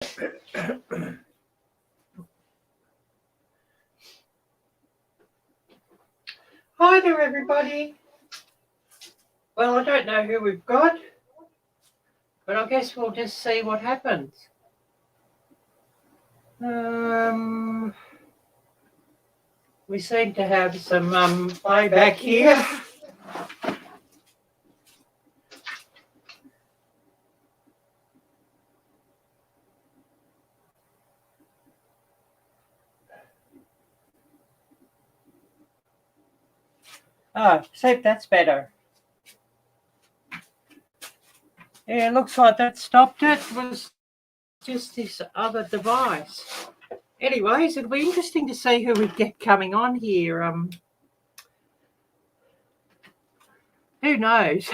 Hi there, everybody. Well, I don't know who we've got, but I guess we'll just see what happens. We seem to have some playback here. Oh, see if that's better. Yeah, it looks like that stopped it. It was just this other device. Anyways, it'll be interesting to see who we get coming on here. Who knows?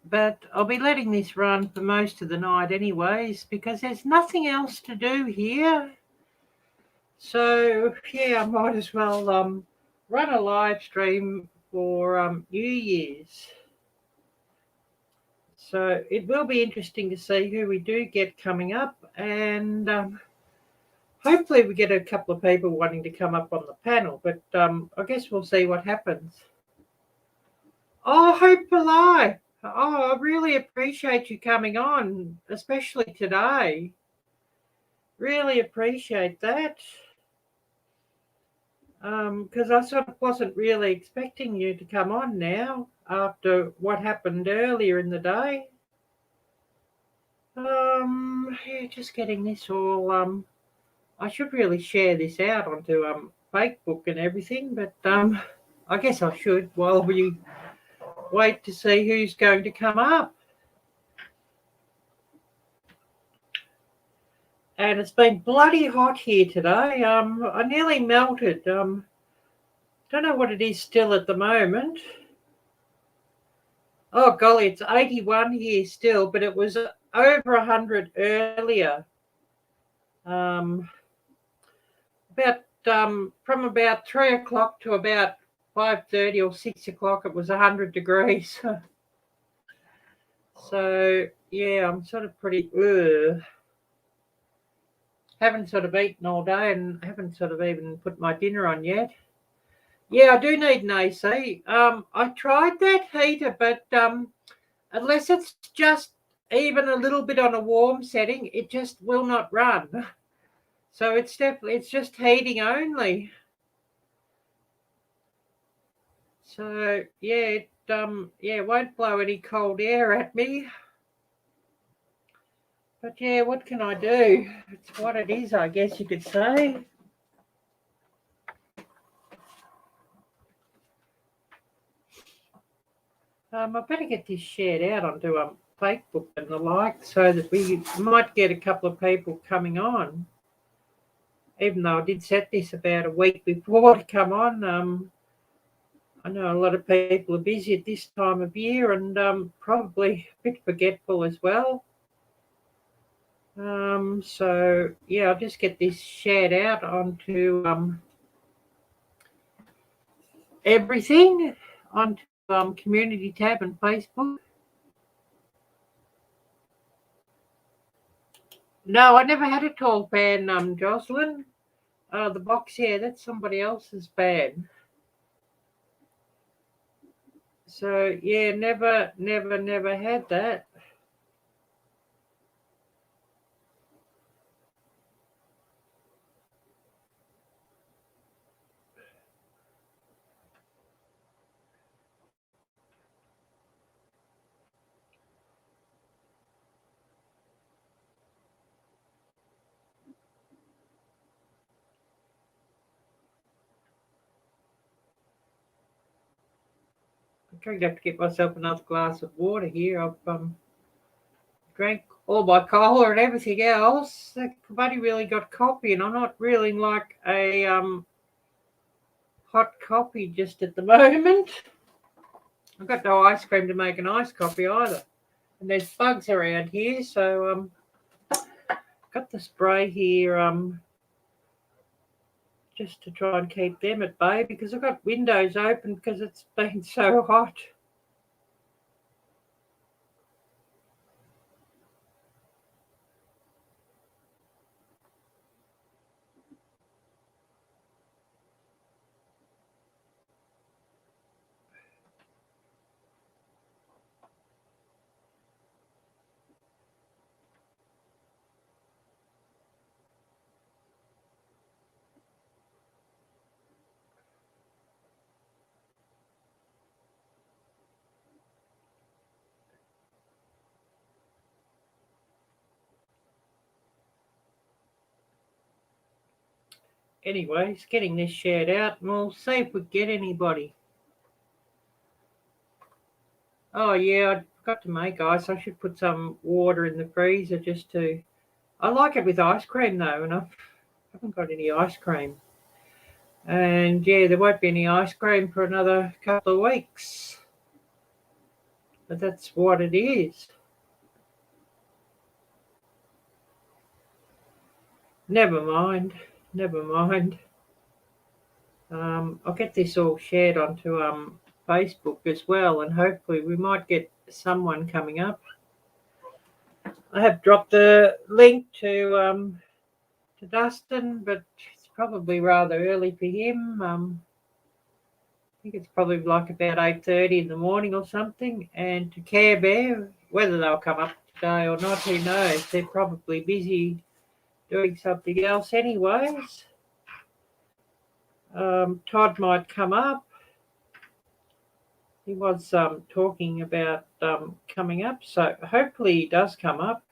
But I'll be letting this run for most of the night anyways, because there's nothing else to do here. So, yeah, I might as well run a live stream for New Year's. So it will be interesting to see who we do get coming up, and hopefully we get a couple of people wanting to come up on the panel, but I guess we'll see what happens. Oh, Hope Alive. Oh, I really appreciate you coming on, especially today. Really appreciate that. Because I sort of wasn't really expecting you to come on now after what happened earlier in the day. Yeah, just getting this all, I should really share this out onto Facebook and everything, but I guess I should while we wait to see who's going to come up. And it's been bloody hot here today. I nearly melted. Don't know what it is still at the moment. Oh golly, it's 81 here still, but it was over 100 earlier. From about 3 o'clock to about 5:30 or 6 o'clock, it was 100 degrees. So yeah, I'm sort of pretty. Haven't sort of eaten all day and haven't sort of even put my dinner on yet. Yeah, I do need an AC. I tried that heater, but unless it's just even a little bit on a warm setting, it just will not run. So it's just heating only. So yeah, it won't blow any cold air at me. But yeah, what can I do? It's what it is, I guess you could say. I better get this shared out onto Facebook and the like, so that we might get a couple of people coming on. Even though I did set this about a week before to come on, I know a lot of people are busy at this time of year and probably a bit forgetful as well. So yeah, I'll just get this shared out onto everything, onto community tab and Facebook. No, I never had a tall fan, Jocelyn. The box, yeah, that's somebody else's ban. So yeah, never had that. I'm going to have to get myself another glass of water here. I've drank all my cola and everything else. I've only really got coffee, and I'm not really like a hot coffee just at the moment. I've got no ice cream to make an iced coffee either. And there's bugs around here, so got the spray here just to try and keep them at bay, because I've got windows open because it's been so hot. anyways, getting this shared out, and we'll see if we get anybody. Oh yeah, I forgot to make ice. I should put some water in the freezer just to. I like it with ice cream though, and I haven't got any ice cream. And yeah, there won't be any ice cream for another couple of weeks. But that's what it is. Never mind. Never mind. I'll get this all shared onto Facebook as well, and hopefully we might get someone coming up. I have dropped the link to Dustin, but it's probably rather early for him. I think it's probably like about 8:30 in the morning or something. And to Care Bear, whether they'll come up today or not, who knows? They're probably busy doing something else anyways. Todd might come up. He was talking about coming up, so hopefully he does come up.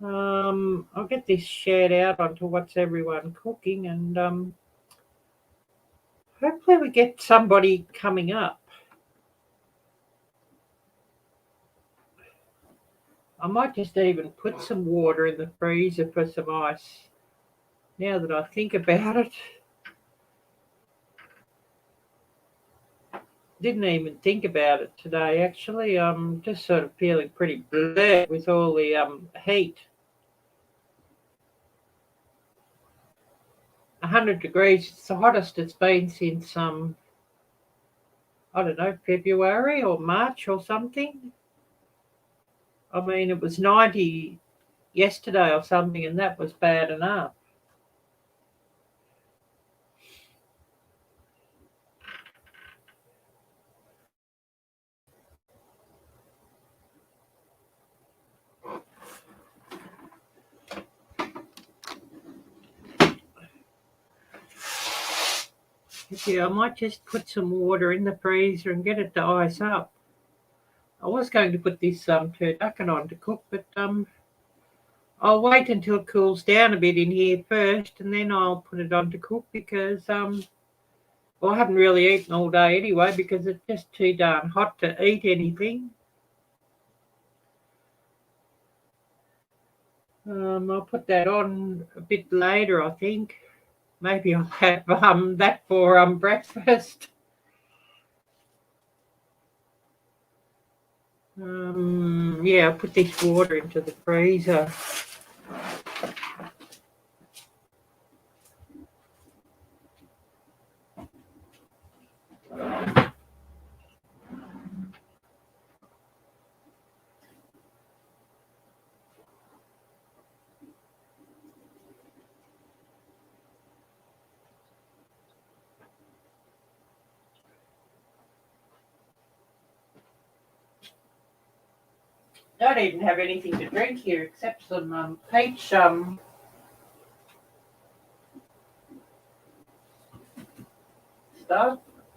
I'll get this shared out onto what's everyone cooking, and hopefully we get somebody coming up. I might just even put some water in the freezer for some ice, now that I think about it. Didn't even think about it today, actually. I'm just sort of feeling pretty bleh with all the heat. 100 degrees, it's the hottest it's been since, I don't know, February or March or something. I mean, it was 90 yesterday or something, and that was bad enough. Yeah, I might just put some water in the freezer and get it to ice up. I was going to put this turducken on to cook, but I'll wait until it cools down a bit in here first, and then I'll put it on to cook because well, I haven't really eaten all day anyway because it's just too darn hot to eat anything. I'll put that on a bit later, I think. Maybe I'll have that for breakfast. Yeah, I'll put this water into the freezer. Don't even have anything to drink here except some peach stuff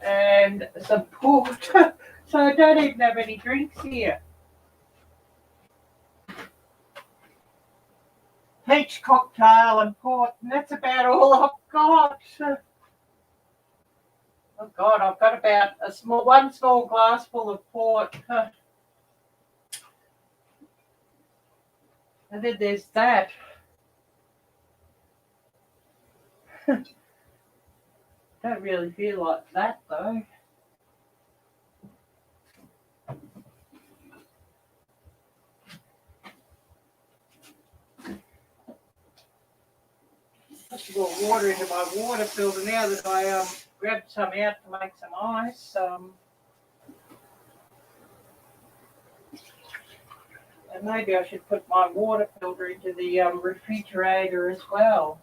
and some port. So I don't even have any drinks here. Peach cocktail and port, and that's about all I've got. Oh God, I've got about one small glass full of port. And then there's that. Don't really feel like that though. I have to put water into my water filter now that I grabbed some out to make some ice. And maybe I should put my water filter into the refrigerator as well.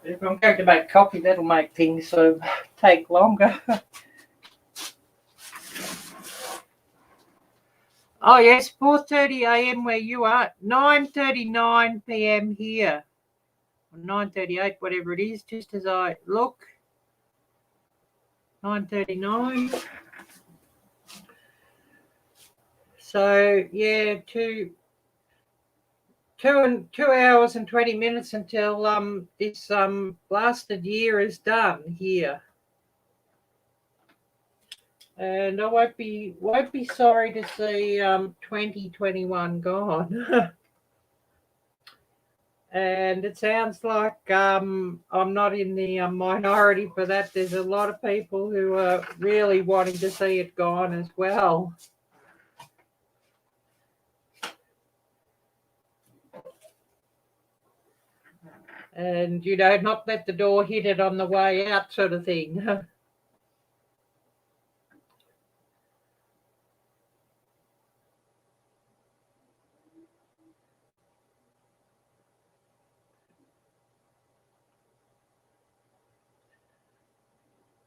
If I'm going to make coffee, that'll make things sort of take longer. Oh yes, 4:30 a.m. where you are, 9:39 p.m. here, or 9:38, whatever it is. Just as I look, 9:39. So yeah, 2 hours and 20 minutes until this blasted year is done here. And I won't be sorry to see 2021 gone. And it sounds like I'm not in the minority for that. There's a lot of people who are really wanting to see it gone as well. And, you know, not let the door hit it on the way out sort of thing.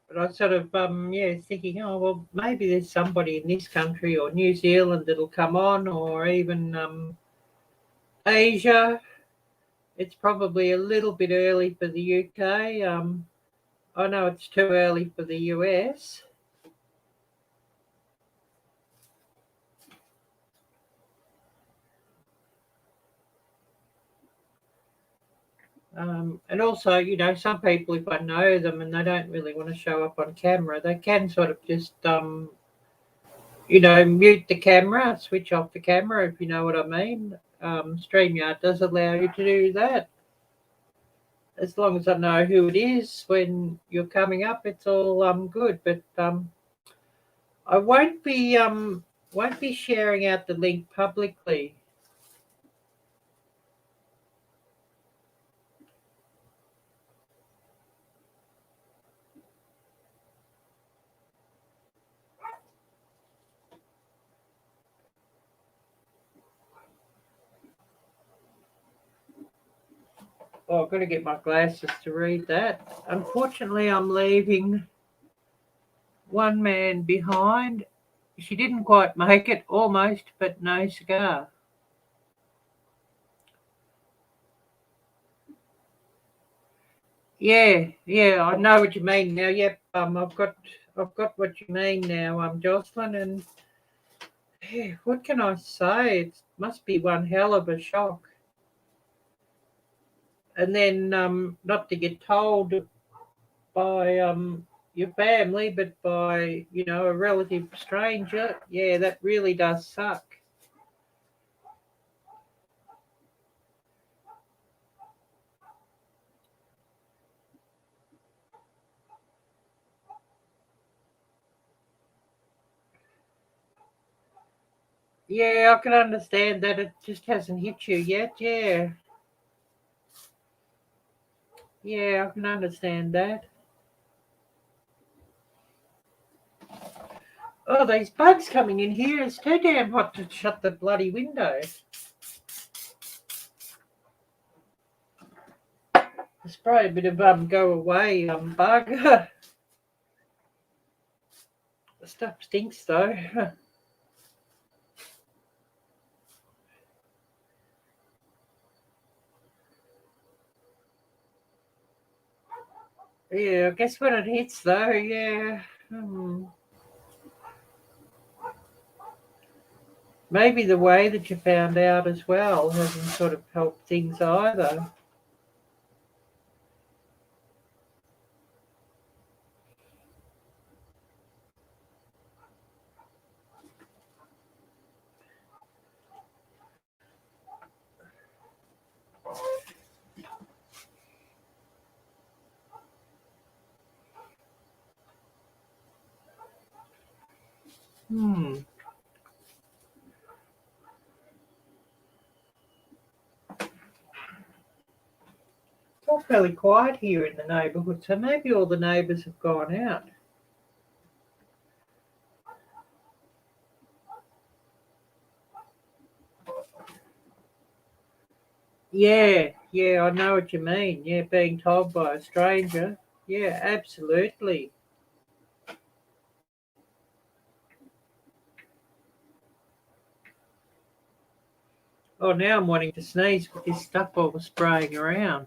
But I sort of, thinking, oh, well, maybe there's somebody in this country or New Zealand that'll come on, or even Asia. It's probably a little bit early for the UK. I know it's too early for the US. And also, you know, some people, if I know them and they don't really want to show up on camera, they can sort of just, you know, mute the camera, switch off the camera, if you know what I mean. StreamYard does allow you to do that. As long as I know who it is when you're coming up, it's all good. But I won't be sharing out the link publicly. Oh, I've got to get my glasses to read that. Unfortunately, I'm leaving one man behind. She didn't quite make it, almost, but no cigar. Yeah, I know what you mean now. Yep, I've got what you mean now, Jocelyn, and yeah, what can I say? It must be one hell of a shock. And then not to get told by your family, but by, you know, a relative stranger. Yeah, that really does suck. Yeah, I can understand that it just hasn't hit you yet. Yeah, I can understand that. Oh, these bugs coming in here. It's too damn hot to shut the bloody window. It's probably a bit of go away bug. The stuff stinks though. Yeah, I guess when it hits though, yeah. Maybe the way that you found out as well hasn't sort of helped things either. It's all fairly quiet here in the neighbourhood, so maybe all the neighbours have gone out. Yeah, I know what you mean. Yeah, being told by a stranger. Yeah, absolutely. Oh, now I'm wanting to sneeze with this stuff I was spraying around.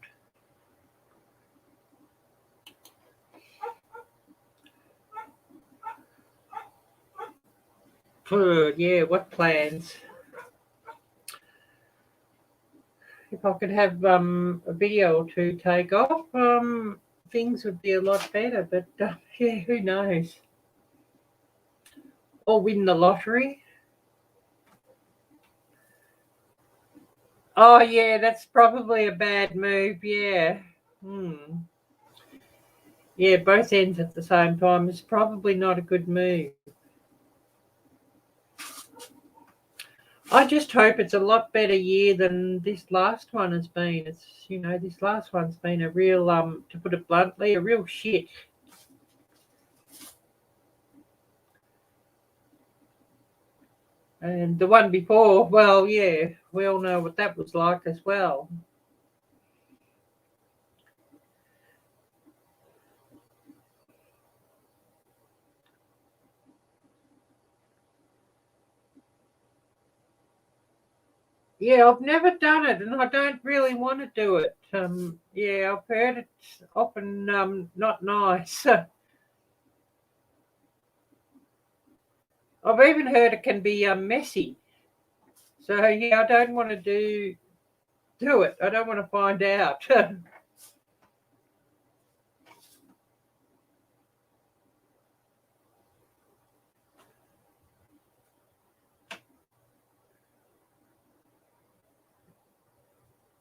Yeah, what plans? I could have a video or two take off, things would be a lot better. But yeah, who knows? Or win the lottery. Oh yeah, that's probably a bad move. Yeah. Yeah, both ends at the same time is probably not a good move. I just hope it's a lot better year than this last one has been. It's this last one's been a real to put it bluntly, a real shit. And the one before, well, yeah, we all know what that was like as well. Yeah, I've never done it, and I don't really want to do it. Yeah, I've heard it's often not nice. I've even heard it can be messy. So yeah, I don't want to do it. I don't want to find out.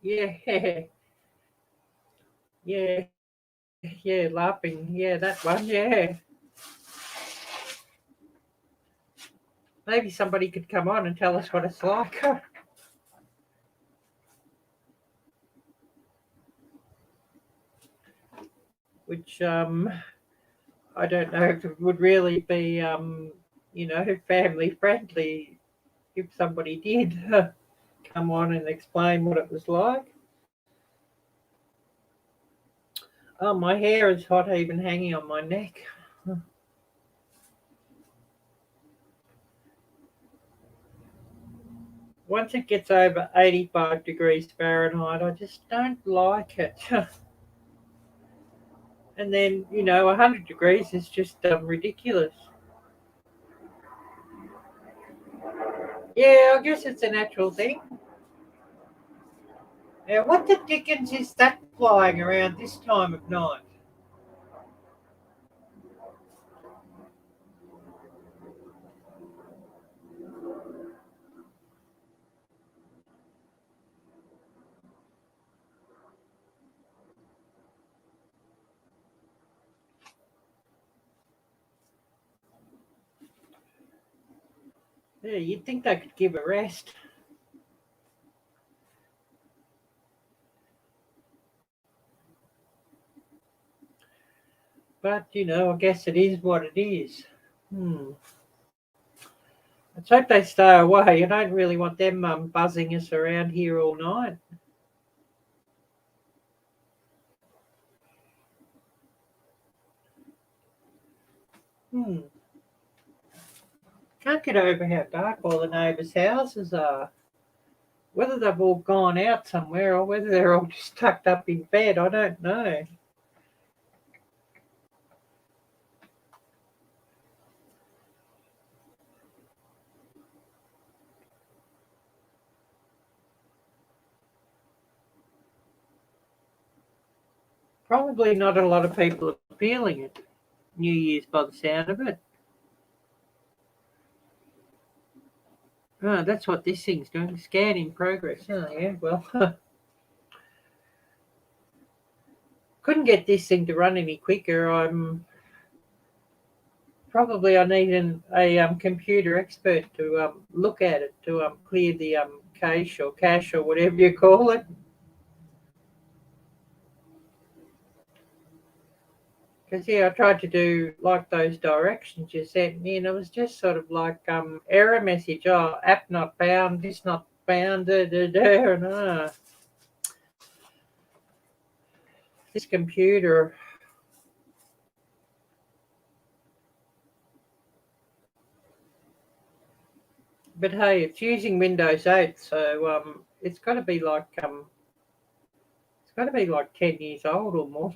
Yeah, yeah, yeah, laughing. Yeah, that one. Yeah, maybe somebody could come on and tell us what it's like. Which I don't know if it would really be family friendly if somebody did come on and explain what it was like. Oh, my hair is hot even hanging on my neck. Once it gets over 85 degrees Fahrenheit, I just don't like it. And then, 100 degrees is just ridiculous. Yeah, I guess it's a natural thing. Now, what the dickens is that flying around this time of night? Yeah, you'd think they could give a rest. But, I guess it is what it is. Let's hope they stay away. I don't really want them buzzing us around here all night. Can't get over how dark all the neighbours' houses are. Whether they've all gone out somewhere or whether they're all just tucked up in bed, I don't know. Probably not a lot of people are feeling it. New Year's by the sound of it. Oh, that's what this thing's doing. Scan in progress. Oh, yeah, well, couldn't get this thing to run any quicker. I need a computer expert to look at it to clear the cache or whatever you call it. Because yeah, I tried to do like those directions you sent me, and it was just sort of like error message. Oh, app not found. This not found. And this computer. But hey, it's using Windows 8, so it's got to be like 10 years old or more.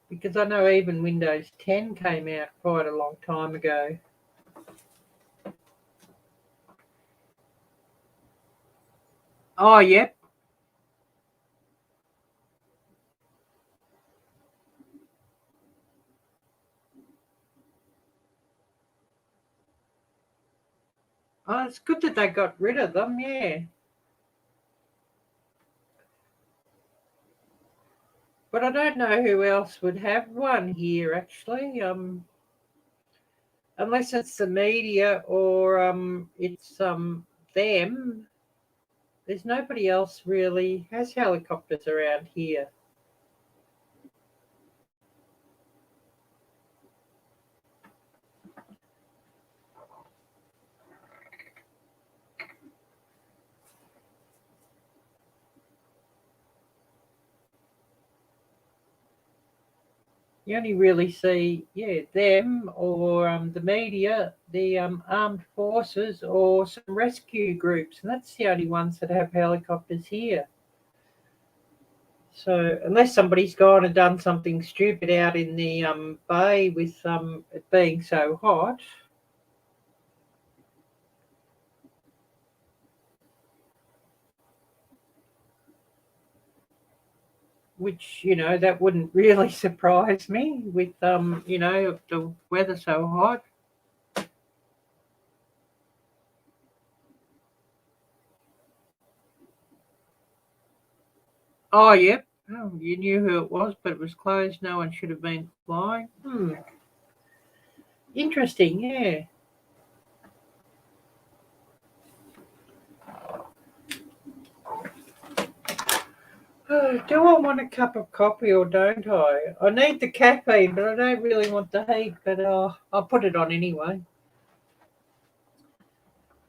Because I know even Windows 10 came out quite a long time ago. Oh, yep. Oh, it's good that they got rid of them, yeah. But I don't know who else would have one here, actually. Unless it's the media or it's them. There's nobody else really has helicopters around here. You only really see, them or the media, the armed forces, or some rescue groups, and that's the only ones that have helicopters here. So unless somebody's gone and done something stupid out in the bay with it being so hot, which that wouldn't really surprise me with the weather so hot. Oh, yep. Oh, you knew who it was, but it was closed. No one should have been flying. Interesting, yeah. Do I want a cup of coffee or don't I? I need the caffeine, but I don't really want the heat, but I'll put it on anyway.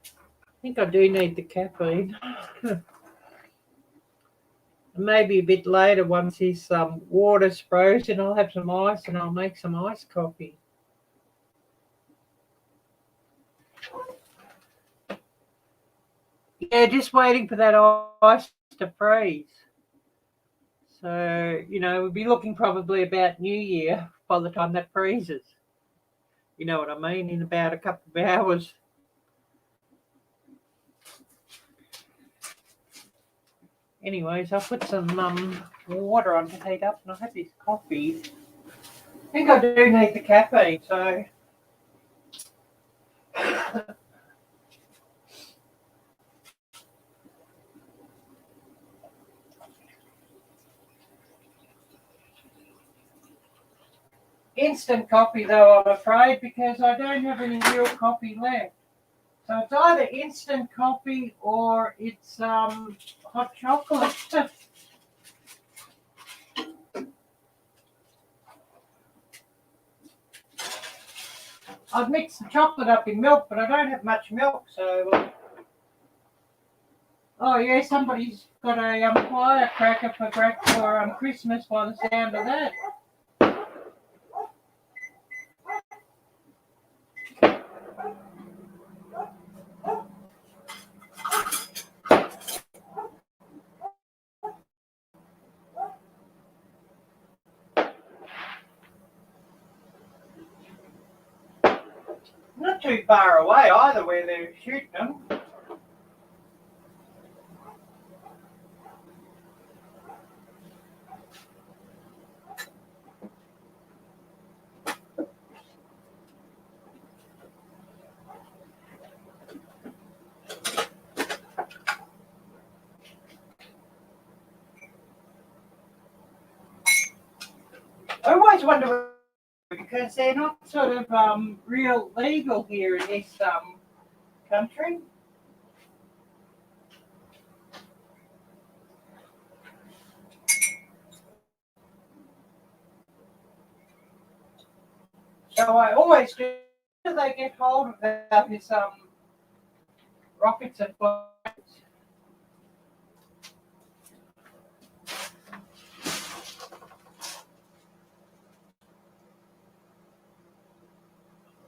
I think I do need the caffeine. Maybe a bit later, once this water's frozen, I'll have some ice and I'll make some iced coffee. Yeah, just waiting for that ice to freeze. So, we'll be looking probably about New Year by the time that freezes. You know what I mean? In about a couple of hours. Anyways, I'll put some water on to heat up, and I'll have this coffee. I think I do need the caffeine, so. Instant coffee, though, I'm afraid, because I don't have any real coffee left. So it's either instant coffee or it's hot chocolate. I'd mix the chocolate up in milk, but I don't have much milk, so. Oh yeah, somebody's got a firecracker for Christmas by the sound of that. Not too far away either, where they're shooting them. I always wonder, because they're not sort of real legal here in this country. So I always do. How do they get hold of that? This rockets and flights?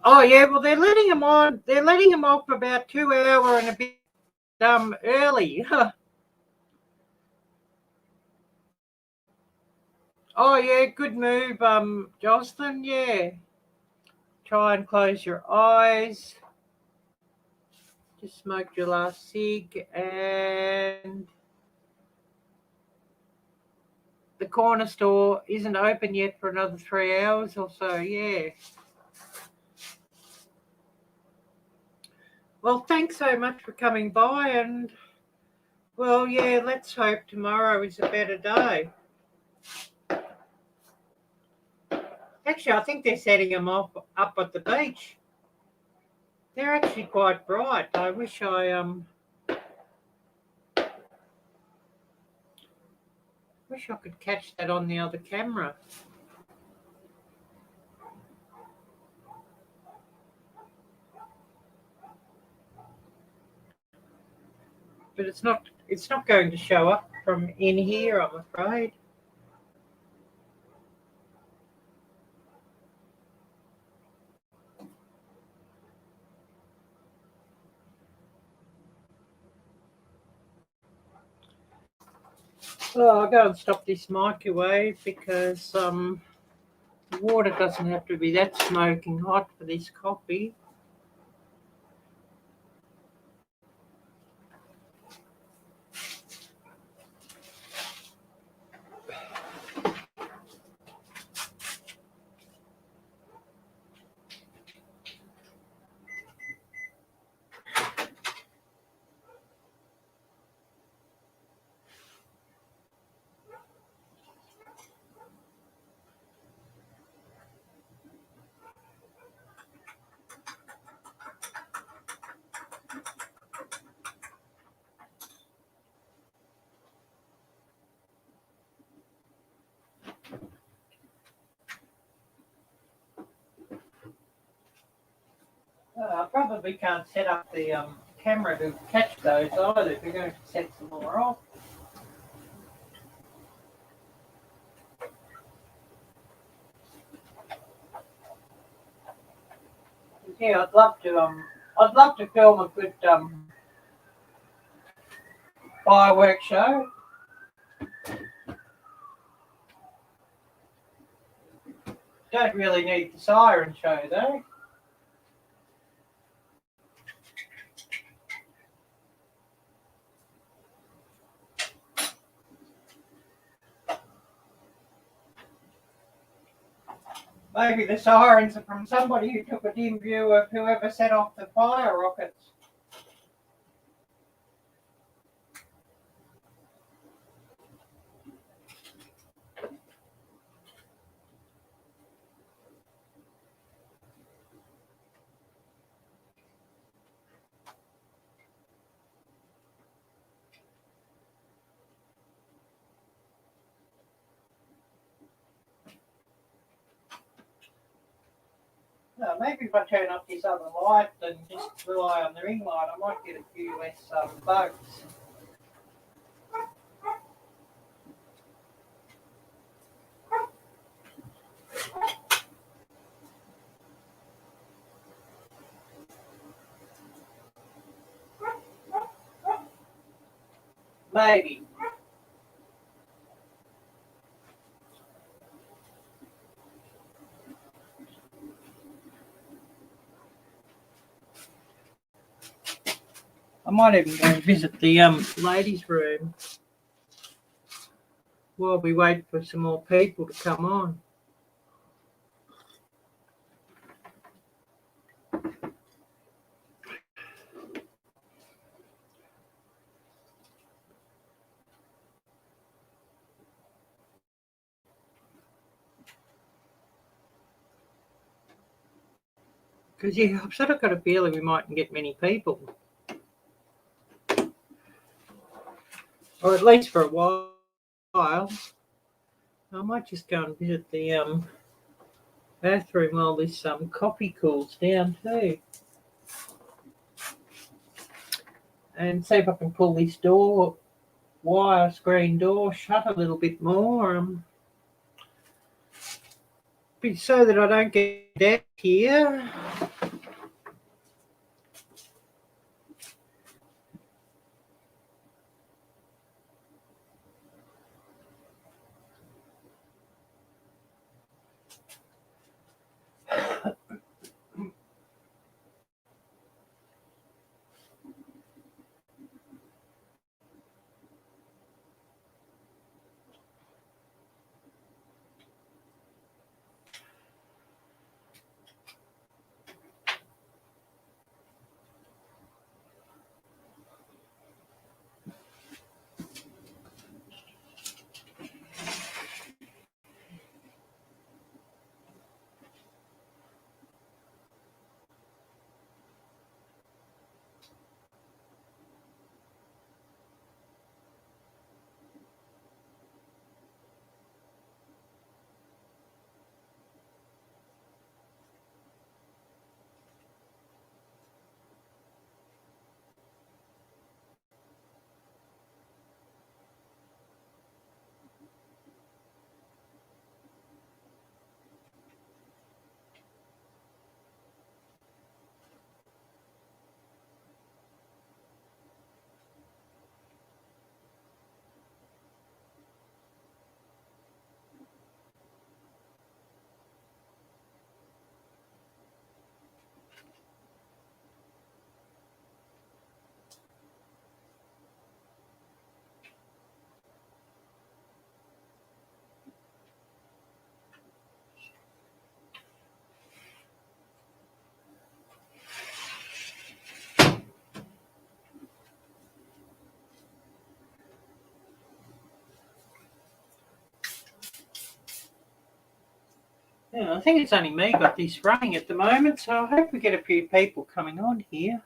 Oh yeah, well they're letting them on. They're letting them off about 2 hours and a bit early. Oh yeah, good move, Jocelyn. Yeah, try and close your eyes. Just smoked your last cig, and the corner store isn't open yet for another 3 hours or so. Yeah. Well, thanks so much for coming by, and well, yeah, let's hope tomorrow is a better day. Actually, I think they're setting them up at the beach. They're actually quite bright. I wish I could catch that on the other camera. But it's not going to show up from in here, I'm afraid. Well, I'll go and stop this microwave because the water doesn't have to be that smoking hot for this coffee. I probably can't set up the camera to catch those either. We're going to set some more off. Yeah, I'd love to film a good fireworks show. Don't really need the siren show though. Maybe the sirens are from somebody who took a dim view of whoever set off the fire rockets. No, maybe if I turn off this other light and just rely on the ring light, I might get a few less bugs. Maybe. I might even go and visit the ladies' room while we wait for some more people to come on. Because yeah, I've sort of got a feeling we mightn't get many people. Or at least for a while. I might just go and visit the bathroom while this coffee cools down too. And see if I can pull this wire screen door shut a little bit more. So that I don't get out here. Yeah, I think it's only me got this running at the moment, so I hope we get a few people coming on here.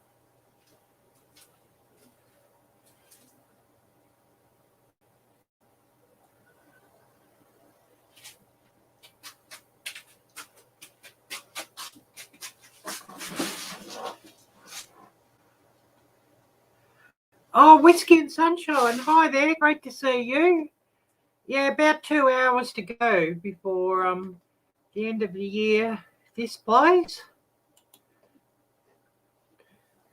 Oh, Whiskey and Sunshine. Hi there. Great to see you. Yeah, about 2 hours to go before the end of the year displays.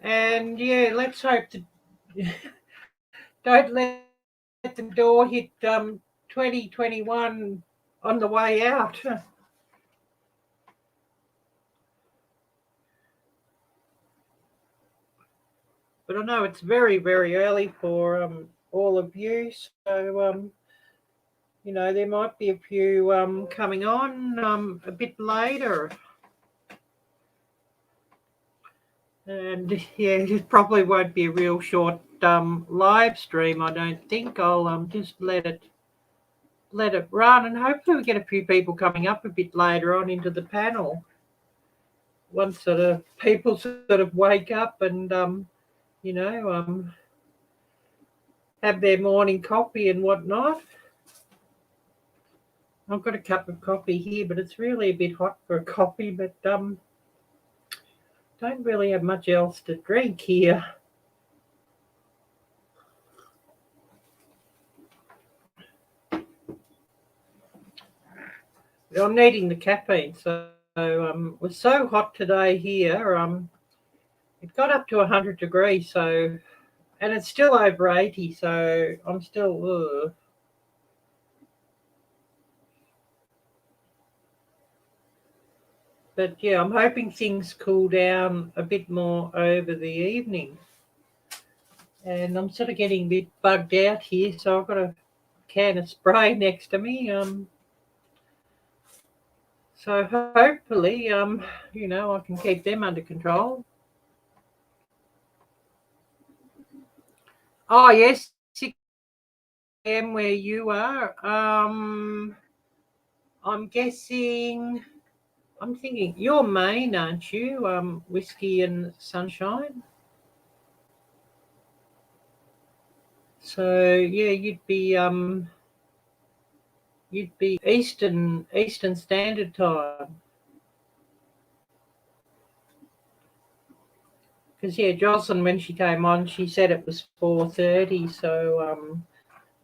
And yeah, let's hope that don't let the door hit 2021 on the way out. But I know it's very, very early for all of you. So, there might be a few coming on a bit later. And yeah, it probably won't be a real short live stream, I don't think. I'll just let it run, and hopefully we get a few people coming up a bit later on into the panel. Once sort of people sort of wake up and have their morning coffee and whatnot. I've got a cup of coffee here, but it's really a bit hot for a coffee, but don't really have much else to drink here. I'm needing the caffeine, so it was so hot today here. It got up to 100 degrees, so, and it's still over 80, so I'm still. But yeah, I'm hoping things cool down a bit more over the evening. And I'm sort of getting a bit bugged out here, so I've got a can of spray next to me. So hopefully, I can keep them under control. Oh yes, 6 a.m. where you are. I'm guessing. I'm thinking you're Maine, aren't you? Whiskey and Sunshine. So yeah, you'd be Eastern Standard Time. Because yeah, Jocelyn, when she came on, she said it was 4:30. So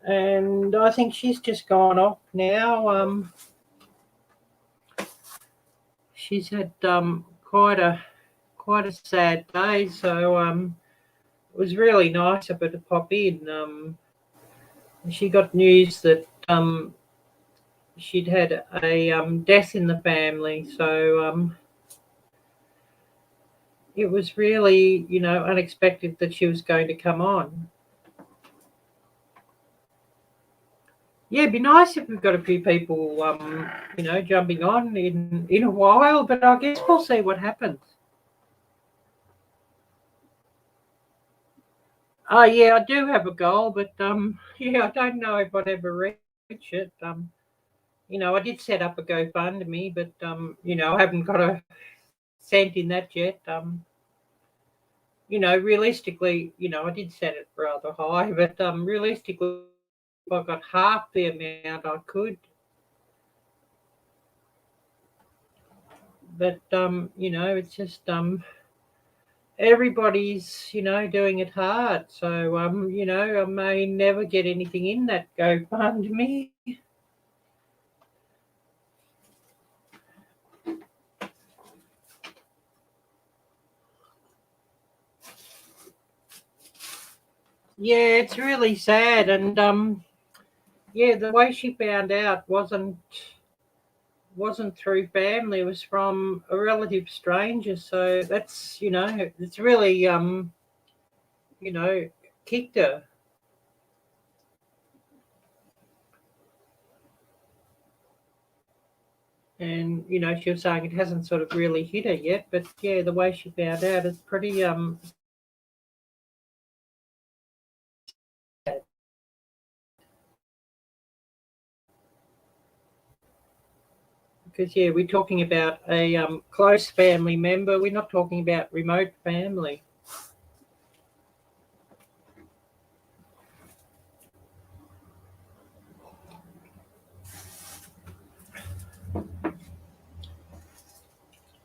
and I think she's just gone off now. She's had quite a sad day. So it was really nice of her to pop in. She got news that she'd had a death in the family. So it was really, unexpected that she was going to come on. Yeah, it'd be nice if we've got a few people, jumping on in a while, but I guess we'll see what happens. Oh, yeah, I do have a goal, but yeah, I don't know if I'd ever reach it. I did set up a GoFundMe, but I haven't got a cent in that yet. Realistically, I did set it rather high, but realistically, if I got half the amount I could. But it's just everybody's doing it hard. So I may never get anything in that GoFundMe. Yeah, it's really sad, and yeah, the way she found out wasn't through family. It was from a relative stranger. So that's it's really kicked her. And she was saying it hasn't sort of really hit her yet, but yeah, the way she found out is pretty Because, yeah, we're talking about a close family member. We're not talking about remote family.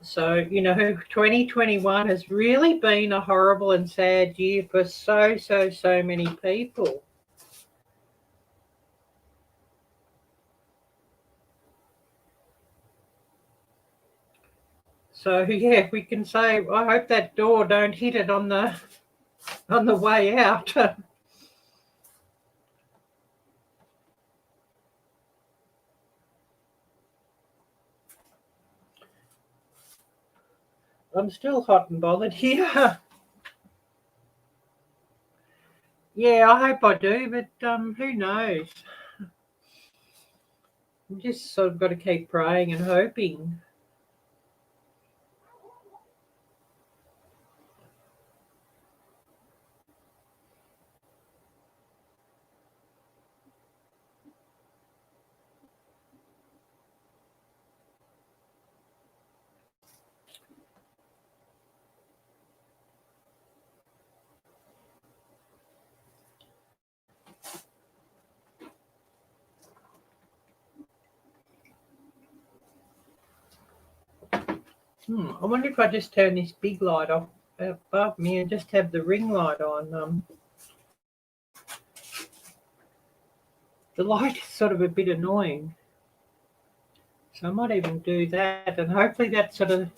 So, 2021 has really been a horrible and sad year for so many people. So, yeah, we can say, I hope that door don't hit it on the way out. I'm still hot and bothered here. Yeah, I hope I do, but who knows? We just sort of got to keep praying and hoping. I wonder if I just turn this big light off above me and just have the ring light on. The light is sort of a bit annoying. So I might even do that, and hopefully that sort of,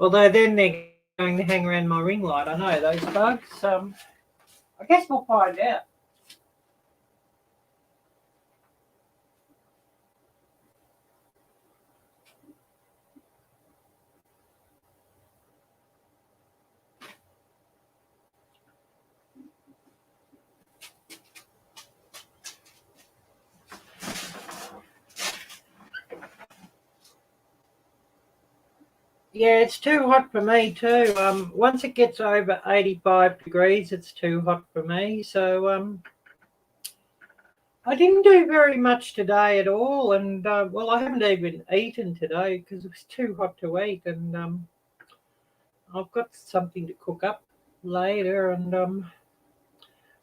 although then they're going to hang around my ring light. I know those bugs. I guess we'll find out. Yeah, it's too hot for me too. Once it gets over 85 degrees, it's too hot for me. So I didn't do very much today at all, and well, I haven't even eaten today because it was too hot to eat, and I've got something to cook up later, and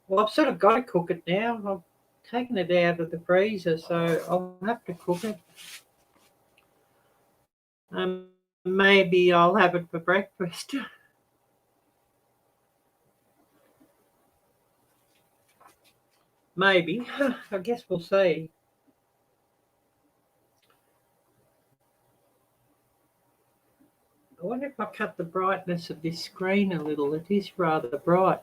well, I've sort of got to cook it now. I've taken it out of the freezer, so I'll have to cook it. Maybe I'll have it for breakfast. Maybe. I guess we'll see. I wonder if I cut the brightness of this screen a little. It is rather bright.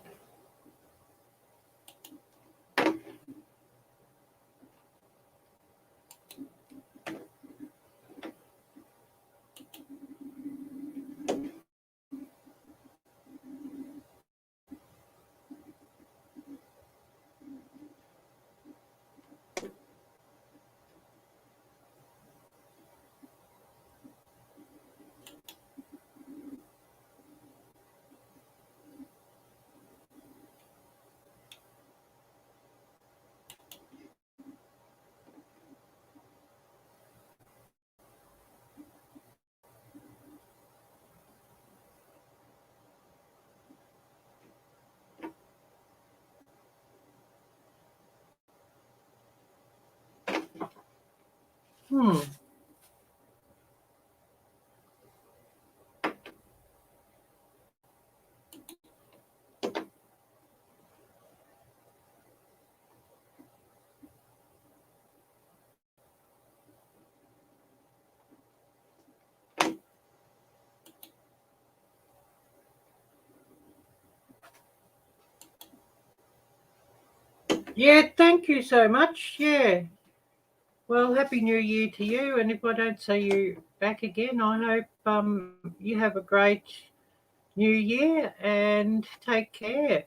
Hmm. Yeah, thank you so much. Yeah. Well, Happy New Year to you. And if I don't see you back again, I hope you have a great New Year and take care.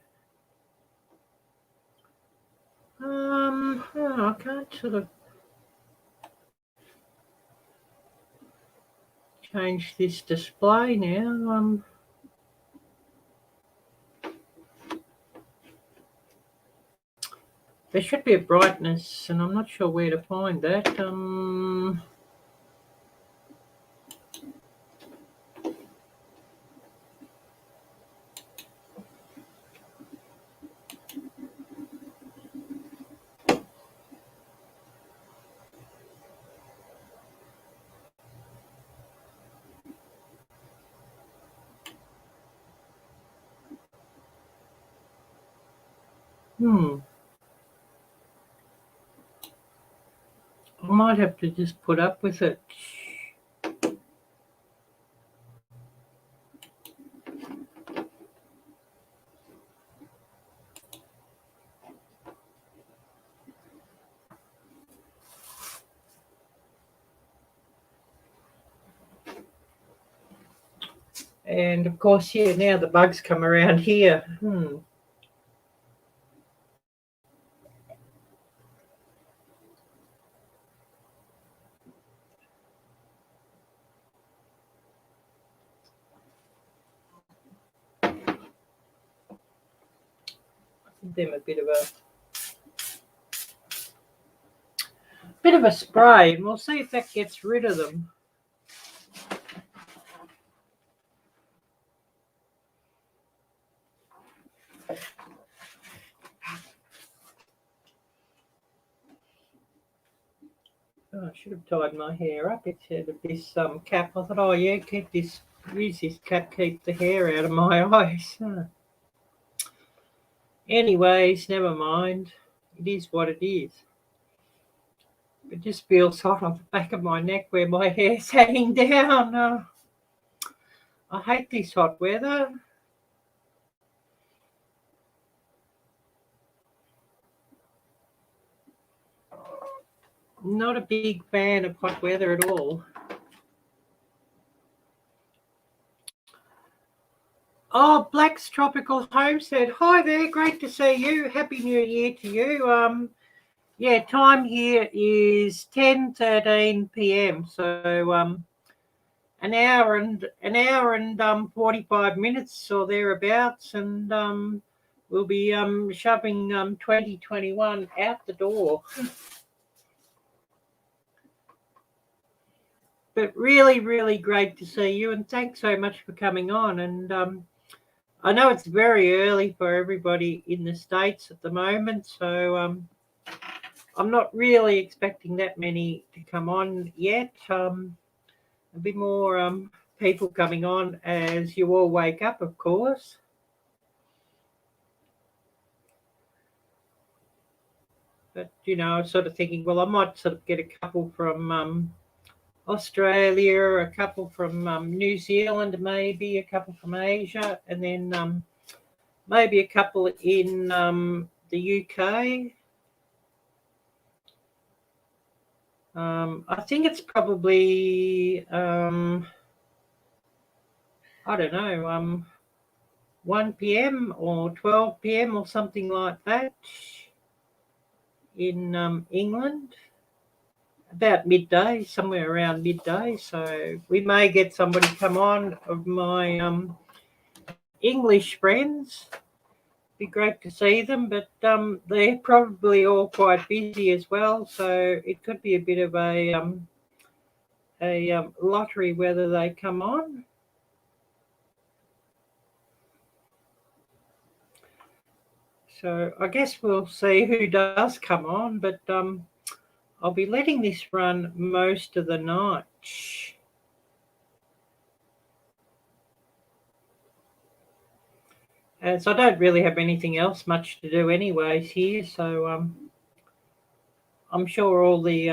I can't sort of change this display now. There should be a brightness, and I'm not sure where to find that. I might have to just put up with it. And of course, yeah, now the bugs come around here. Give them a bit of a spray, and we'll see if that gets rid of them. Oh, I should have tied my hair up instead of this cap. I thought, oh yeah, use this cap, keep the hair out of my eyes. Anyways, never mind. It is what it is. It just feels hot on the back of my neck where my hair's hanging down. I hate this hot weather. Not a big fan of hot weather at all. Oh, Black's Tropical Homestead. Hi there, great to see you. Happy New Year to you. Yeah, time here is 10:13 p.m. So an hour and 45 minutes or thereabouts, and we'll be shoving 2021 out the door. But really, really great to see you, and thanks so much for coming on. And I know it's very early for everybody in the States at the moment, so I'm not really expecting that many to come on yet. A bit more people coming on as you all wake up, of course. But, you know, I was sort of thinking, well, I might sort of get a couple from Australia, a couple from New Zealand, maybe a couple from Asia, and then maybe a couple in the UK. I think it's probably, I don't know, 1 p.m. or 12 p.m. or something like that in England. About midday, somewhere around midday. So we may get somebody come on of my English friends. Be great to see them, but they're probably all quite busy as well. So it could be a bit of a lottery whether they come on. So I guess we'll see who does come on, but I'll be letting this run most of the night. So I don't really have anything else much to do anyways here, so I'm sure all the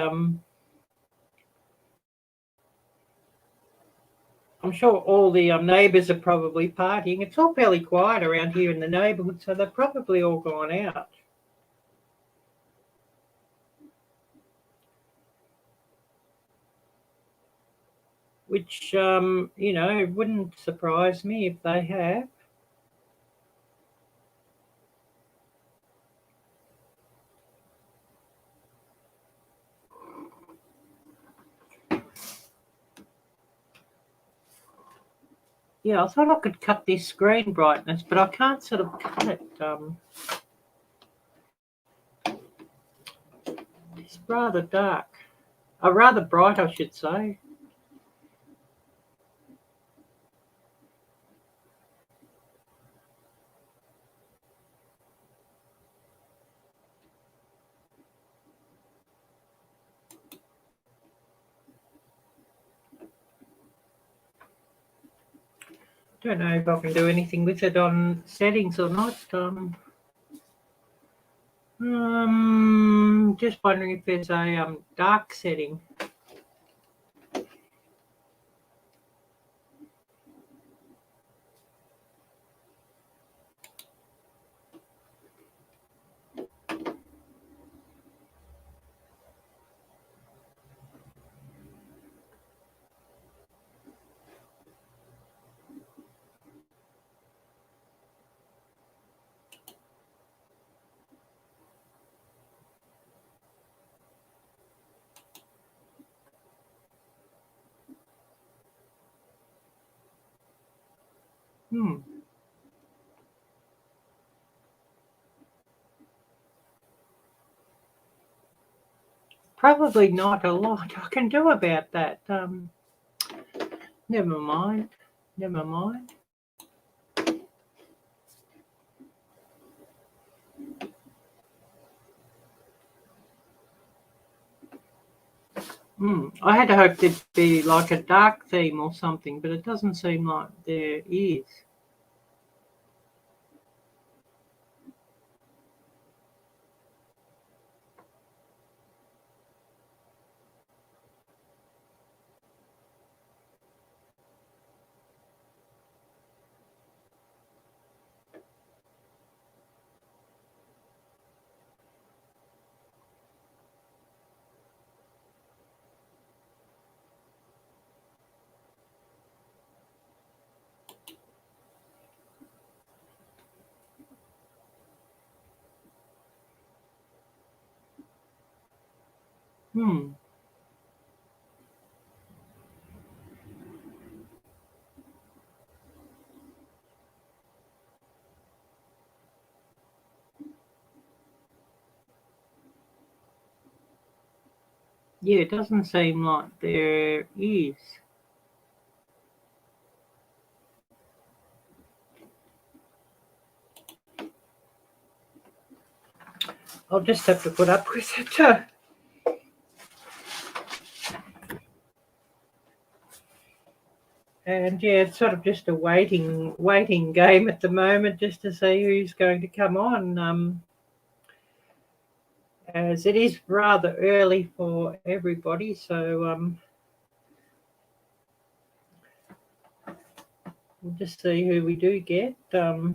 neighbours are probably partying. It's all fairly quiet around here in the neighbourhood, so they've probably all gone out. Which, you know, wouldn't surprise me if they have. Yeah, I thought I could cut this screen brightness, but I can't sort of cut it. It's rather dark. Rather bright, I should say. Don't know if I can do anything with it on settings or not. Just wondering if there's a dark setting. Probably not a lot I can do about that. Never mind. Never mind. I had hoped there'd be like a dark theme or something, but it doesn't seem like there is. Yeah, it doesn't seem like there is. I'll just have to put up with it. And yeah, it's sort of just a waiting game at the moment, just to see who's going to come on. As it is rather early for everybody, so we'll just see who we do get. Well,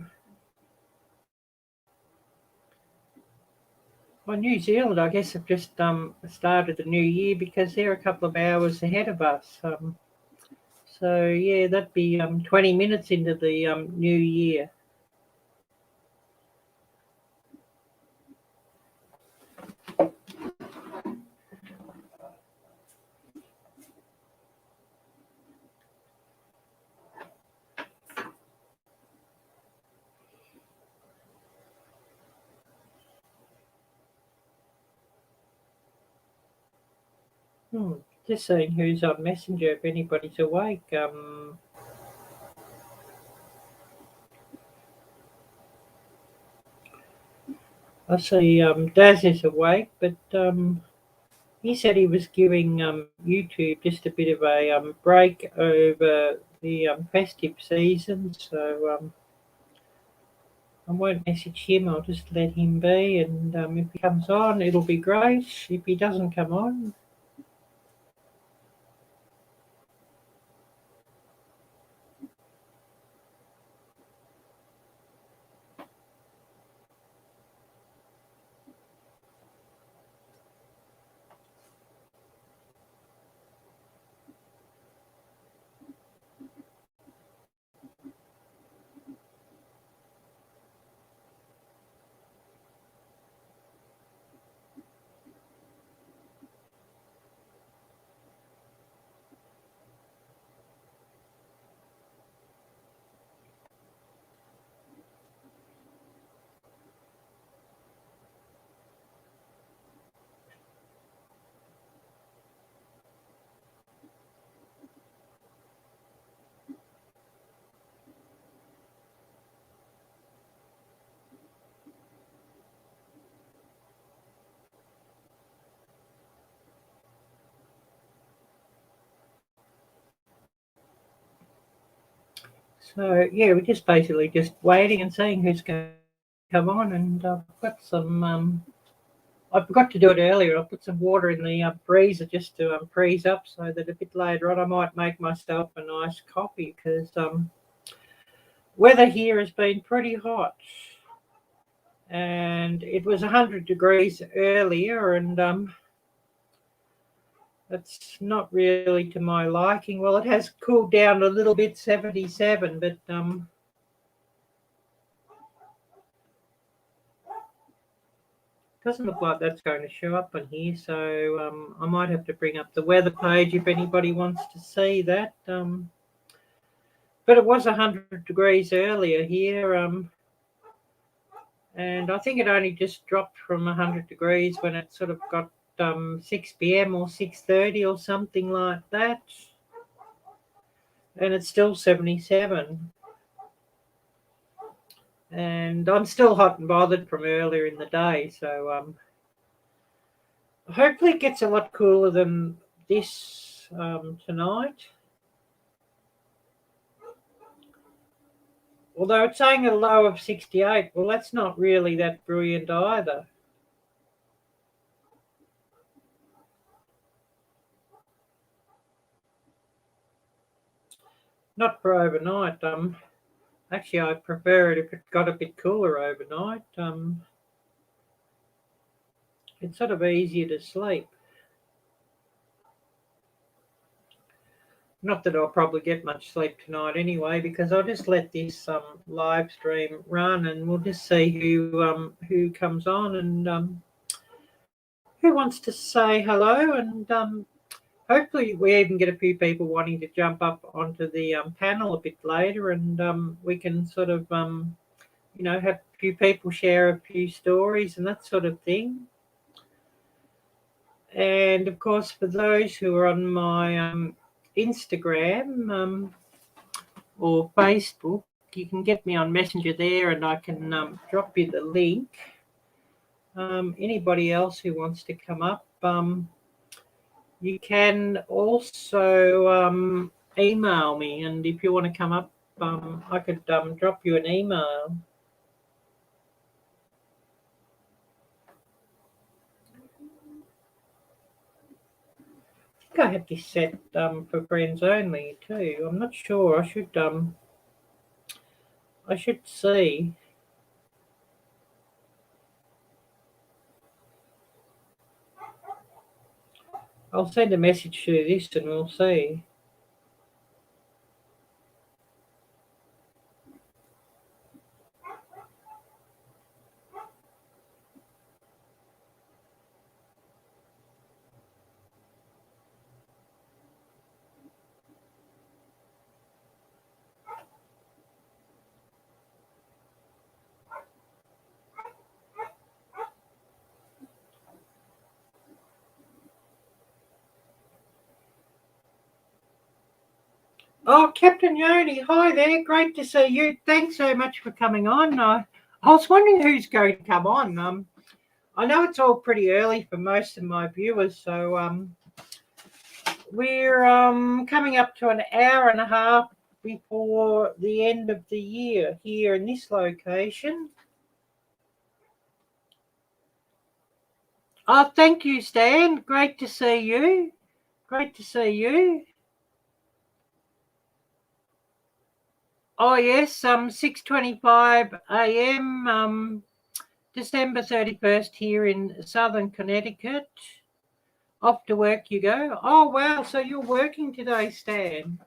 New Zealand, I guess, have just started the new year because they're a couple of hours ahead of us. So yeah, that'd be 20 minutes into the new year. Just seeing who's on Messenger, if anybody's awake. I see Daz is awake, but he said he was giving YouTube just a bit of a break over the festive season, so I won't message him. I'll just let him be, and if he comes on, it'll be great. If he doesn't come on, so yeah, we're just waiting and seeing who's going to come on, and I've got some I forgot to do it earlier. I put some water in the freezer just to freeze up, so that a bit later on I might make myself a nice coffee, because weather here has been pretty hot, and it was 100 degrees earlier, and that's not really to my liking. Well, it has cooled down a little bit, 77, but doesn't look like that's going to show up on here, so I might have to bring up the weather page if anybody wants to see that. But it was 100 degrees earlier here, and I think it only just dropped from 100 degrees when it sort of got 6 p.m. or 6:30 or something like that, and it's still 77. And I'm still hot and bothered from earlier in the day, so hopefully it gets a lot cooler than this tonight. Although it's saying a low of 68, well, that's not really that brilliant either. Not for overnight. Actually, I prefer it if it got a bit cooler overnight. It's sort of easier to sleep. Not that I'll probably get much sleep tonight anyway, because I'll just let this live stream run, and we'll just see who comes on and who wants to say hello, and hopefully we even get a few people wanting to jump up onto the panel a bit later, and we can sort of have a few people share a few stories and that sort of thing. And of course, for those who are on my Instagram or Facebook, you can get me on Messenger there, and I can drop you the link. Anybody else who wants to come up, you can also email me, and if you want to come up, I could drop you an email. I think I have this set for friends only too. I'm not sure. I should see. I'll send a message to this and we'll see. Oh, Captain Yoni, hi there. Great to see you. Thanks so much for coming on. I was wondering who's going to come on. I know it's all pretty early for most of my viewers, so we're coming up to an hour and a half before the end of the year here in this location. Oh, thank you, Stan. Great to see you. Great to see you. Oh, yes, 6:25 a.m., December 31st here in Southern Connecticut. Off to work you go. Oh, wow, so you're working today, Stan.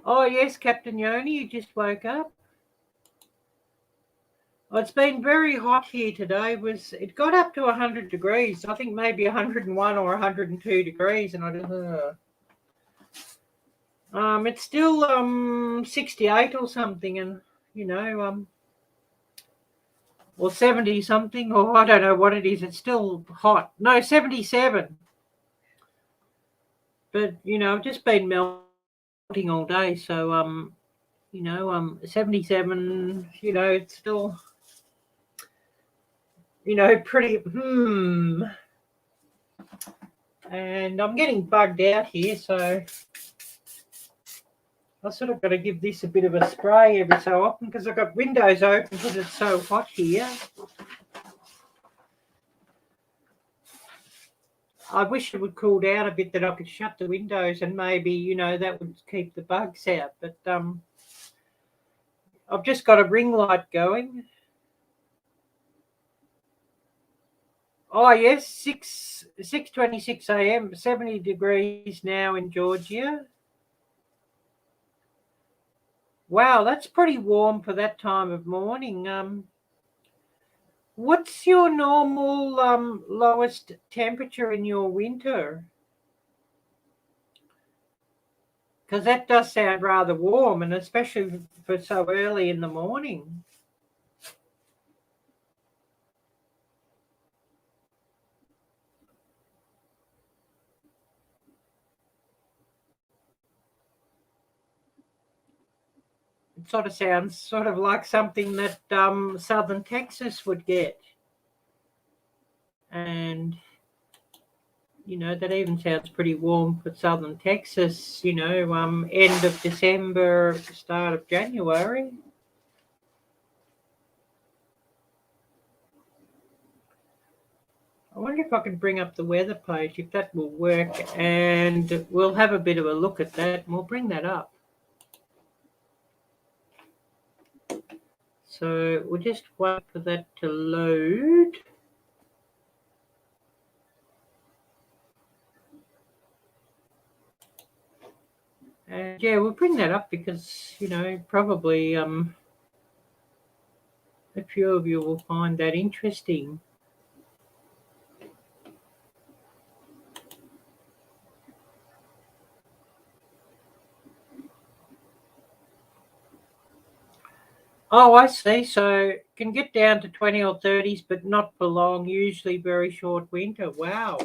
Oh, yes, Captain Yoni, you just woke up. Oh, it's been very hot here today. It got up to 100 degrees. I think maybe 101 or 102 degrees, and I just... it's still 68 or something, and or 70 something, or I don't know what it is. It's still hot. No, 77. But I've just been melting all day, so 77. It's still pretty. And I'm getting bugged out here, so I sort of got to give this a bit of a spray every so often because I've got windows open because it's so hot here. I wish it would cool down a bit that I could shut the windows and maybe, you know, that would keep the bugs out. But I've just got a ring light going. Oh yes, 6:26 a.m. 70 degrees now in Georgia. Wow, that's pretty warm for that time of morning. What's your normal lowest temperature in your winter? Because that does sound rather warm, and especially for so early in the morning. It sort of sounds sort of like something that southern Texas would get. And, you know, that even sounds pretty warm for southern Texas, you know, end of December, start of January. I wonder if I can bring up the weather page, if that will work, and we'll have a bit of a look at that, and we'll bring that up. So we'll just wait for that to load. And yeah, we'll bring that up because, you know, probably a few of you will find that interesting. Oh, I see. So it can get down to 20 or 30s, but not for long, usually very short winter. Wow.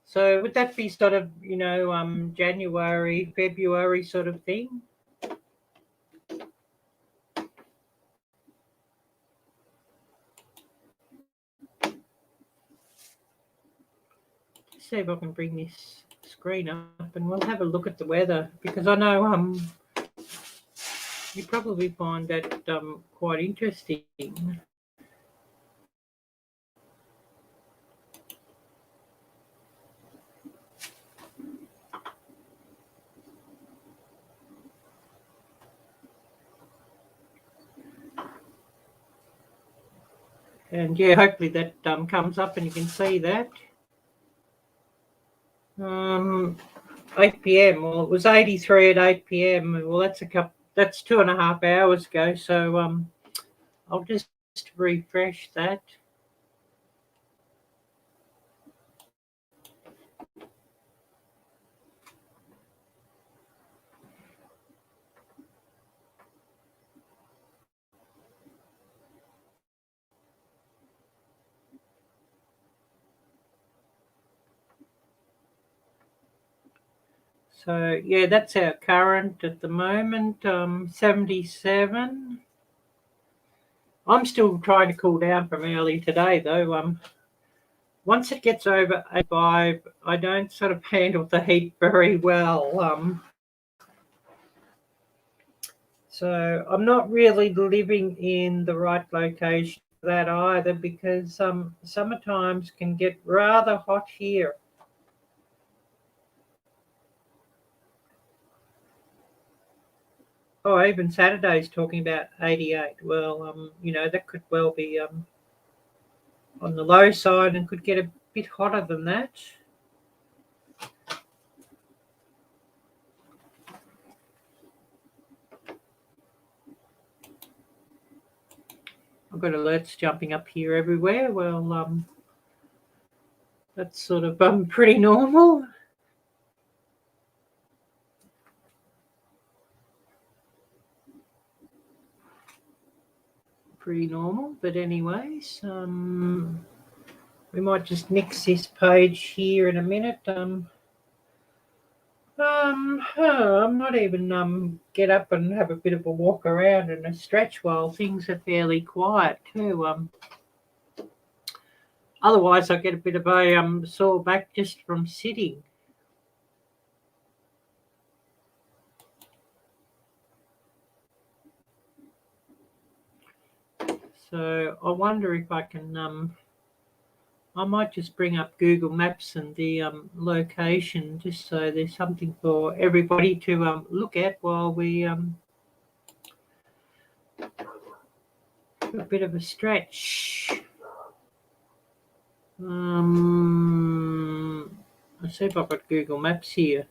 So would that be sort of, you know, January, February sort of thing? See if I can bring this screen up and we'll have a look at the weather, because I know you probably find that quite interesting. And yeah, hopefully that comes up and you can see that. 8 p.m. Well, it was 83 at 8 p.m. Well, that's 2.5 hours ago. So I'll just refresh that. So yeah, that's our current at the moment, 77. I'm still trying to cool down from early today, though. Once it gets over 85, I don't sort of handle the heat very well. So I'm not really living in the right location for that either, because summertimes can get rather hot here. Oh, even Saturday's talking about 88. Well, you know, that could well be on the low side and could get a bit hotter than that. I've got alerts jumping up here everywhere. Well, that's sort of pretty normal. Pretty normal, but anyways, we might just nix this page here in a minute. I might even get up and have a bit of a walk around and a stretch while things are fairly quiet too. Otherwise, I get a bit of a sore back just from sitting. So I wonder if I can, I might just bring up Google Maps and the location, just so there's something for everybody to look at while we do a bit of a stretch. Let's see if I've got Google Maps here.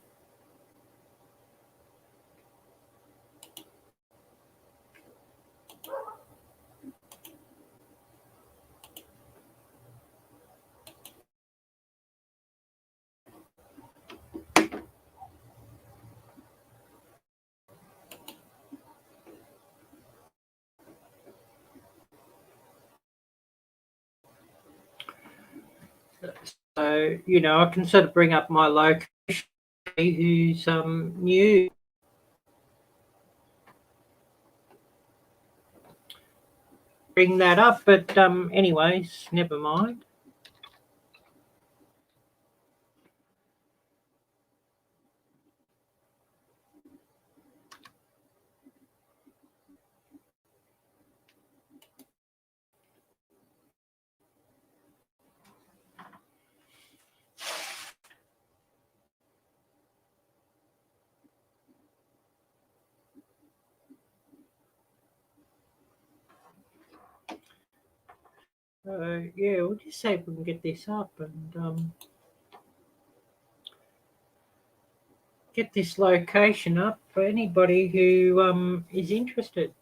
So, you know, I can sort of bring up my location who's new. Bring that up, but anyways, never mind. Yeah, we'll just see if we can get this up and get this location up for anybody who is interested.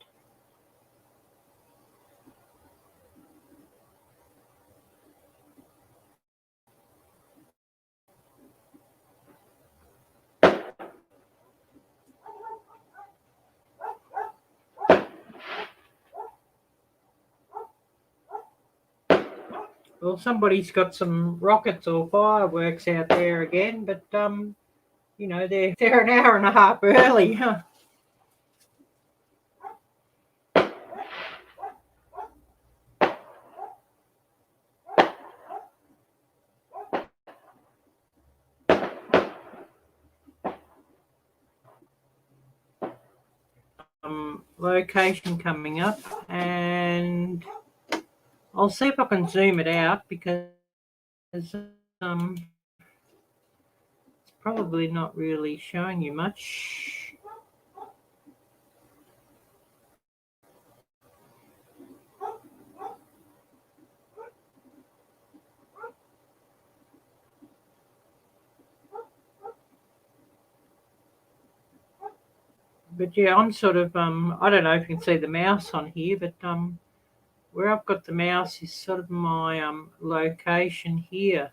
Well, somebody's got some rockets or fireworks out there again, but you know, they're an hour and a half early. Huh? Location coming up, and I'll see if I can zoom it out because it's probably not really showing you much. But yeah, I'm sort of I don't know if you can see the mouse on here, but where I've got the mouse is sort of my location here,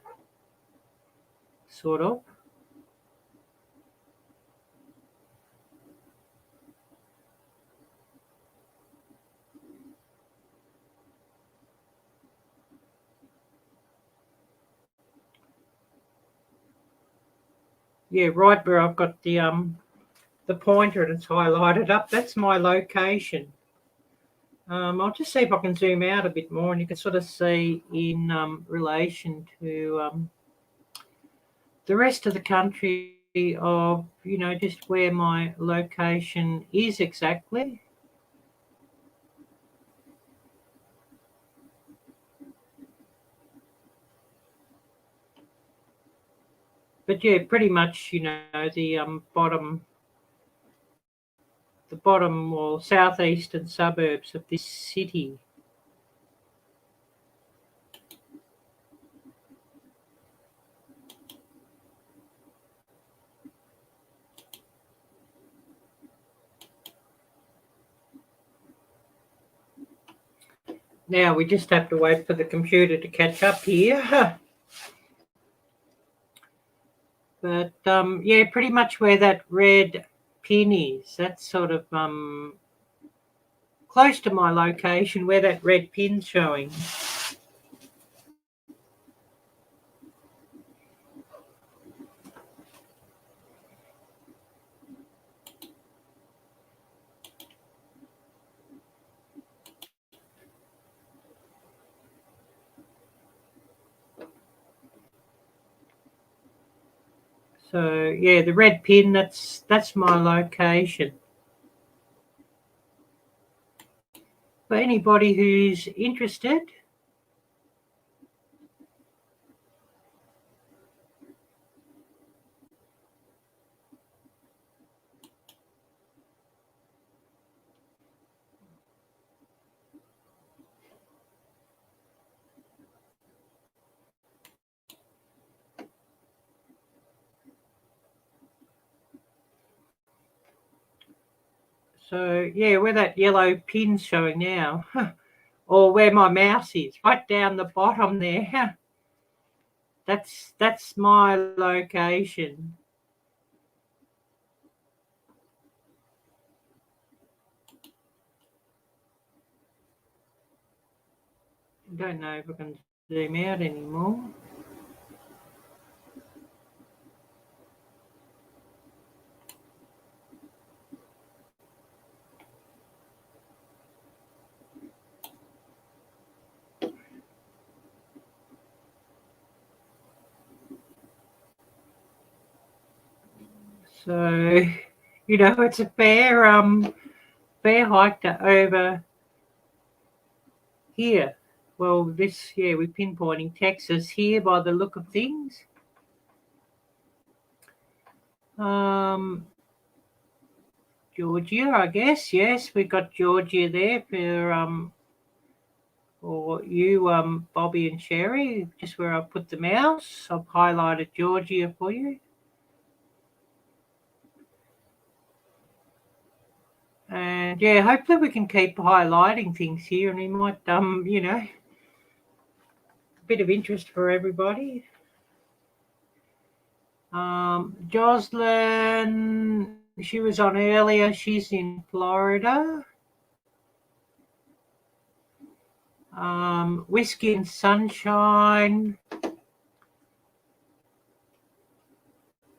sort of. Yeah, right where I've got the pointer and it's highlighted up. That's my location. I'll just see if I can zoom out a bit more, and you can sort of see in relation to the rest of the country of, you know, just where my location is exactly. But yeah, pretty much, you know, the bottom or southeastern suburbs of this city. Now we just have to wait for the computer to catch up here. But yeah, pretty much where that red pin is, that's sort of close to my location where that red pin's showing. So yeah, the red pin, that's my location. for anybody who's interested. So yeah, where that yellow pin's showing now, or where my mouse is, right down the bottom there. That's my location. I don't know if I can zoom out anymore. So, it's a fair hike to over here. Well, we're pinpointing Texas here by the look of things. Georgia, I guess. Yes, we got Georgia there for you, Bobby and Sherry. Just where I put the mouse, I've highlighted Georgia for you. And yeah, hopefully we can keep highlighting things here, and we might, a bit of interest for everybody. Jocelyn, she was on earlier. She's in Florida. Whiskey and Sunshine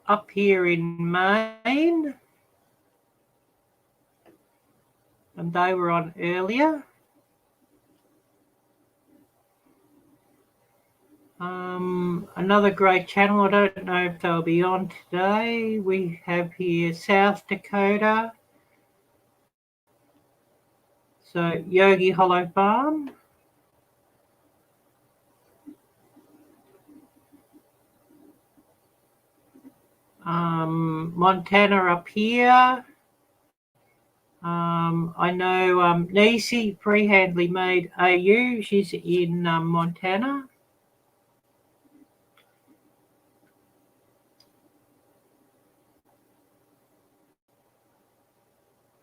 up here in Maine, and they were on earlier. Another great channel, I don't know if they'll be on today. We have here South Dakota. So Yogi Hollow Farm. Montana up here. I know Nisi Freehandly Made AU. She's in Montana.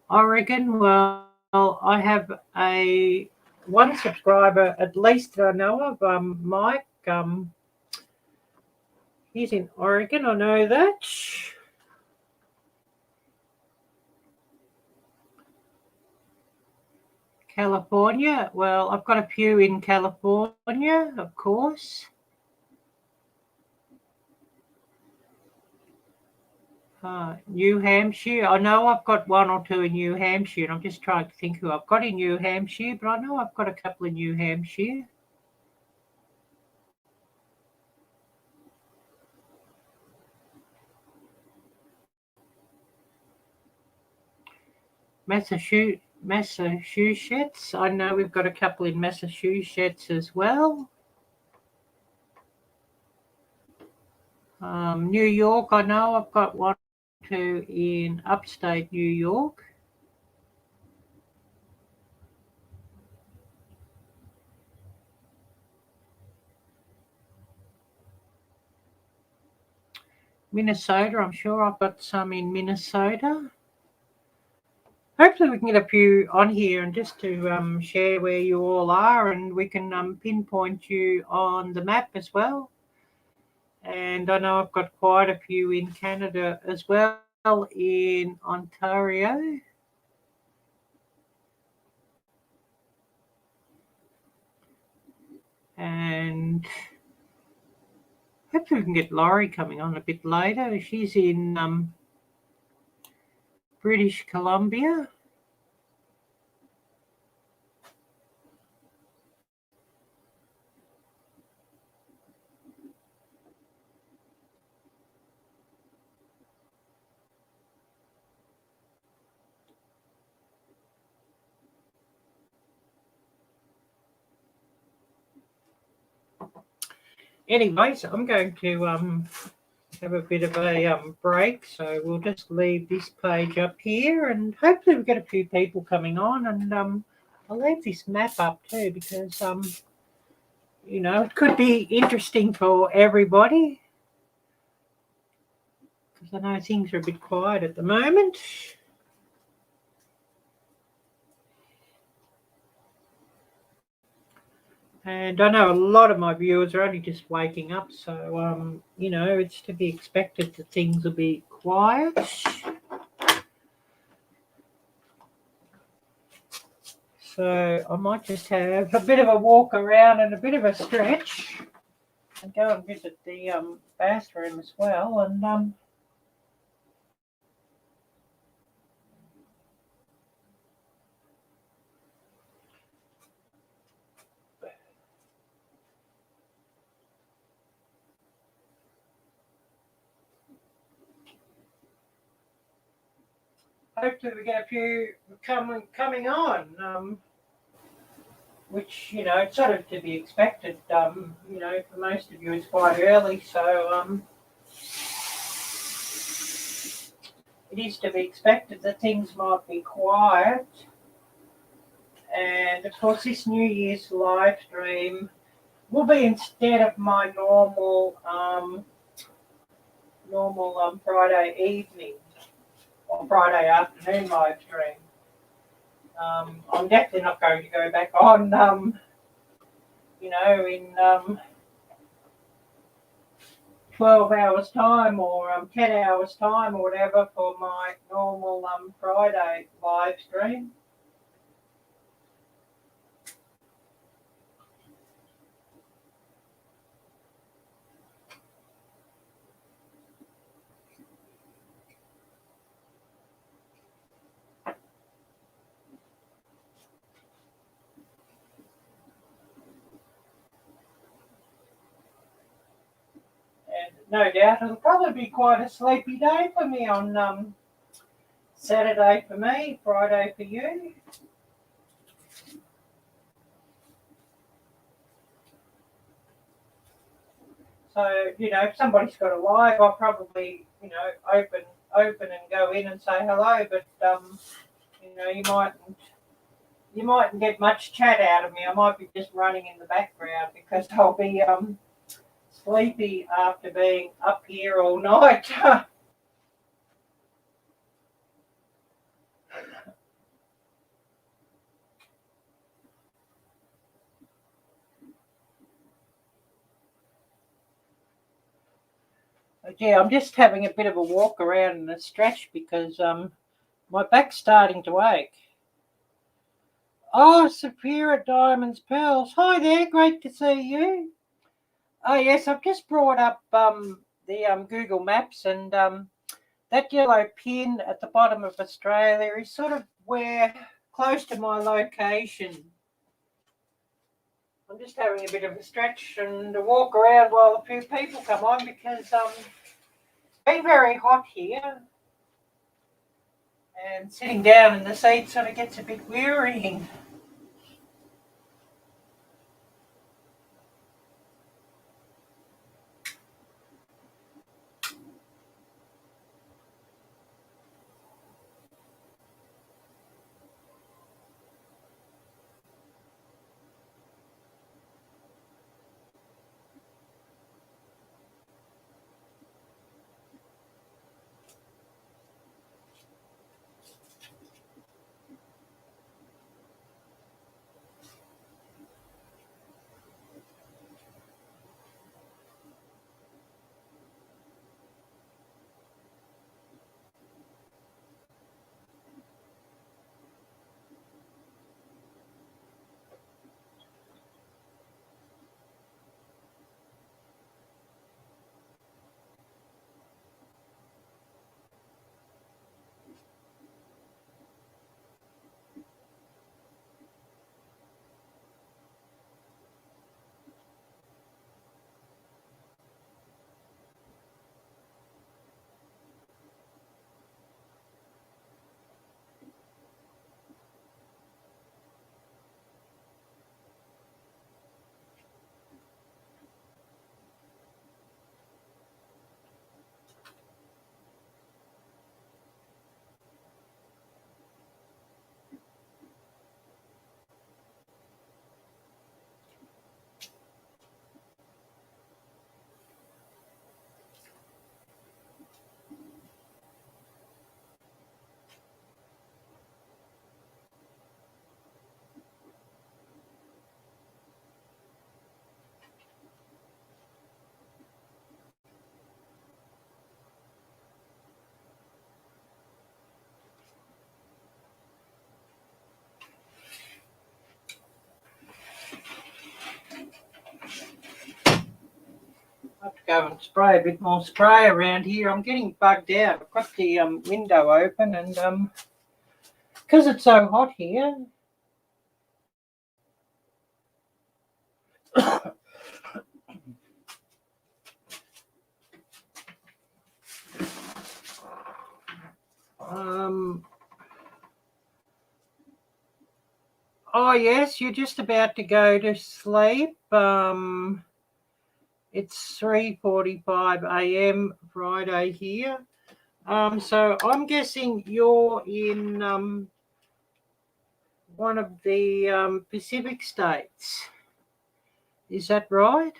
Oregon, well, I have one subscriber at least that I know of, Mike. He's in Oregon, I know that. California, well, I've got a few in California, of course. New Hampshire, I know I've got one or two in New Hampshire, and I'm just trying to think who I've got in New Hampshire, but I know I've got a couple in New Hampshire. Massachusetts, I know we've got a couple in Massachusetts as well. New York, I know I've got one or two in upstate New York. Minnesota, I'm sure I've got some in Minnesota. Hopefully we can get a few on here and just to share where you all are, and we can pinpoint you on the map as well. And I know I've got quite a few in Canada as well, in Ontario. And hopefully we can get Laurie coming on a bit later. She's in British Columbia. Anyways, I'm going to have a bit of a break, so we'll just leave this page up here, and hopefully we get a few people coming on, and I'll leave this map up too, because you know, it could be interesting for everybody, because I know things are a bit quiet at the moment. And I know a lot of my viewers are only just waking up, so, you know, it's to be expected that things will be quiet. So I might just have a bit of a walk around and a bit of a stretch and go and visit the bathroom as well. And hopefully we get a few coming on, which, you know, it's sort of to be expected. You know, for most of you it's quite early, so it is to be expected that things might be quiet. And of course, this New Year's live stream will be instead of my normal Friday evening or Friday afternoon live stream. I'm definitely not going to go back on, you know, in 12 hours time or 10 hours time or whatever for my normal Friday live stream. And no doubt it'll probably be quite a sleepy day for me on Saturday for me, Friday for you. So, you know, if somebody's got a live, I'll probably, you know, open and go in and say hello. But you know, you mightn't get much chat out of me. I might be just running in the background because I'll be sleepy after being up here all night. But yeah, I'm just having a bit of a walk around and a stretch because my back's starting to ache. Oh, Sapphira Diamonds Pearls. Hi there, great to see you. Oh yes, I've just brought up the Google Maps, and that yellow pin at the bottom of Australia is sort of where close to my location. I'm just having a bit of a stretch and a walk around while a few people come on because it's been very hot here, and sitting down in the seat sort of gets a bit wearying. I have to go and spray a bit more spray around here. I'm getting bugged out. I've got the window open and because it's so hot here. Oh yes, you're just about to go to sleep. It's 3:45 a.m. Friday here. So I'm guessing you're in one of the Pacific states. Is that right?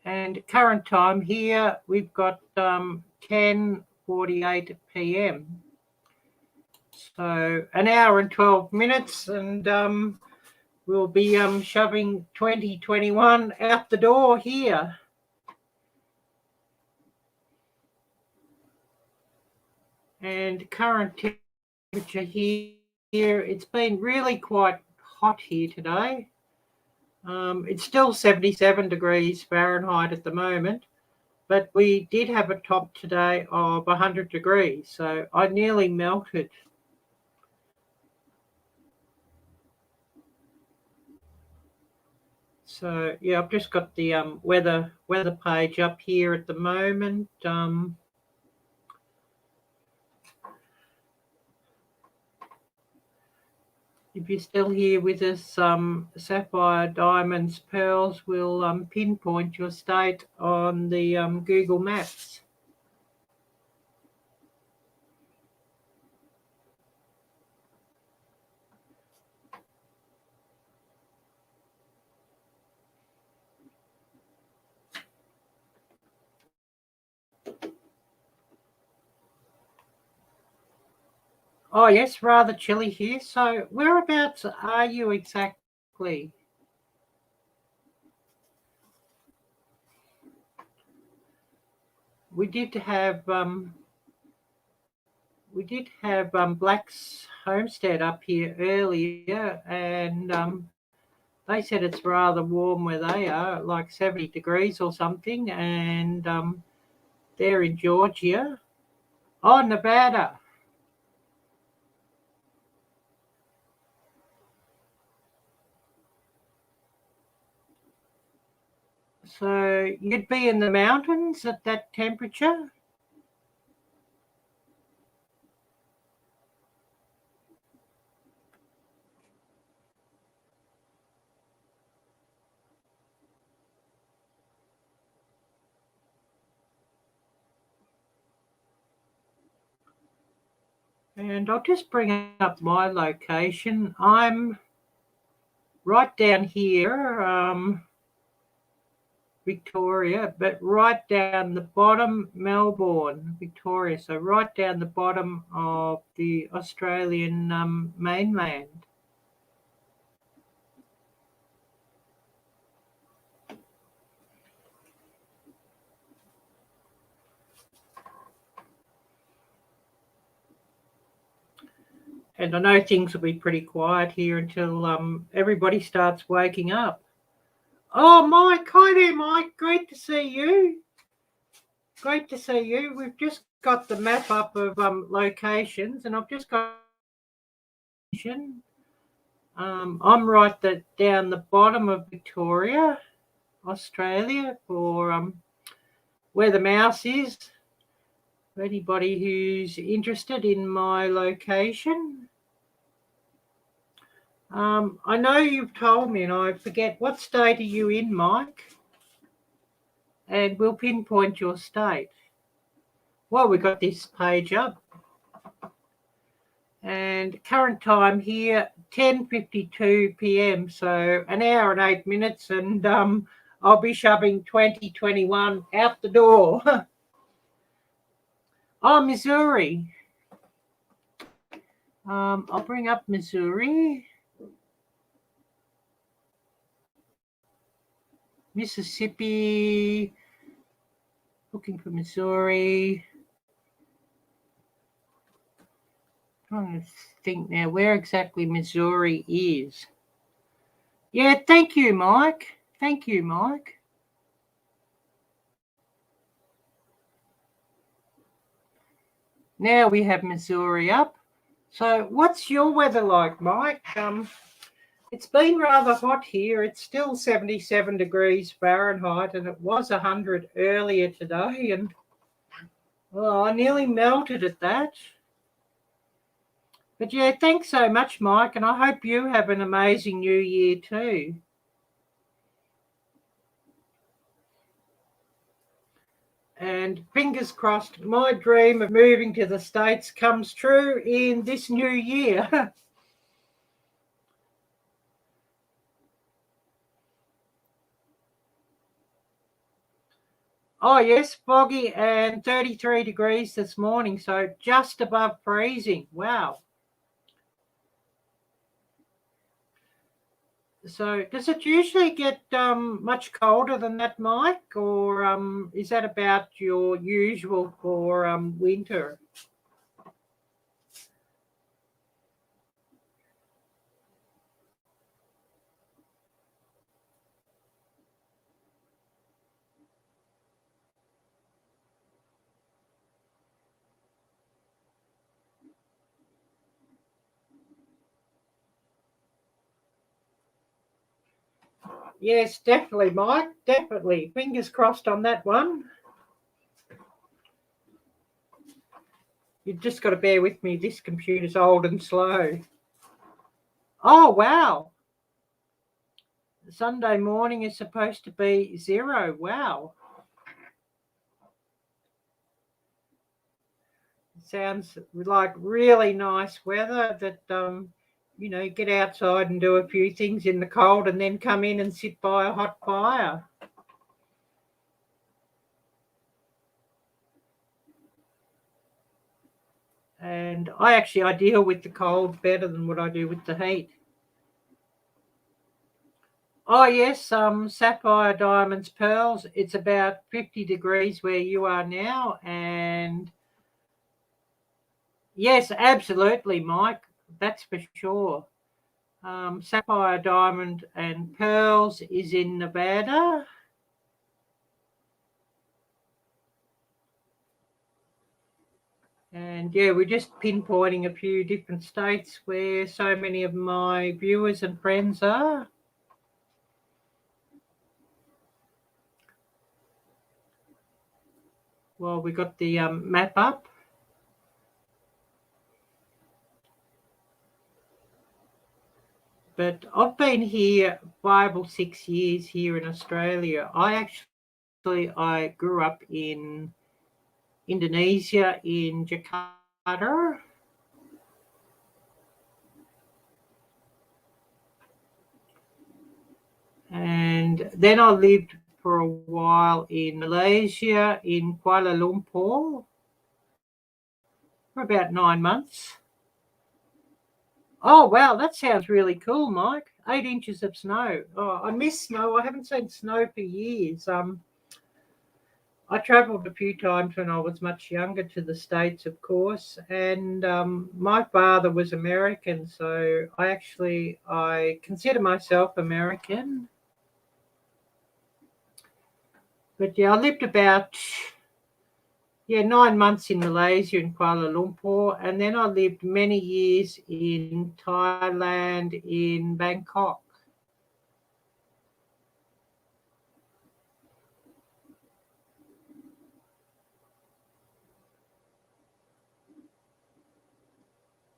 And current time here, we've got 10:48 p.m. So an hour and 12 minutes, and we'll be shoving 2021 out the door here. And current temperature here, it's been really quite hot here today. It's still 77 degrees Fahrenheit at the moment, but we did have a top today of 100 degrees, so I nearly melted. So yeah, I've just got the weather page up here at the moment. If you're still here with us, sapphire, diamonds, pearls will pinpoint your state on the Google Maps. Oh yes, rather chilly here. So whereabouts are you exactly? We did have Black's Homestead up here earlier, and they said it's rather warm where they are, like 70 degrees or something, and they're in Georgia. Oh, Nevada. So you'd be in the mountains at that temperature? And I'll just bring up my location. I'm right down here, Victoria, but right down the bottom, Melbourne, Victoria. So right down the bottom of the Australian mainland. And I know things will be pretty quiet here until everybody starts waking up. Oh, Mike, hi there, Mike. Great to see you. Great to see you. We've just got the map up of locations, and I've just got. I'm right down the bottom of Victoria, Australia, for where the mouse is. For anybody who's interested in my location. I know you've told me, and I forget, what state are you in, Mike? And we'll pinpoint your state. Well, we've got this page up. And current time here, 10:52 p.m. So an hour and 8 minutes, and I'll be shoving 2021 out the door. Oh, Missouri. I'll bring up Missouri. Mississippi. Looking for Missouri. Trying to think now where exactly Missouri is. Yeah, thank you, Mike. Thank you, Mike. Now we have Missouri up. So what's your weather like, Mike? It's been rather hot here. It's still 77 degrees Fahrenheit, and it was 100 earlier today. And well, I nearly melted at that. But yeah, thanks so much, Mike, and I hope you have an amazing new year too. And fingers crossed, my dream of moving to the States comes true in this new year. Oh, yes, foggy and 33 degrees this morning, so just above freezing. Wow. So does it usually get much colder than that, Mike, or is that about your usual for winter? Yes, definitely, Mike, definitely. Fingers crossed on that one. You've just got to bear with me. This computer's old and slow. Oh, wow. Sunday morning is supposed to be 0. Wow. Sounds like really nice weather that, get outside and do a few things in the cold and then come in and sit by a hot fire. And I deal with the cold better than what I do with the heat. Oh, yes, sapphire, diamonds, pearls. It's about 50 degrees where you are now. And yes, absolutely, Mike. That's for sure. Sapphire, diamond, and pearls is in Nevada. And yeah, we're just pinpointing a few different states where so many of my viewers and friends are. Well, we got the map up. But I've been here 5 or 6 years here in Australia. I grew up in Indonesia, in Jakarta. And then I lived for a while in Malaysia, in Kuala Lumpur, for about 9 months. Oh, wow, that sounds really cool, Mike. 8 inches of snow. Oh, I miss snow. I haven't seen snow for years. I travelled a few times when I was much younger to the States, of course, and my father was American, so I consider myself American. But yeah, I lived about 9 months in Malaysia in Kuala Lumpur, and then I lived many years in Thailand, in Bangkok.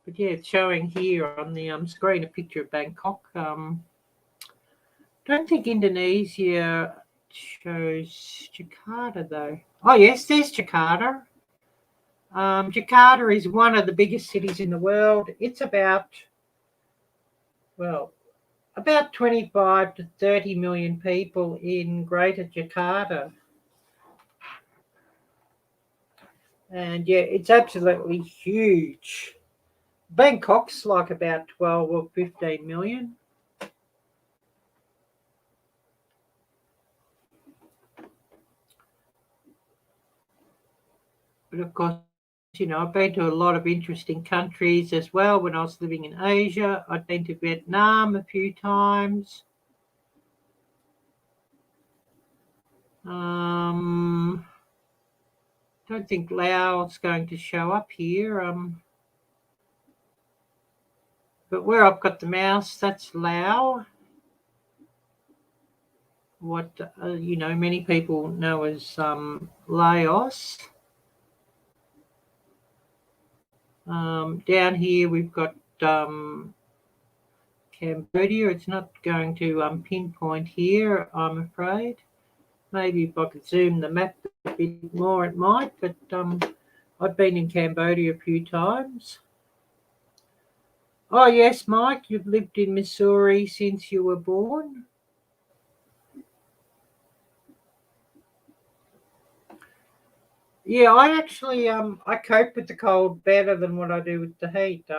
But yeah, it's showing here on the screen a picture of Bangkok. Don't think Indonesia shows Jakarta though. Oh yes, there's Jakarta. Jakarta is one of the biggest cities in the world. It's about 25 to 30 million people in Greater Jakarta. And yeah, it's absolutely huge. Bangkok's like about 12 or 15 million. But of course, I've been to a lot of interesting countries as well. When I was living in Asia, I'd been to Vietnam a few times. Don't think Laos is going to show up here. But where I've got the mouse, that's Laos. What many people know as Laos. Down here we've got Cambodia. It's not going to pinpoint here, I'm afraid. Maybe if I could zoom the map a bit more, it might. But I've been in Cambodia a few times. Oh yes, Mike, you've lived in Missouri since you were born. Yeah, I actually I cope with the cold better than what I do with the heat.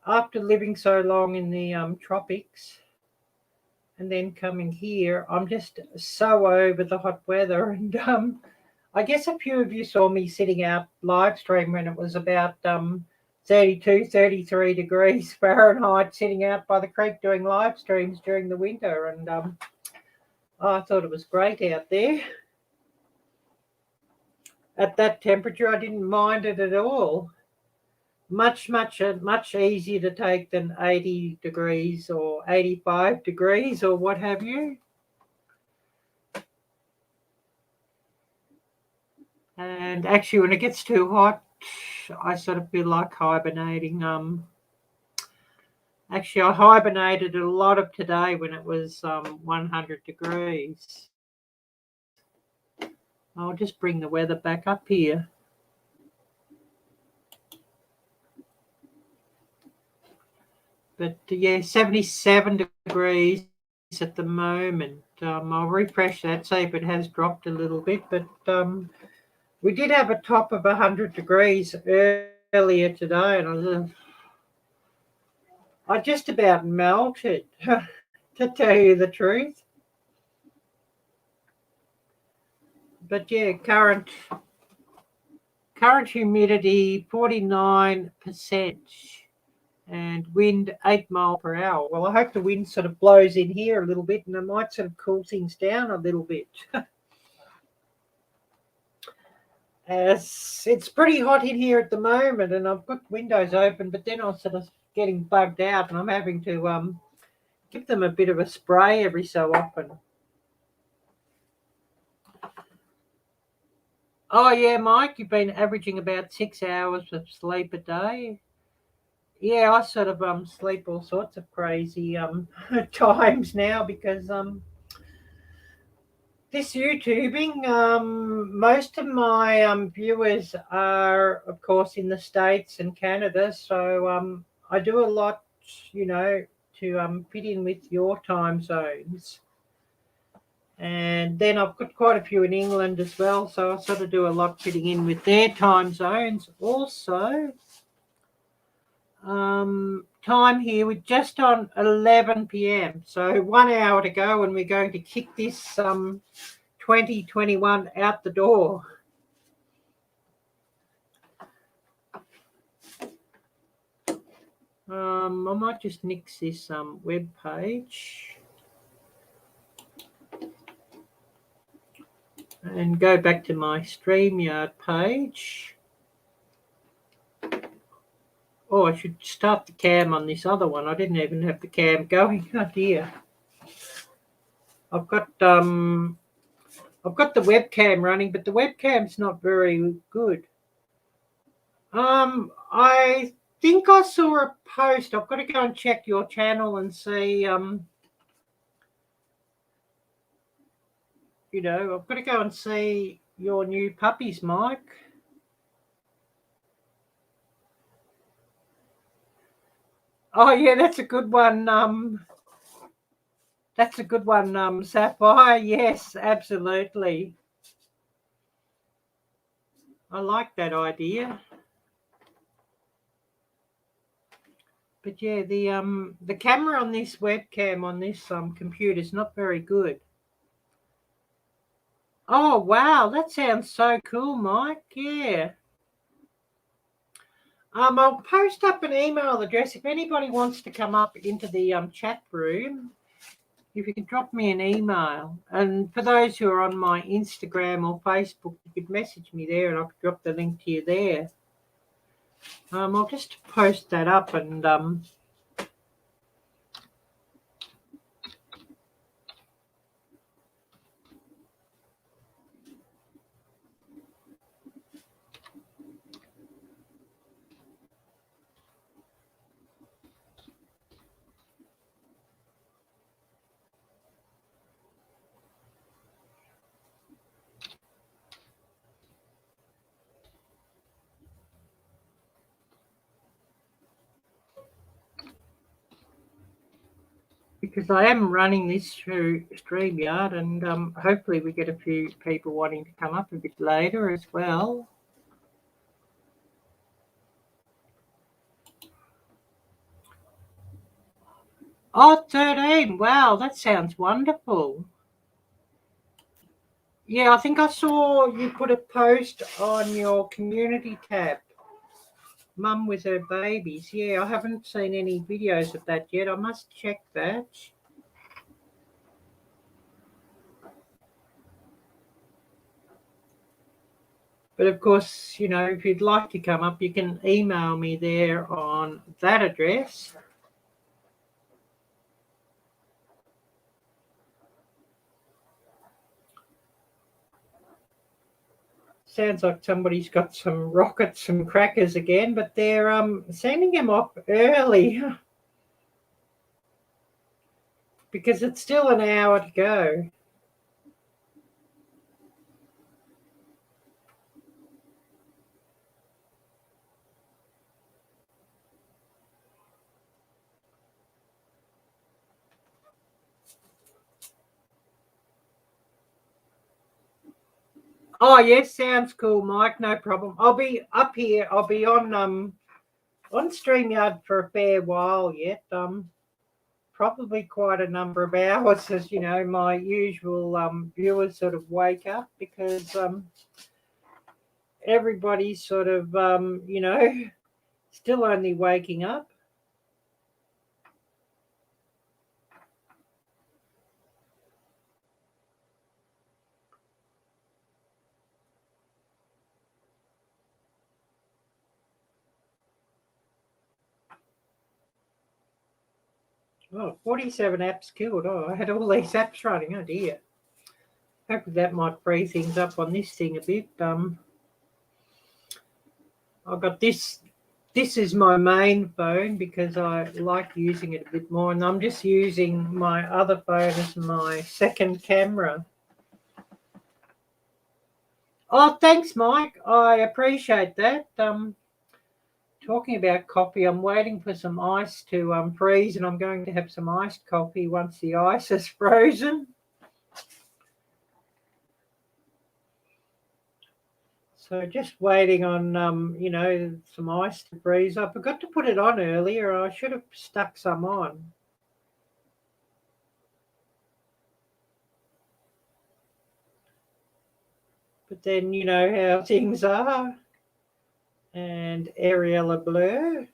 After living so long in the tropics and then coming here, I'm just so over the hot weather. And I guess a few of you saw me sitting out live stream when it was about 32, 33 degrees Fahrenheit, sitting out by the creek doing live streams during the winter. And I thought it was great out there. At that temperature, I didn't mind it at all. Much easier to take than 80 degrees or 85 degrees or what have you. And actually, when it gets too hot, I sort of feel like hibernating. Actually, I hibernated a lot of today when it was 100 degrees. I'll just bring the weather back up here. But yeah, 77 degrees at the moment. I'll refresh that, see if it has dropped a little bit. But we did have a top of 100 degrees earlier today, and I just about melted, to tell you the truth. But yeah, current humidity 49%. And wind 8 miles per hour. Well, I hope the wind sort of blows in here a little bit and it might sort of cool things down a little bit. As it's pretty hot in here at the moment and I've got windows open, but then I'm sort of getting bugged out and I'm having to give them a bit of a spray every so often. Oh yeah, Mike, you've been averaging about 6 hours of sleep a day. Yeah, I sort of sleep all sorts of crazy times now because this YouTubing, most of my viewers are, of course, in the States and Canada, so I do a lot, to fit in with your time zones. And then I've got quite a few in England as well, so I sort of do a lot fitting in with their time zones also. Time here, we're just on 11 p.m. So 1 hour to go and we're going to kick this 2021 out the door. I might just nix this web page and go back to my StreamYard page. Oh, I should start the cam on this other one. I didn't even have the cam going. Oh dear. I've got the webcam running, but the webcam's not very good. I think I saw a post. I've got to go and check your channel and see. I've got to go and see your new puppies, Mike. Oh yeah, that's a good one. That's a good one, Sapphire. Yes, absolutely. I like that idea. But yeah, the camera on this webcam on this computer is not very good. Oh, wow. That sounds so cool, Mike. Yeah. I'll post up an email address if anybody wants to come up into the chat room. If you could drop me an email, and for those who are on my Instagram or Facebook, you could message me there, and I could drop the link to you there. I'll just post that up, and because I am running this through StreamYard, and hopefully we get a few people wanting to come up a bit later as well. Oh, 13. Wow, that sounds wonderful. Yeah, I think I saw you put a post on your community tab. Mum with her babies. Yeah, I haven't seen any videos of that yet. I must check that. But of course, if you'd like to come up, you can email me there on that address. Sounds like somebody's got some rockets and crackers again, but they're sending them off early because it's still an hour to go. Oh yes, sounds cool, Mike. No problem. I'll be up here. I'll be on StreamYard for a fair while yet. Probably quite a number of hours, as my usual viewers sort of wake up because everybody's sort of still only waking up. Oh, 47 apps killed. Oh, I had all these apps running. Oh dear. Hopefully that might free things up on this thing a bit. I've got this. This is my main phone because I like using it a bit more, and I'm just using my other phone as my second camera. Oh, thanks, Mike. I appreciate that. Talking about coffee, I'm waiting for some ice to freeze, and I'm going to have some iced coffee once the ice is frozen. So just waiting on some ice to freeze. I forgot to put it on earlier. I should have stuck some on. But then you know how things are. And Arielle blur.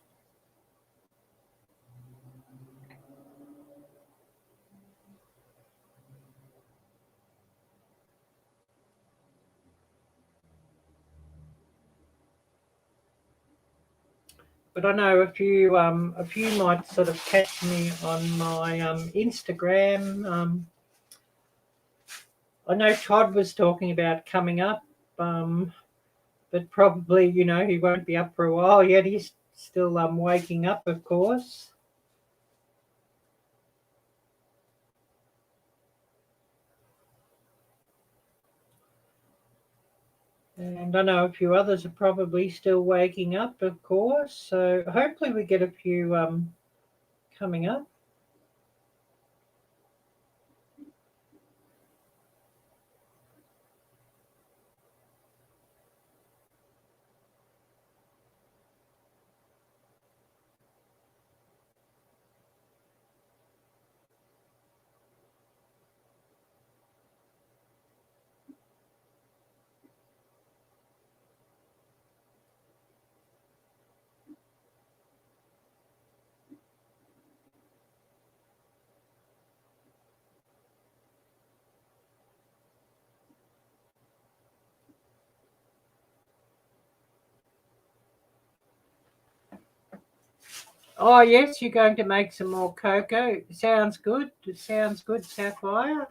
But I know a few might sort of catch me on my Instagram. I know Todd was talking about coming up, but probably he won't be up for a while yet. He's still waking up, of course. And I know a few others are probably still waking up, of course. So hopefully we get a few coming up. Oh, yes, you're going to make some more cocoa. Sounds good. Sounds good, Sapphire.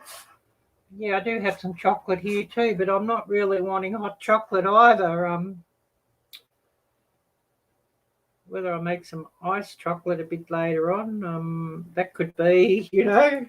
Yeah, I do have some chocolate here too, but I'm not really wanting hot chocolate either. Whether I make some iced chocolate a bit later on, that could be, you know.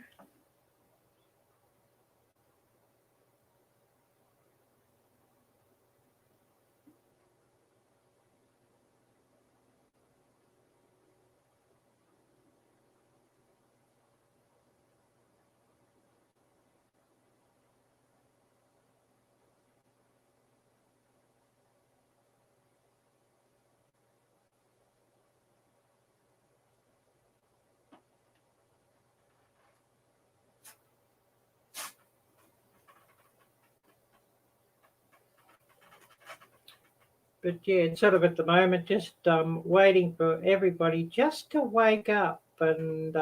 But yeah, it's sort of at the moment just waiting for everybody just to wake up. And,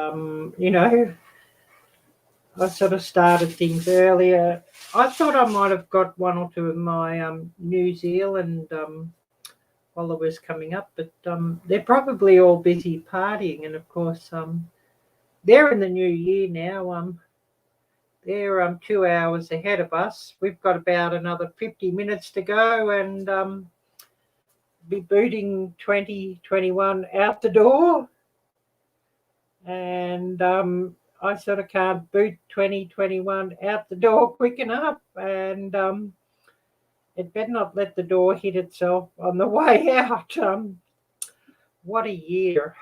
you know, I sort of started things earlier. I thought I might have got one or two of my New Zealand followers coming up, but they're probably all busy partying. And of course, they're in the new year now. They're 2 hours ahead of us. We've got about another 50 minutes to go and be booting 2021 out the door. And I sort of can't boot 2021 out the door quick enough. And it better not let the door hit itself on the way out. What a year.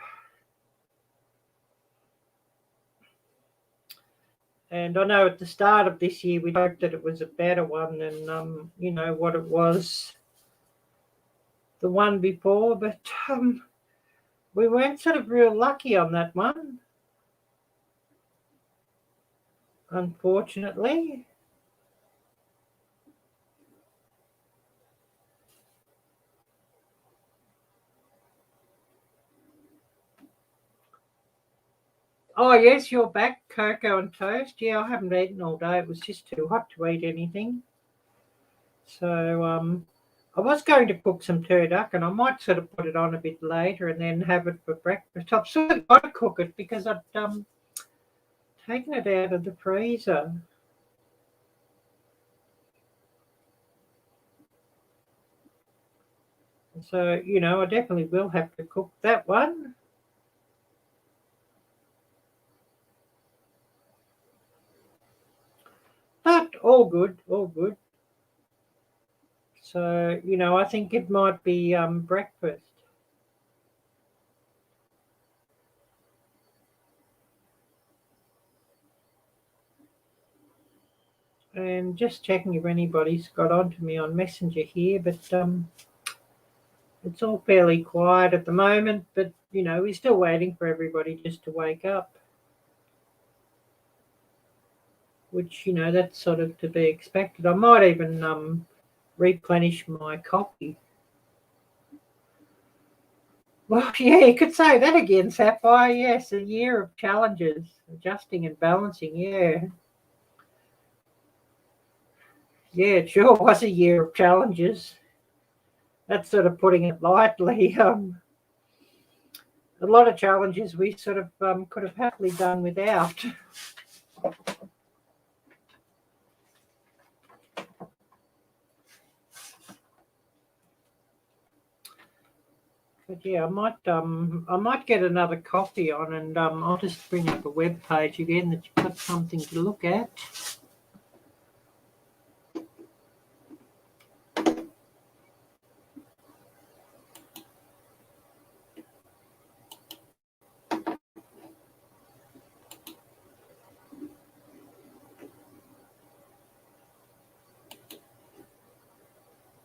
And I know at the start of this year we hoped that it was a better one than you know what it was the one before, but we weren't sort of real lucky on that one, unfortunately. Oh yes, you're back, cocoa and toast. Yeah, I haven't eaten all day. It was just too hot to eat anything. So I was going to cook some turduck, and I might sort of put it on a bit later and then have it for breakfast. I've sort of got to cook it because I've taken it out of the freezer. So, you know, I definitely will have to cook that one. But all good, all good. So, you know, I think it might be breakfast. And just checking if anybody's got onto me on Messenger here, but it's all fairly quiet at the moment. But, you know, we're still waiting for everybody just to wake up, which, you know, that's sort of to be expected. I might even replenish my coffee. Well, yeah, you could say that again, Sapphire. Yes, a year of challenges, adjusting and balancing. Yeah, yeah, it sure was a year of challenges. That's sort of putting it lightly. A lot of challenges we sort of could have happily done without. But yeah, I might get another coffee on, and I'll just bring up a web page again that you've got something to look at.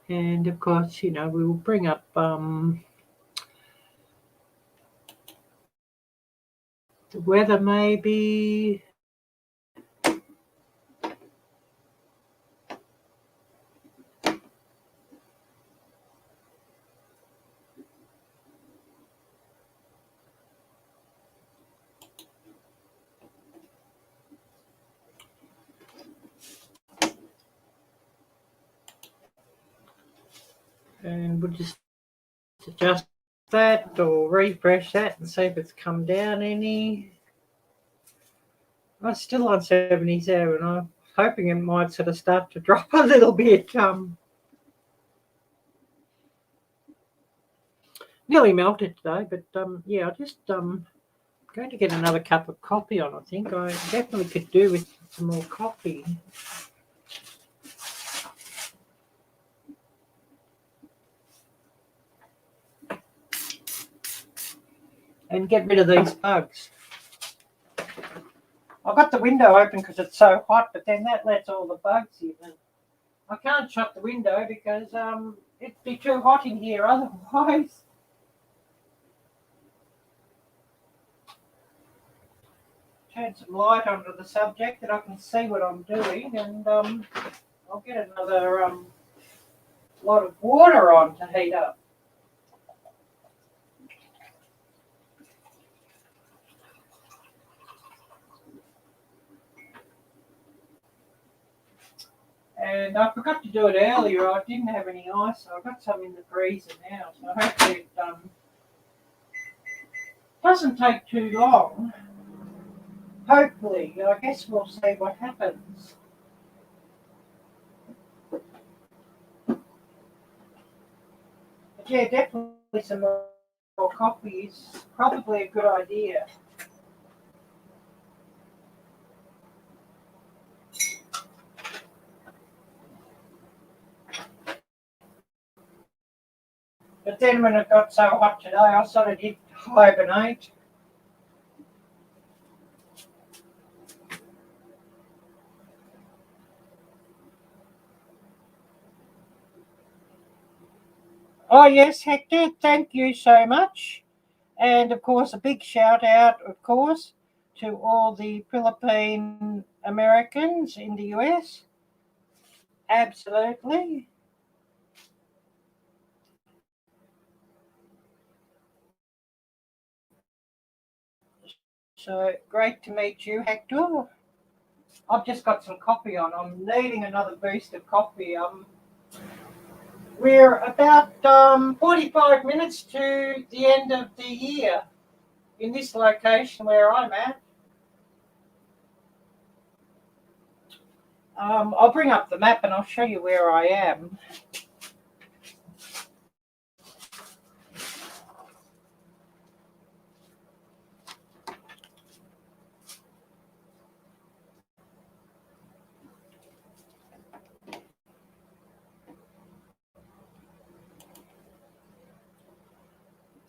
And of course, you know, we will bring up the weather maybe. And we'll just adjust that or refresh that and see if it's come down any. I'm still on 77. I'm hoping it might sort of start to drop a little bit. Nearly melted today, but yeah, I just going to get another cup of coffee on. I think I definitely could do with some more coffee. And get rid of these bugs. I've got the window open because it's so hot, but then that lets all the bugs in. And I can't shut the window because it'd be too hot in here otherwise. Turn some light onto the subject that I can see what I'm doing, and I'll get another lot of water on to heat up. And I forgot to do it earlier. I didn't have any ice, so I've got some in the freezer now. So hopefully it doesn't take too long. Hopefully, I guess we'll see what happens. But yeah, definitely some more coffee is probably a good idea. But then when it got so hot today, I sort of did hibernate. Oh yes, Hector, thank you so much. And of course, a big shout out, of course, to all the Philippine Americans in the US. Absolutely. So great to meet you, Hector. I've just got some coffee on. I'm needing another boost of coffee. We're about 45 minutes to the end of the year in this location where I'm at. I'll bring up the map and I'll show you where I am.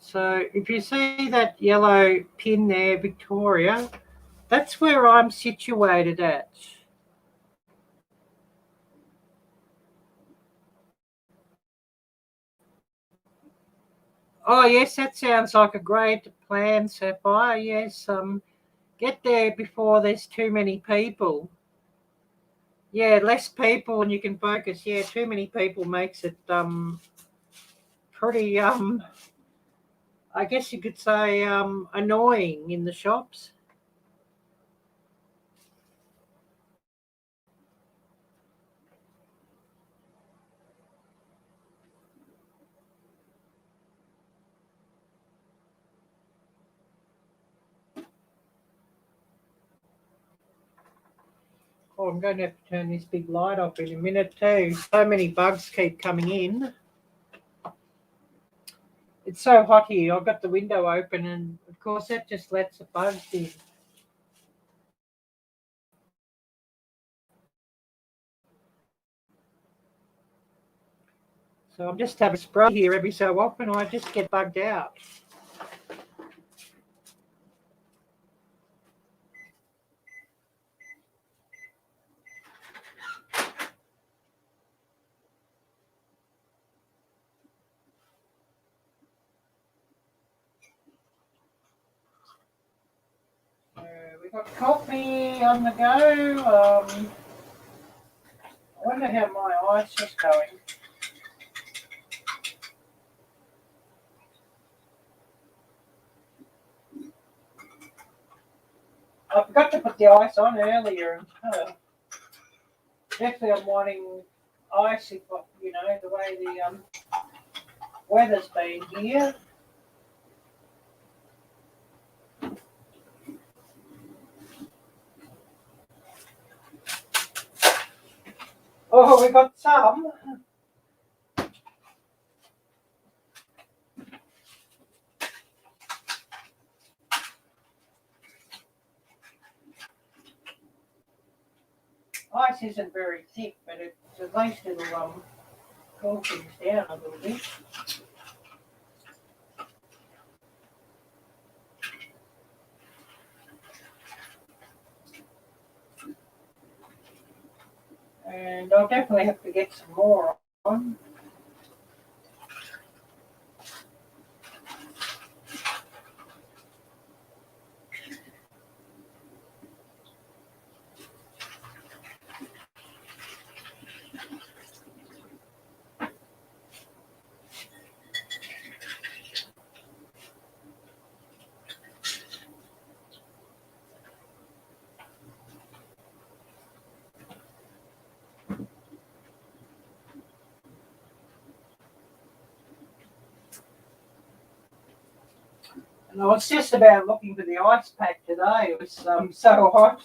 So if you see that yellow pin there, Victoria, that's where I'm situated at. Oh yes, that sounds like a great plan, Sapphire. Yes, get there before there's too many people. Yeah, less people and you can focus. Yeah, too many people makes it pretty I guess you could say annoying in the shops. Oh, I'm going to have to turn this big light off in a minute too. So many bugs keep coming in. It's so hot here. I've got the window open and of course that just lets the bugs in. So I'm just having a spray here every so often. I just get bugged out. We've got coffee on the go. I wonder how my ice is going. I forgot to put the ice on earlier. Definitely I'm wanting ice, if, you know, the way the weather's been here. Oh, we got some. Ice isn't very thick, but at least it'll cool things down a little bit. And I'll definitely have to get some more on. And I was just about looking for the ice pack today. It was so hot.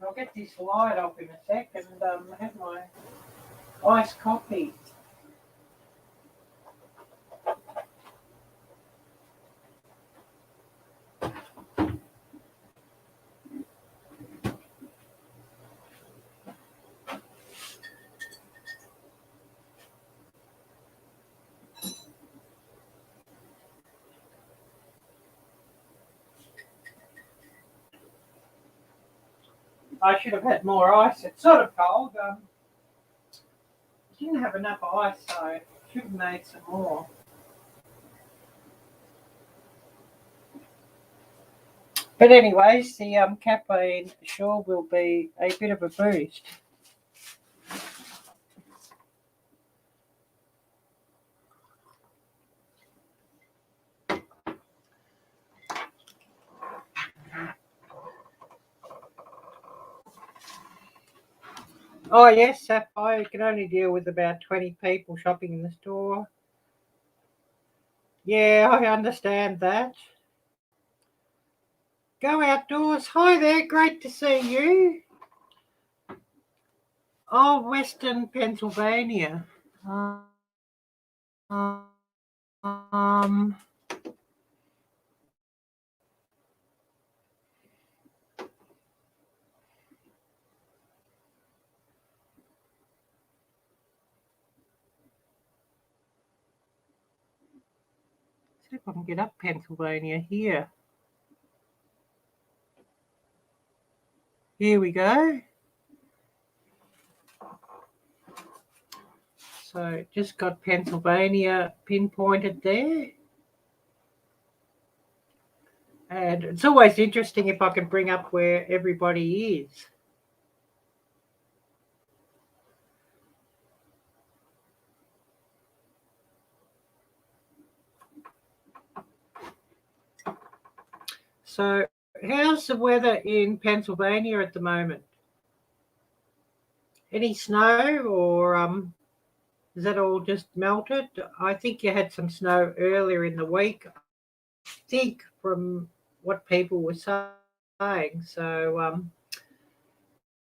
I'll get this light off in a sec and have my iced coffee. I should have had more ice. It's sort of cold. Didn't have enough ice, so I should have made some more. But anyways, the caffeine sure will be a bit of a boost. Oh yes, Sapphire, you can only deal with about 20 people shopping in the store. Yeah, I understand that. Go outdoors. Hi there, great to see you. Oh, Western Pennsylvania. Um, see if I can get up Pennsylvania here. Here we go. So just got Pennsylvania pinpointed there. And it's always interesting if I can bring up where everybody is. So how's the weather in Pennsylvania at the moment? Any snow or is that all just melted? I think you had some snow earlier in the week, I think, from what people were saying. So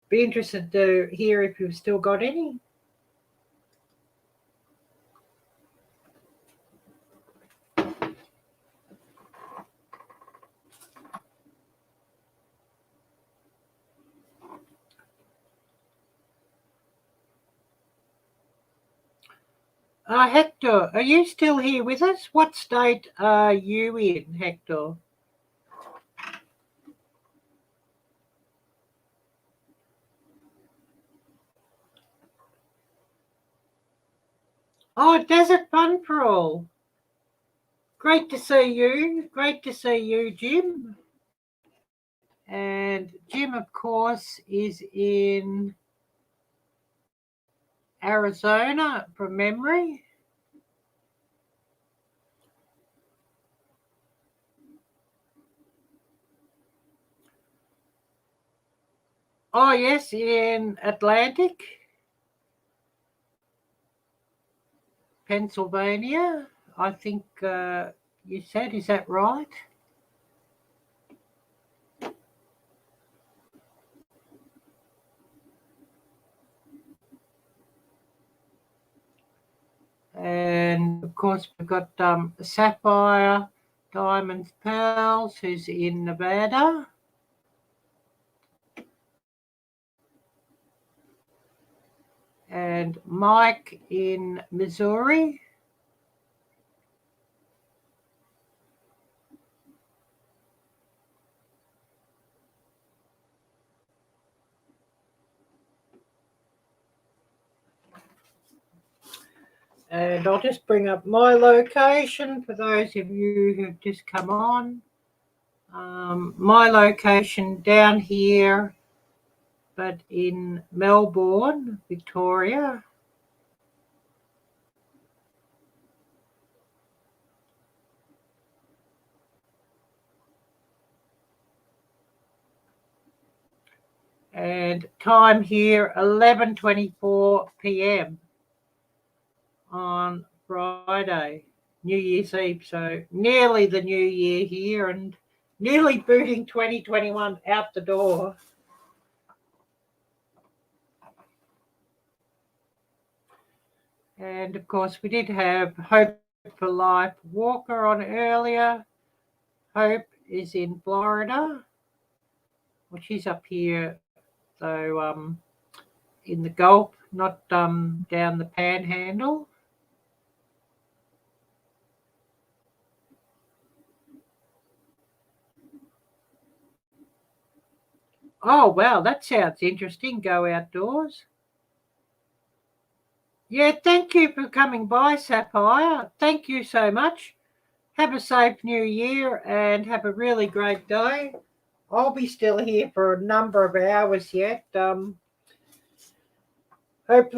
be interested to hear if you've still got any. Hector, are you still here with us? What state are you in, Hector? Oh, Desert Fun for All. Great to see you. Great to see you, Jim. And Jim, of course, is in Arizona from memory. Oh, yes, in Atlantic, Pennsylvania. I think you said, is that right? And of course, we've got Sapphire, Diamonds, Pearls, who's in Nevada. And Mike in Missouri. And I'll just bring up my location for those of you who've just come on. My location down here, but in Melbourne, Victoria. And time here, 11:24 p.m. on Friday, New Year's Eve. So nearly the new year here and nearly booting 2021 out the door. And of course, we did have Hope for Life Walker on earlier. Hope is in Florida. Well, she's up here, so in the Gulf, not down the Panhandle. Oh, wow, that sounds interesting. Go outdoors. Yeah, thank you for coming by, Sapphire. Thank you so much. Have a safe new year and have a really great day. I'll be still here for a number of hours yet. Hopefully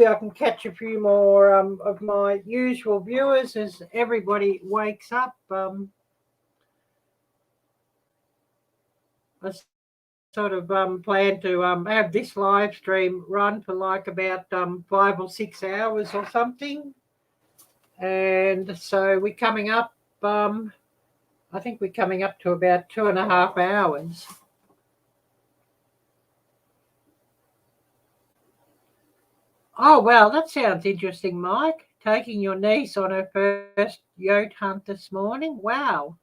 I can catch a few more of my usual viewers as everybody wakes up. I sort of plan to have this live stream run for like about 5 or 6 hours or something. And so we're coming up, I think we're coming up to about 2.5 hours. Oh, well, that sounds interesting, Mike. Taking your niece on her first yote hunt this morning. Wow.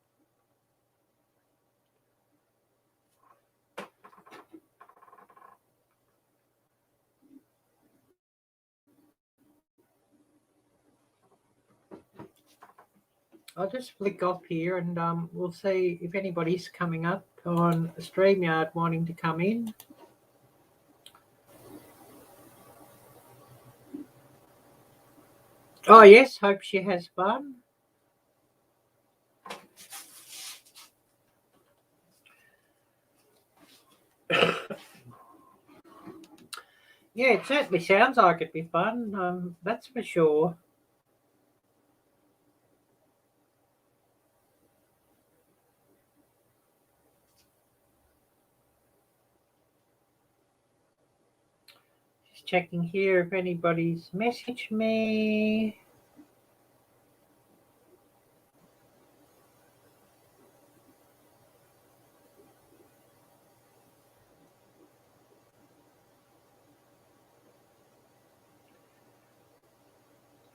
I'll just flick off here and we'll see if anybody's coming up on StreamYard wanting to come in. Oh, yes, hope she has fun. Yeah, it certainly sounds like it'd be fun, that's for sure. Just checking here if anybody's messaged me.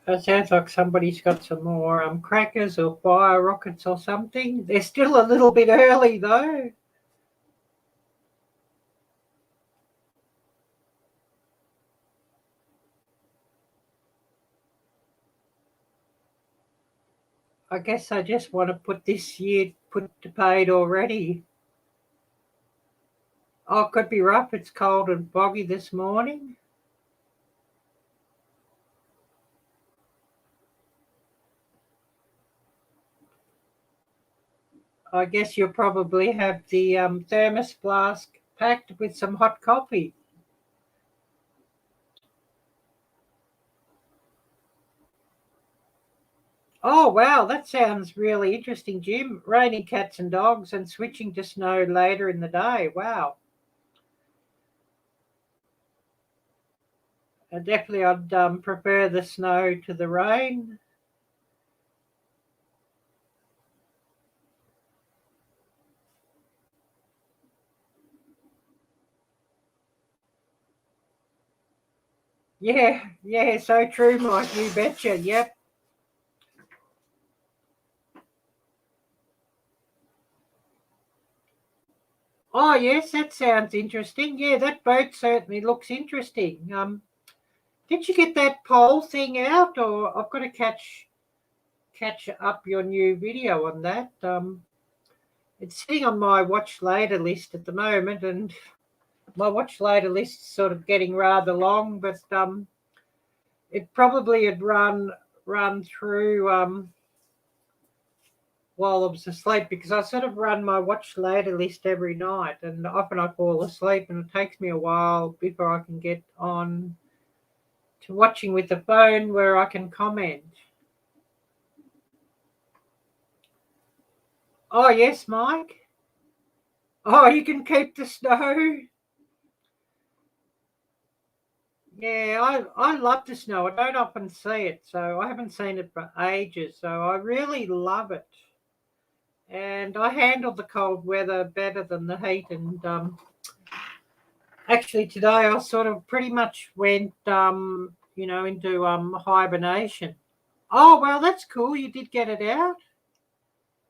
It sounds like somebody's got some more crackers or fire rockets or something. They're still a little bit early, though. I guess I just want to put this year to paid already. Oh, it could be rough. It's cold and foggy this morning. I guess you'll probably have the thermos flask packed with some hot coffee. Oh, wow, that sounds really interesting, Jim. Raining cats and dogs and switching to snow later in the day. Wow. Definitely, I'd prefer the snow to the rain. Yeah, so true, Mike. You betcha. Yep. Oh, yes, that sounds interesting. Yeah, that boat certainly looks interesting. Did you get that poll thing out, or I've got to catch up your new video on that? It's sitting on my watch later list at the moment, and my watch later list is sort of getting rather long, but it probably had run through while I was asleep, because I sort of run my watch later list every night, and often I fall asleep and it takes me a while before I can get on to watching with the phone where I can comment. Oh, yes, Mike. Oh, you can keep the snow. Yeah, I love the snow. I don't often see it, so I haven't seen it for ages. So I really love it. And I handle the cold weather better than the heat. And actually today I sort of pretty much went, into hibernation. Oh, well, that's cool. You did get it out.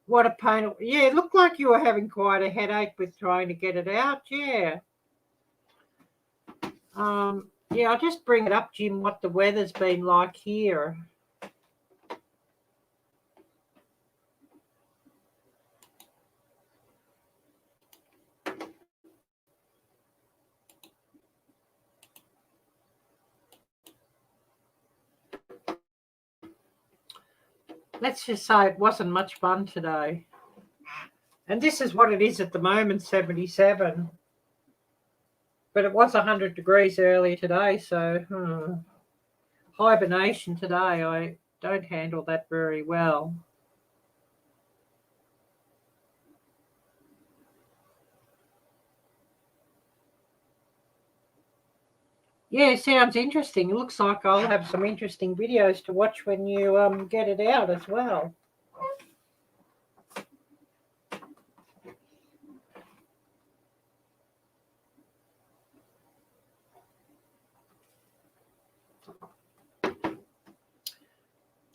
What a pain. Yeah, it looked like you were having quite a headache with trying to get it out. Yeah. Yeah, I'll just bring it up, Jim, what the weather's been like here. Let's just say it wasn't much fun today. And this is what it is at the moment, 77. But it was 100 degrees earlier today, so hibernation today, I don't handle that very well. Yeah, sounds interesting. It looks like I'll have some interesting videos to watch when you get it out as well.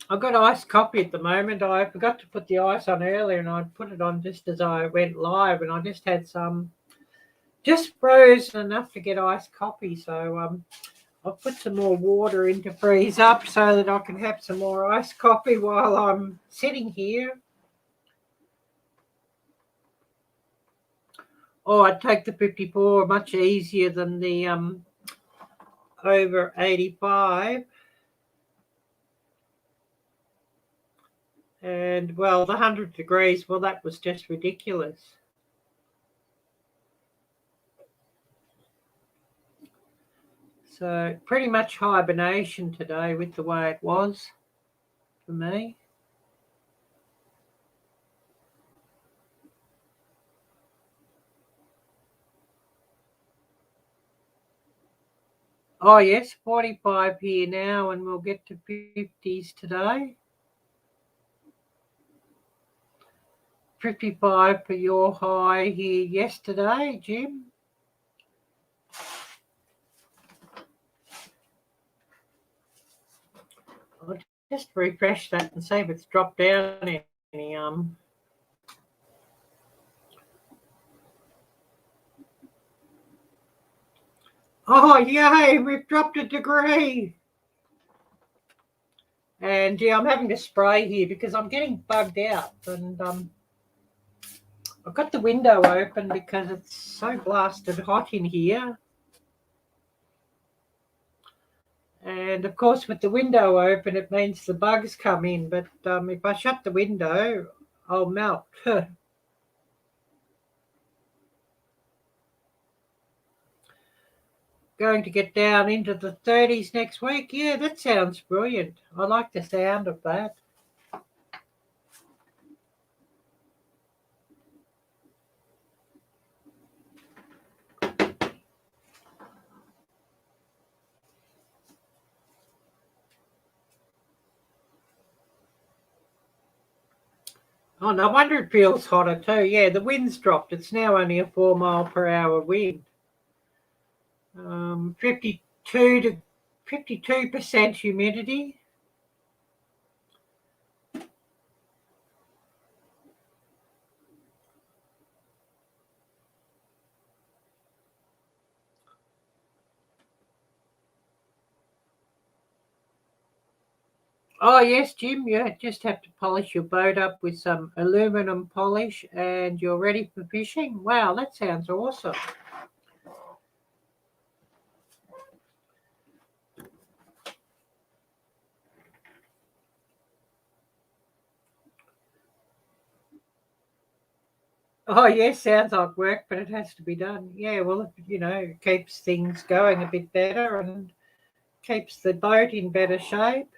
I've got iced coffee at the moment. I forgot to put the ice on earlier, and I put it on just as I went live, and I just had some just frozen enough to get iced coffee. So I'll put some more water in to freeze up so that I can have some more iced coffee while I'm sitting here. Oh, I'd take the 54, much easier than the over 85. And, well, the 100 degrees, well, that was just ridiculous. So pretty much hibernation today with the way it was for me. Oh, yes, 45 here now, and we'll get to 50s today. 55 for your high here yesterday, Jim. I'll just refresh that and see if it's dropped down any. Oh, yay, we've dropped a degree. And yeah, I'm having to spray here because I'm getting bugged out. And I've got the window open because it's so blasted hot in here. And of course, with the window open, it means the bugs come in. But if I shut the window, I'll melt. Going to get down into the 30s next week. Yeah, that sounds brilliant. I like the sound of that. Oh, no wonder it feels hotter too. Yeah, the wind's dropped. It's now only a 4 mile per hour wind. 52 to 52% humidity. Oh, yes, Jim, you just have to polish your boat up with some aluminum polish and you're ready for fishing. Wow, that sounds awesome. Oh, yes, sounds like work, but it has to be done. Yeah, well, it keeps things going a bit better and keeps the boat in better shape.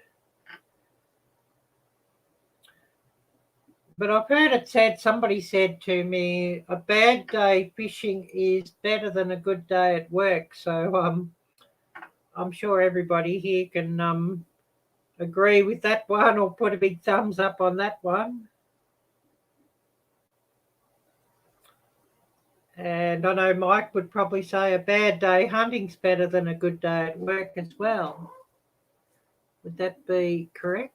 But I've heard it said, somebody said to me, a bad day fishing is better than a good day at work. So I'm sure everybody here can agree with that one or put a big thumbs up on that one. And I know Mike would probably say a bad day hunting's better than a good day at work as well. Would that be correct?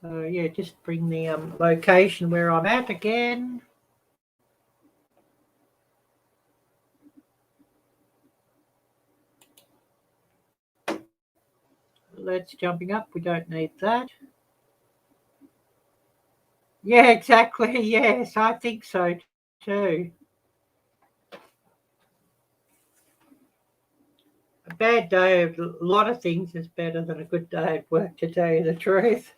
So yeah, just bring the location where I'm at again. Let's jumping up. We don't need that. Yeah, exactly. Yes, I think so too. A bad day of a lot of things is better than a good day at work, to tell you the truth.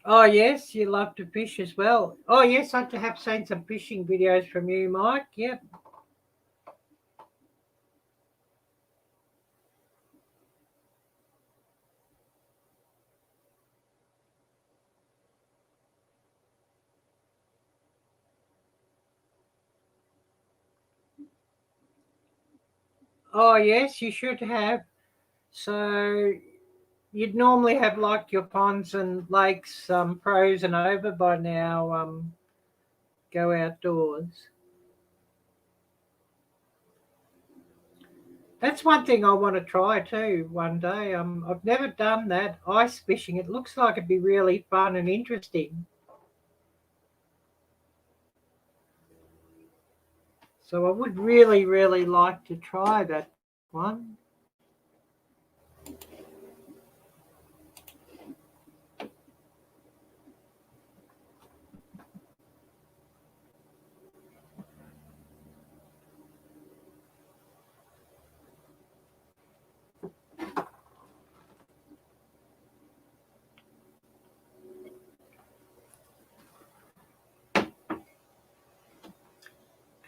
Oh, yes, you love to fish as well. Oh, yes, I have seen some fishing videos from you, Mike. Yep. Oh, yes, you should have. So you'd normally have like your ponds and lakes frozen over by now. Go outdoors. That's one thing I want to try too one day. I've never done that ice fishing. It looks like it'd be really fun and interesting. So I would really, really like to try that one.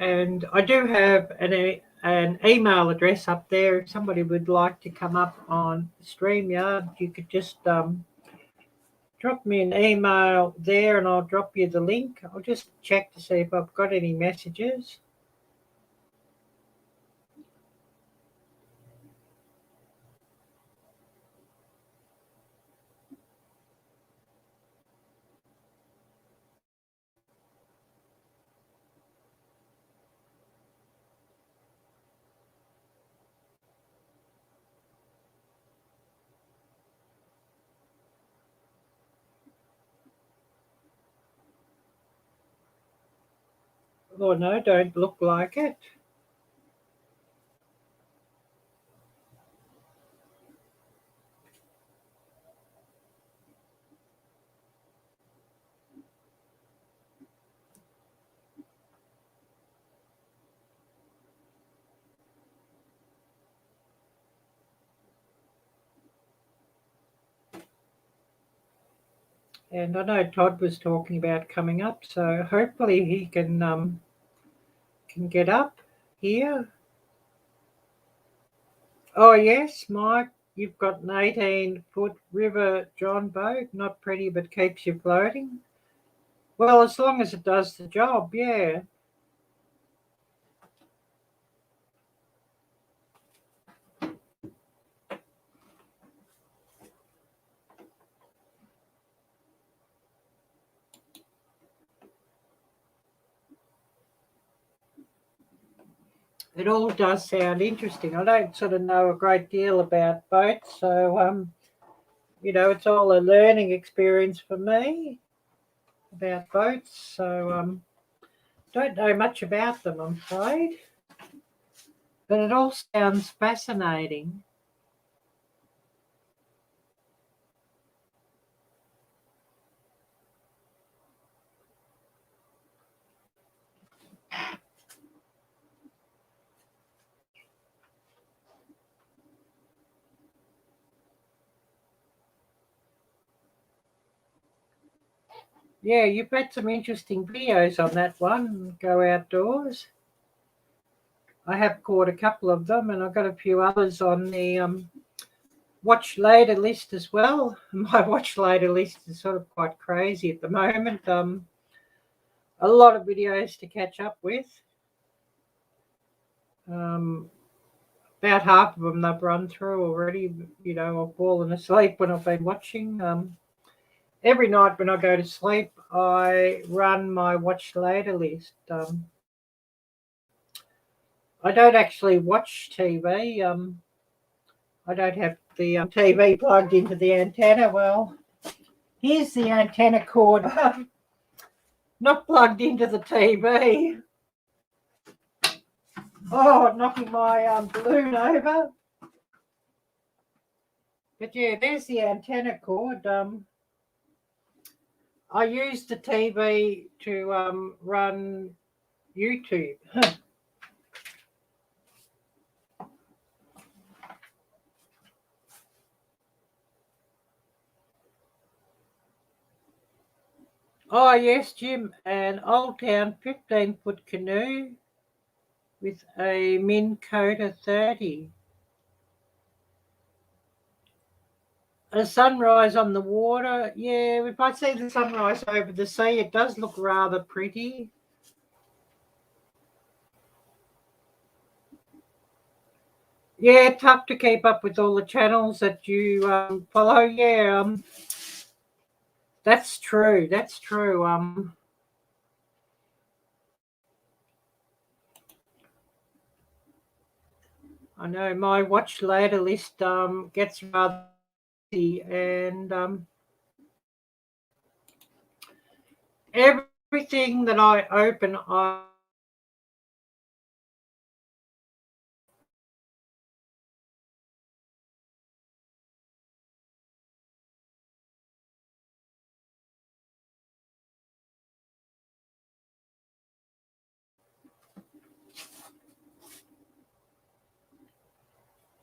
And I do have an email address up there. If somebody would like to come up on StreamYard, you could just drop me an email there and I'll drop you the link. I'll just check to see if I've got any messages. Oh, no, don't look like it. And I know Todd was talking about coming up, so hopefully he can get up here. Oh yes, Mike, you've got an 18-foot River John boat, not pretty but keeps you floating. Well, as long as it does the job, yeah. it all does sound interesting. I don't sort of know a great deal about boats, so you know, it's all a learning experience for me about boats. So don't know much about them, I'm afraid, but it all sounds fascinating. Yeah, you've had some interesting videos on that one, Go Outdoors. I have caught a couple of them, and I've got a few others on the watch later list as well. My watch later list is sort of quite crazy at the moment. A lot of videos to catch up with. About half of them I've run through already. You know, I've fallen asleep when I've been watching. Every night when I go to sleep, I run my watch later list. I don't actually watch TV. I don't have the TV plugged into the antenna. Well, here's the antenna cord, not plugged into the TV. Oh, knocking my balloon over. But yeah, there's the antenna cord. I use the TV to run YouTube. Oh yes, Jim, an Old Town 15-foot canoe with a Minn Kota 30. A sunrise on the water. Yeah, if I see the sunrise over the sea, it does look rather pretty. Yeah, tough to keep up with all the channels that you follow. Yeah, that's true. That's true. I know my watch later list gets rather busy, and everything that I open, I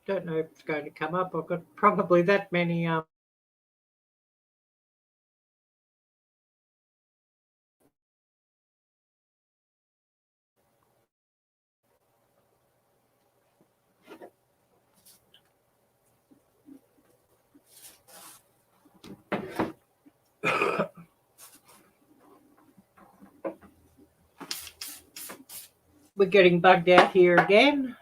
don't know if it's going to come up. I've got probably that many. We're getting bugged out here again.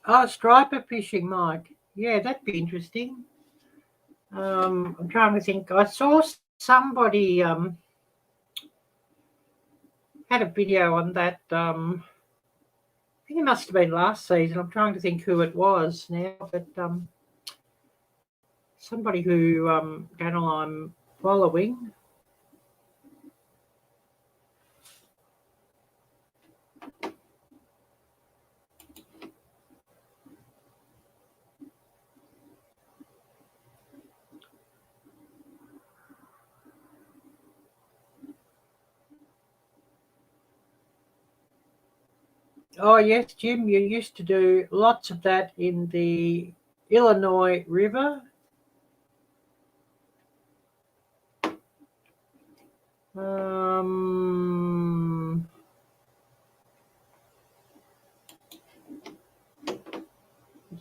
Oh, striper fishing, Mike. Yeah, that'd be interesting. I'm trying to think. I saw somebody had a video on that. I think it must have been last season. I'm trying to think who it was now, but somebody who channel I'm following. Oh yes, Jim, you used to do lots of that in the Illinois River.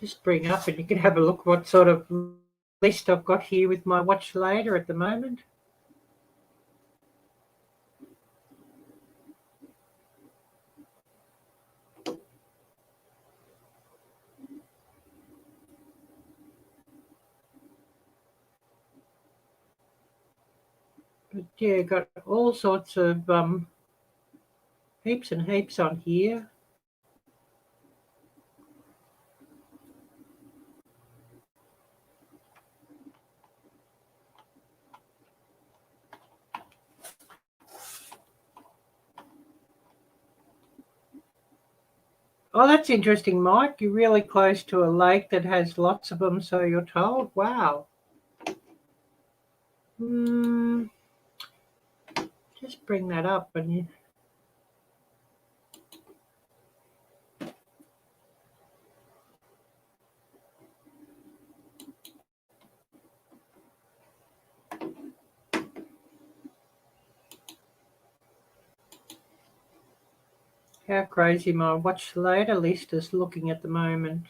just bring up and you can have a look what sort of list I've got here with my watch later at the moment. But yeah, got all sorts of heaps and heaps on here. Oh, that's interesting, Mike. You're really close to a lake that has lots of them, so you're told. Wow. Just bring that up and you. How crazy my watch later list is looking at the moment.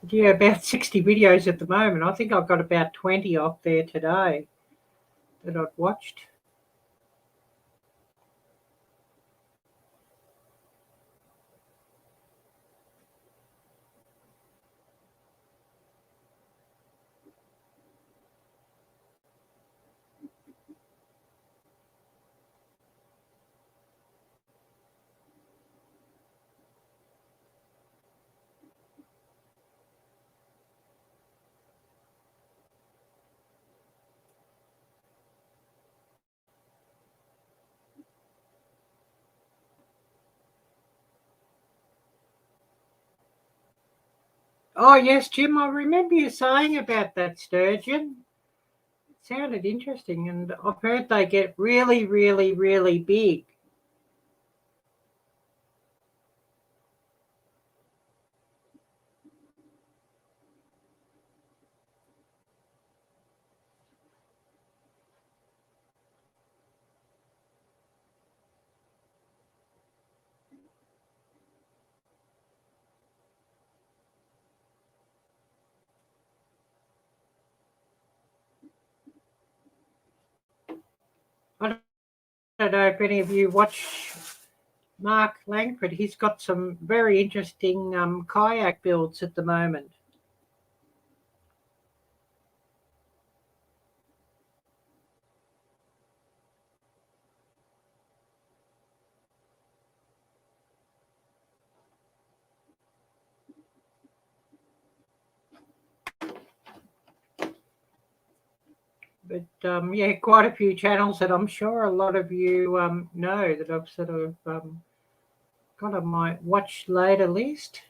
Yeah, about 60 videos at the moment. I think I've got about 20 off there today that I've watched. Oh, yes, Jim, I remember you saying about that sturgeon. It sounded interesting, and I've heard they get really, really, really big. I don't know if any of you watch Mark Langford. He's got some very interesting kayak builds at the moment. But yeah, quite a few channels that I'm sure a lot of you know that I've sort of got on my watch later list.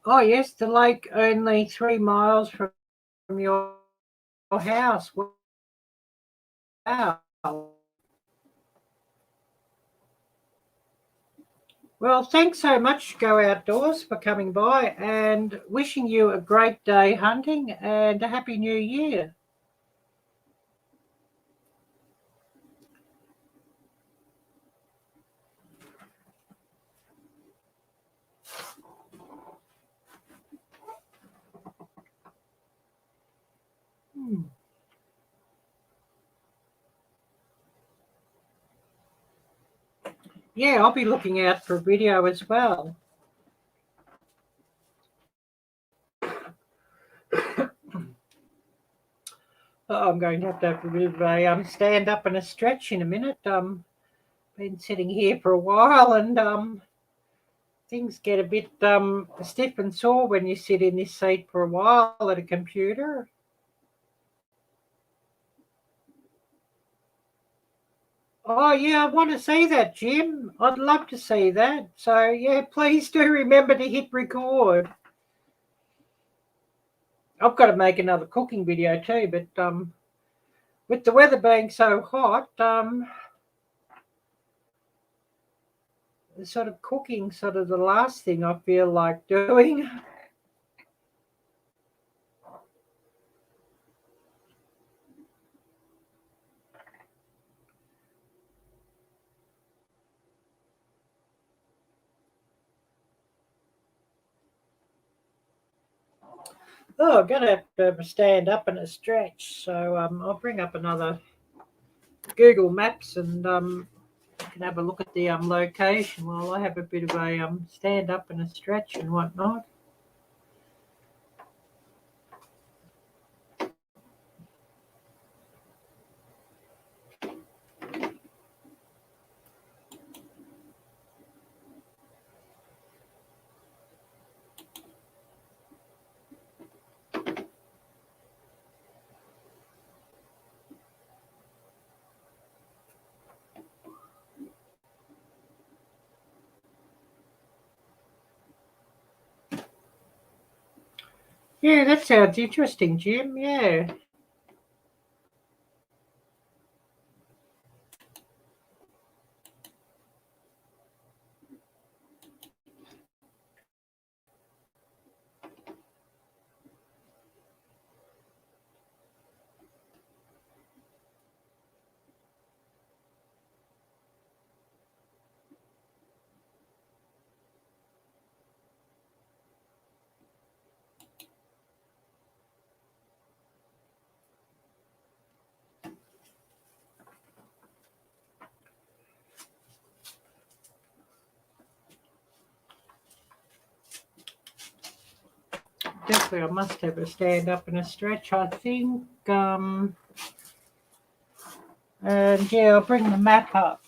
Oh yes, the lake only 3 miles from your house. Wow. Well, thanks so much, Go Outdoors, for coming by and wishing you a great day hunting and a happy new year. Yeah, I'll be looking out for a video as well. Oh, I'm going to have a bit of a stand up and a stretch in a minute. Been sitting here for a while and things get a bit stiff and sore when you sit in this seat for a while at a computer. Oh, yeah, I want to see that, Jim. I'd love to see that. So, yeah, please do remember to hit record. I've got to make another cooking video too, but with the weather being so hot, sort of cooking sort of the last thing I feel like doing. Oh, I'm going to have to stand up and a stretch. So I'll bring up another Google Maps and can have a look at the location while I have a bit of a stand up and a stretch and whatnot. Yeah, that sounds interesting, Jim. Yeah. Definitely, I must have a stand up and a stretch, I think. And yeah, I'll bring the map up.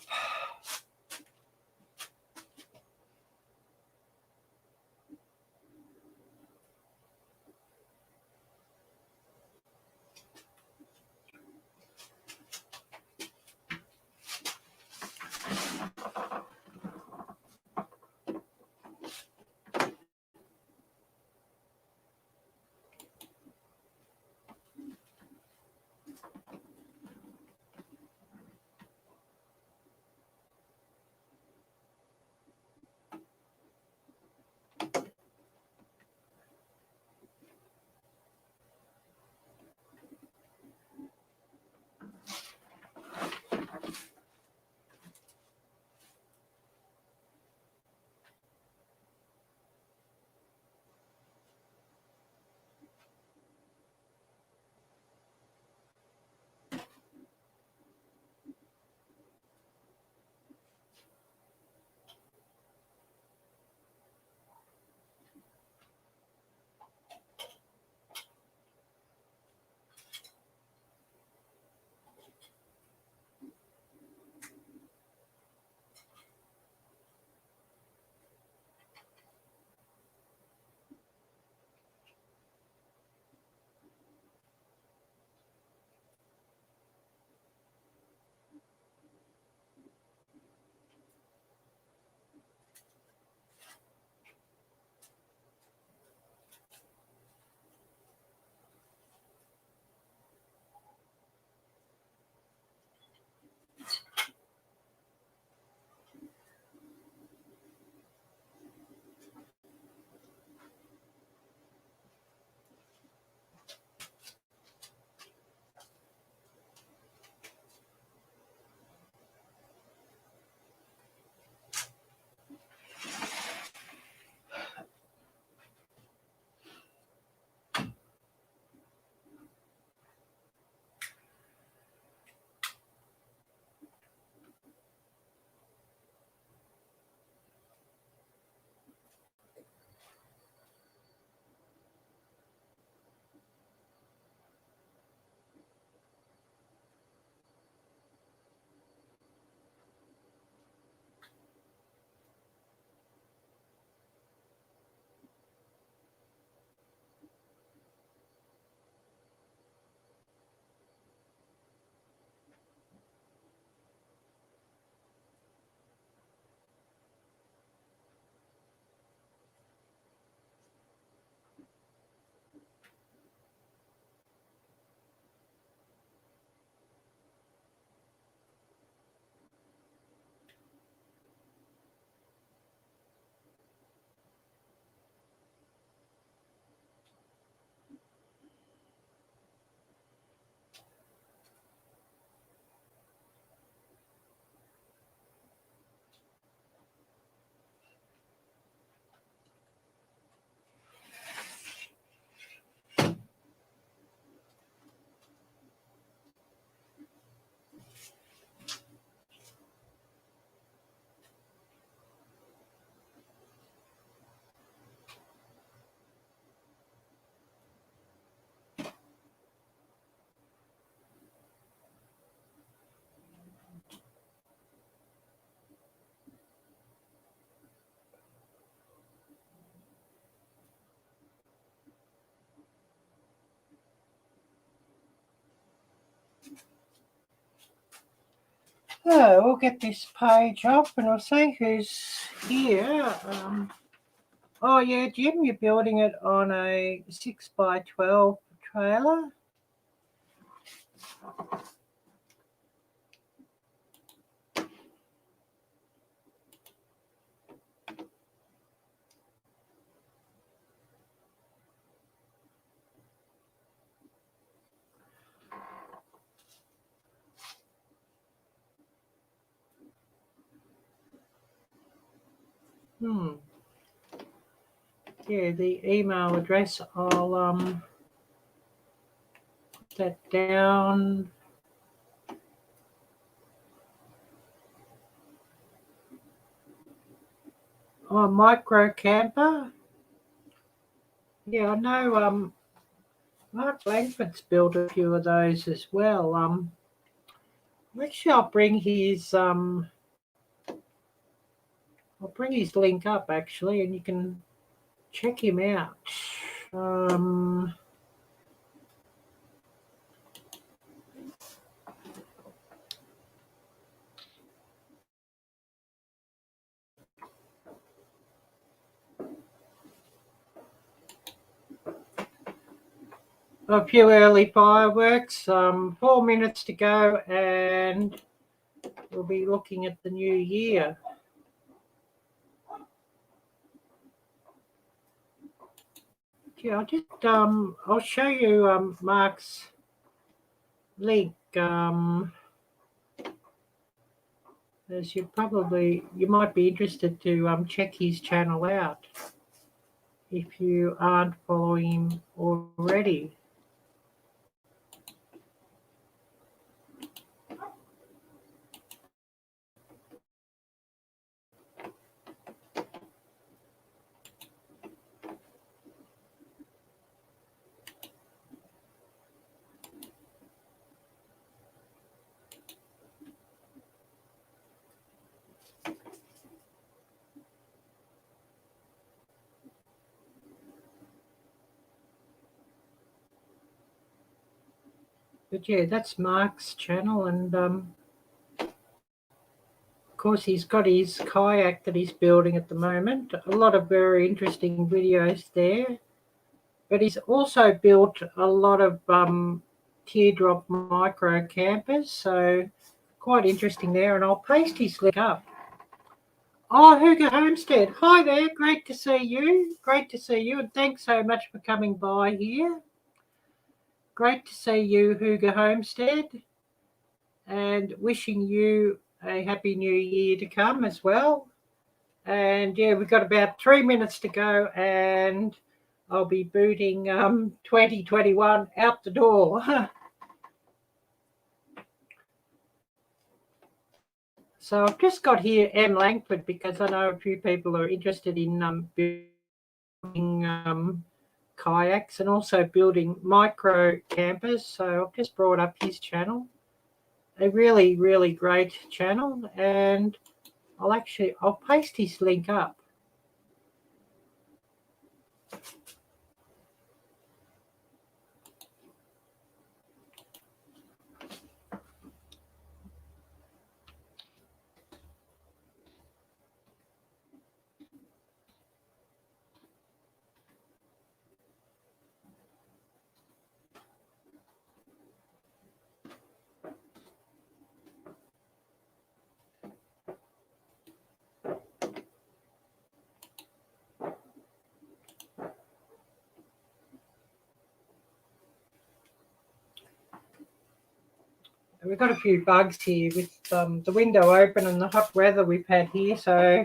So we'll get this page up and we'll see who's here. Oh yeah, Jim, you're building it on a 6x12 trailer. Yeah, the email address, I'll put that down. Oh, micro camper. Yeah, I know Mark Langford's built a few of those as well. Actually I'll bring his link up actually, and you can check him out. A few early fireworks, 4 minutes to go, and we'll be looking at the new year. Yeah, I'll show you Mark's link. As you might be interested to check his channel out if you aren't following him already. But yeah, that's Mark's channel, and of course he's got his kayak that he's building at the moment. A lot of very interesting videos there. But he's also built a lot of teardrop micro campers, so quite interesting there. And I'll paste his link up. Oh, Hugo Homestead. Hi there. Great to see you. Great to see you. And thanks so much for coming by here. Great to see you, Hugo Homestead. And wishing you a happy new year to come as well. And yeah, we've got about 3 minutes to go, and I'll be booting 2021 out the door. So I've just got here M. Langford because I know a few people are interested in building kayaks and also building micro campers. So I've just brought up his channel, a really, really great channel, and I'll paste his link up. We've got a few bugs here with the window open and the hot weather we've had here, so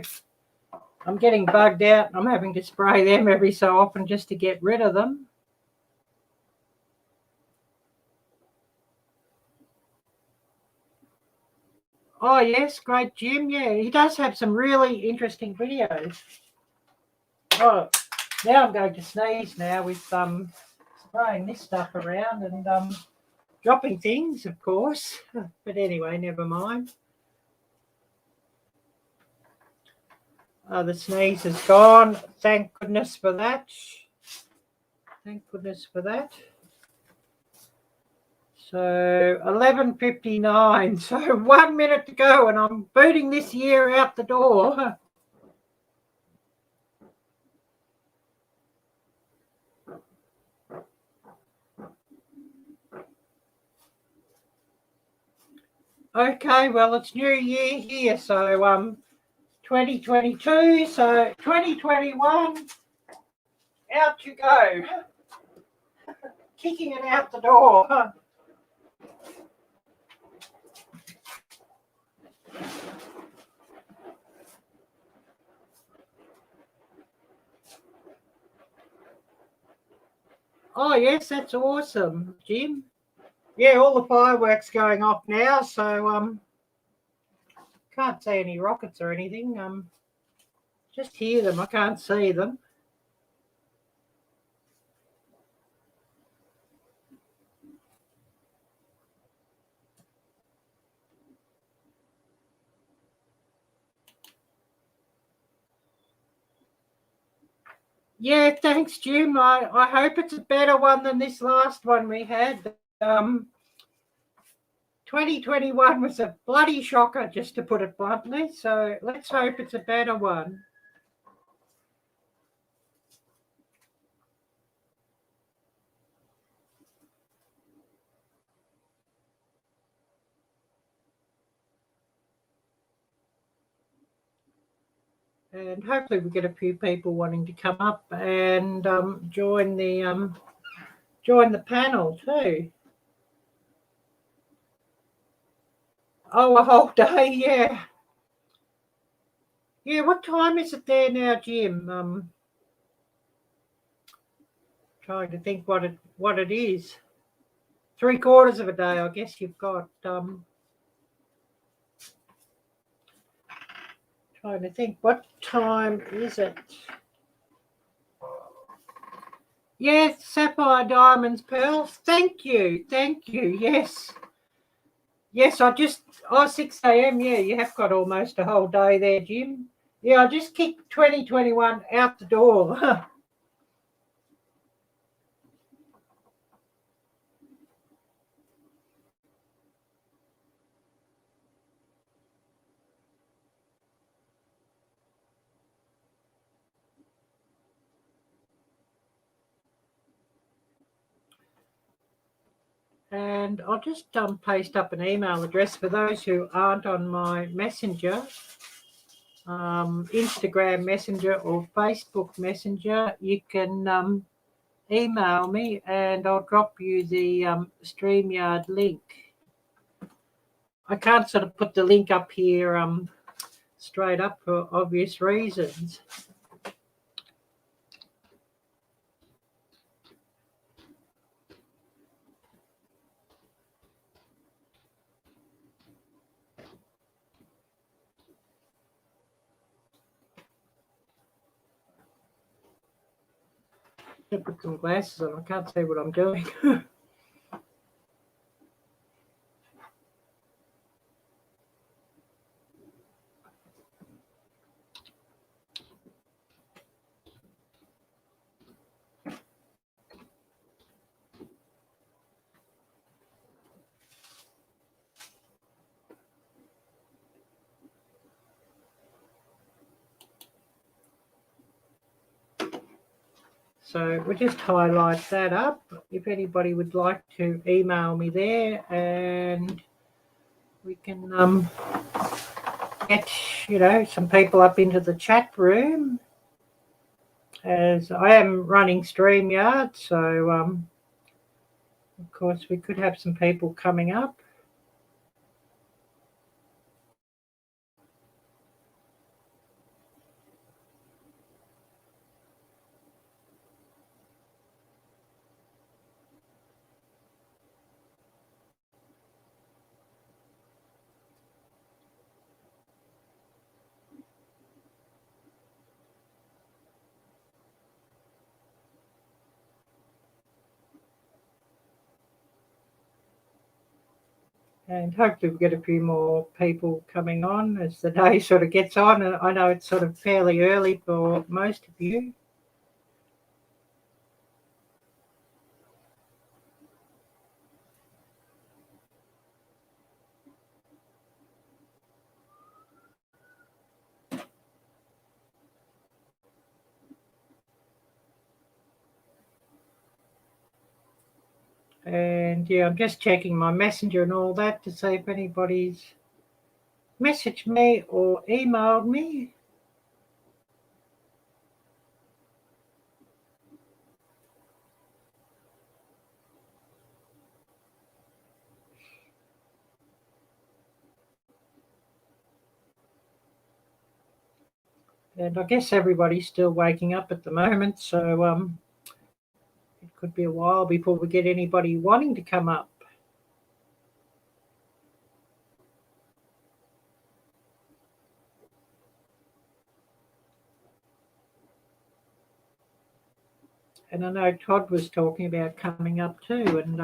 I'm getting bugged out. I'm having to spray them every so often just to get rid of them. Oh yes, great Jim. Yeah, he does have some really interesting videos. Oh, now I'm going to sneeze now with spraying this stuff around and dropping things, of course. But anyway, never mind. Oh, the sneeze is gone. Thank goodness for that. Thank goodness for that. So 11:59. So 1 minute to go, and I'm booting this year out the door. Okay, well, it's New Year here, so 2022, so 2021, out you go. Kicking it out the door. Oh, yes, that's awesome, Jim. Yeah, all the fireworks going off now, so can't see any rockets or anything. Just hear them, I can't see them. Yeah, thanks, Jim. I hope it's a better one than this last one we had. 2021 was a bloody shocker, just to put it bluntly. So let's hope it's a better one. And hopefully we get a few people wanting to come up and join the panel too. Oh, a whole day, yeah. Yeah, what time is it there now, Jim? Trying to think what it is. 3/4 of a day, I guess you've got. Trying to think, what time is it? Yes, sapphire, diamonds, pearls. Thank you. Yes. Yes, 6 a.m. Yeah, you have got almost a whole day there, Jim. Yeah, I just kicked 2021 out the door. And I'll just paste up an email address for those who aren't on my messenger, Instagram Messenger or Facebook Messenger. You can email me and I'll drop you the StreamYard link. I can't sort of put the link up here straight up for obvious reasons. I put some glasses on, I can't see what I'm doing. So we'll just highlight that up. If anybody would like to email me there, and we can get some people up into the chat room, as I am running StreamYard. So of course we could have some people coming up. And hopefully we'll get a few more people coming on as the day sort of gets on. And I know it's sort of fairly early for most of you. And yeah, I'm just checking my messenger and all that to see if anybody's messaged me or emailed me. And I guess everybody's still waking up at the moment, so it could be a while before we get anybody wanting to come up. And I know Todd was talking about coming up too, and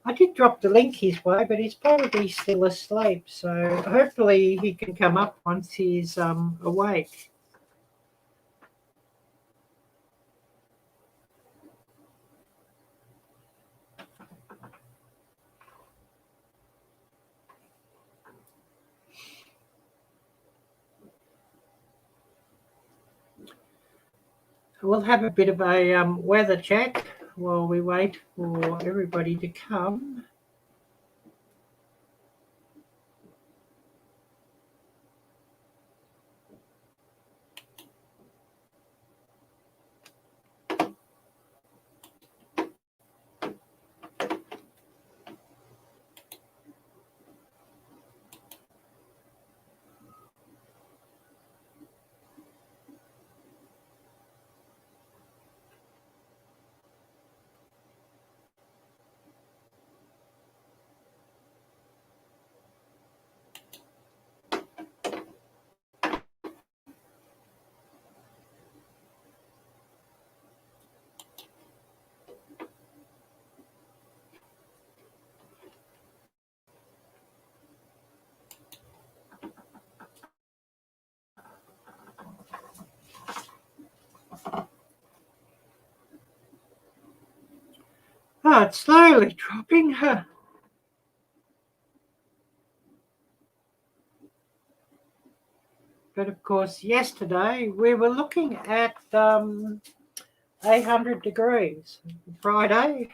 I did drop the link his way, but he's probably still asleep. So hopefully he can come up once he's awake. We'll have a bit of a weather check while we wait for everybody to come. Oh, it's slowly dropping. But of course, yesterday we were looking at 800 degrees. Friday.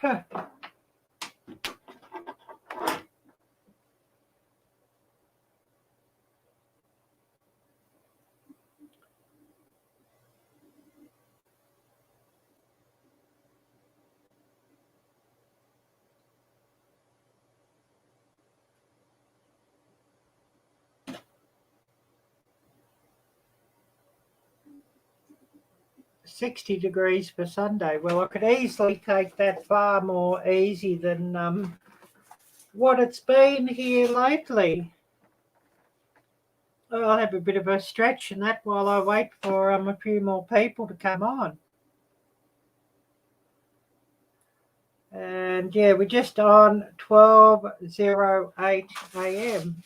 60 degrees for Sunday. Well, I could easily take that far more easy than what it's been here lately. I'll have a bit of a stretch and that while I wait for a few more people to come on. And yeah, we're just on 12:08 a.m.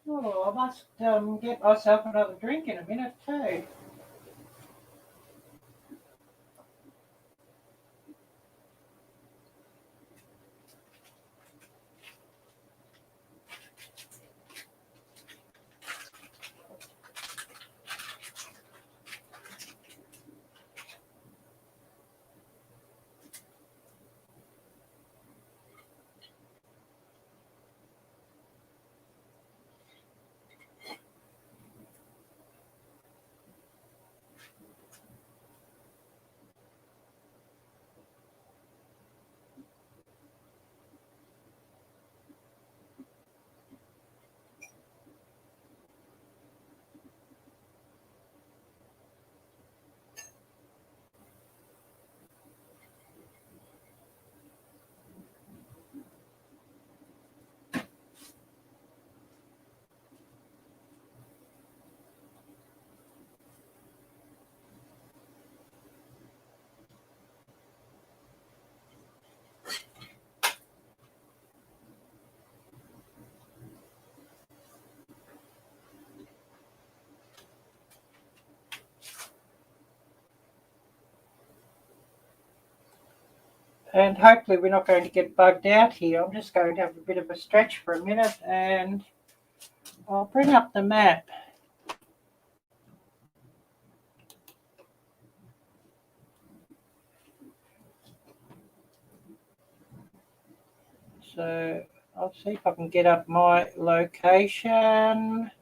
Oh, I must get myself another drink in a minute too. And hopefully we're not going to get bugged out here. I'm just going to have a bit of a stretch for a minute, and I'll bring up the map. So I'll see if I can get up my location.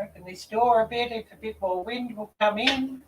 Open this door a bit if a bit more wind will come in.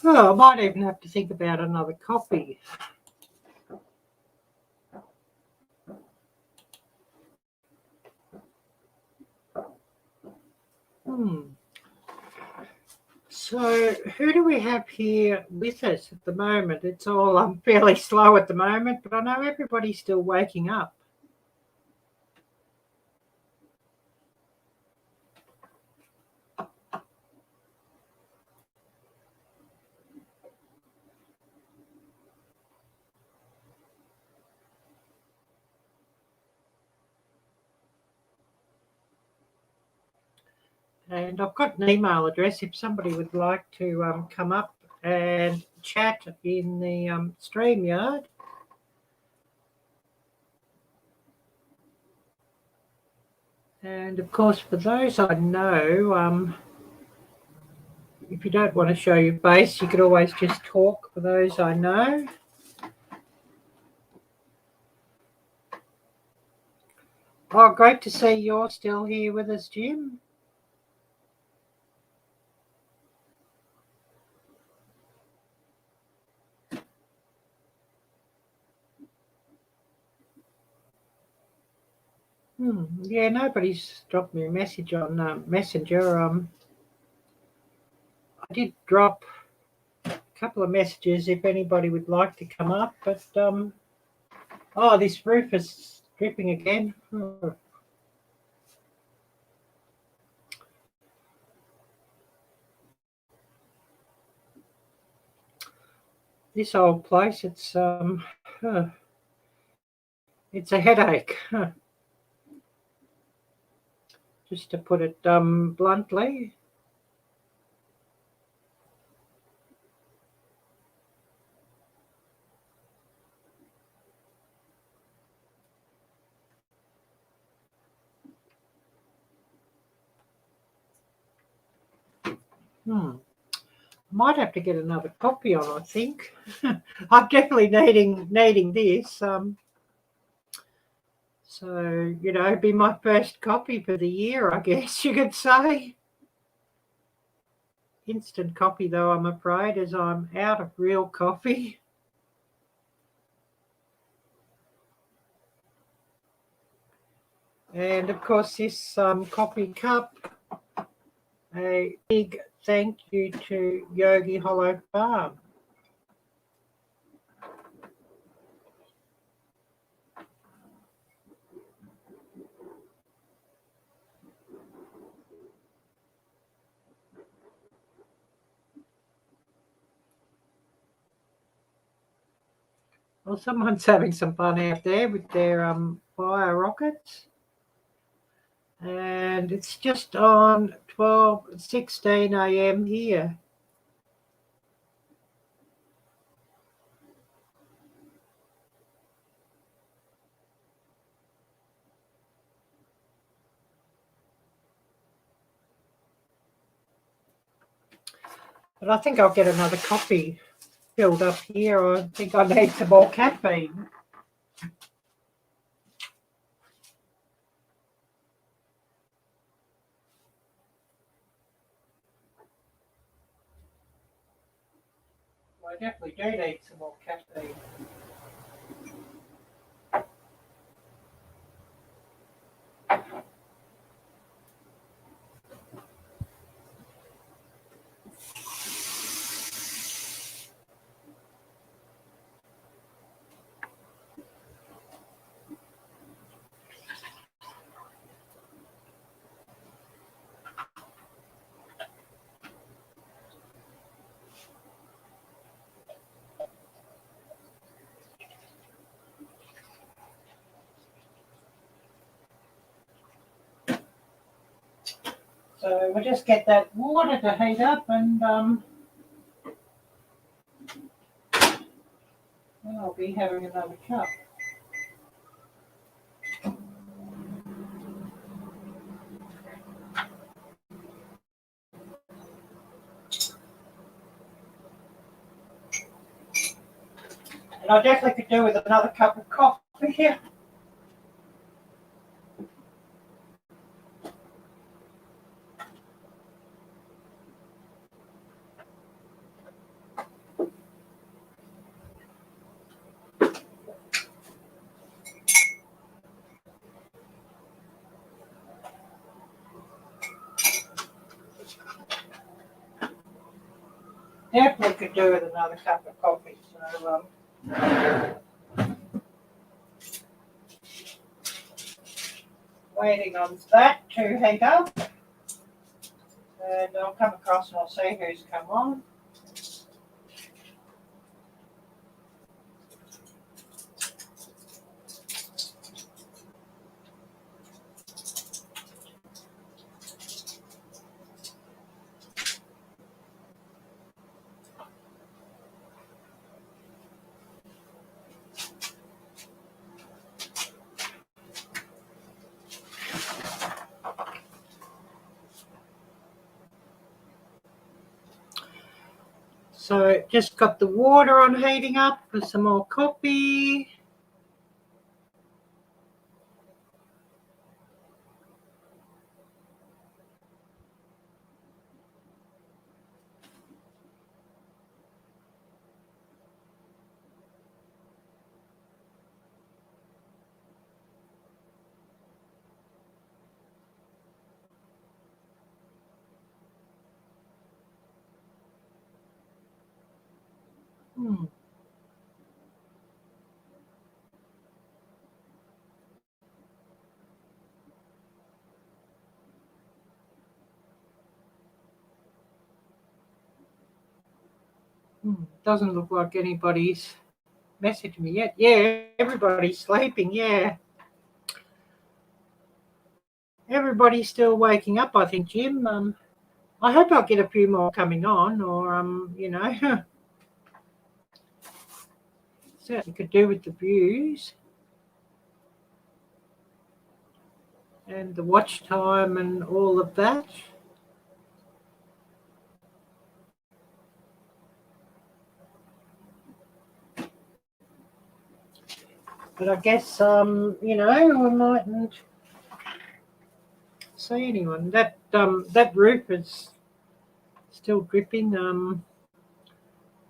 Oh, I might even have to think about another coffee. So who do we have here with us at the moment? It's all fairly slow at the moment, but I know everybody's still waking up. And I've got an email address if somebody would like to come up and chat in the StreamYard. And of course, for those I know, if you don't want to show your face, you could always just talk for those I know. Oh, great to see you're still here with us, Jim. Yeah, nobody's dropped me a message on Messenger. I did drop a couple of messages if anybody would like to come up, but oh, this roof is dripping again. This old place, it's a headache, just to put it bluntly. Might have to get another copy on, I think. I'm definitely needing this. So, you know, it'd be my first copy for the year, I guess you could say. Instant coffee, though, I'm afraid, as I'm out of real coffee. And of course, this coffee cup, a big thank you to Yogi Hollow Farm. Well, someone's having some fun out there with their fire rockets. And it's just on 12:16 a.m. here. But I think I'll get another coffee filled up here. I think I need some more caffeine. I definitely do need some more caffeine. So we'll just get that water to heat up, and then I'll be having another cup. And I definitely could do with another cup of coffee here. Definitely could do with another cup of coffee. So waiting on that to heat up, and I'll come across and I'll see who's come on. So just got the water on heating up for some more coffee. Doesn't look like anybody's messaged me yet. Yeah, everybody's sleeping. Yeah. Everybody's still waking up, I think, Jim. I hope I'll get a few more coming on, or certainly could do with the views and the watch time and all of that. But I guess we mightn't see anyone. That roof is still dripping.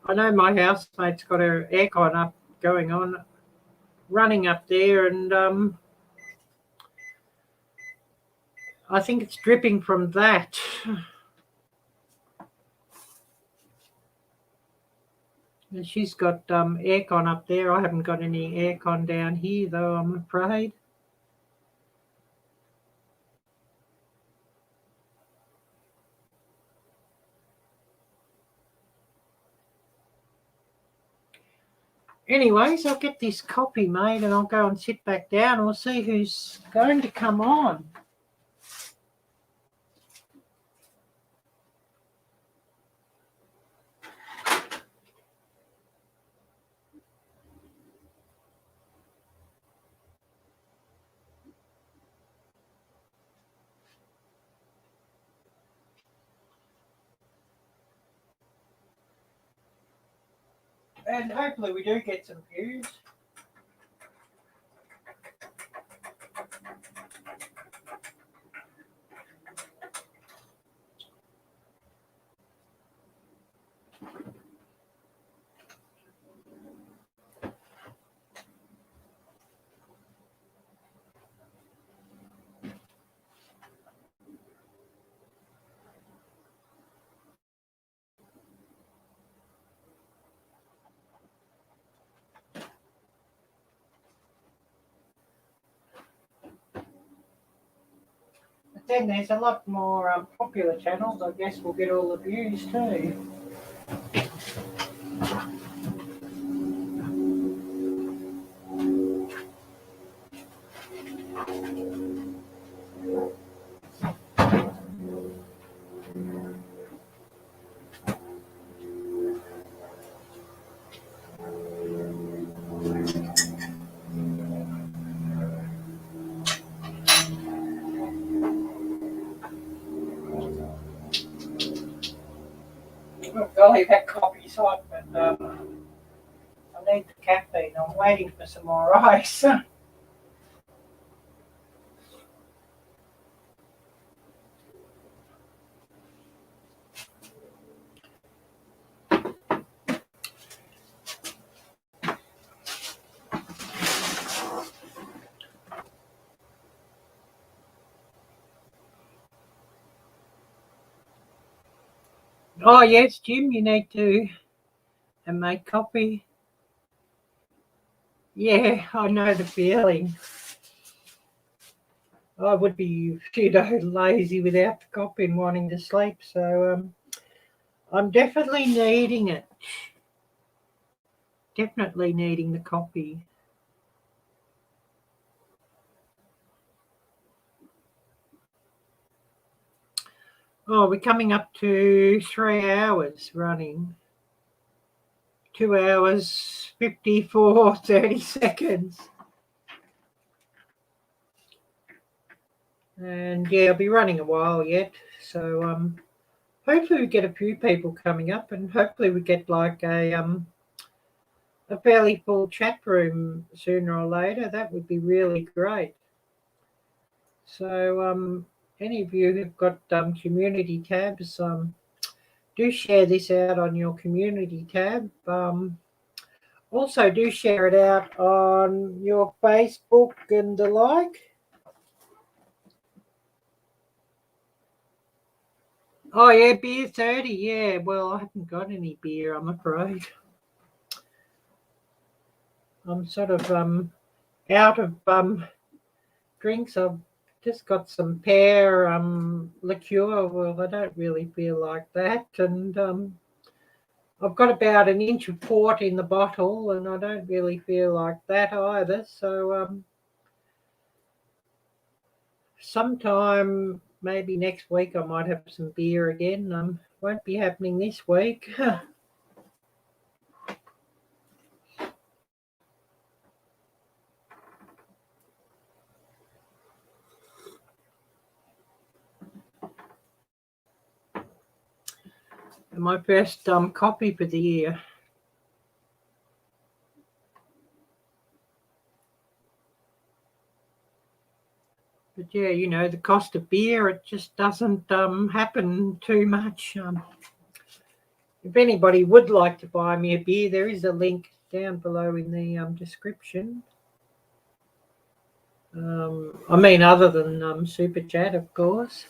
I know my housemate's got her aircon going on, running up there, and I think it's dripping from that. And she's got aircon up there. I haven't got any aircon down here, though, I'm afraid. Anyways, I'll get this copy made and I'll go and sit back down. We'll see who's going to come on. And hopefully we do get some views. But then there's a lot more popular channels. I guess we'll get all the views too. Oh golly, that coffee's hot, but I need the caffeine. I'm waiting for some more ice. Oh yes, Jim, you need to make coffee. Yeah, I know the feeling. I would be, lazy without the coffee and wanting to sleep. So I'm definitely needing it. Definitely needing the coffee. Oh, we're coming up to 3 hours running. 2 hours, 54, 30 seconds. And yeah, I'll be running a while yet. So hopefully we get a few people coming up, and hopefully we get like a fairly full chat room sooner or later. That would be really great. So any of you who've got community tabs, do share this out on your community tab. Also do share it out on your Facebook and the like. Oh yeah, beer 30, yeah. Well, I haven't got any beer, I'm afraid. I'm sort of out of drinks. I've just got some pear liqueur. Well, I don't really feel like that. And I've got about an inch of port in the bottle, and I don't really feel like that either. So sometime maybe next week I might have some beer again. Won't be happening this week. My first copy for the year. But yeah, the cost of beer, it just doesn't happen too much. If anybody would like to buy me a beer, there is a link down below in the description. I mean, other than Super Chat, of course.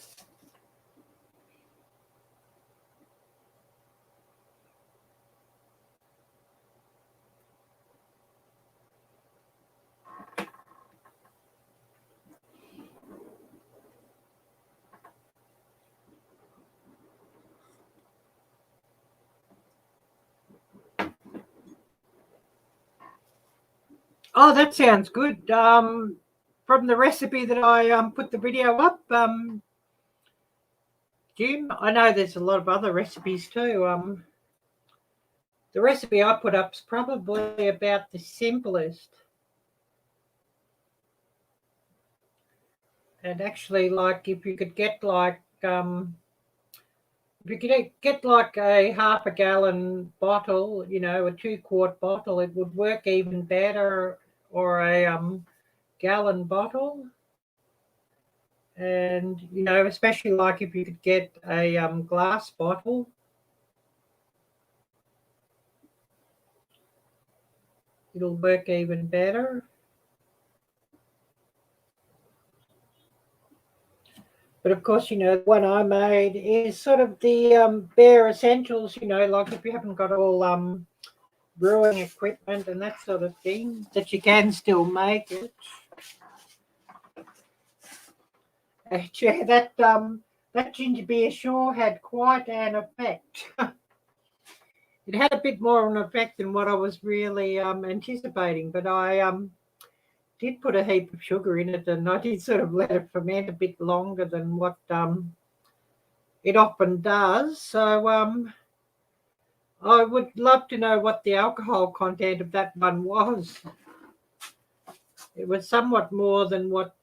Oh, that sounds good. From the recipe that I put the video up, Jim, I know there's a lot of other recipes too. The recipe I put up is probably about the simplest. And actually, like, if you could get like if you could get like a half a gallon bottle, you know, a 2-quart bottle, it would work even better, or a gallon bottle. And, you know, especially like if you could get a glass bottle, it'll work even better. But of course, you know, the one I made is sort of the bare essentials, you know, like if you haven't got all brewing equipment and that sort of thing, that you can still make it. Yeah, that ginger beer sure had quite an effect. It had a bit more of an effect than what I was really anticipating, but I did put a heap of sugar in it, and I did sort of let it ferment a bit longer than what it often does. So I would love to know what the alcohol content of that one was. It was somewhat more than what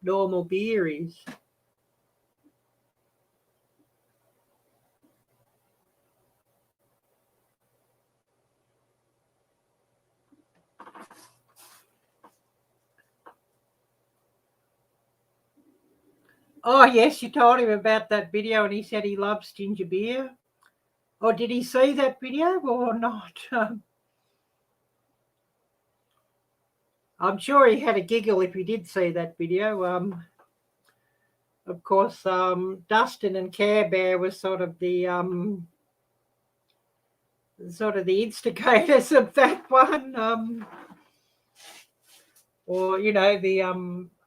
normal beer is. Oh, yes, you told him about that video and he said he loves ginger beer. Or did he see that video or not? I'm sure he had a giggle if he did see that video. Of course, Dustin and Care Bear was sort of the instigators of that one. Or, you know, the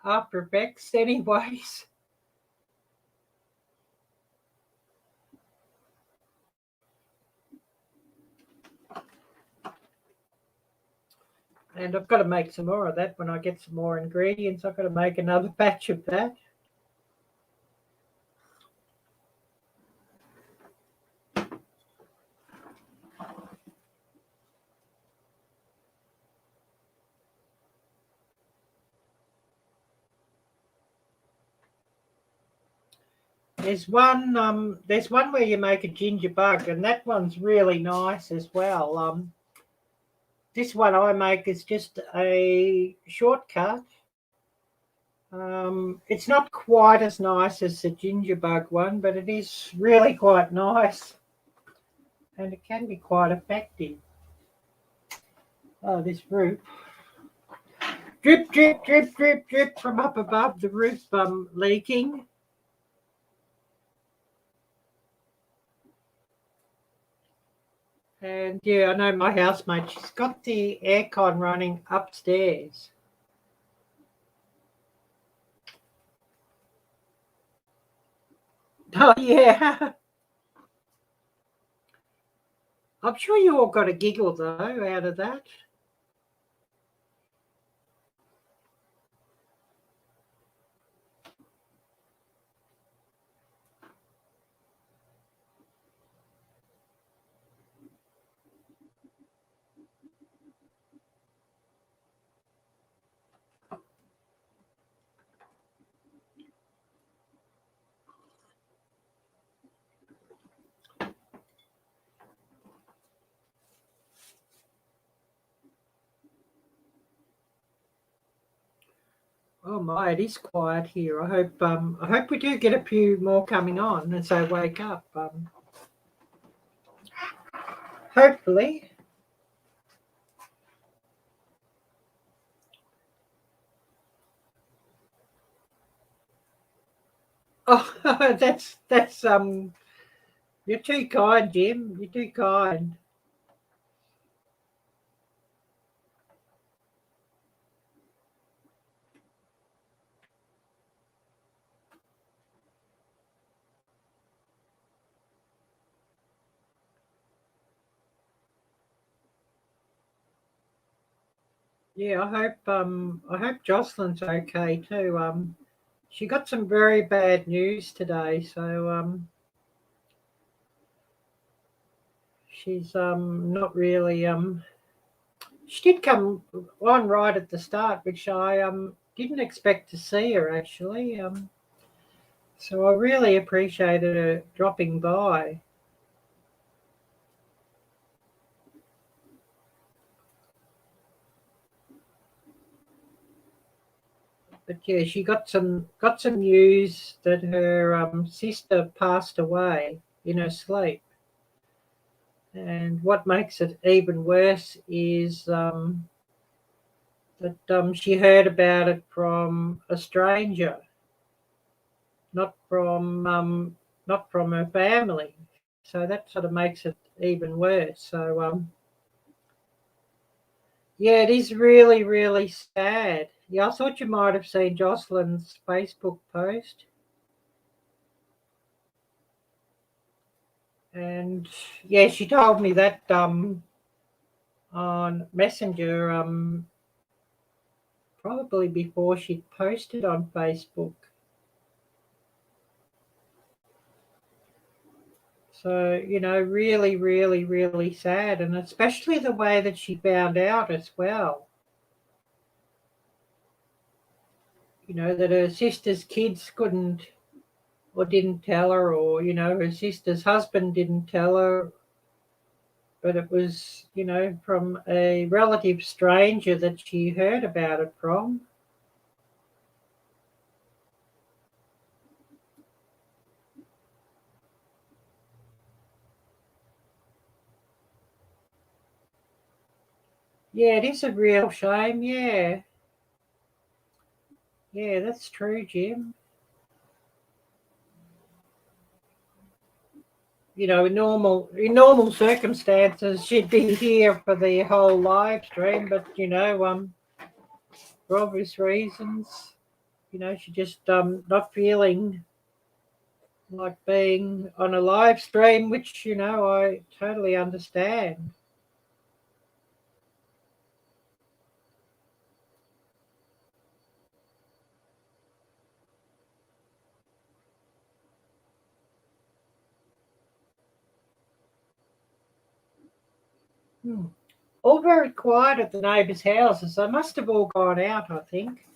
after effects anyways. And I've got to make some more of that when I get some more ingredients. I've got to make another batch of that. There's one where you make a ginger bug, and that one's really nice as well. This one I make is just a shortcut. It's not quite as nice as the ginger bug one, but it is really quite nice. And it can be quite effective. Oh, this roof. Drip, drip, drip, drip, drip from up above, the roof leaking. And yeah, I know my housemate, she's got the aircon running upstairs. Oh, yeah. I'm sure you all got a giggle, though, out of that. Oh my, it is quiet here. I hope we do get a few more coming on as I wake up. Hopefully. Oh, that's you're too kind, Jim. You're too kind. Yeah, I hope Jocelyn's okay too. She got some very bad news today, so she's not really she did come on right at the start, which I didn't expect to see her actually. So I really appreciated her dropping by. But yeah, she got some news that her sister passed away in her sleep. And what makes it even worse is that she heard about it from a stranger, not from not from her family. So that sort of makes it even worse. So yeah, it is really really sad. Yeah, I thought you might have seen Jocelyn's Facebook post, and yeah, she told me that on Messenger probably before she'd posted on Facebook. So, you know, really, really, really sad. And especially the way that she found out as well. You know, that her sister's kids couldn't or didn't tell her, or, you know, her sister's husband didn't tell her, but it was, you know, from a relative stranger that she heard about it from. Yeah, it is a real shame. Yeah. Yeah, that's true, Jim. You know, in normal circumstances, she'd be here for the whole live stream, but you know, for obvious reasons, you know, she just not feeling like being on a live stream, which you know I totally understand. Hmm. All very quiet at the neighbours' houses. They must have all gone out, I think.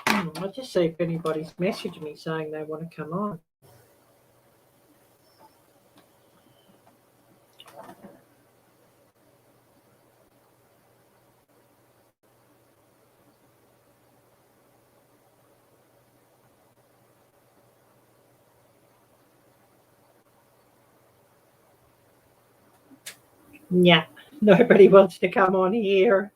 I'll just see if anybody's messaged me saying they want to come on. Yeah, nobody wants to come on here.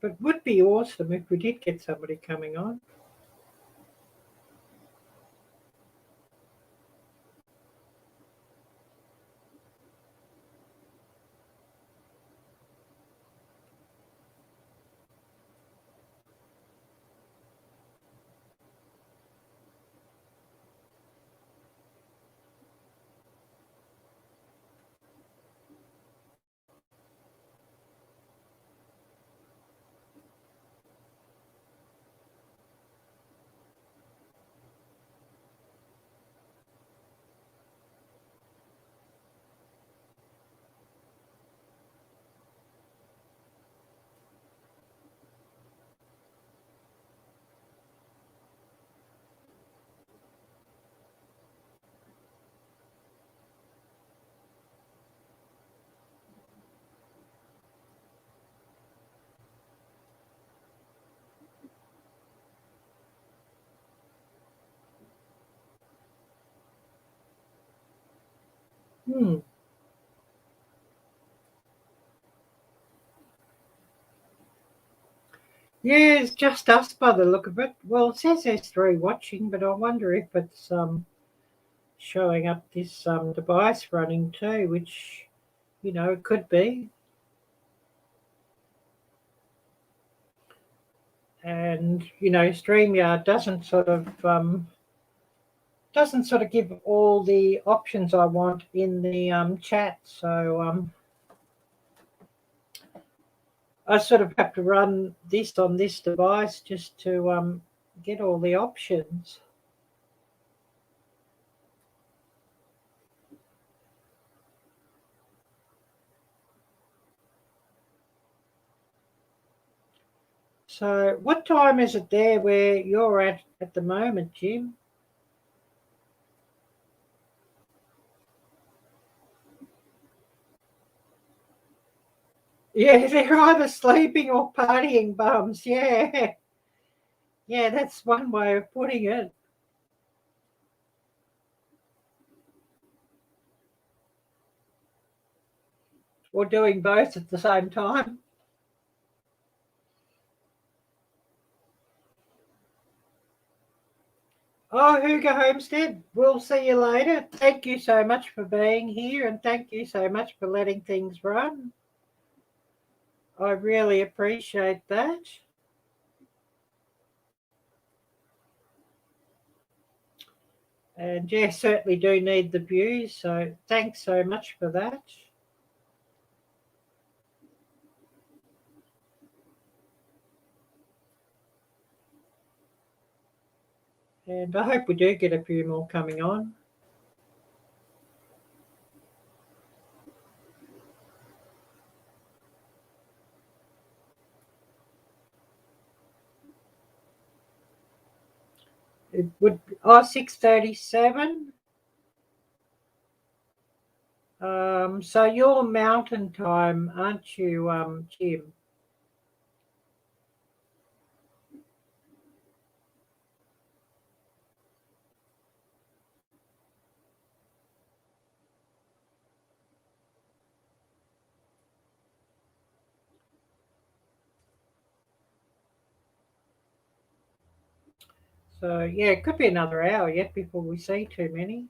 But would be awesome if we did get somebody coming on. Hmm. Yeah, it's just us by the look of it. Well, it says there's 3 watching, but I wonder if it's showing up this device running too, which it could be. And StreamYard doesn't sort of give all the options I want in the chat. So I sort of have to run this on this device just to get all the options. So what time is it there where you're at the moment, Jim? Yeah, they're either sleeping or partying bums. Yeah. Yeah, that's one way of putting it. Or doing both at the same time. Oh, Hugo Homestead, we'll see you later. Thank you so much for being here and thank you so much for letting things run. I really appreciate that. And yeah, certainly do need the views. So thanks so much for that. And I hope we do get a few more coming on. It would 6:37. So you're mountain time, aren't you, Jim? So yeah, it could be another hour yet before we see too many.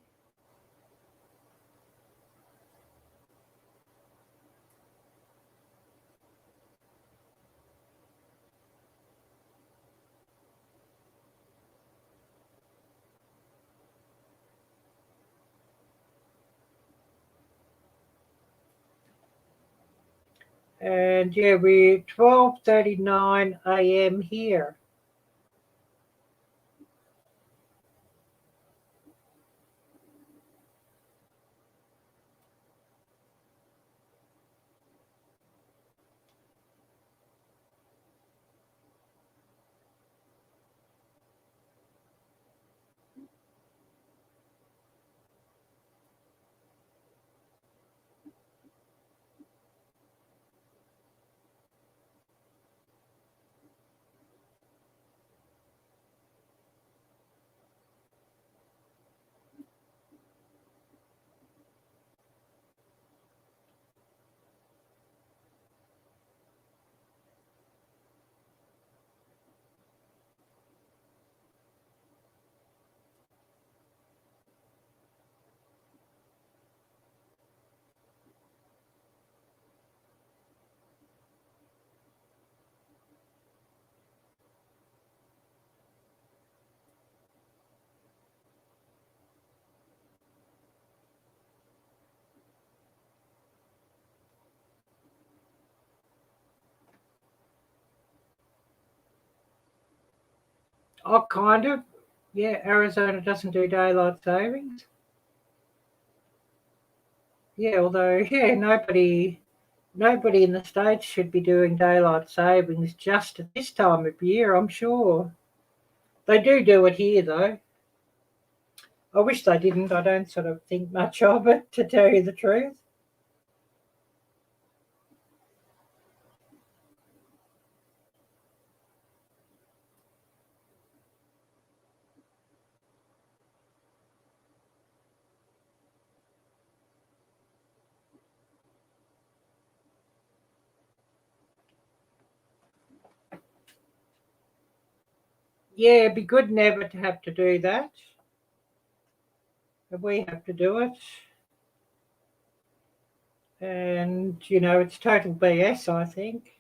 And yeah, we're 12:39 a.m. here. Oh, kind of. Yeah, Arizona doesn't do daylight savings. Yeah, although yeah, nobody in the States should be doing daylight savings just at this time of year, I'm sure. They do it here though. I wish they didn't. I don't sort of think much of it, to tell you the truth. Yeah, it'd be good never to have to do that. But we have to do it. And, it's total BS, I think.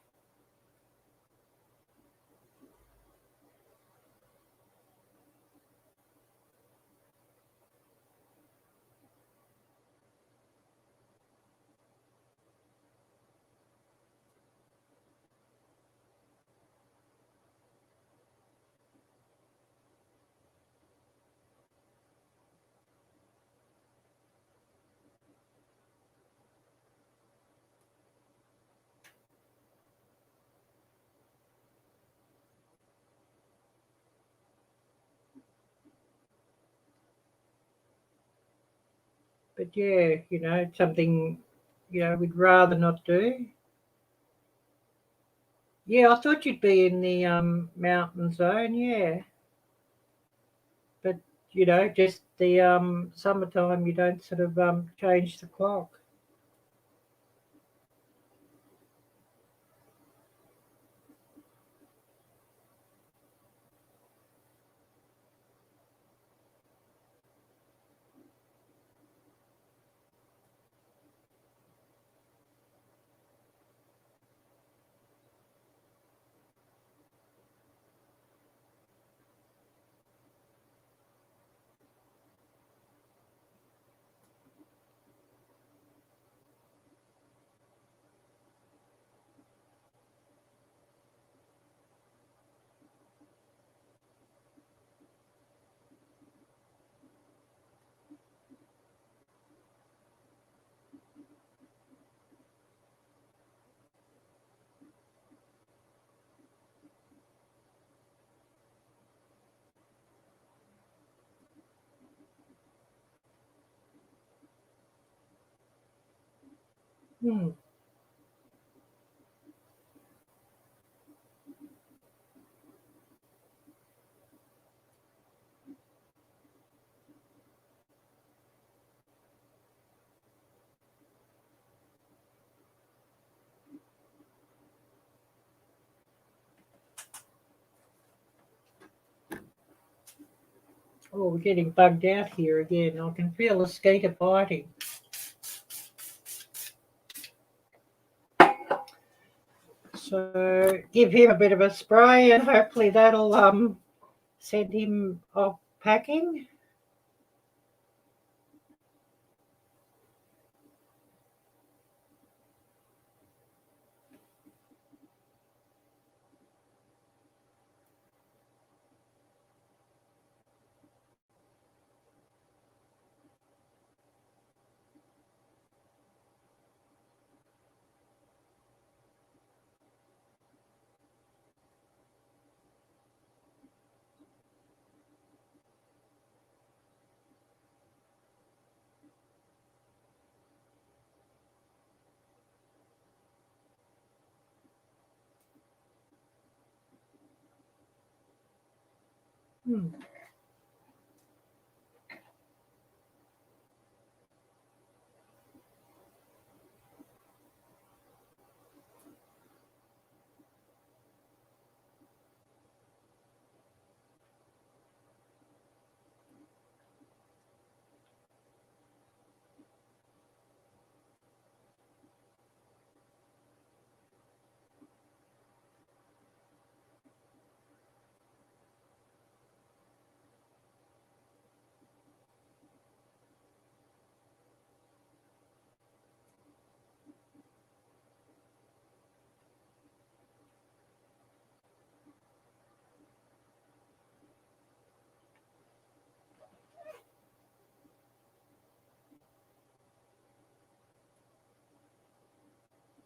But yeah, it's something, we'd rather not do. Yeah, I thought you'd be in the mountain zone, yeah. But, just the summertime, you don't sort of change the clock. Hmm. Oh, we're getting bugged out here again. I can feel the skater biting. So give him a bit of a spray and hopefully that'll send him off packing. Hmm.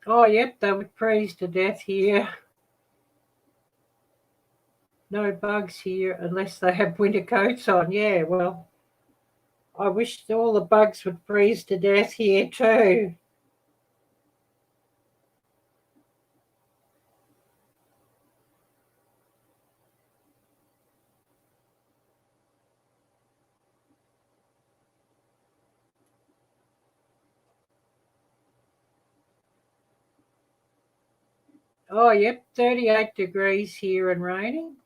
Oh, yep, they would freeze to death here. No bugs here unless they have winter coats on. Yeah, well, I wish all the bugs would freeze to death here too. Oh, yep, 38 degrees here and raining.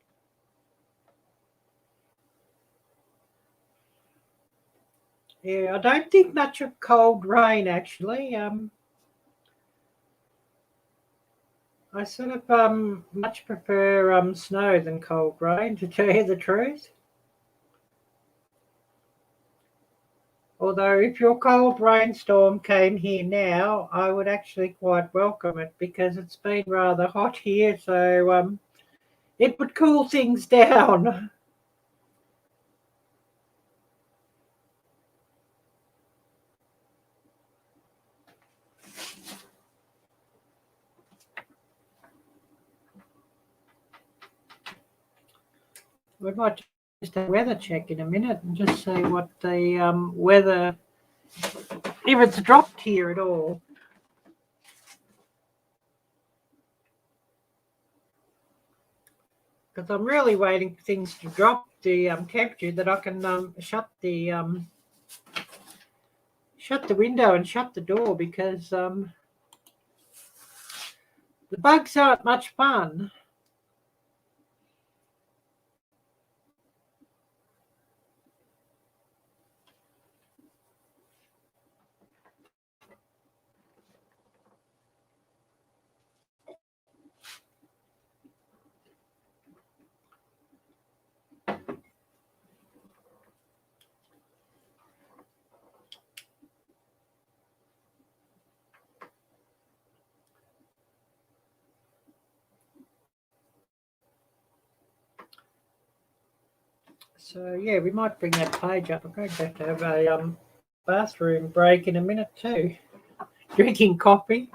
Yeah, I don't think much of cold rain actually. I sort of much prefer snow than cold rain, to tell you the truth. Although if your cold rainstorm came here now, I would actually quite welcome it because it's been rather hot here, so it would cool things down. We might just have a weather check in a minute and just see what the weather, if it's dropped here at all. Because I'm really waiting for things to drop the temperature that I can shut the window and shut the door because the bugs aren't much fun. So yeah, we might bring that page up. I'm going to have a bathroom break in a minute too. Drinking coffee.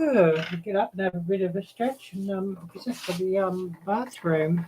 Oh, get up and have a bit of a stretch and visit for the bathroom.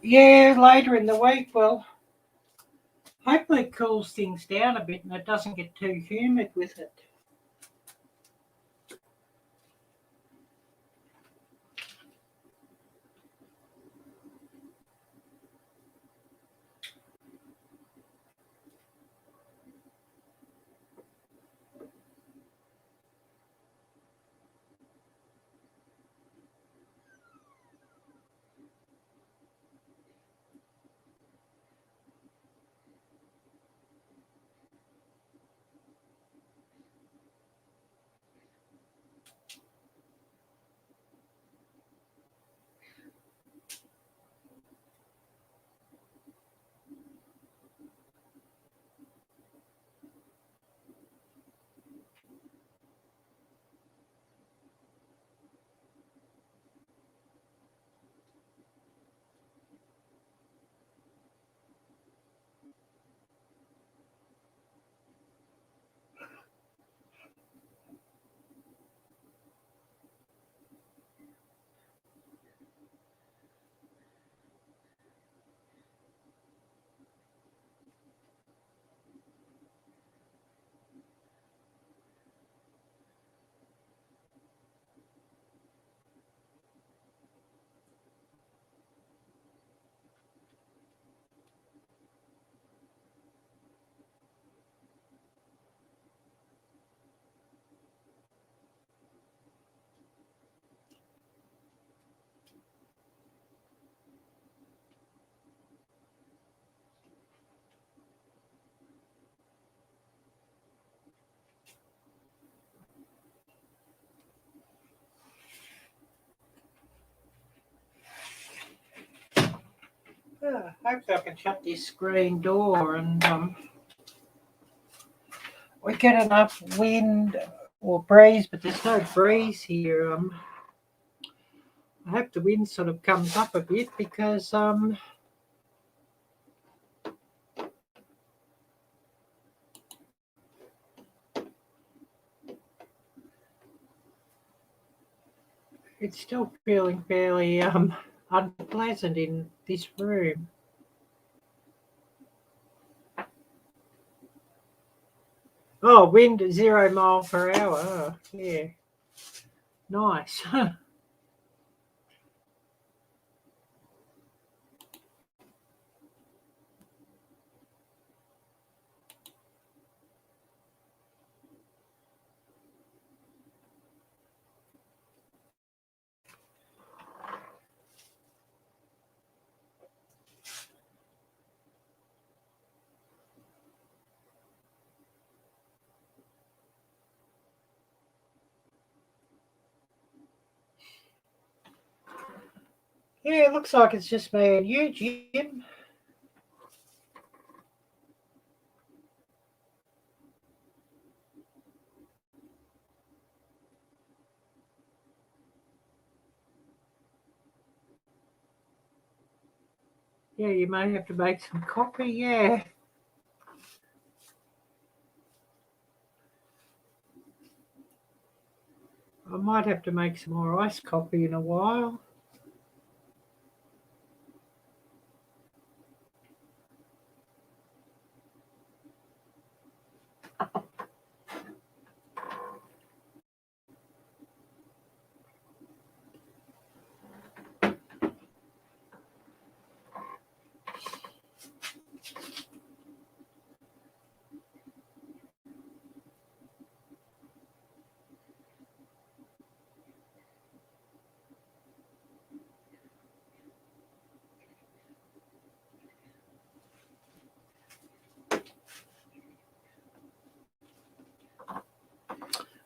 Yeah, later in the week. Well, hopefully it cools things down a bit and it doesn't get too humid with it. Hopefully I can shut this screen door and we get enough wind or breeze, but there's no breeze here. I hope the wind sort of comes up a bit because it's still feeling fairly unpleasant in this room. Oh, wind 0 mile per hour. Oh, yeah, nice. Yeah, it looks like it's just me and you, Jim. Yeah, you may have to make some coffee, yeah. I might have to make some more iced coffee in a while.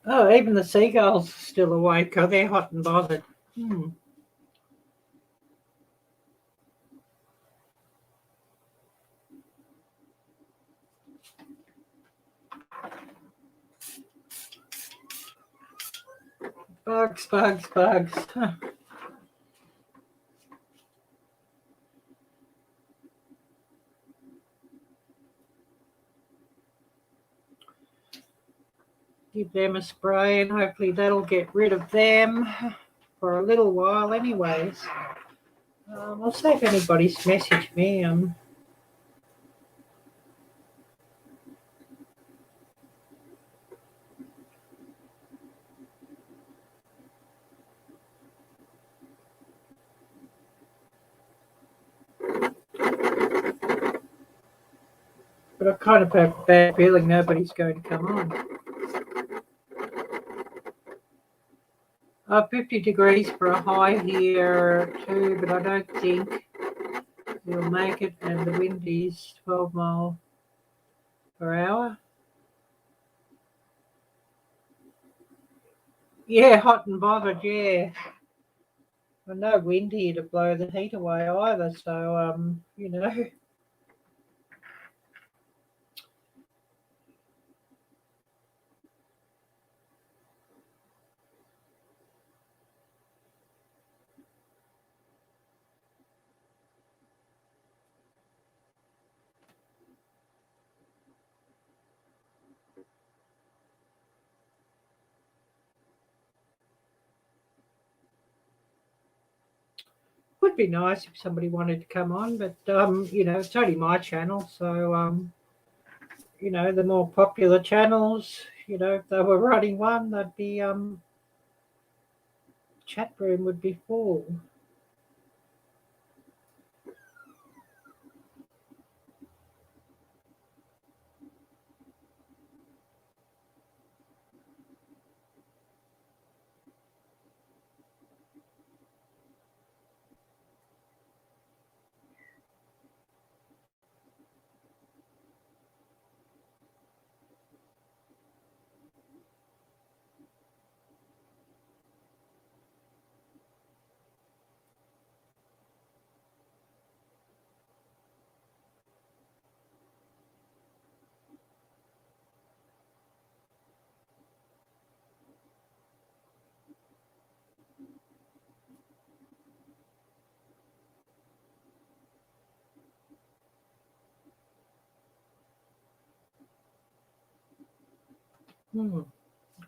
Oh, even the seagulls are still awake. Oh, they're hot and bothered. Bugs, bugs, bugs. Give them a spray and hopefully that'll get rid of them for a little while anyways. I'll see if anybody's messaged me. But I kind of have a bad feeling nobody's going to come on. 50 degrees for a high here too, but I don't think we'll make it, and the wind is 12 mile per hour. Yeah, hot and bothered, yeah. Well, no wind here to blow the heat away either, so, you know. Would be nice if somebody wanted to come on, but, you know, it's only my channel, so, you know, the more popular channels, you know, if they were running one, they'd be, chat room would be full.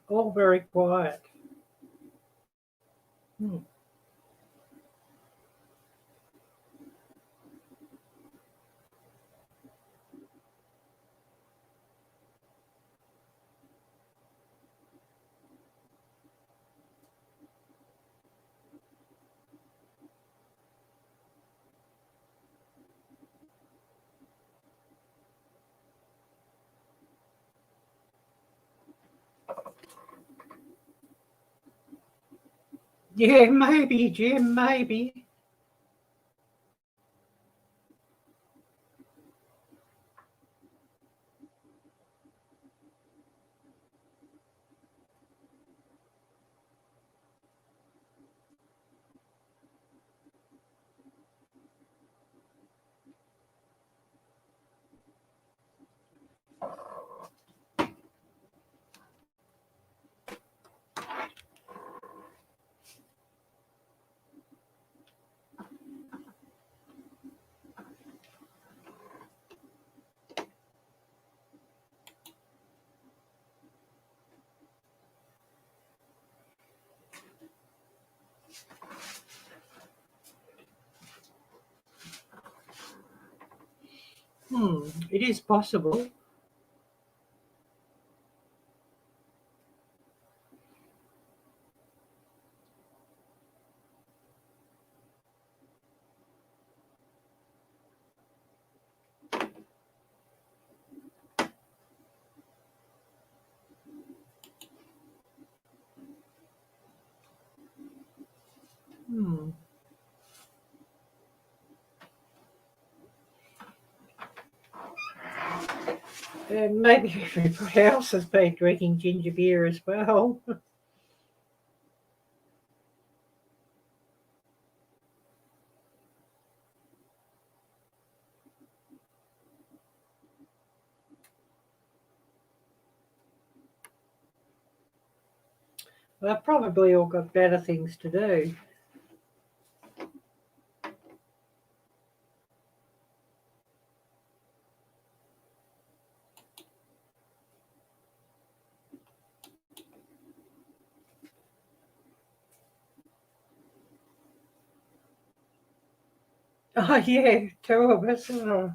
All very quiet. Hmm. Yeah, maybe, Jim, maybe. It is possible. Hmm. Maybe everybody else has been drinking ginger beer as well. They've probably all got better things to do. Oh, yeah, two of us. Oh.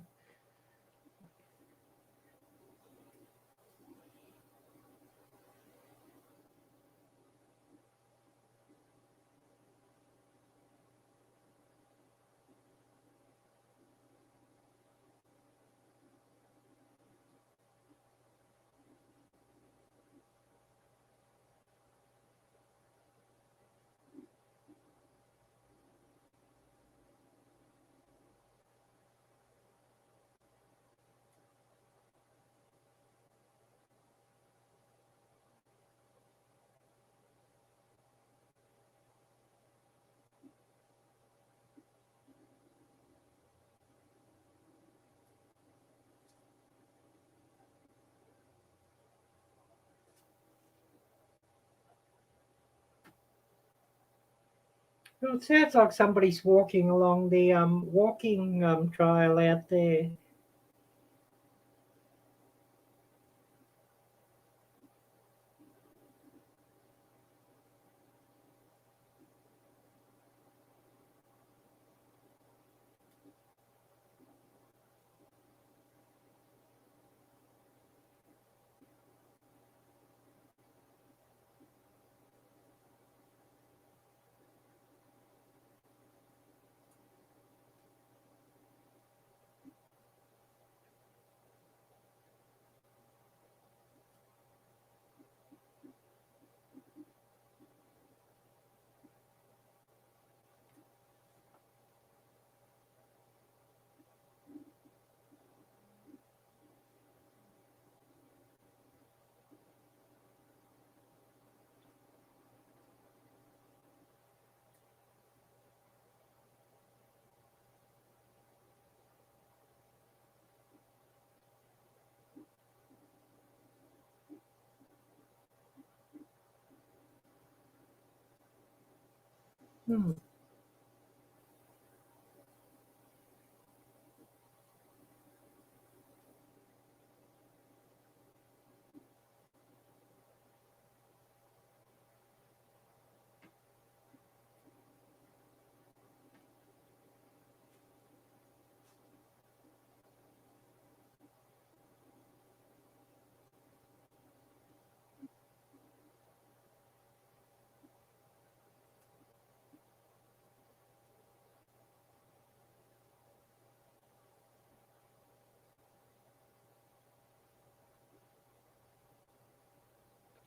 Well, it sounds like somebody's walking along the walking trail out there. Hmm.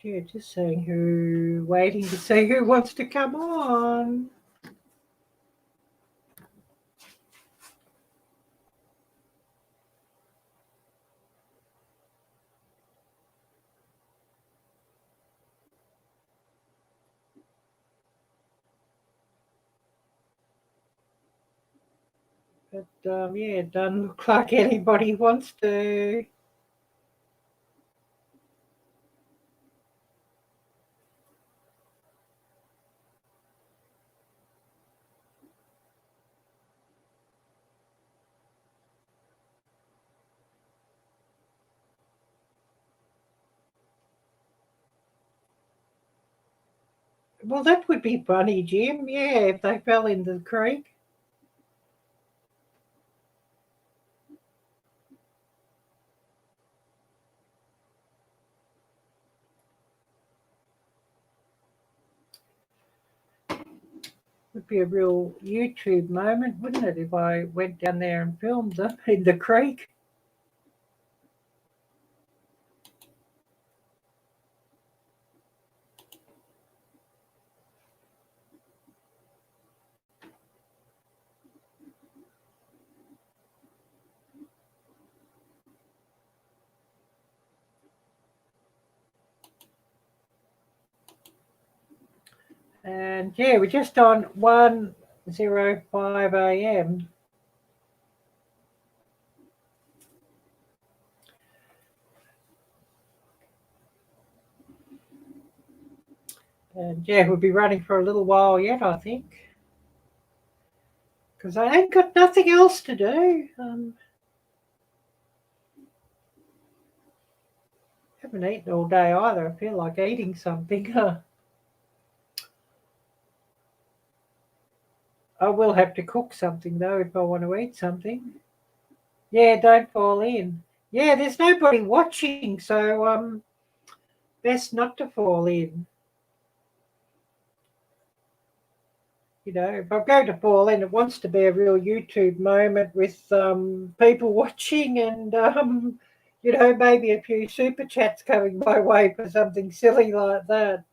yeah, just saying waiting to see who wants to come on. But yeah, it doesn't look like anybody wants to. Well, that would be funny, Jim. Yeah, if they fell into the creek. Would be a real YouTube moment, wouldn't it, if I went down there and filmed them in the creek? And yeah, we're just on 1:05 a.m. And yeah, we'll be running for a little while yet, I think. Because I ain't got nothing else to do. Haven't eaten all day either. I feel like eating something. I will have to cook something though if I want to eat something. Yeah, don't fall in. Yeah, there's nobody watching, so best not to fall in. You know, if I'm going to fall in, it wants to be a real YouTube moment with people watching and you know, maybe a few super chats coming my way for something silly like that.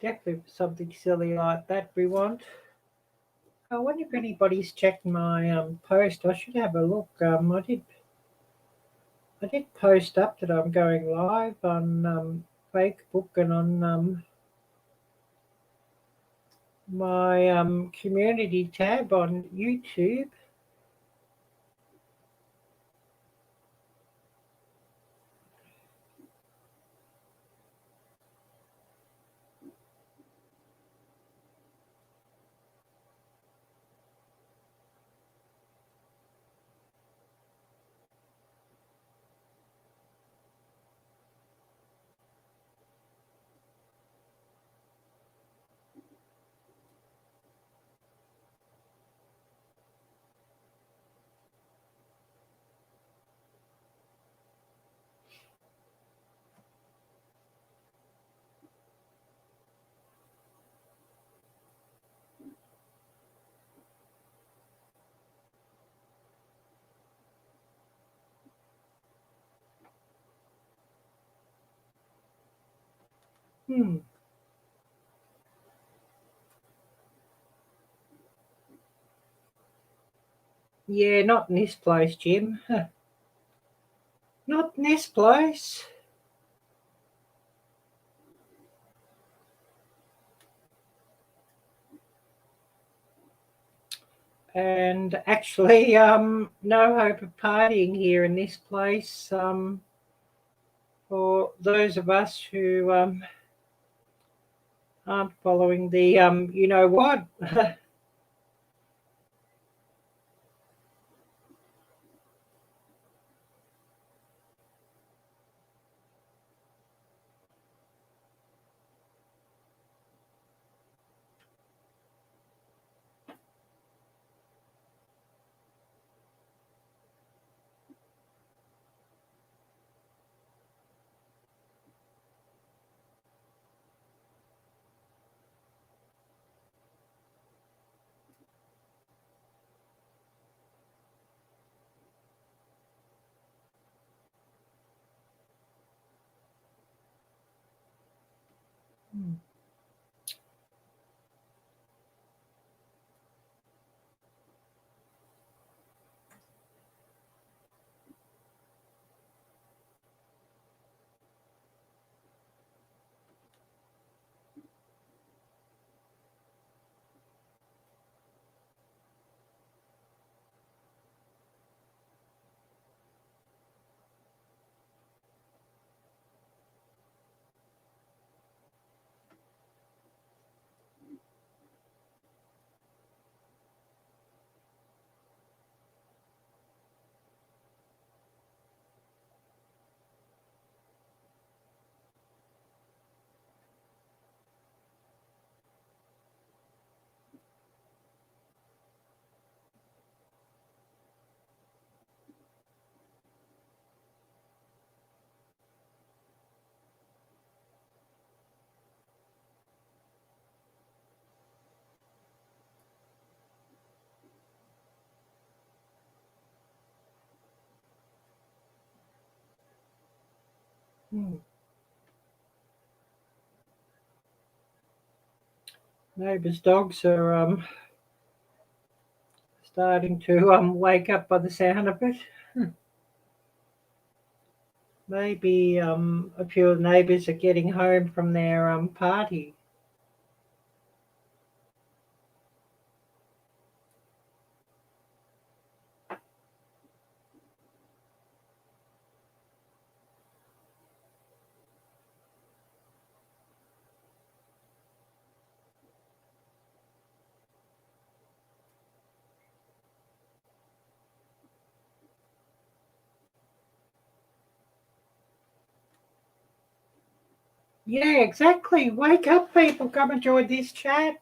Definitely something silly like that we want. I wonder if anybody's checked my post. I should have a look. I did post up that I'm going live on Facebook and on my community tab on YouTube. Hmm. Yeah, not in this place, Jim. Not in this place. And actually, no hope of partying here in this place. For those of us who aren't following the you know what. Neighbours' dogs are starting to wake up by the sound of it. Maybe a few of the neighbours are getting home from their party. Yeah, exactly. Wake up, people. Come and join this chat.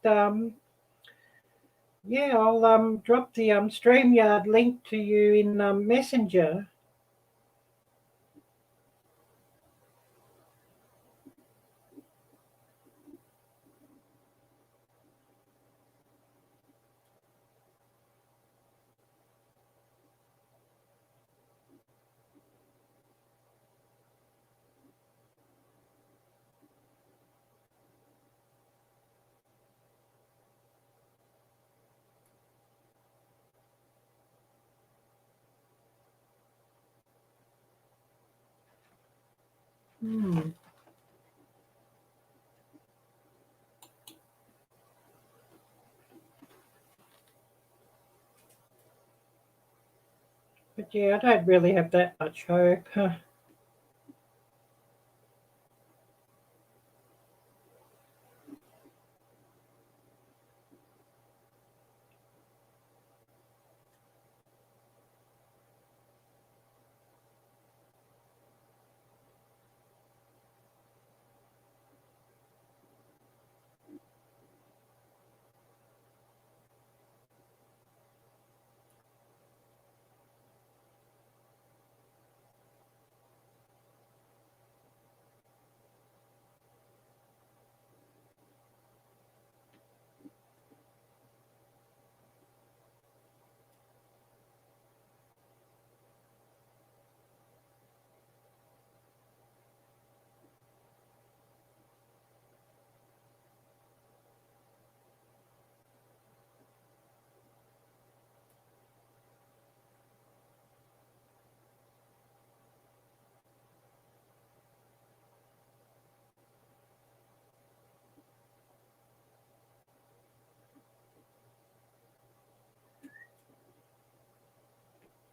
Yeah, I'll drop the StreamYard link to you in Messenger. Hmm. But yeah, I don't really have that much hope.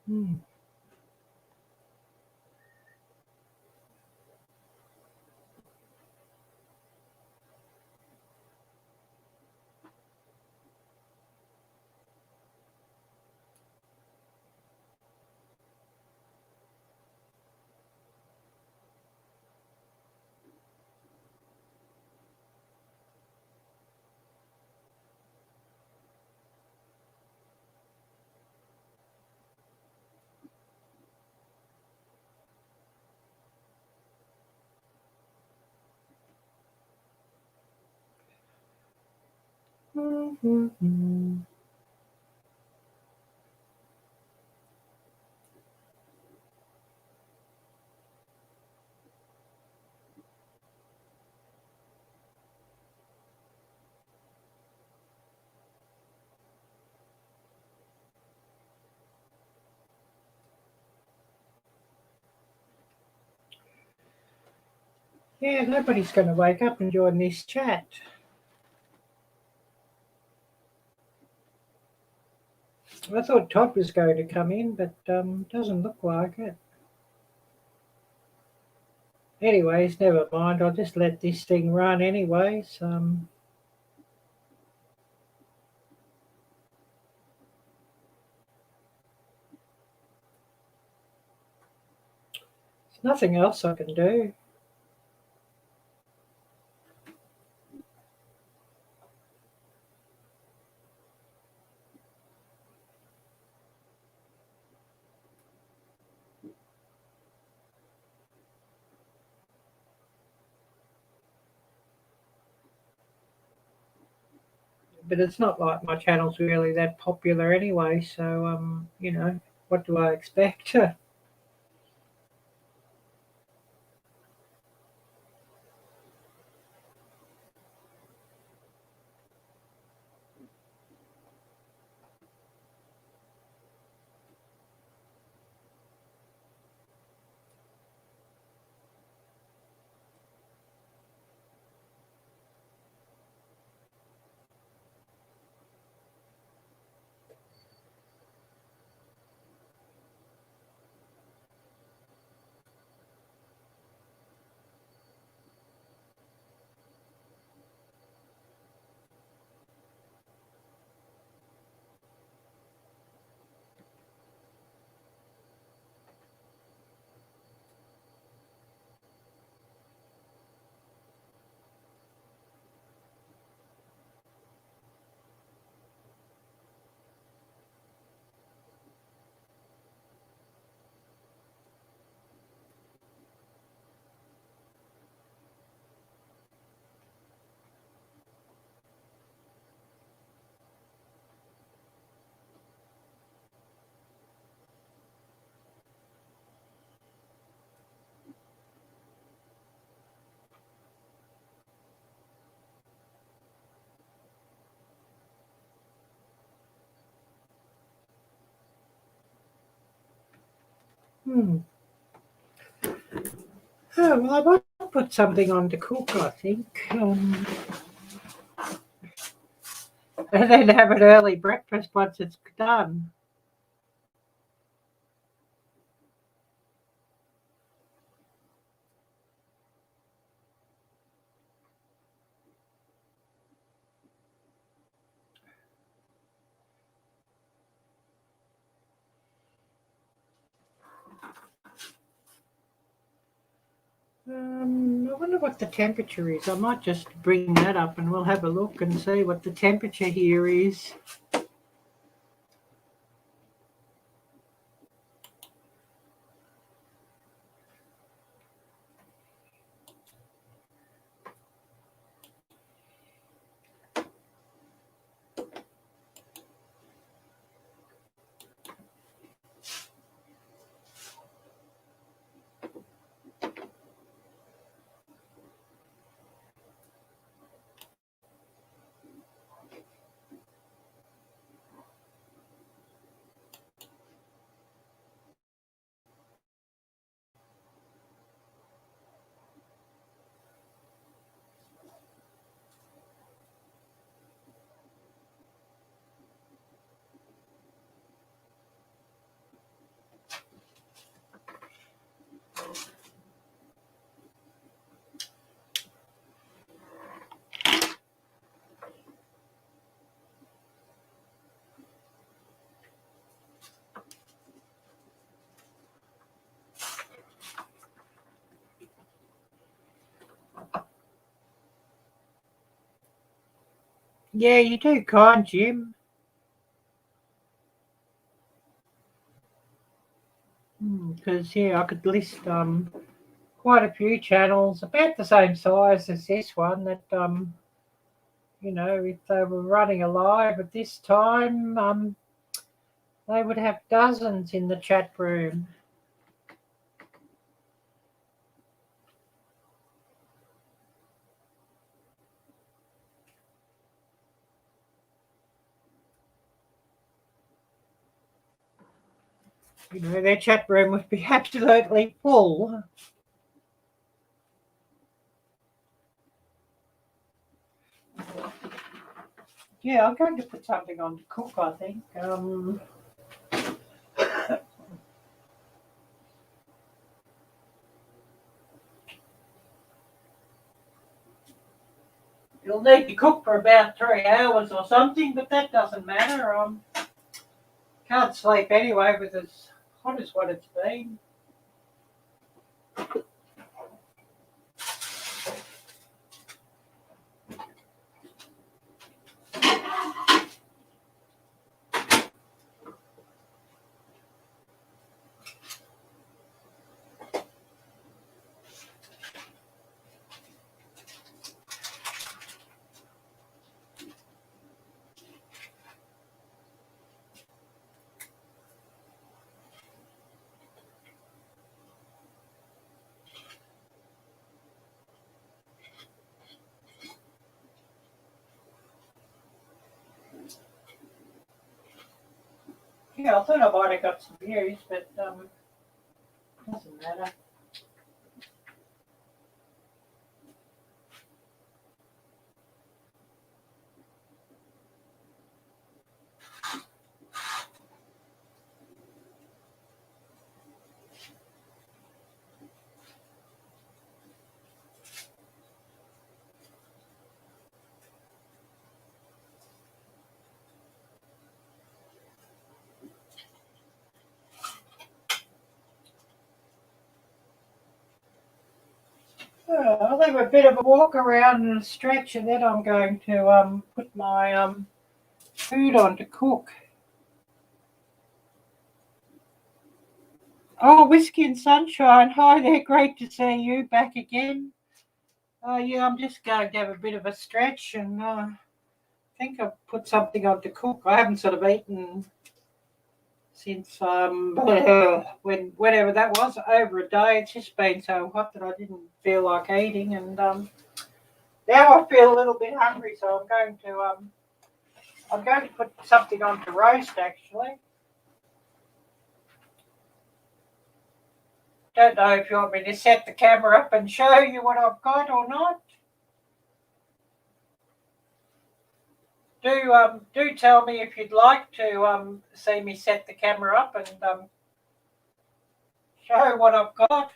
Hmm. Hmm. Yeah, nobody's going to wake up and join this chat. I thought Todd was going to come in, but doesn't look like it. Anyways, never mind. I'll just let this thing run anyways. There's nothing else I can do. But it's not like my channel's really that popular anyway, so what do I expect? Hmm. Oh, well, I might put something on to cook, I think. And then have an early breakfast once it's done. I wonder what the temperature is. I might just bring that up and we'll have a look and see what the temperature here is. Yeah, you do kind, Jim. Because yeah, I could list quite a few channels about the same size as this one that if they were running a live at this time, they would have dozens in the chat room. Their chat room would be absolutely full. Yeah, I'm going to put something on to cook, I think. You'll need to cook for about 3 hours or something, but that doesn't matter. Can't sleep anyway with as hot as what it's been. Yeah, I thought I might have got some views, but doesn't matter. I'll have a bit of a walk around and a stretch, and then I'm going to put my food on to cook. Oh, Whiskey and Sunshine. Hi there, great to see you back again. Yeah, I'm just going to have a bit of a stretch, and I think I've put something on to cook. I haven't sort of eaten since whenever that was, over a day. It's just been so hot that I didn't feel like eating, and now I feel a little bit hungry, so I'm going to put something on to roast actually. Don't know if you want me to set the camera up and show you what I've got or not. Do tell me if you'd like to see me set the camera up and show what I've got.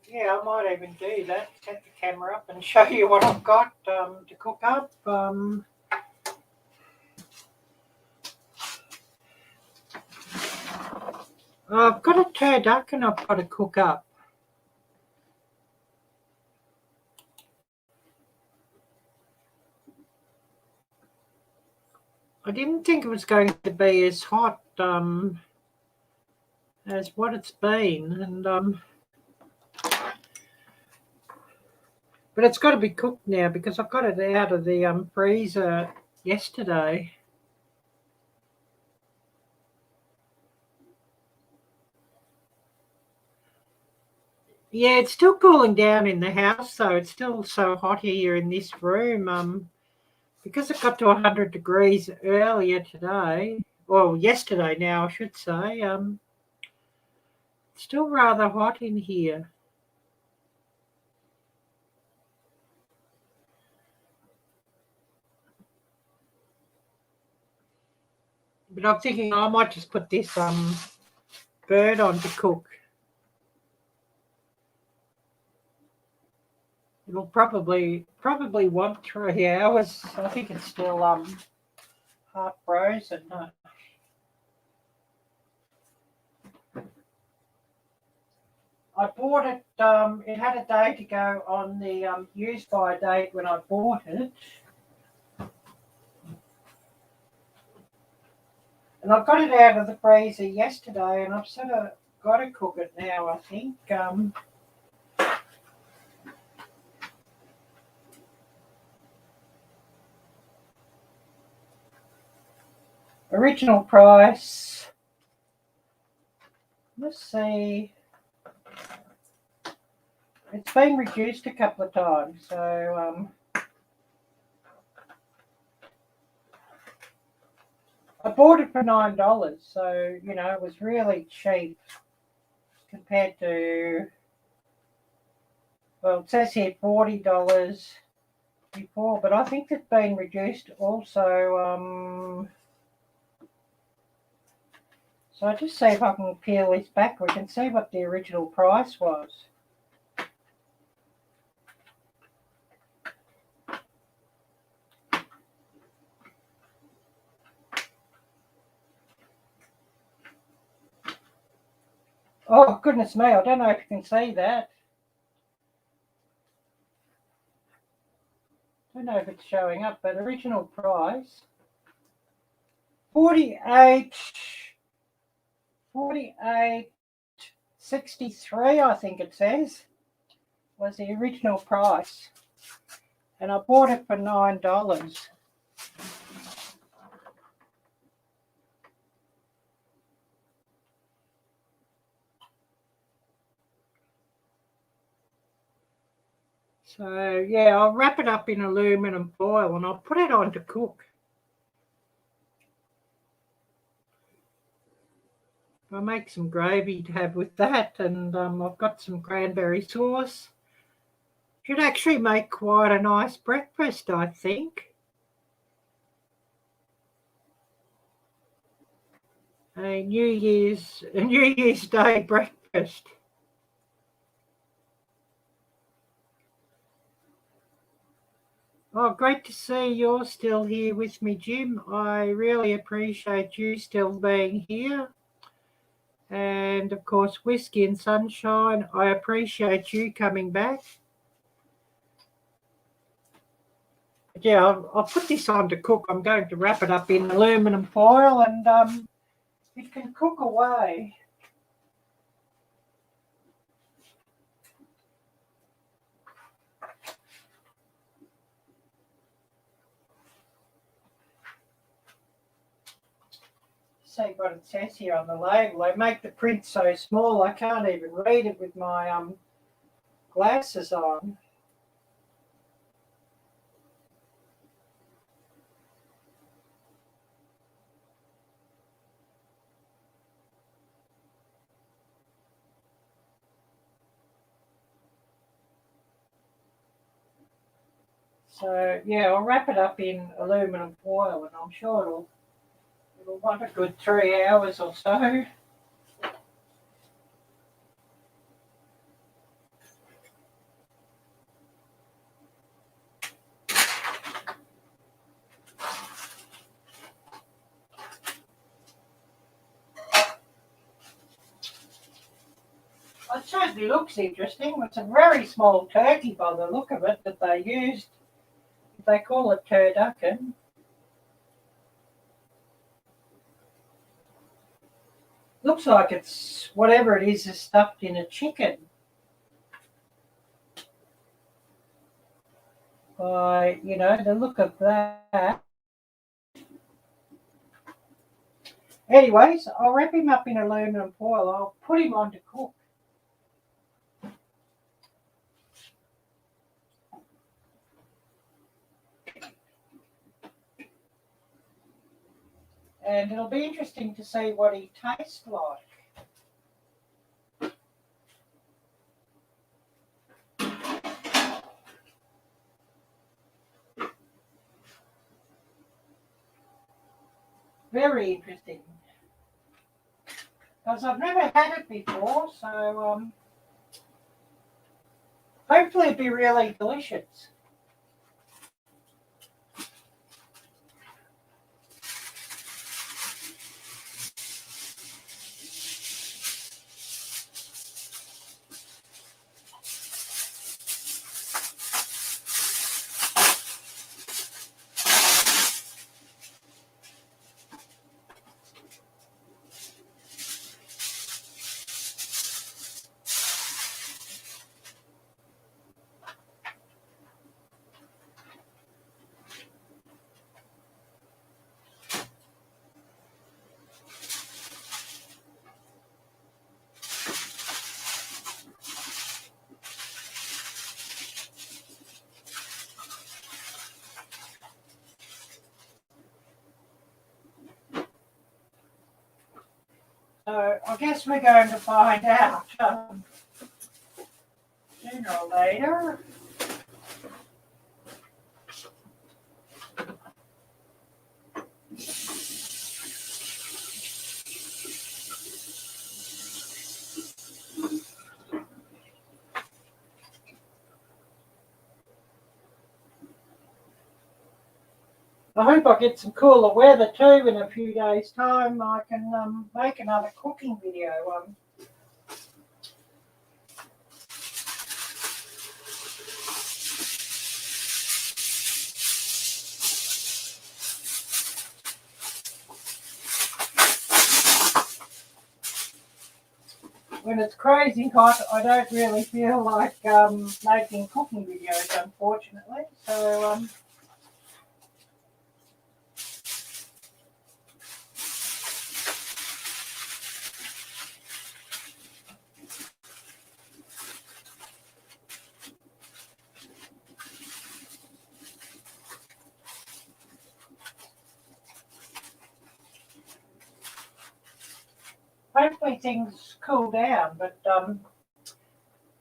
Yeah, I might even do that. Set the camera up and show you what I've got to cook up. I've got a turducken and I've got to cook up. I didn't think it was going to be as hot as what it's been, and but it's got to be cooked now because I've got it out of the freezer yesterday. Yeah, it's still cooling down in the house, so it's still so hot here in this room. Because it got to 100 degrees earlier today, or yesterday now, I should say. It's still rather hot in here. But I'm thinking I might just put this bird on to cook. It'll probably want 3 hours. I think it's still half frozen. I bought it. It had a day to go on the use by date when I bought it, and I got it out of the freezer yesterday, and I've sort of got to cook it now. I think. Original price. Let's see. It's been reduced a couple of times, so I bought it for $9, so you know it was really cheap compared to. Well, it says here $40 before, but I think it's been reduced also. So I'll just see if I can peel this back. We can see what the original price was. Oh, goodness me, I don't know if you can see that. I don't know if it's showing up, but original price, 48.63, I think it says, was the original price. And I bought it for $9. So, yeah, I'll wrap it up in aluminum foil and I'll put it on to cook. I'll make some gravy to have with that, and I've got some cranberry sauce. Should actually make quite a nice breakfast, I think. A New Year's Day breakfast. Oh, great to see you're still here with me, Jim. I really appreciate you still being here. And of course, Whiskey and Sunshine, I appreciate you coming back. Yeah, I'll put this on to cook. I'm going to wrap it up in aluminum foil, and it can cook away. See what it says here on the label. They make the print so small I can't even read it with my glasses on. So yeah, I'll wrap it up in aluminum foil, and I'm sure it'll want a good 3 hours or so. It certainly looks interesting. It's a very small turkey by the look of it that they used. They call it turducken. Looks like it's whatever it is stuffed in a chicken. By, the look of that. Anyways, I'll wrap him up in aluminum foil. I'll put him on to cook. And it'll be interesting to see what he tastes like. Very interesting. Because I've never had it before, so hopefully it'll be really delicious. So I guess we're going to find out sooner or later. I hope I get some cooler weather too in a few days' time. I can make another cooking video. When it's crazy hot, I don't really feel like making cooking videos, unfortunately. So hopefully hopefully things cool down. But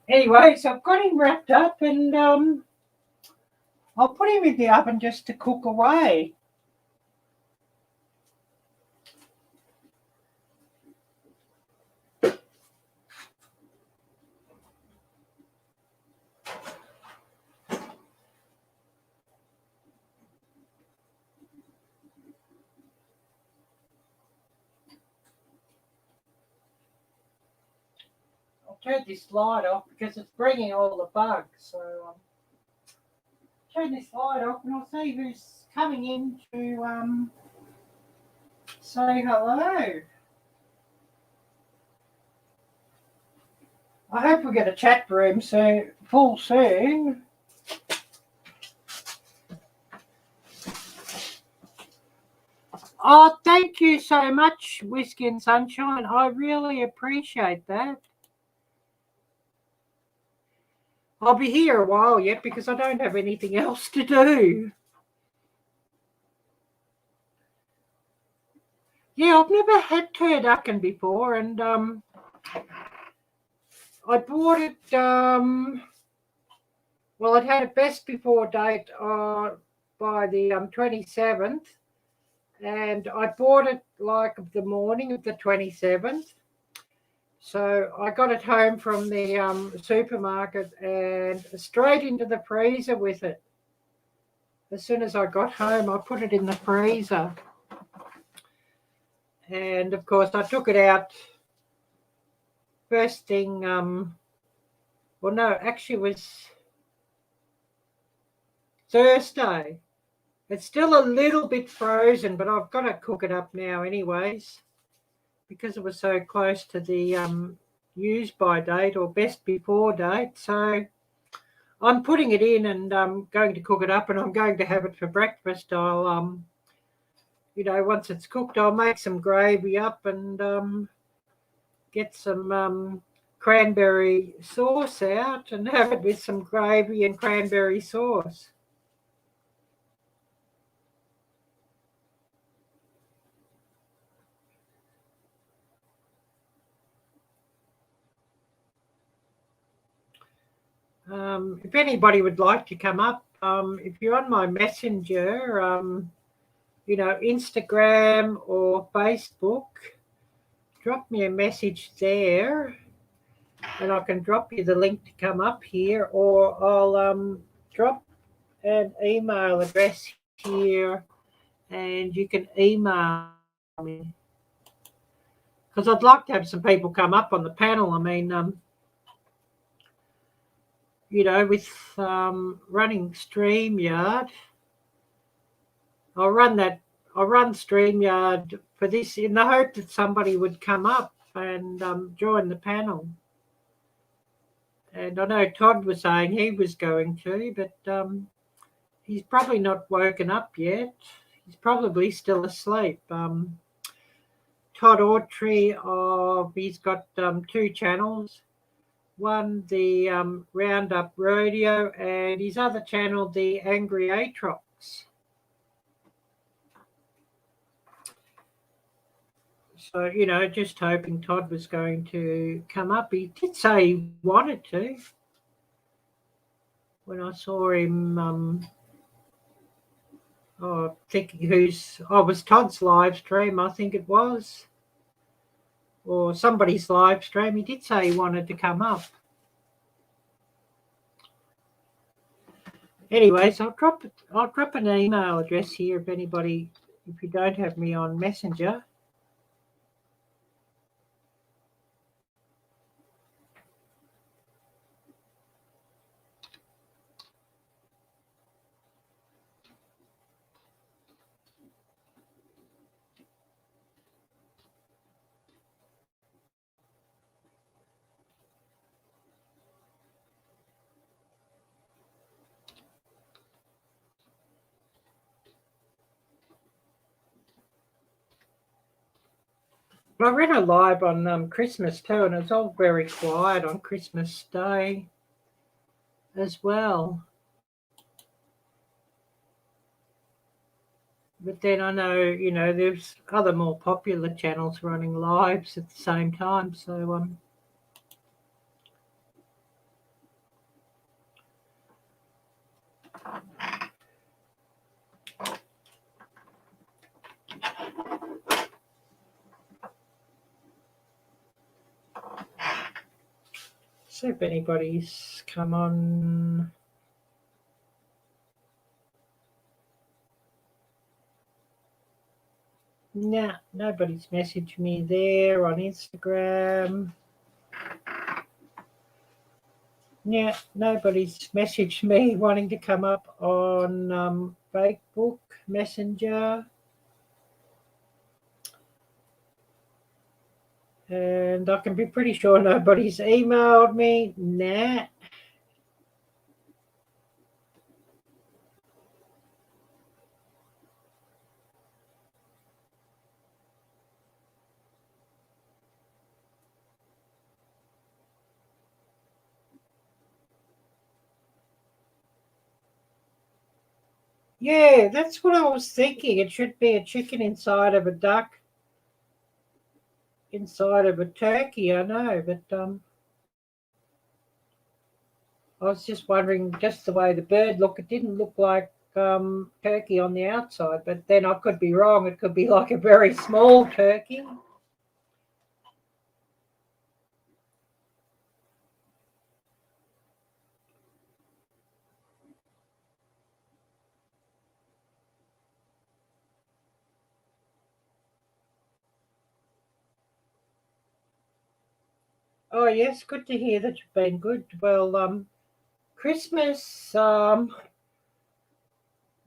anyway, so I've got him wrapped up, and I'll put him in the oven just to cook away. Turn this light off because it's bringing all the bugs. So turn this light off and I'll see who's coming in to say hello. I hope we get a chat room full soon. Oh, thank you so much, Whiskey and Sunshine. I really appreciate that. I'll be here a while yet because I don't have anything else to do. Yeah, I've never had turducken before, and I bought it. Well, it had a best before date by the 27th, and I bought it like the morning of the 27th. So I got it home from the supermarket and straight into the freezer with it. As soon as I got home, I put it in the freezer. And, of course, I took it out first thing. Well, no, actually it was Thursday. It's still a little bit frozen, but I've got to cook it up now anyways, because it was so close to the use by date or best before date. So I'm putting it in and I'm going to cook it up, and I'm going to have it for breakfast. I'll, once it's cooked, I'll make some gravy up and get some cranberry sauce out and have it with some gravy and cranberry sauce. If anybody would like to come up, if you're on my messenger, Instagram or Facebook, drop me a message there and I can drop you the link to come up here, or I'll drop an email address here and you can email me, because I'd like to have some people come up on the panel. I mean, with running StreamYard, I'll run StreamYard for this in the hope that somebody would come up and join the panel. And I know Todd was saying he was going to, but he's probably not woken up yet. He's probably still asleep. Todd Autry, he's got 2 channels. One, the Roundup Rodeo, and his other channel, the Angry Atrox. So, just hoping Todd was going to come up. He did say he wanted to. When I saw him, thinking it was Todd's live stream, I think it was. Or somebody's live stream. He did say he wanted to come up. Anyways, I'll drop an email address here if you don't have me on Messenger. I ran a live on Christmas too, and it's all very quiet on Christmas Day as well. But then I know, you know, there's other more popular channels running lives at the same time. So if anybody's come on. Nah, nobody's messaged me there on Instagram. Yeah, nobody's messaged me wanting to come up on Facebook Messenger. And I can be pretty sure nobody's emailed me. Nah. Yeah, that's what I was thinking. It should be a chicken inside of a duck, inside of a turkey. I know, but I was just wondering, just the way the bird looked, it didn't look like turkey on the outside. But then I could be wrong. It could be like a very small turkey. Oh yes, good to hear that you've been good. Well, Christmas, yeah,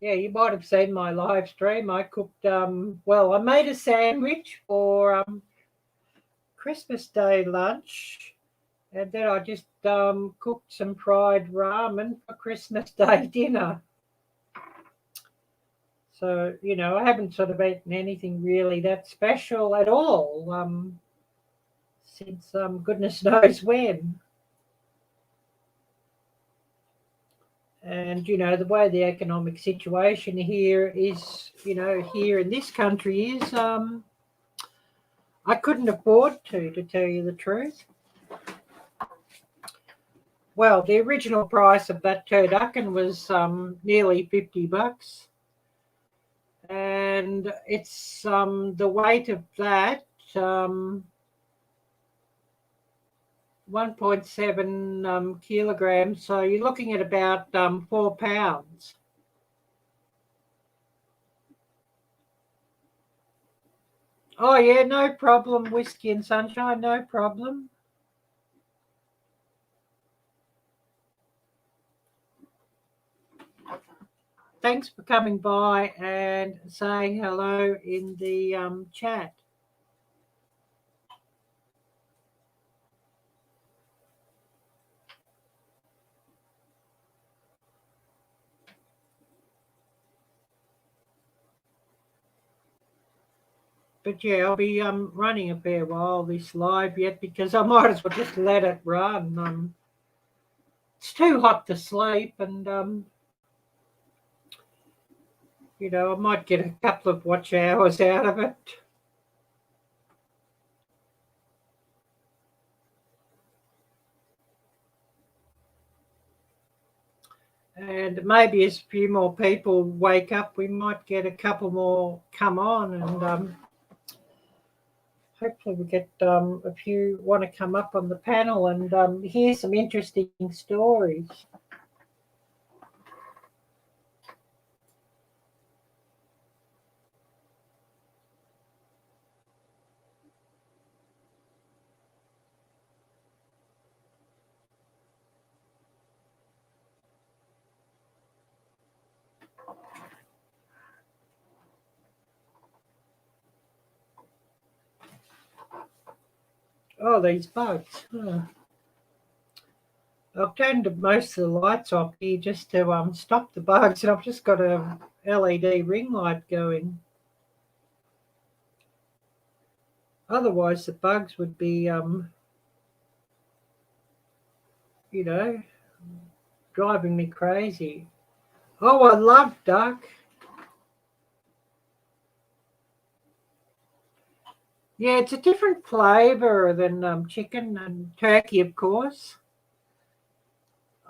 you might have seen my live stream. I cooked, well, I made a sandwich for Christmas Day lunch, and then I just cooked some fried ramen for Christmas Day dinner. So, you know, I haven't sort of eaten anything really that special at all since goodness knows when. And, you know, the way the economic situation here is, you know, here in this country is, I couldn't afford to tell you the truth. Well, the original price of that turducken was nearly $50. And it's the weight of that, 1.7 kilograms. So you're looking at about 4 pounds. Oh, yeah, no problem. Whiskey and sunshine, no problem. Thanks for coming by and saying hello in the chat. But yeah, I'll be running a fair while this live yet because I might as well just let it run. It's too hot to sleep, and you know, I might get a couple of watch hours out of it. And maybe as a few more people wake up, we might get a couple more come on, and hopefully we get a few want to come up on the panel and hear some interesting stories. Oh, these bugs. Huh. I've turned most of the lights off here just to stop the bugs, and I've just got a LED ring light going. Otherwise, the bugs would be, you know, driving me crazy. Oh, I love duck. Yeah, it's a different flavour than chicken and turkey, of course.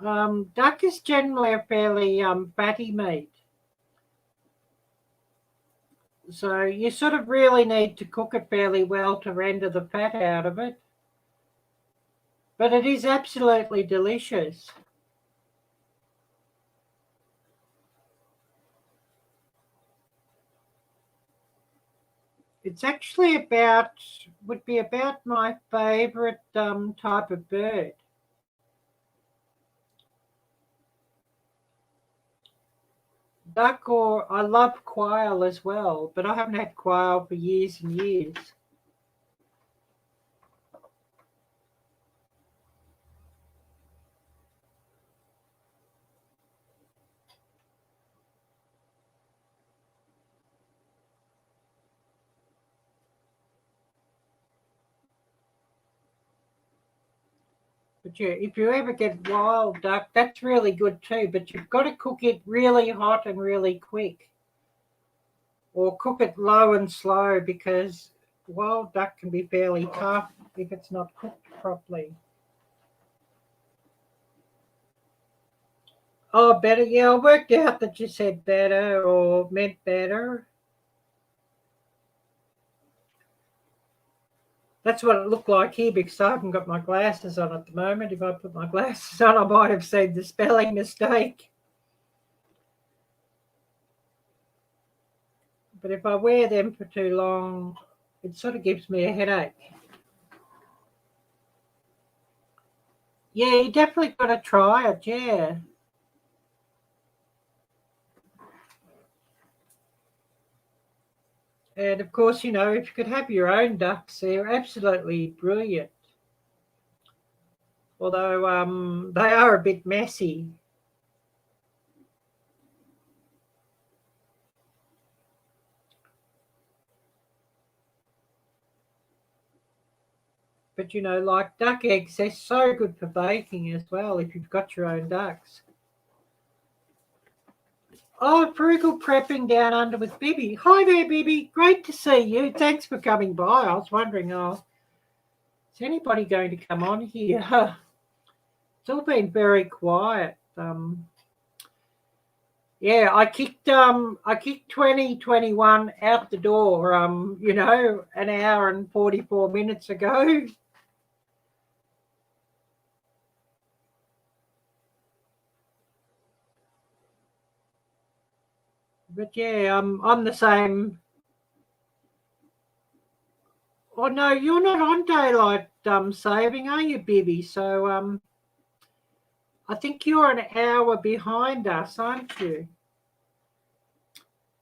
Duck is generally a fairly fatty meat. So you sort of really need to cook it fairly well to render the fat out of it. But it is absolutely delicious. It's actually would be about my favourite type of bird. Duck, or I love quail as well, but I haven't had quail for years and years. But yeah, if you ever get wild duck, that's really good too. But you've got to cook it really hot and really quick, or cook it low and slow, because wild duck can be fairly tough if it's not cooked properly. Oh, better. Yeah, I worked out that you said better or meant better. That's what it looked like here, because I haven't got my glasses on at the moment. If I put my glasses on, I might have seen the spelling mistake. But if I wear them for too long, it sort of gives me a headache. Yeah, you definitely got to try it, yeah. And of course, you know, if you could have your own ducks, they're absolutely brilliant. Although they are a bit messy. But, you know, like duck eggs, they're so good for baking as well if you've got your own ducks. Oh, frugal prepping down under with Bibby. Hi there, Bibby. Great to see you. Thanks for coming by. I was wondering, is anybody going to come on here? It's all been very quiet. Yeah, I kicked 2021 out the door, you know, an hour and 44 minutes ago. But yeah, I'm the same. Oh no, you're not on daylight saving, are you, Bibby? So I think you're an hour behind us, aren't you?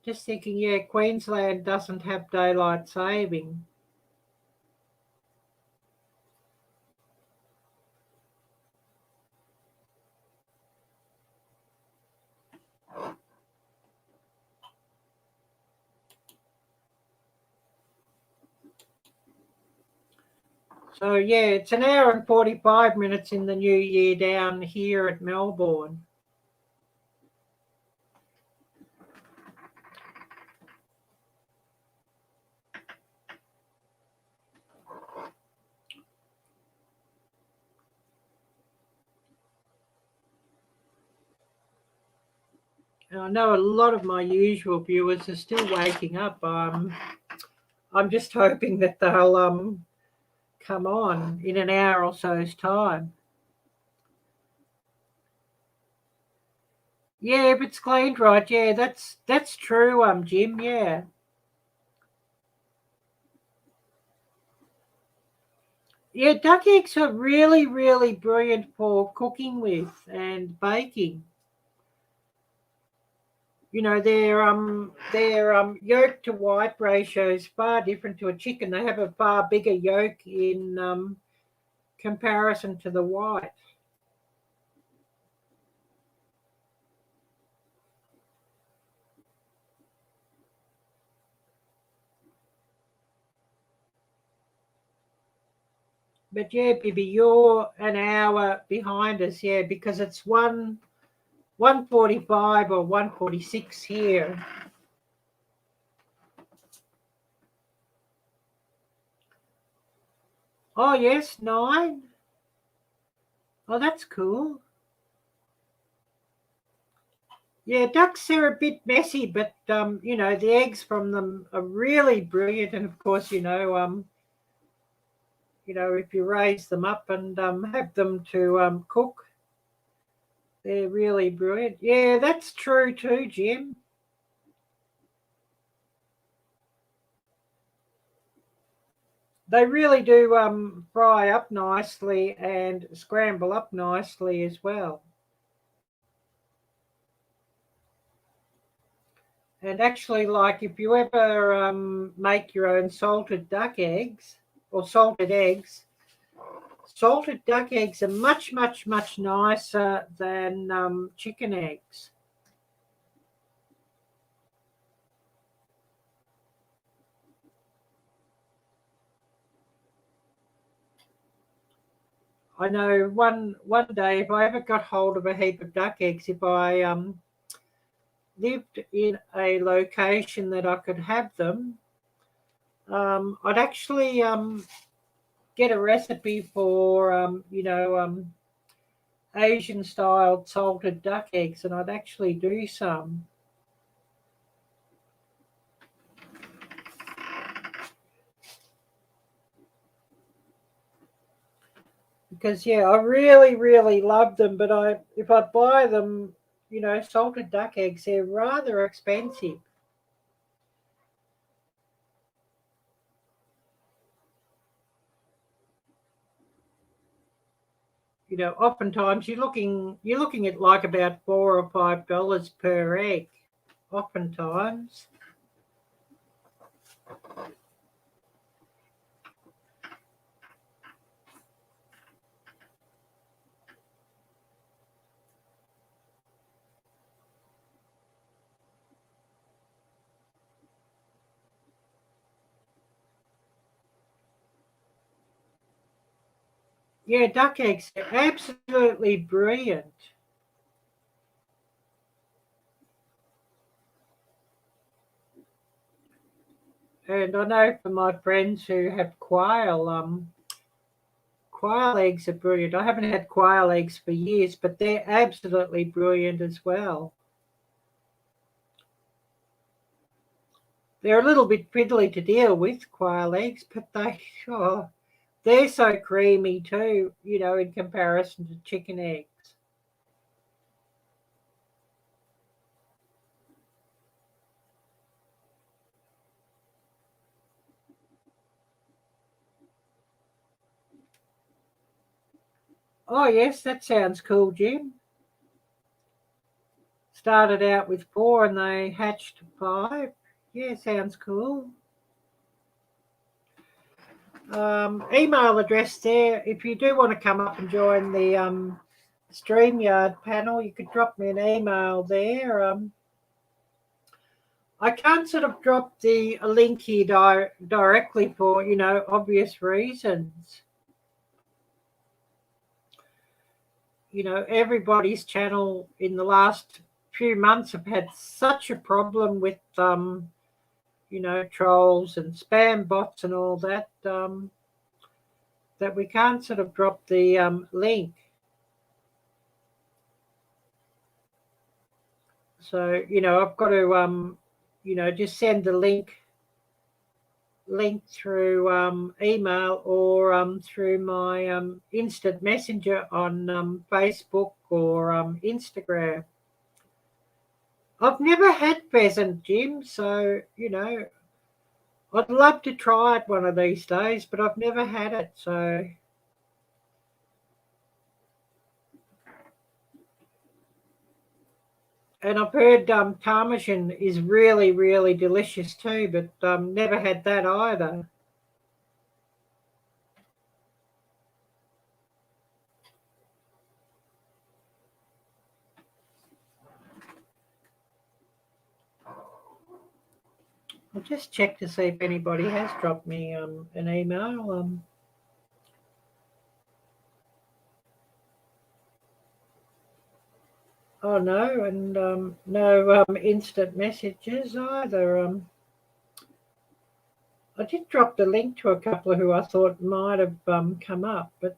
Just thinking, yeah, Queensland doesn't have daylight saving. So yeah, it's an hour and 45 minutes in the new year down here at Melbourne. And I know a lot of my usual viewers are still waking up. I'm just hoping that they'll come on in an hour or so's time. Yeah, if it's cleaned right, yeah, that's true, Jim, yeah. Yeah, duck eggs are really, really brilliant for cooking with and baking. You know, their yolk to white ratio is far different to a chicken. They have a far bigger yolk in comparison to the white. But yeah, Bibi, you're an hour behind us, yeah, because it's 1:45 or 1:46 here. Oh, yes, 9. Oh, that's cool. Yeah, ducks are a bit messy, but the eggs from them are really brilliant. And of course, if you raise them up and have them to cook, they're really brilliant. Yeah, that's true too, Jim. They really do fry up nicely and scramble up nicely as well. And actually, like if you ever make your own salted duck eggs or salted duck eggs are much, much, much nicer than chicken eggs. I know one day if I ever got hold of a heap of duck eggs, if I lived in a location that I could have them, I'd actually get a recipe for Asian styled salted duck eggs, and I'd actually do some. Because I really, really love them. But if I buy them, salted duck eggs, they're rather expensive. Oftentimes you're looking at like about $4 or $5 per egg. Oftentimes. Yeah, duck eggs are absolutely brilliant. And I know from my friends who have quail eggs are brilliant. I haven't had quail eggs for years, but they're absolutely brilliant as well. They're a little bit fiddly to deal with, quail eggs, but they're so creamy too, in comparison to chicken eggs. Oh, yes, that sounds cool, Jim. Started out with 4 and they hatched 5. Yeah, sounds cool. Email address there. If you do want to come up and join the StreamYard panel, you could drop me an email there. I can't sort of drop the link here directly for obvious reasons. Everybody's channel in the last few months have had such a problem with trolls and spam bots and all that that we can't sort of drop the link. So I've got to just send the link through email or through my instant messenger on Facebook or Instagram. I've never had pheasant, Jim, so I'd love to try it one of these days, but I've never had it, so. And I've heard ptarmigan is really, really delicious too, but never had that either. I'll just check to see if anybody has dropped me an email. Oh no, and no instant messages either. I did drop the link to a couple who I thought might have come up, but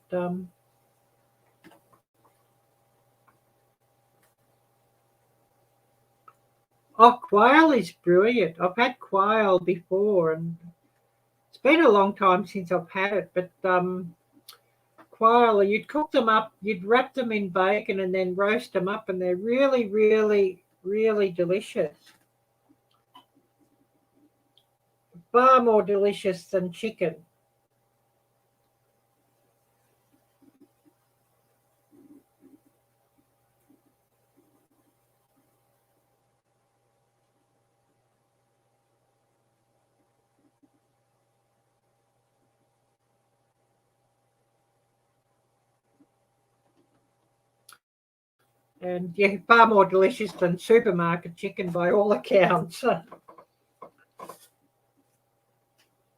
oh, quail is brilliant. I've had quail before, and it's been a long time since I've had it, but quail, you'd cook them up, you'd wrap them in bacon and then roast them up, and they're really, really, really delicious. Far more delicious than chicken. And yeah, far more delicious than supermarket chicken by all accounts.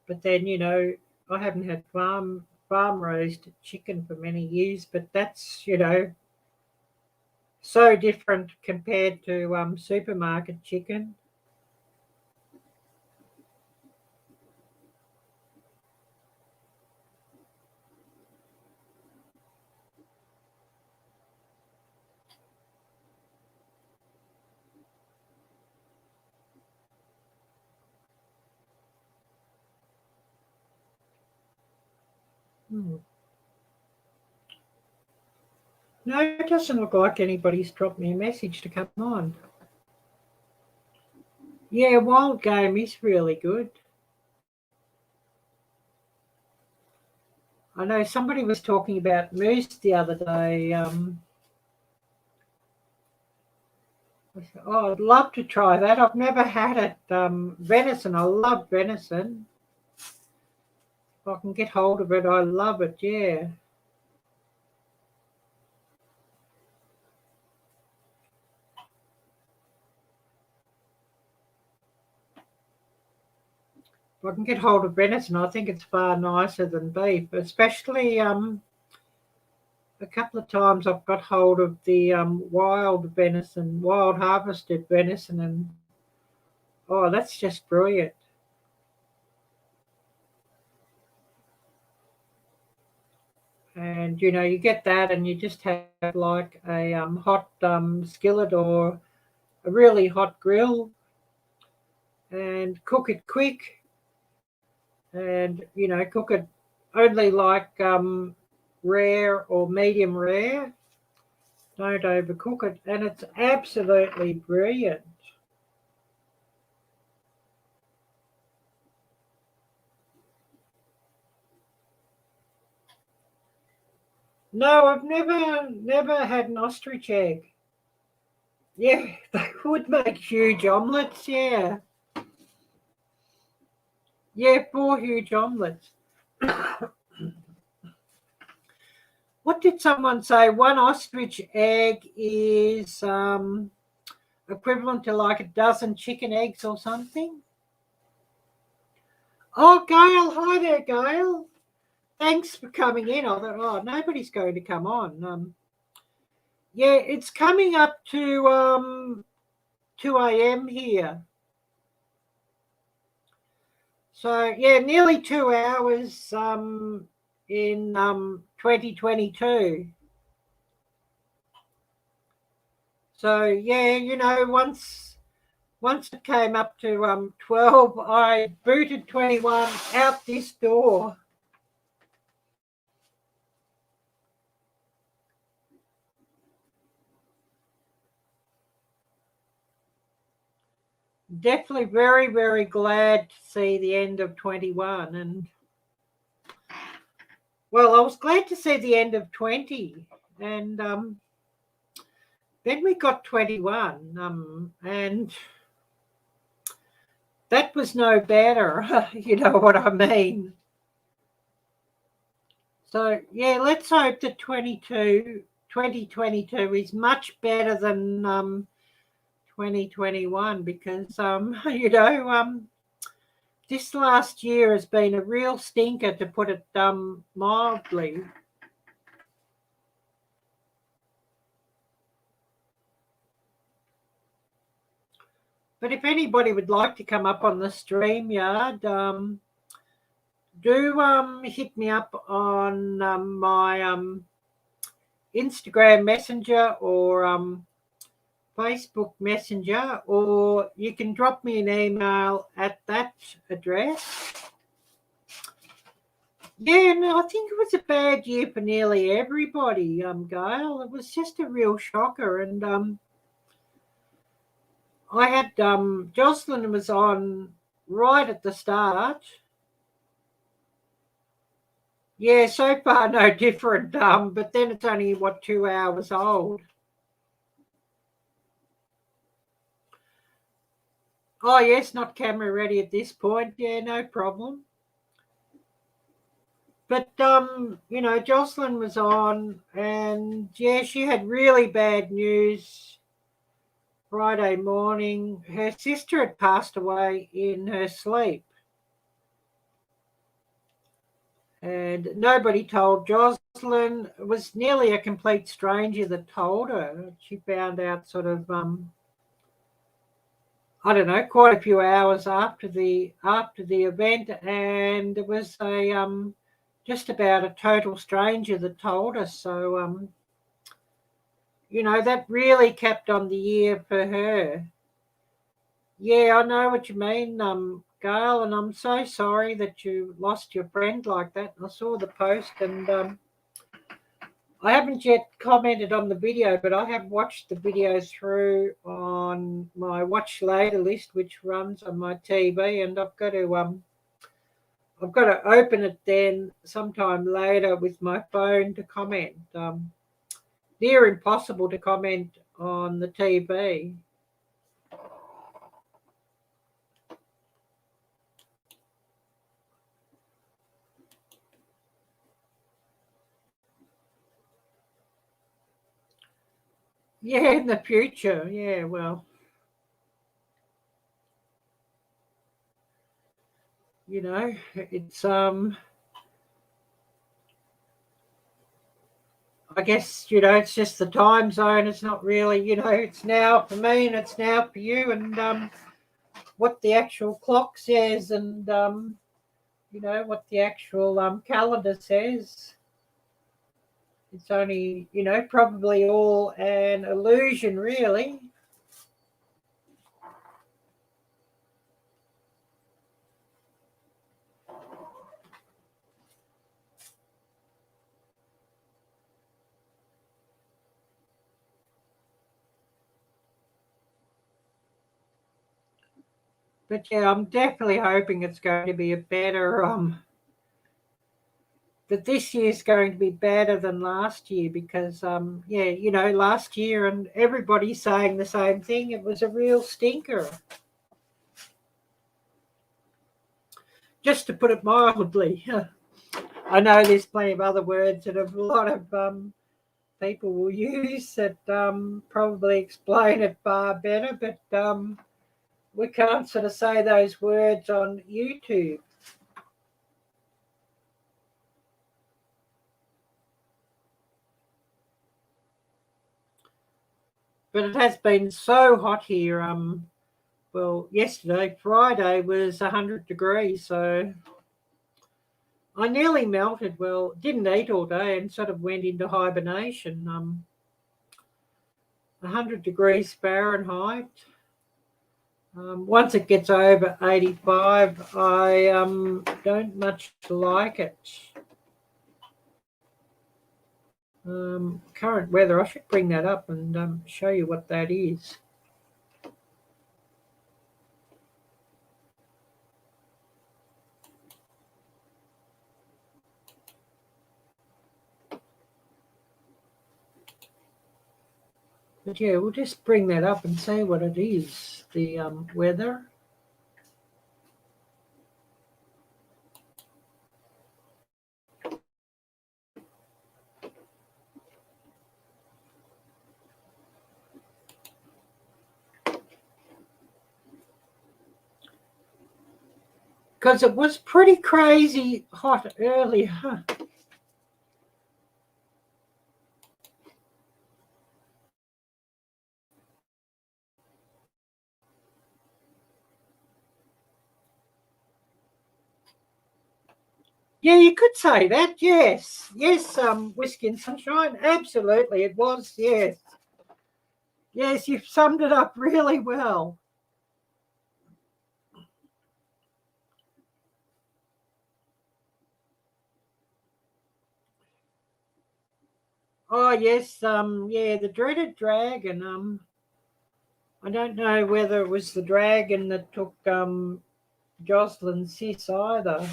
But then, you know, I haven't had farm raised chicken for many years, but that's, you know, so different compared to supermarket chicken. Hmm. No, it doesn't look like anybody's dropped me a message to come on. Yeah, wild game is really good. I know somebody was talking about moose the other day. Oh, I'd love to try that. I've never had it. Venison, I love venison. If I can get hold of it, I love it, yeah. If I can get hold of venison, I think it's far nicer than beef, especially a couple of times I've got hold of the wild venison, wild harvested venison, and oh, that's just brilliant. And you know, you get that, and you just have like a hot skillet or a really hot grill, and cook it quick, and you know, cook it only like rare or medium rare. Don't overcook it, and it's absolutely brilliant. No, I've never had an ostrich egg. Yeah, they would make huge omelets. Yeah, yeah, 4 huge omelets. What did someone say? One ostrich egg is equivalent to like a dozen chicken eggs or something. Oh, Gail, hi there, Gail. Thanks for coming in. I thought, oh, nobody's going to come on. Yeah, it's coming up to 2 a.m. here. So yeah, nearly 2 hours in 2022. So yeah, you know, once it came up to 12, I booted 21 out this door. Definitely very, very glad to see the end of 21. And well, I was glad to see the end of 20. And then we got 21. And that was no better. You know what I mean? So yeah, let's hope that 2022 is much better than 2021, because you know, this last year has been a real stinker, to put it mildly. But if anybody would like to come up on the StreamYard, do hit me up on my Instagram Messenger or Facebook Messenger, or you can drop me an email at that address. Yeah, no, I think it was a bad year for nearly everybody, Gail. It was just a real shocker. And I had Jocelyn was on right at the start. Yeah, so far no different. But then it's only 2 hours old. Oh yes, not camera ready at this point. Yeah, no problem. But Jocelyn was on, and yeah, she had really bad news Friday morning. Her sister had passed away in her sleep, and nobody told Jocelyn. It was nearly a complete stranger that told her. She found out sort of I don't know, quite a few hours after the event, and it was a just about a total stranger that told us. So that really capped on the year for her. Yeah, I know what you mean, Gail, and I'm so sorry that you lost your friend like that. I saw the post, and I haven't yet commented on the video, but I have watched the video through on my watch later list, which runs on my TV, and I've got to open it then sometime later with my phone to comment. Near impossible to comment on the TV. Yeah, in the future. Yeah, well, it's I guess, it's just the time zone. It's not really, it's now for me and it's now for you, and what the actual clock says, and what the actual calendar says. It's only, probably all an illusion, really. But yeah, I'm definitely hoping it's going to be a better that this year's going to be better than last year, because last year, and everybody's saying the same thing, it was a real stinker. Just to put it mildly. I know there's plenty of other words that a lot of people will use that probably explain it far better, but we can't sort of say those words on YouTube. But it has been so hot here. Well, yesterday, Friday, was 100 degrees, so I nearly melted. Well, didn't eat all day and sort of went into hibernation. 100 degrees Fahrenheit. Once it gets over 85, I don't much like it. Current weather, I should bring that up and show you what that is. But yeah, we'll just bring that up and say what it is, the weather. Because it was pretty crazy hot earlier. Yeah, you could say that. Yes, yes. Whiskey and sunshine. Absolutely, it was. Yes, yes. You've summed it up really well. Oh yes. Yeah, the dreaded dragon. I don't know whether it was the dragon that took Jocelyn's sis either.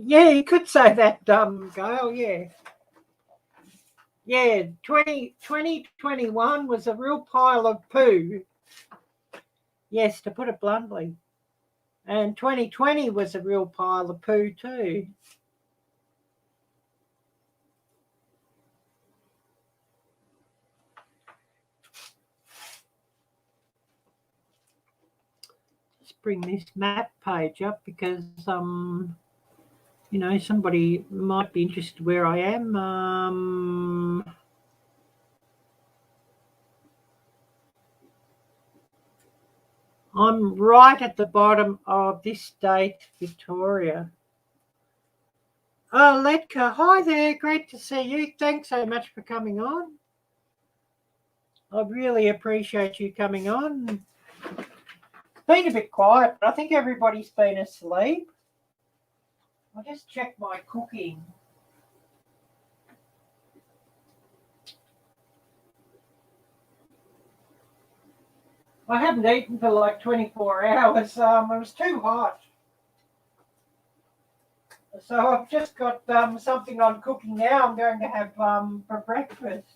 Yeah, you could say that, Gail. Yeah. Yeah, 2021 was a real pile of poo. Yes, to put it bluntly. And 2020 was a real pile of poo too. Let's bring this map page up because somebody might be interested where I am. I'm right at the bottom of this state, Victoria. Oh, Letka, hi there. Great to see you. Thanks so much for coming on. I really appreciate you coming on. It's been a bit quiet, but I think everybody's been asleep. I'll just check my cooking. I haven't eaten for like 24 hours. It was too hot. So I've just got something on cooking now. I'm going to have for breakfast.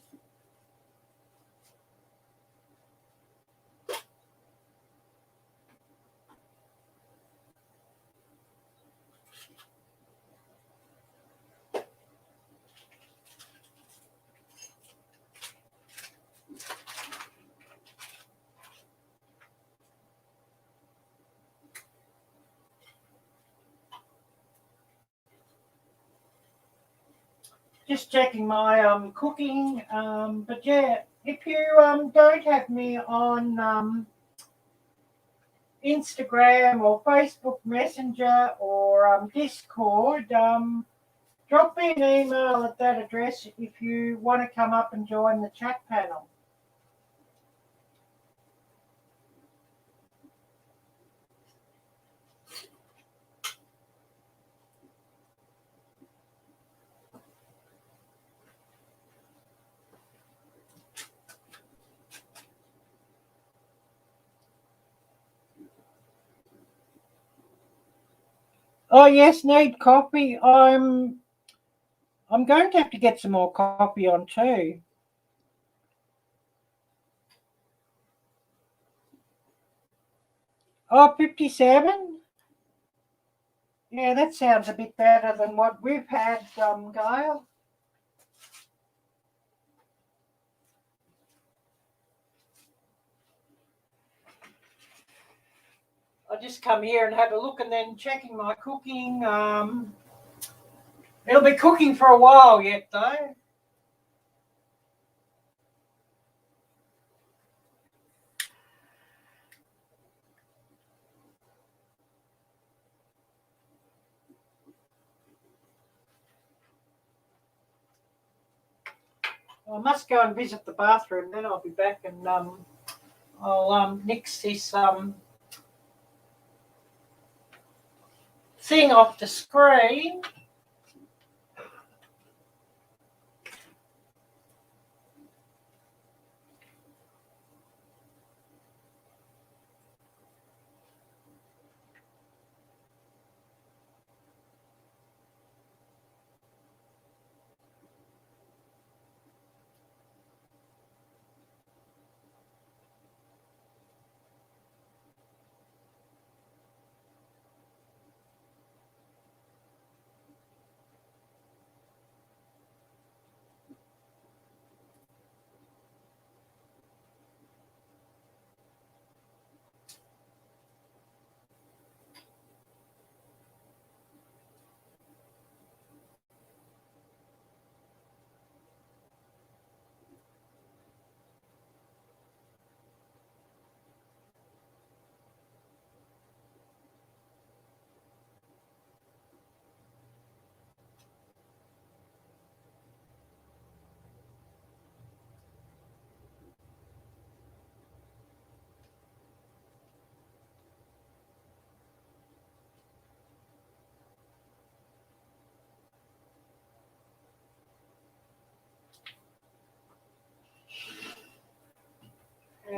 Just checking my cooking. But yeah, if you don't have me on Instagram or Facebook Messenger or Discord, drop me an email at that address if you want to come up and join the chat panel. Oh yes, need coffee. I'm going to have to get some more coffee on too. Oh, 57? Yeah, that sounds a bit better than what we've had, Gail. I'll just come here and have a look and then checking my cooking. It'll be cooking for a while yet, though. I must go and visit the bathroom, then I'll be back and I'll nix this thing off the screen.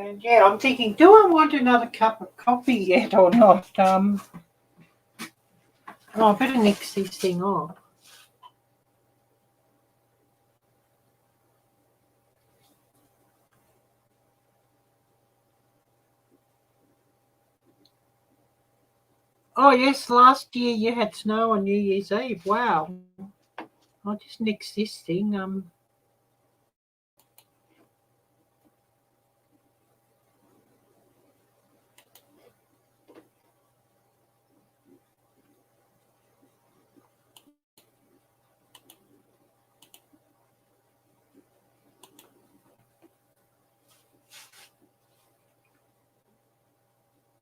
And yeah, I'm thinking, do I want another cup of coffee yet or not? Oh, I better nix this thing off. Oh yes, last year you had snow on New Year's Eve. Wow. I'll just nix this thing.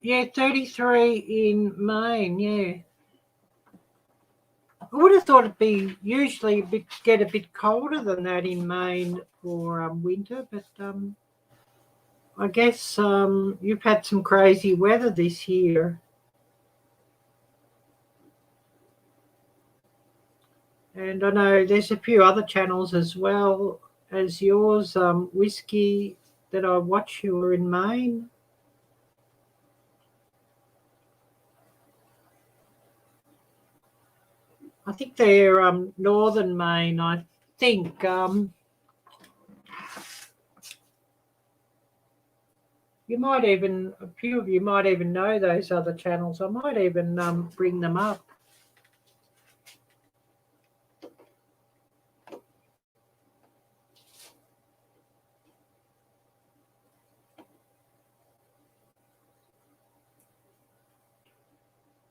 Yeah, 33 in Maine, yeah. I would have thought it'd be usually get a bit colder than that in Maine for winter, but I guess you've had some crazy weather this year. And I know there's a few other channels as well as yours, Whiskey, that I watch who are in Maine. I think they're northern Maine, I think. You might even, a few of you might even know those other channels. I might even bring them up.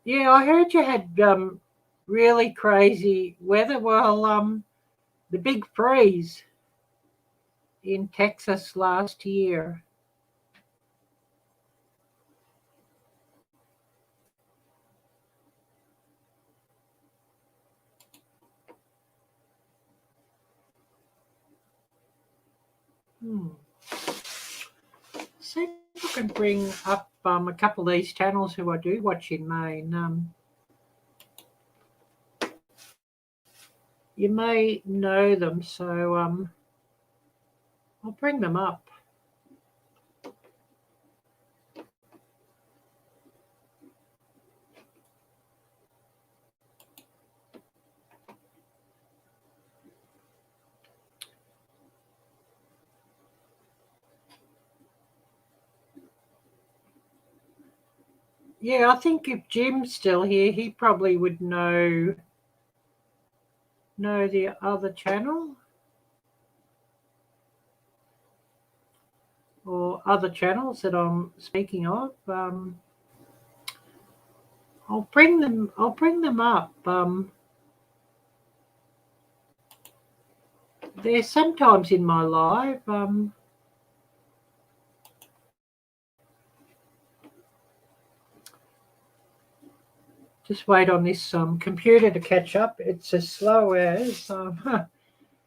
Yeah, I heard you had really crazy weather. Well, the big freeze in Texas last year. See if I can bring up a couple of these channels who I do watch in Maine. You may know them, so I'll bring them up. Yeah, I think if Jim's still here, he probably would know the other channel or other channels that I'm speaking of. I'll bring them up. They're sometimes in my live. Just wait on this computer to catch up. It's as slow as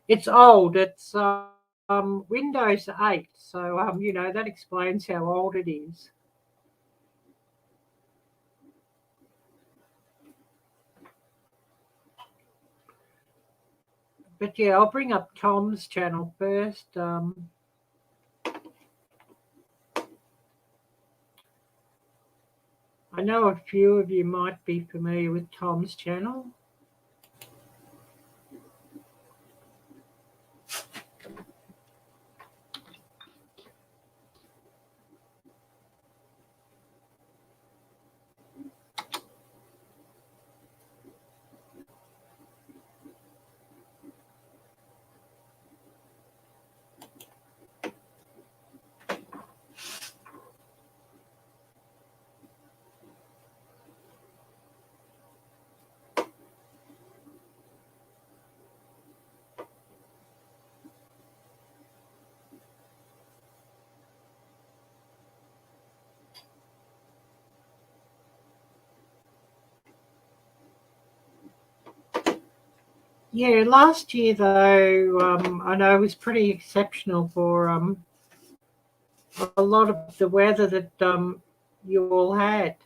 it's old. It's Windows 8, so that explains how old it is. But yeah, I'll bring up Tom's channel first. I know a few of you might be familiar with Tom's channel. Yeah, last year though, I know was pretty exceptional for a lot of the weather that you all had.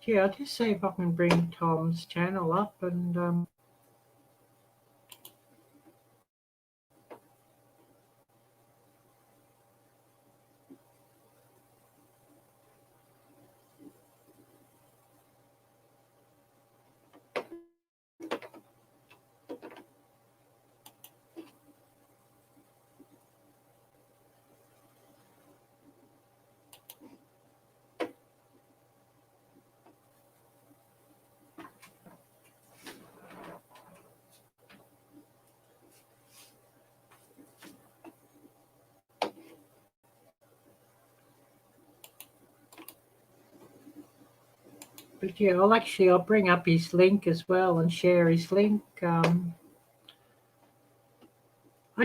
Yeah, I'll just see if I can bring Tom's channel up and but yeah, I'll bring up his link as well and share his link. I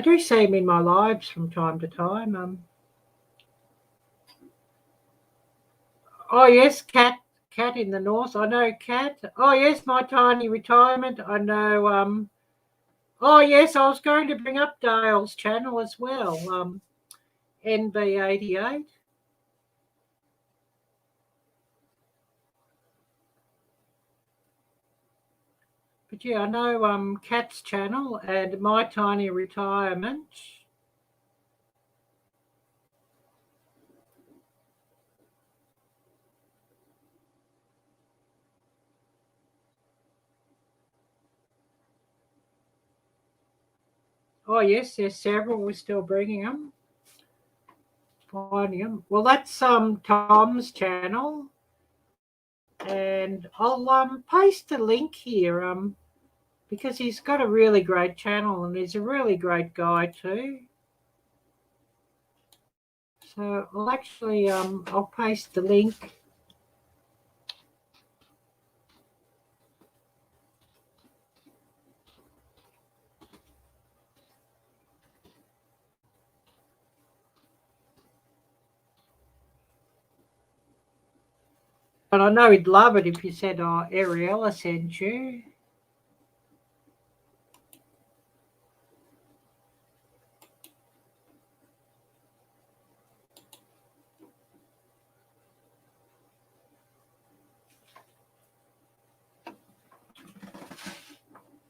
do see him in my lives from time to time. Oh yes, Cat in the north. I know Cat. Oh yes, my tiny retirement. I know. Oh yes, I was going to bring up Dale's channel as well. NB88. But yeah, I know Cat's channel and my tiny retirement. Oh yes, there's several. We're still bringing them, finding them. Well, that's Tom's channel, and I'll paste the link here because he's got a really great channel and he's a really great guy too. So I'll actually I'll paste the link. But I know he'd love it if you said, "Oh, Arielle sent you."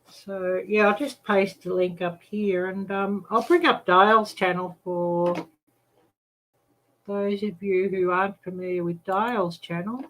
So yeah, I'll just paste the link up here, and I'll bring up Dale's channel for those of you who aren't familiar with Dale's channel.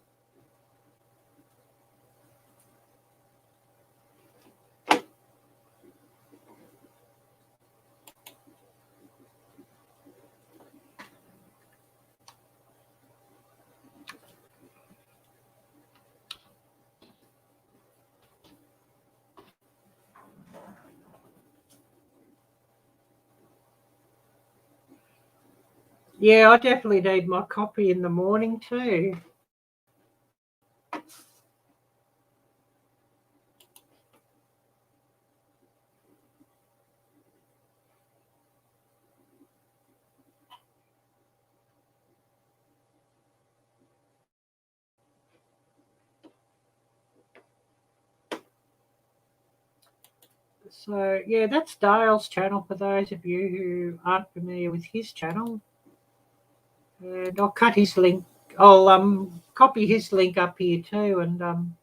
Yeah, I definitely need my coffee in the morning too. So yeah, that's Dale's channel for those of you who aren't familiar with his channel. And I'll cut his link. I'll copy his link up here too, and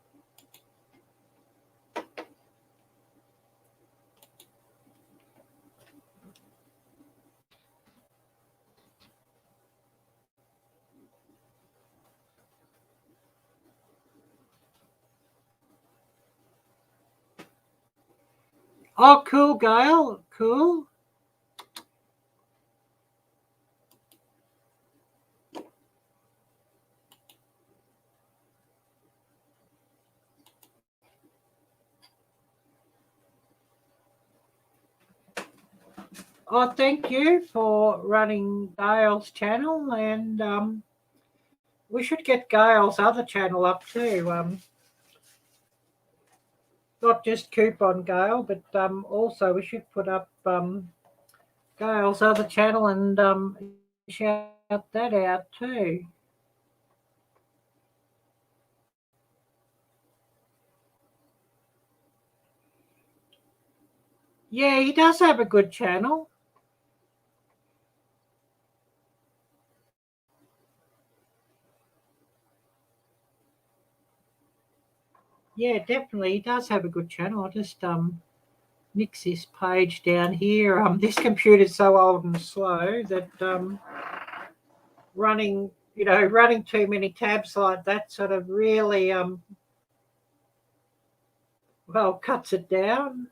oh, cool, Gail, cool. Oh, thank you for running Gail's channel, and we should get Gail's other channel up too. Not just Coupon Gail, but also we should put up Gail's other channel and shout that out too. Yeah, he does have a good channel. Yeah, definitely. He does have a good channel. I'll just nix this page down here. This computer's so old and slow that running too many tabs like that sort of really well cuts it down.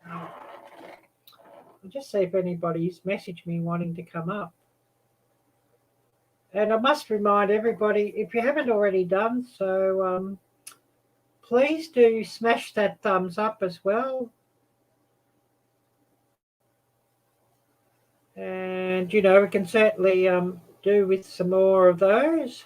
I'll just see if anybody's messaged me wanting to come up. And I must remind everybody, if you haven't already done so, please do smash that thumbs up as well. And, we can certainly do with some more of those.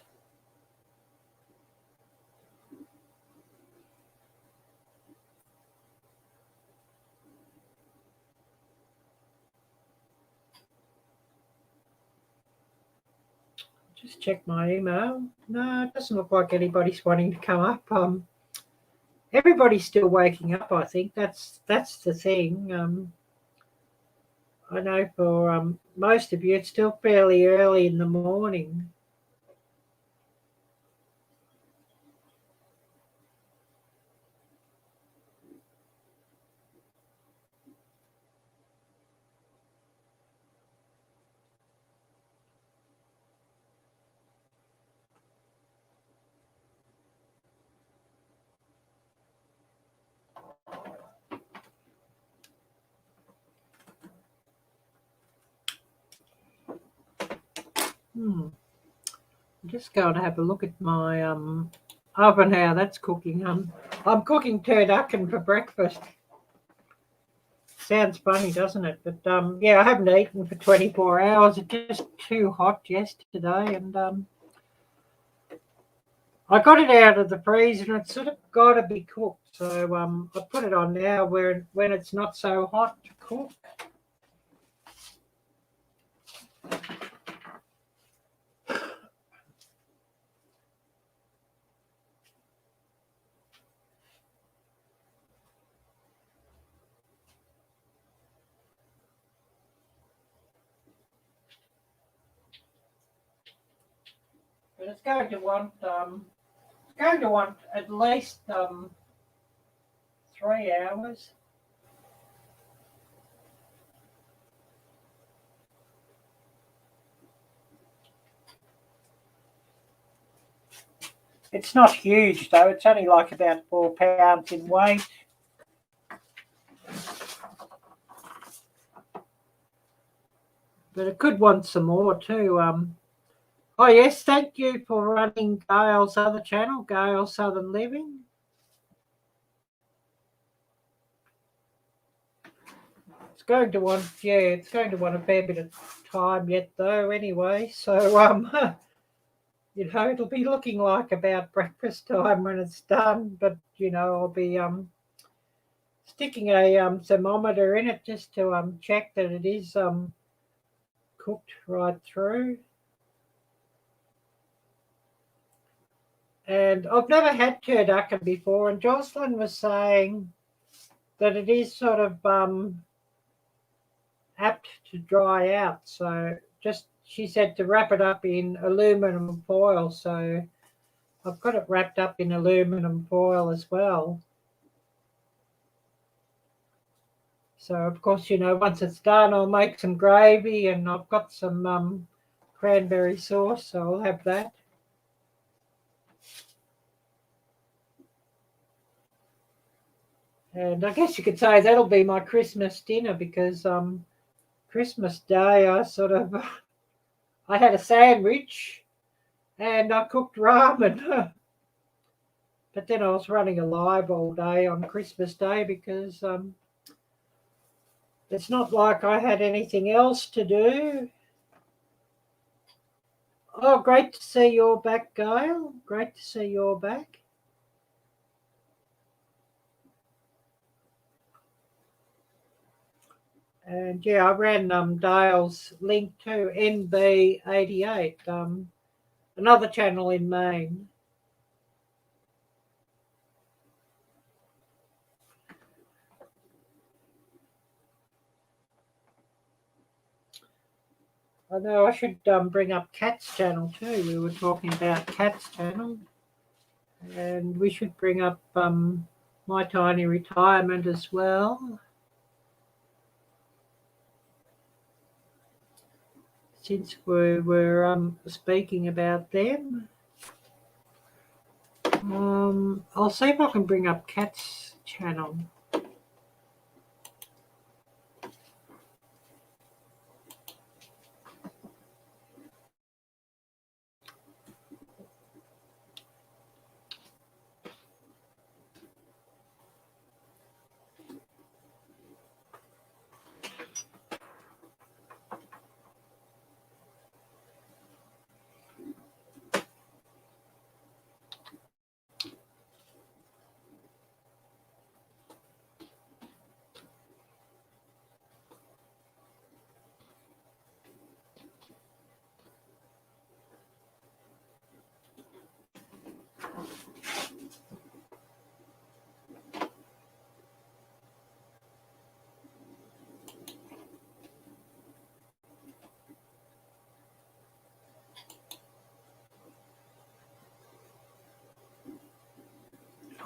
Just check my email. No, it doesn't look like anybody's wanting to come up. Everybody's still waking up, I think. That's the thing. I know for most of you, it's still fairly early in the morning. I'm just going to have a look at my oven, how that's cooking. I'm cooking turducken for breakfast. Sounds funny, doesn't it? But yeah, I haven't eaten for 24 hours. It's just too hot yesterday, and I got it out of the freezer, and it's sort of got to be cooked. So I put it on now when it's not so hot to cook. But it's going to want at least 3 hours. It's not huge though. It's only like about 4 pounds in weight. But it could want some more too. Oh yes, thank you for running Gail's other channel, Gail Southern Living. It's going to want a fair bit of time yet though anyway. So it'll be looking like about breakfast time when it's done, but I'll be sticking a thermometer in it just to check that it is cooked right through. And I've never had turducken before, and Jocelyn was saying that it is sort of apt to dry out. So she said to wrap it up in aluminum foil. So I've got it wrapped up in aluminum foil as well. So of course, once it's done, I'll make some gravy, and I've got some cranberry sauce, so I'll have that. And I guess you could say that'll be my Christmas dinner, because Christmas Day I had a sandwich and I cooked ramen. But then I was running a live all day on Christmas Day because it's not like I had anything else to do. Oh, great to see you're back, Gail. Great to see you're back. And yeah, I ran Dale's link to NB88, another channel in Maine. I know I should bring up Kat's channel too. We were talking about Kat's channel. And we should bring up My Tiny Retirement as well, since we were speaking about them. I'll see if I can bring up Kat's channel.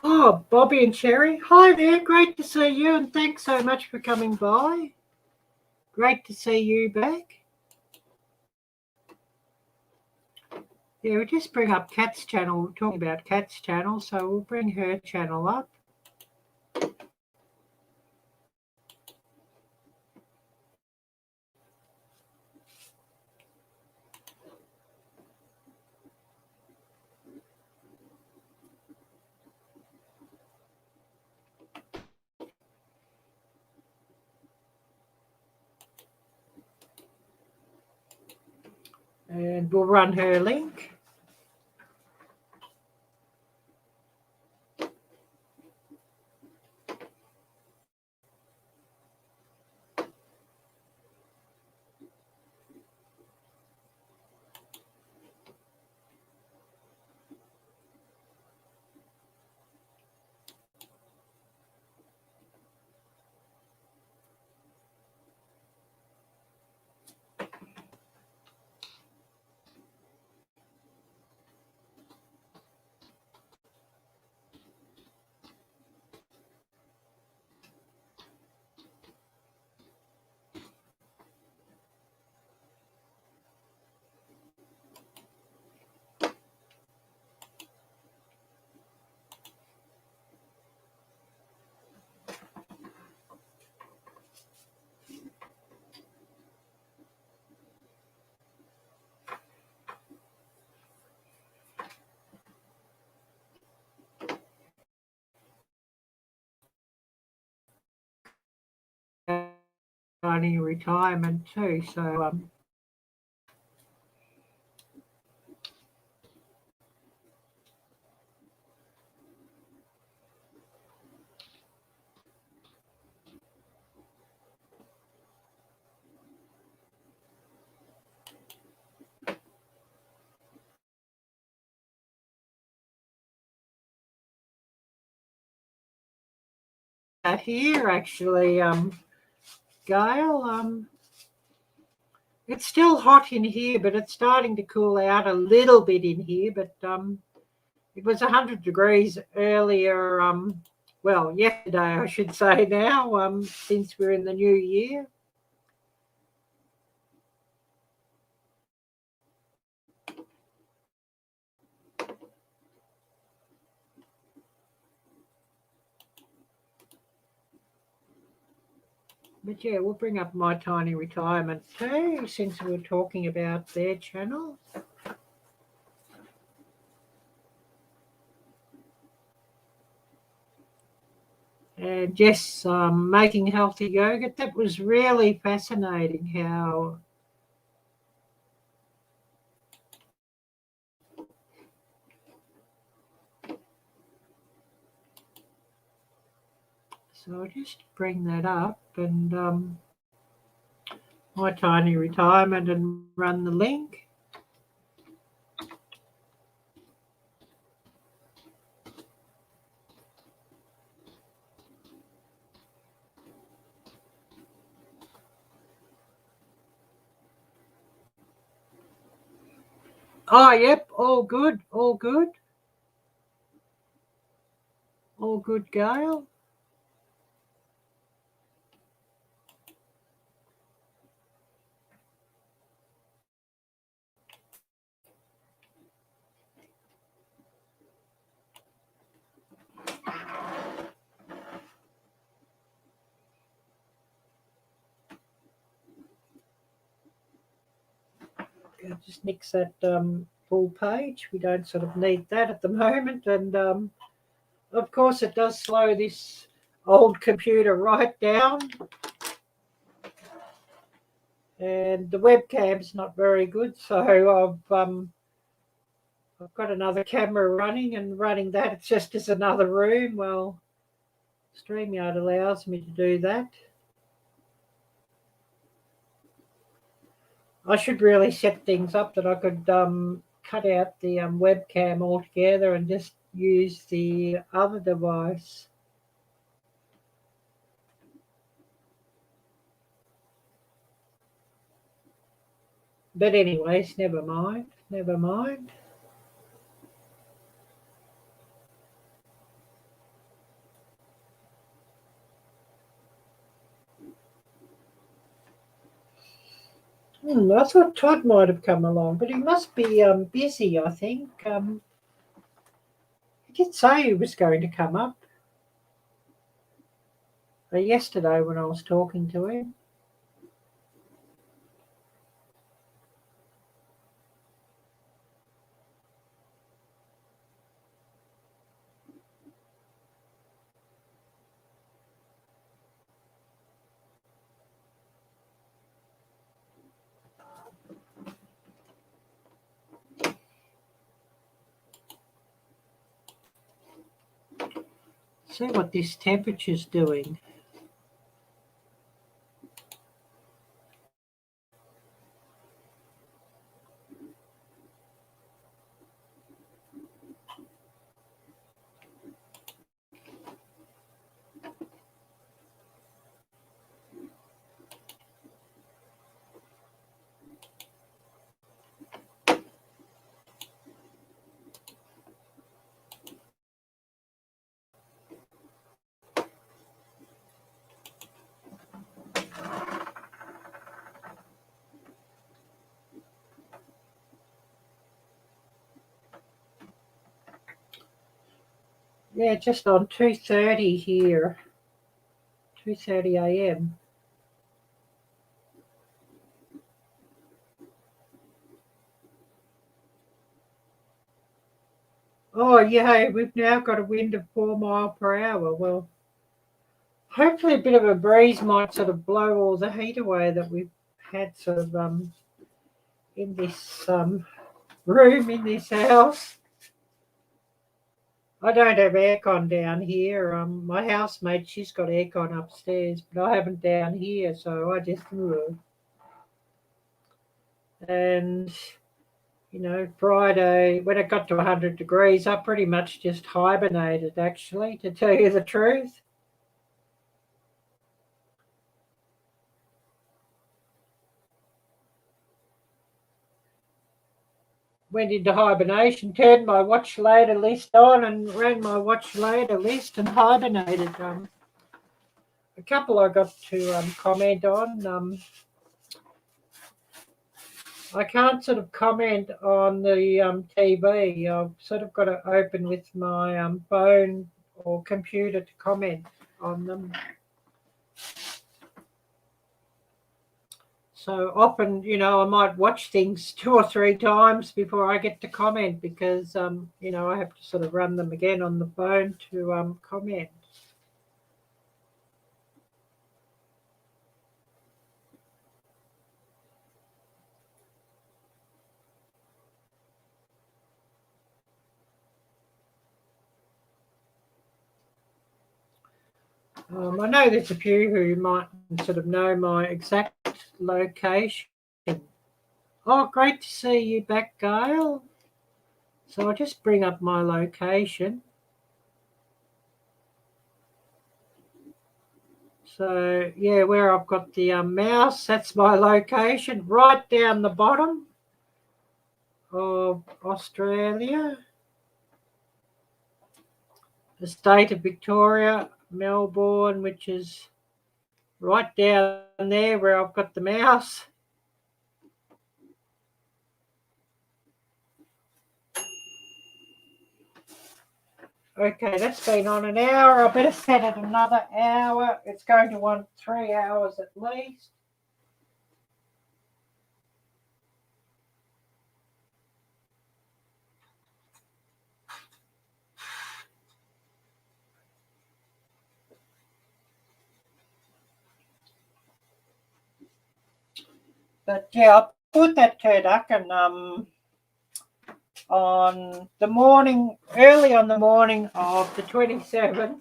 Oh, Bobby and Sherry. Hi there. Great to see you, and thanks so much for coming by. Great to see you back. Yeah, we'll just bring up Kat's channel. We're talking about Kat's channel, so we'll bring her channel up. And we'll run her link. Tiny retirement too, so here actually, Gail, it's still hot in here, but it's starting to cool out a little bit in here. But it was 100 degrees earlier, well, yesterday I should say now, since we're in the new year. But yeah, we'll bring up My Tiny Retirement too, since we're talking about their channel. And Jess making healthy yogurt. That was really fascinating how so I'll just bring that up and My Tiny Retirement and run the link. Oh, yep, all good, all good. All good, Gail. I'll just nix that full page. We don't sort of need that at the moment. And of course, it does slow this old computer right down. And the webcam's not very good, so I've got another camera running, and running that it's just as another room. Well, StreamYard allows me to do that. I should really set things up that I could cut out the webcam altogether and just use the other device. But anyways, never mind, never mind. I thought Todd might have come along, but he must be busy, I think. He did say he was going to come up yesterday when I was talking to him. See what this temperature's doing. Yeah, just on 2:30 here, 2:30 a.m. Oh, yeah, we've now got a wind of 4 miles per hour. Well, hopefully a bit of a breeze might sort of blow all the heat away that we've had sort of in this room, in this house. I don't have aircon down here. My housemate, she's got aircon upstairs, but I haven't down here, so I just and you know, Friday when it got to 100 degrees, I pretty much just hibernated. Actually, to tell you the truth. Went into hibernation, turned my watch later list on and ran my watch later list and hibernated. A couple I got to comment on. I can't sort of comment on the TV. I've sort of got to open with my phone or computer to comment on them. So often, you know, I might watch things 2 or 3 times before I get to comment because, you know, I have to sort of run them again on the phone to comment. I know there's a few who might sort of know my exact location. Oh, great to see you back, Gail. So I'll just bring up my location. So, yeah, where I've got the mouse, that's my location. Right down the bottom of Australia, the state of Victoria, Melbourne, which is right down there where I've got the mouse. Okay, that's been on an hour. I better set it another hour. It's going to want 3 hours at least. But yeah, I put that turducken on the morning, early on the morning of the 27th,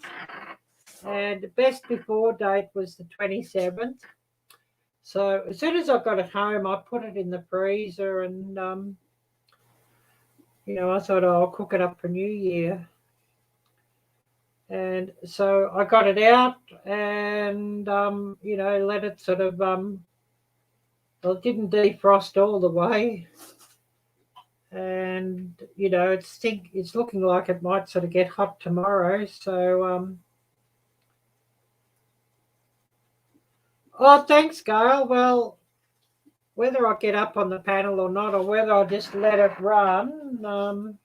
and the best before date was the 27th. So as soon as I got it home, I put it in the freezer, and I thought, I'll cook it up for New Year. And so I got it out and let it sort of well, it didn't defrost all the way. And it's looking like it might sort of get hot tomorrow. So oh, thanks, Gail. Well, whether I get up on the panel or not, or whether I just let it run,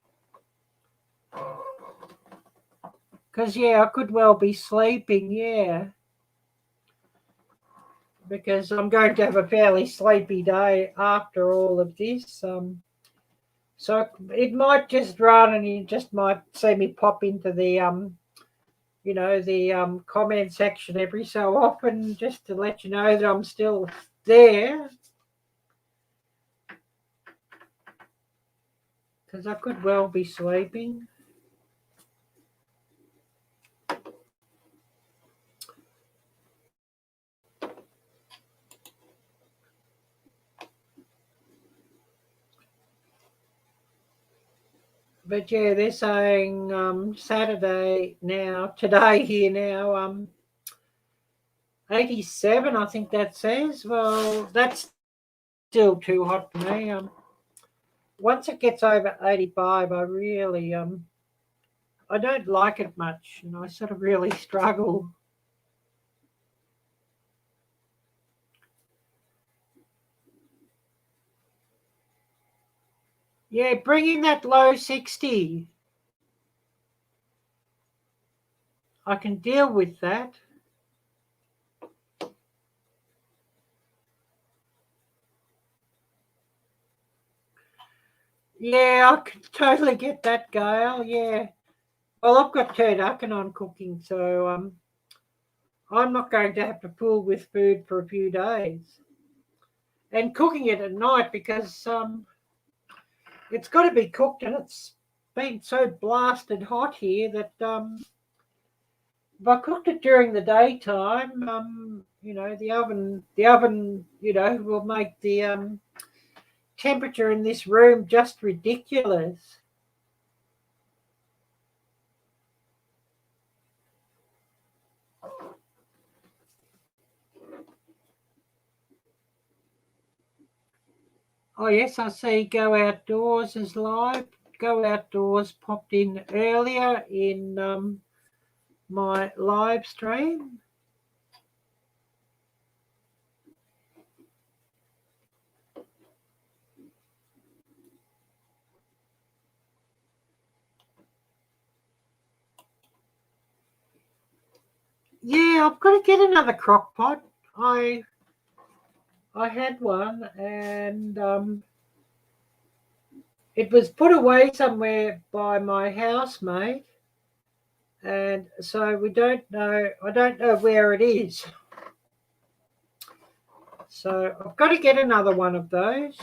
because yeah, I could well be sleeping, yeah, because I'm going to have a fairly sleepy day after all of this. So it might just run, and you just might see me pop into the comment section every so often, just to let you know that I'm still there, because I could well be sleeping. But yeah, they're saying Saturday now, today here now, 87, I think that says. Well, that's still too hot for me. Once it gets over 85, I really I don't like it much, and I sort of really struggle. Yeah, bring in that low 60. I can deal with that. Yeah, I can totally get that, Gail. Yeah. Well, I've got turducken on cooking, so I'm not going to have to fool with food for a few days. And cooking it at night, because it's got to be cooked, and it's been so blasted hot here that if I cooked it during the daytime, the oven, will make the temperature in this room just ridiculous. Oh yes, I see Go Outdoors is live. Go Outdoors popped in earlier in my live stream. Yeah, I've got to get another crock pot. I had one, and it was put away somewhere by my housemate, and so we don't know. I don't know where it is. So I've got to get another one of those,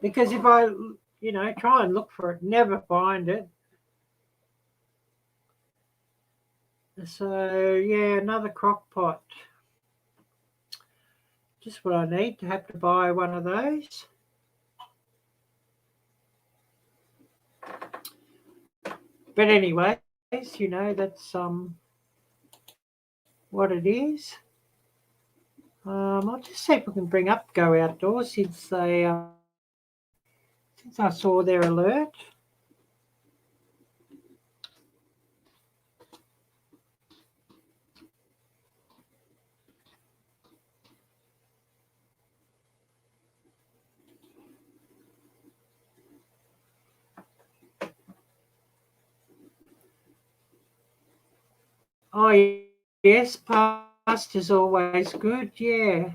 because if I, try and look for it, never find it. So yeah, another crock pot. Just what I need to have to buy one of those. But anyways, that's what it is. I'll just see if we can bring up Go Outdoors since they since I saw their alert. Oh, yes, past is always good, yeah.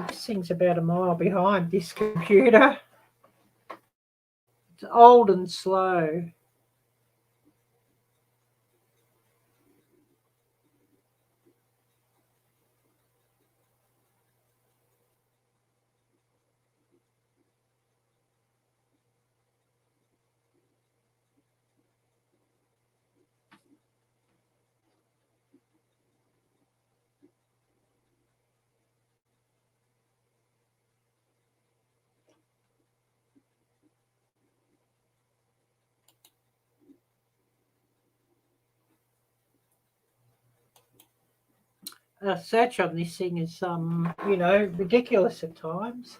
This thing's about a mile behind this computer. It's old and slow. Search on this thing is, ridiculous at times.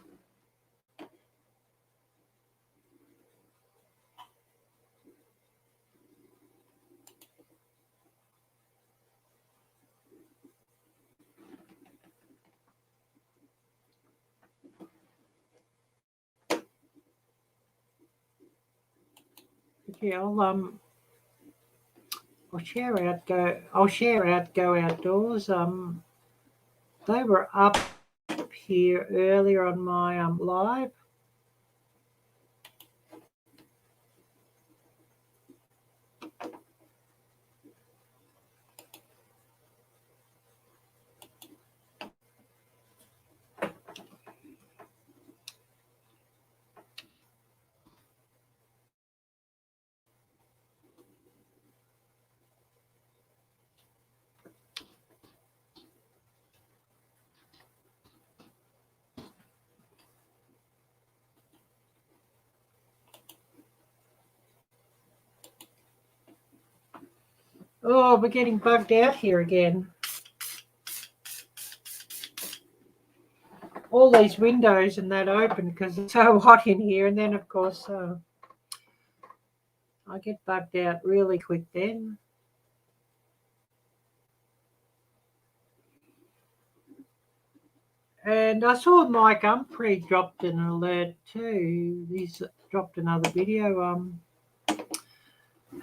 Yeah, I'll share out Go Outdoors. They were up here earlier on my live. Oh, we're getting bugged out here again. All these windows and that open because it's so hot in here, and then of course I get bugged out really quick then. And I saw Mike Humphrey dropped an alert too. He's dropped another video.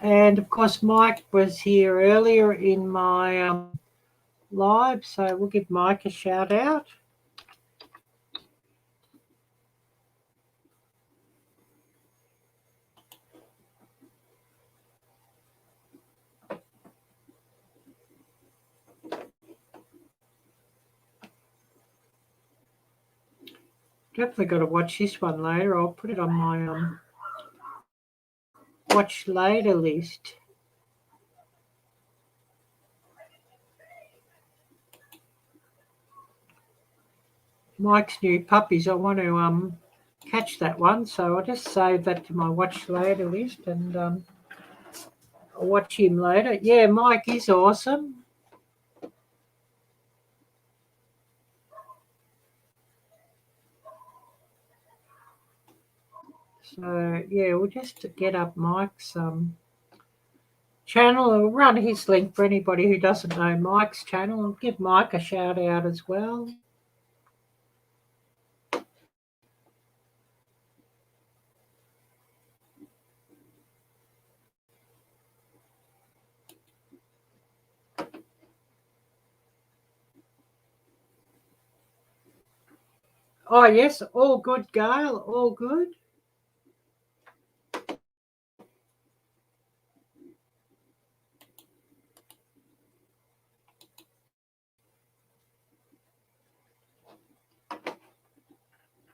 And of course Mike was here earlier in my live, so we'll give Mike a shout out. Definitely got to watch this one later. I'll put it on my watch later list. Mike's new puppies. I want to catch that one, so I'll just save that to my watch later list, and I'll watch him later. Yeah, Mike is awesome. So yeah, we'll just get up Mike's channel. I'll run his link for anybody who doesn't know Mike's channel. I'll give Mike a shout out as well. Oh yes, all good, Gail, all good.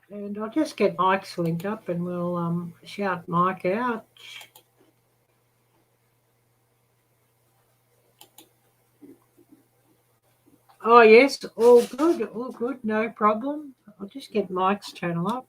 And I'll just get Mike's link up and we'll shout Mike out. Oh yes, all good, no problem. I'll just get Mike's channel up.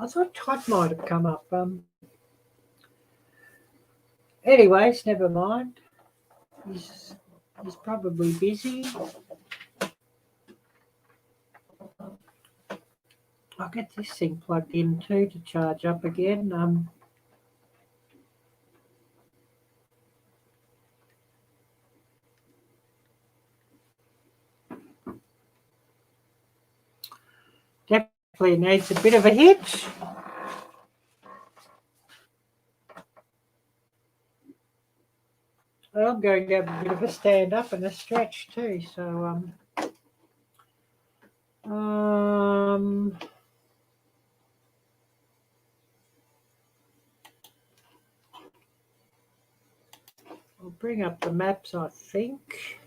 I thought Todd might have come up. Anyways, never mind. He's probably busy. I'll get this thing plugged in too to charge up again. Definitely needs a bit of a hitch. I'm going to have a bit of a stand up and a stretch too. So I'll bring up the maps, I think.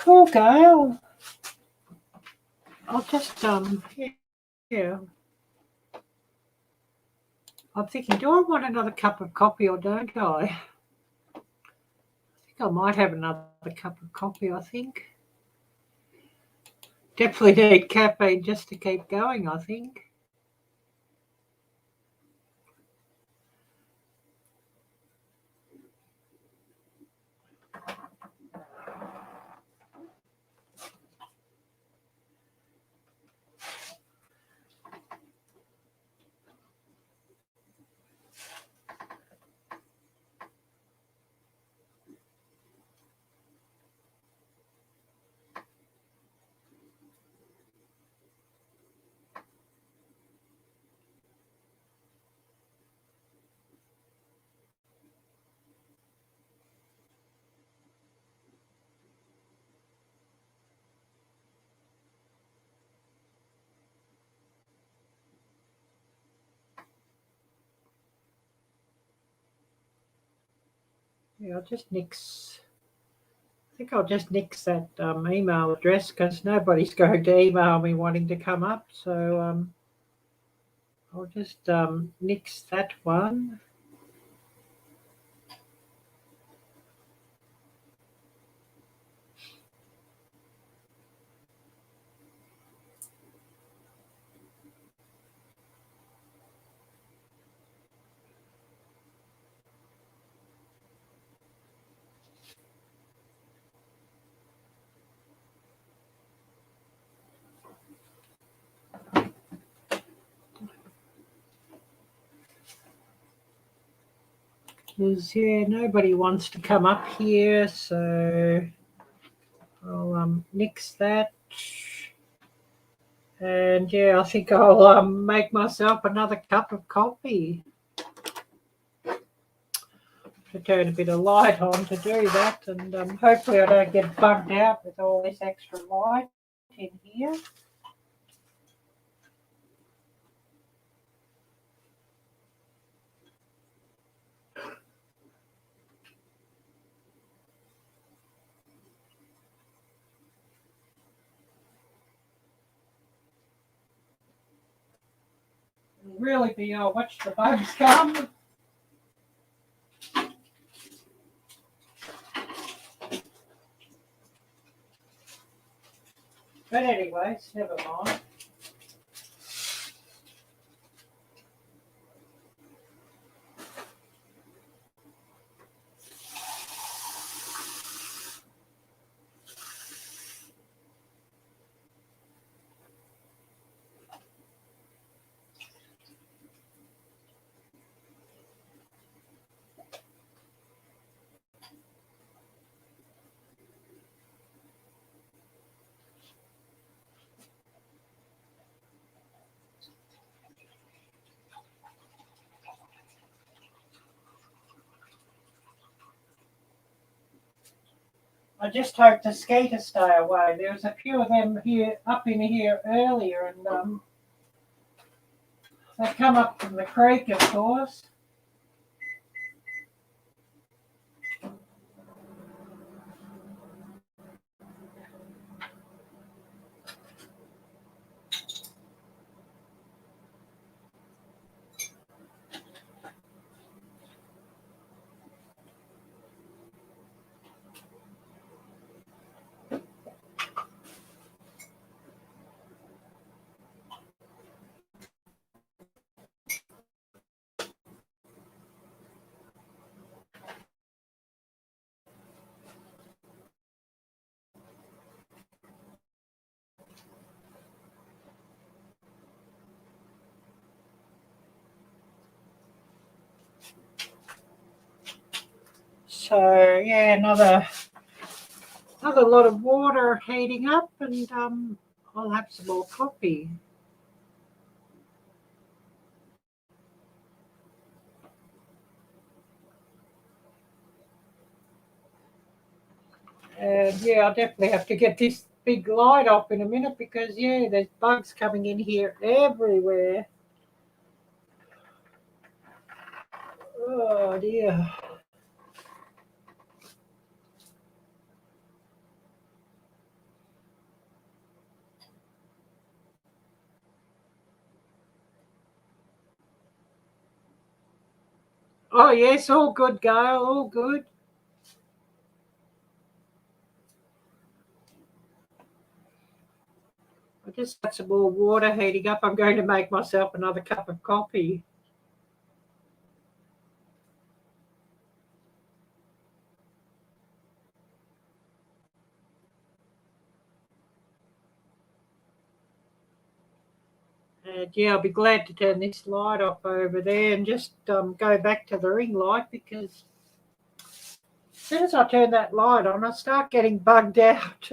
Cool, Gail. I'll just yeah. I'm thinking, do I want another cup of coffee or don't I? I think I might have another cup of coffee, I think. Definitely need caffeine just to keep going, I think. Yeah, I'll just nix. I think I'll just nix that email address because nobody's going to email me wanting to come up. So I'll just nix that one. Because, yeah, nobody wants to come up here, so I'll nix that. And, yeah, I think I'll make myself another cup of coffee. To turn a bit of light on to do that, and hopefully I don't get bugged out with all this extra light in here. Really be, I'll watch the bugs come. But anyways, never mind. I just hope the skaters stay away. There was a few of them here up in here earlier, and they come up from the creek, of course. So yeah, another lot of water heating up, and I'll have some more coffee. And yeah, I'll definitely have to get this big light off in a minute because, yeah, there's bugs coming in here everywhere. Oh, dear. Oh, yes, all good, Gail, all good. I just got some more water heating up. I'm going to make myself another cup of coffee. And yeah, I'll be glad to turn this light off over there and just go back to the ring light, because as soon as I turn that light on, I start getting bugged out.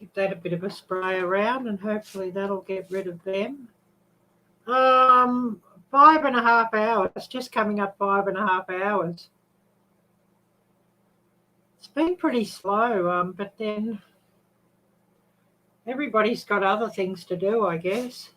Give that a bit of a spray around and hopefully that'll get rid of them. 5.5 hours, just coming up 5.5 hours. It's been pretty slow, but then everybody's got other things to do, I guess.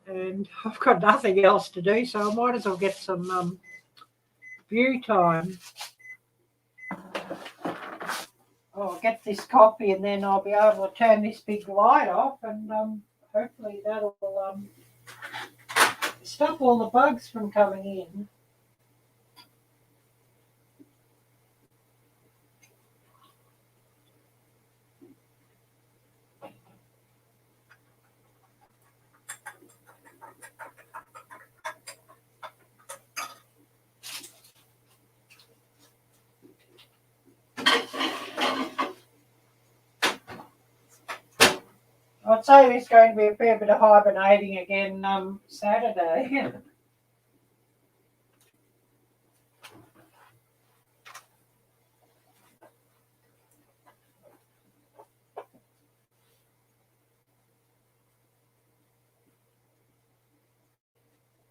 And I've got nothing else to do, so I might as well get some view time. I'll get this coffee and then I'll be able to turn this big light off, and hopefully that'll stop all the bugs from coming in. I'd say there's going to be a fair bit of hibernating again Saturday.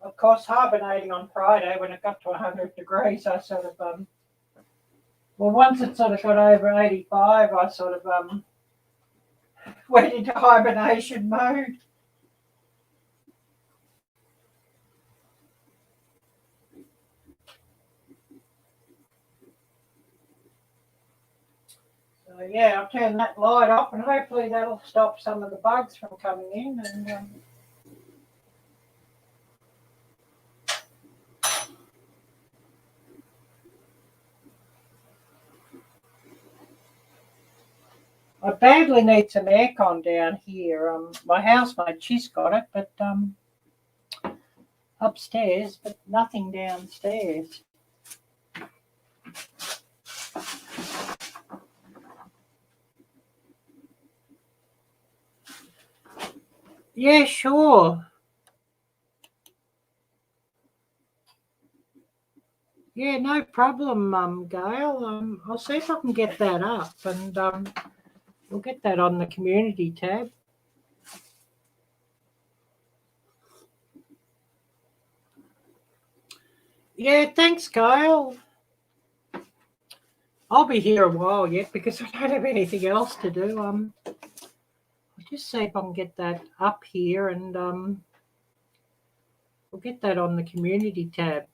Of course, hibernating on Friday when it got to 100 degrees, I sort of, well, once it sort of got over 85, I sort of went into hibernation mode. So yeah, I'll turn that light off and hopefully that'll stop some of the bugs from coming in. And I badly need some aircon down here. My housemate, she's got it, but upstairs, but nothing downstairs. Yeah, sure. Yeah, no problem, Gail. I'll see if I can get that up, and we'll get that on the community tab. Yeah, thanks, Gail. I'll be here a while yet because I don't have anything else to do. I'll just see if I can get that up here, and we'll get that on the community tab.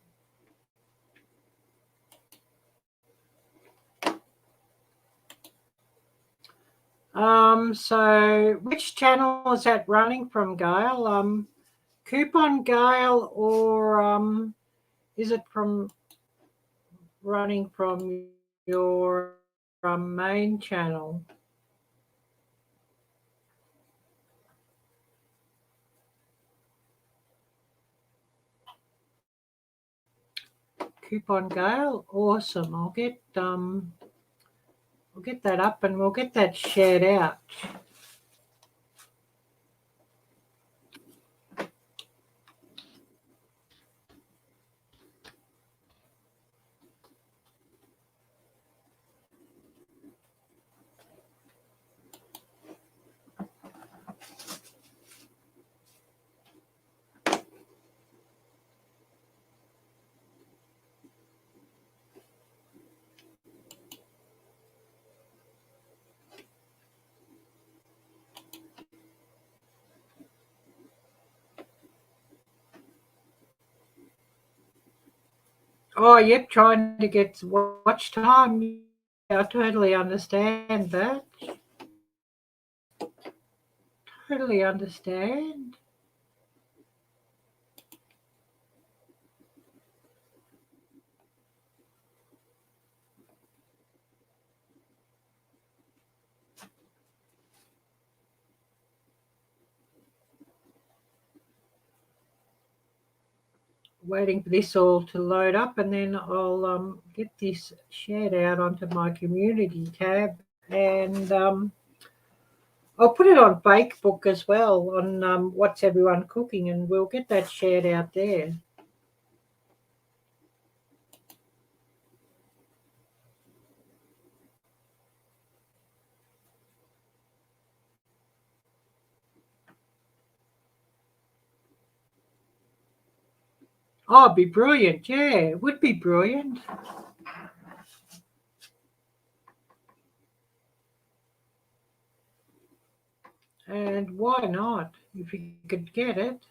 So which channel is that running from, Gail? Coupon Gail, or is it from running from your main channel? Coupon Gail, awesome. I'll get that up and we'll get that shared out. Oh, yep, trying to get watch time. Yeah, I totally understand that. Totally understand. Waiting for this all to load up, and then I'll get this shared out onto my community tab, and I'll put it on Facebook as well on What's Everyone Cooking, and we'll get that shared out there. Oh, it'd be brilliant. Yeah, it would be brilliant. And why not, if you could get it?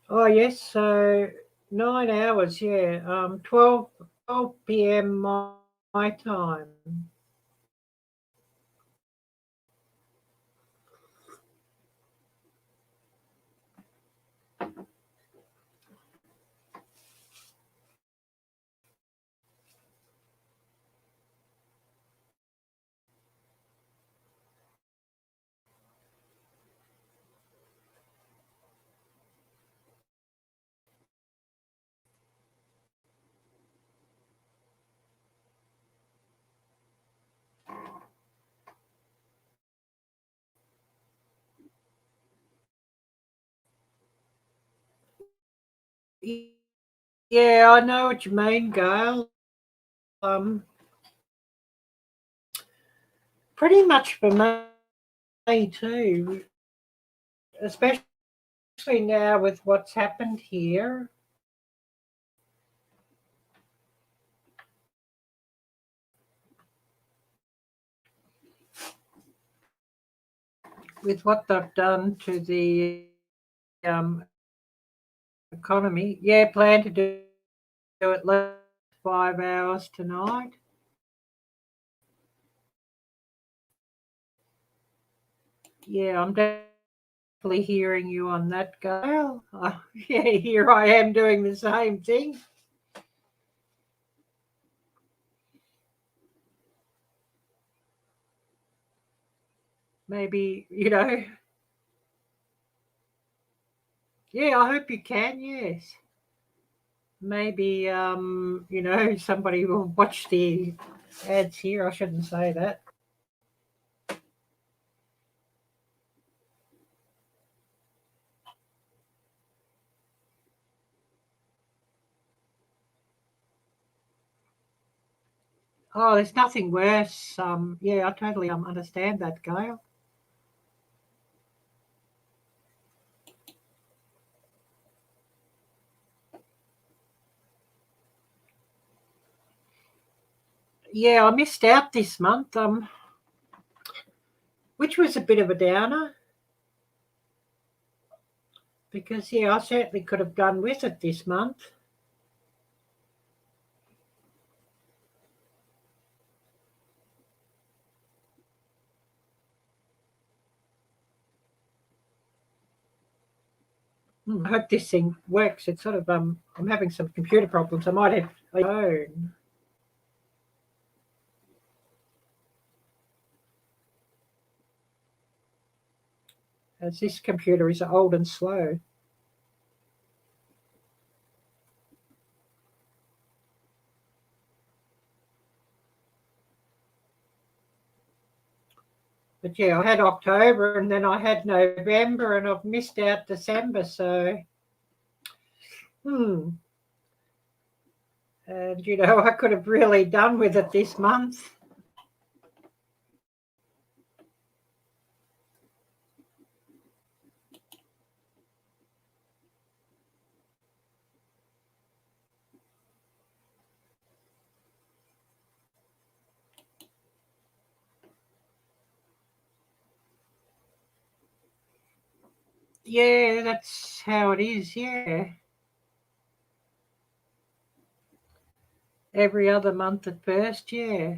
Oh, yes, so 9 hours, yeah. 12 p.m. my time. Yeah, I know what you mean, Gail. Pretty much for me too, especially now with what's happened here. With what they've done to the um, economy. Yeah, plan to do at least 5 hours tonight. Yeah, I'm definitely hearing you on that, Gail. Yeah, here I am doing the same thing. Maybe, yeah, I hope you can, yes. Maybe, somebody will watch the ads here. I shouldn't say that. Oh, there's nothing worse. Yeah, I totally understand that, Gail. Yeah, I missed out this month, which was a bit of a downer because, yeah, I certainly could have done with it this month. I hope this thing works. It's sort of I'm having some computer problems. I might have a phone, as this computer is old and slow. But yeah, I had October and then I had November and I've missed out December. So, hmm. And I could have really done with it this month. Yeah, that's how it is. Yeah. Every other month at first. Yeah.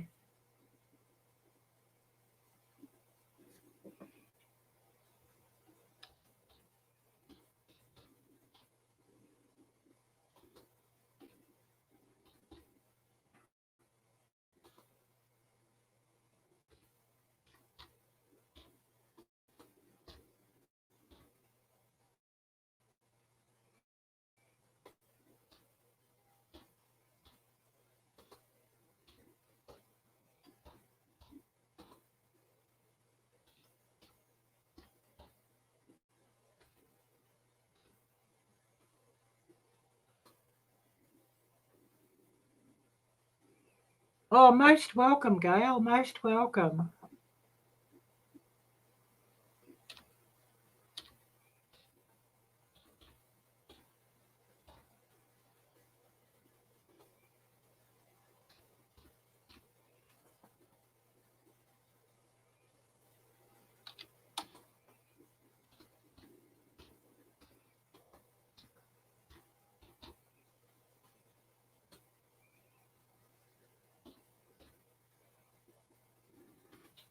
Oh, most welcome, Gail. Most welcome.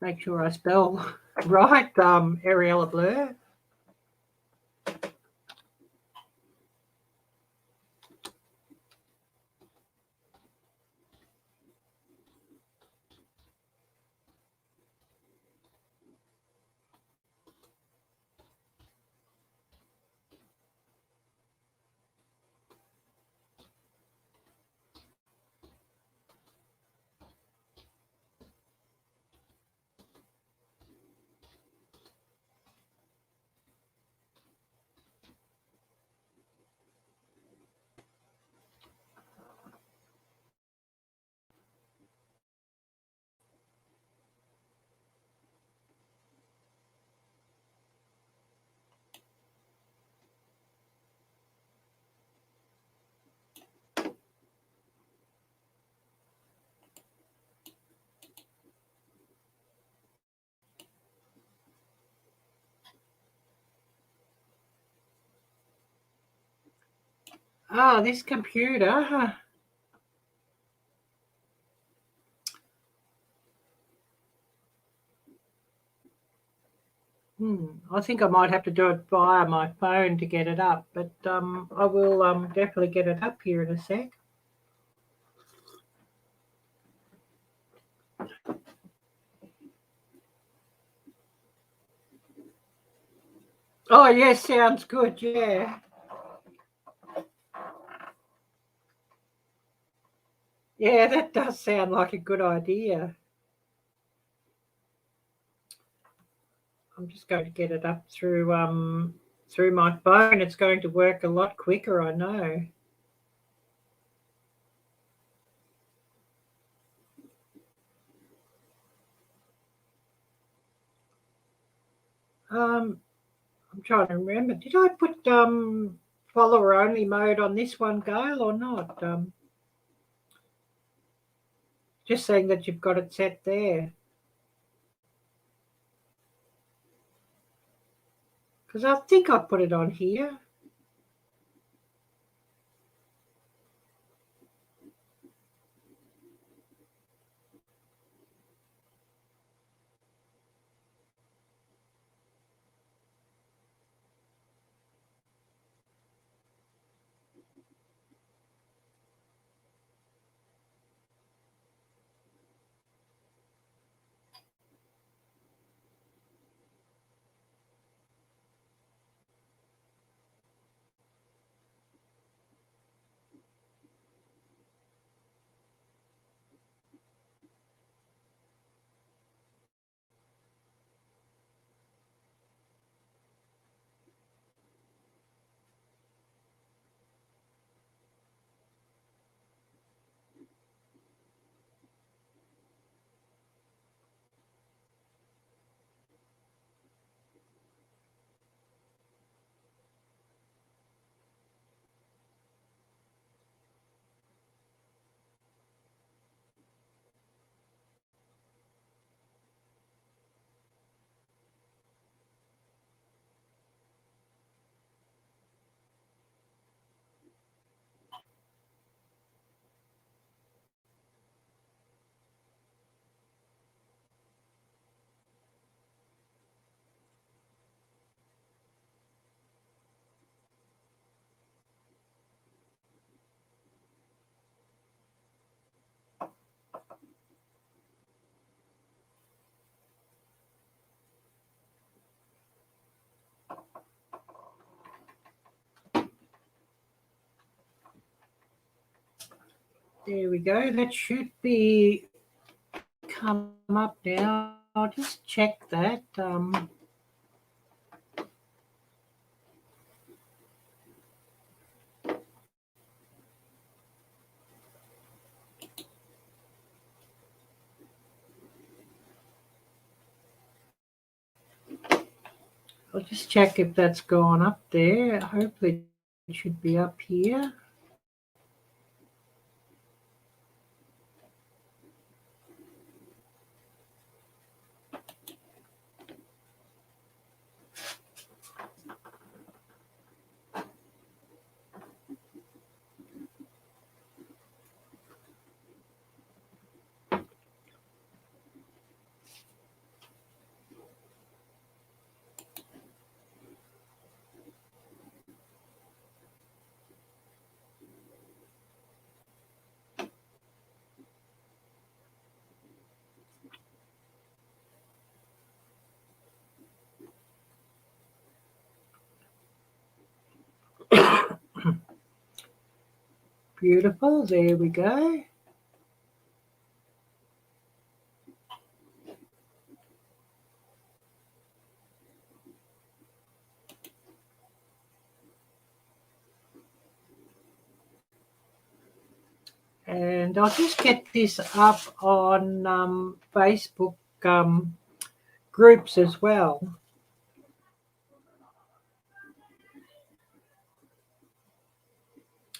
Make sure I spell right. Arielle-Viking. Ah, this computer. I think I might have to do it via my phone to get it up, but I will definitely get it up here in a sec. Oh, yes, sounds good. Yeah. Yeah, that does sound like a good idea. I'm just going to get it up through my phone. It's going to work a lot quicker, I know. I'm trying to remember. Did I put follower only mode on this one, Gail, or not? Just saying that you've got it set there. Because I think I put it on here. There we go. That should be come up now. I'll just check that. I'll just check if that's gone up there. Hopefully it should be up here. Beautiful. There we go. And I'll just get this up on Facebook groups as well.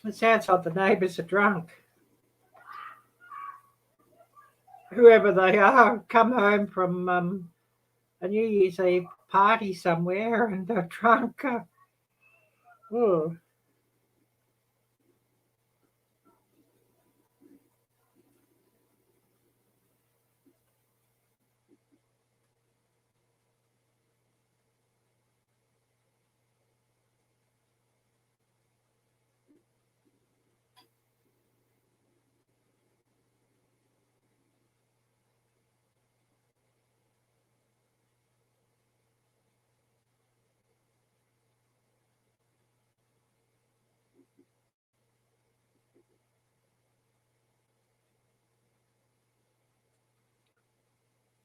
It sounds like the neighbours are drunk. Whoever they are, come home from a New Year's Eve party somewhere and they're drunk. Oh.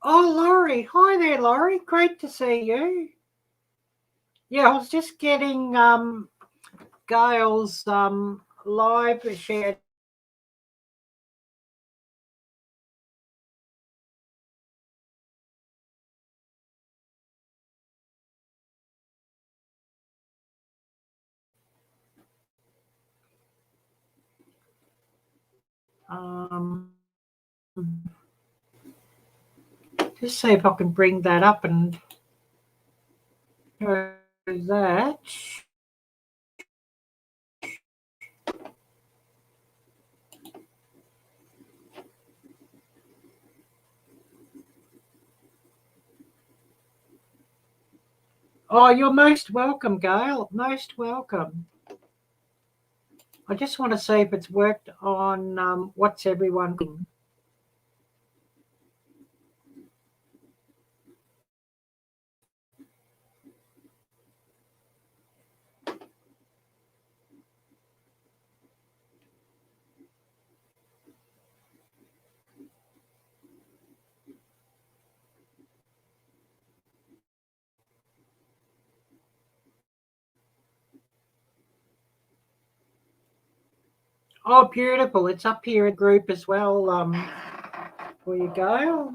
Oh, Laurie. Hi there, Laurie. Great to see you. Yeah, I was just getting Gail's live shared. Just see if I can bring that up and show that. Oh, you're most welcome, Gail. Most welcome. I just want to see if it's worked on what's everyone doing. Oh, beautiful. It's up here in group as well for you, Gail.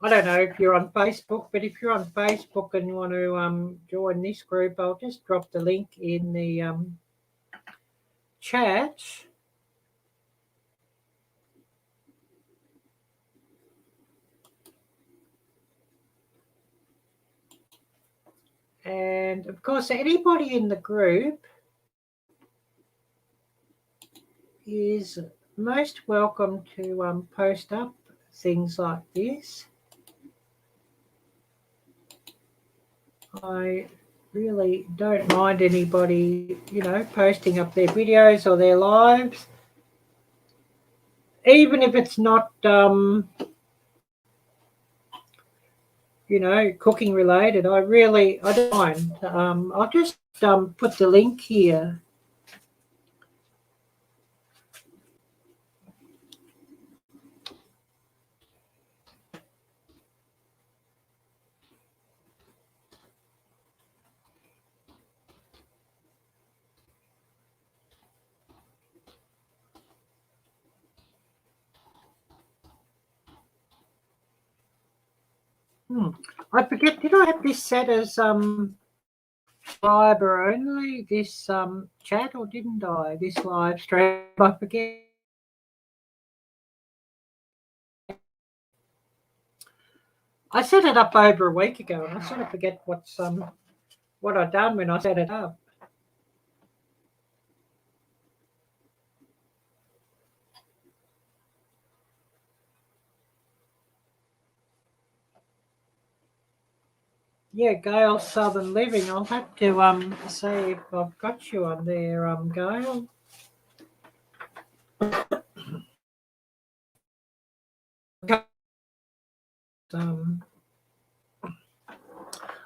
I don't know if you're on Facebook, but if you're on Facebook and you want to join this group, I'll just drop the link in the chat. And of course, anybody in the group is most welcome to post up things like this. I really don't mind anybody, posting up their videos or their lives, even if it's not, cooking related. I don't mind. I'll just put the link here I forget, did I have this set as subscriber only, this chat, or didn't I? This live stream, I forget. I set it up over a week ago, and I sort of forget what I'd done when I set it up. Yeah, Gail Southern Living. I'll have to see if I've got you on there, Gail.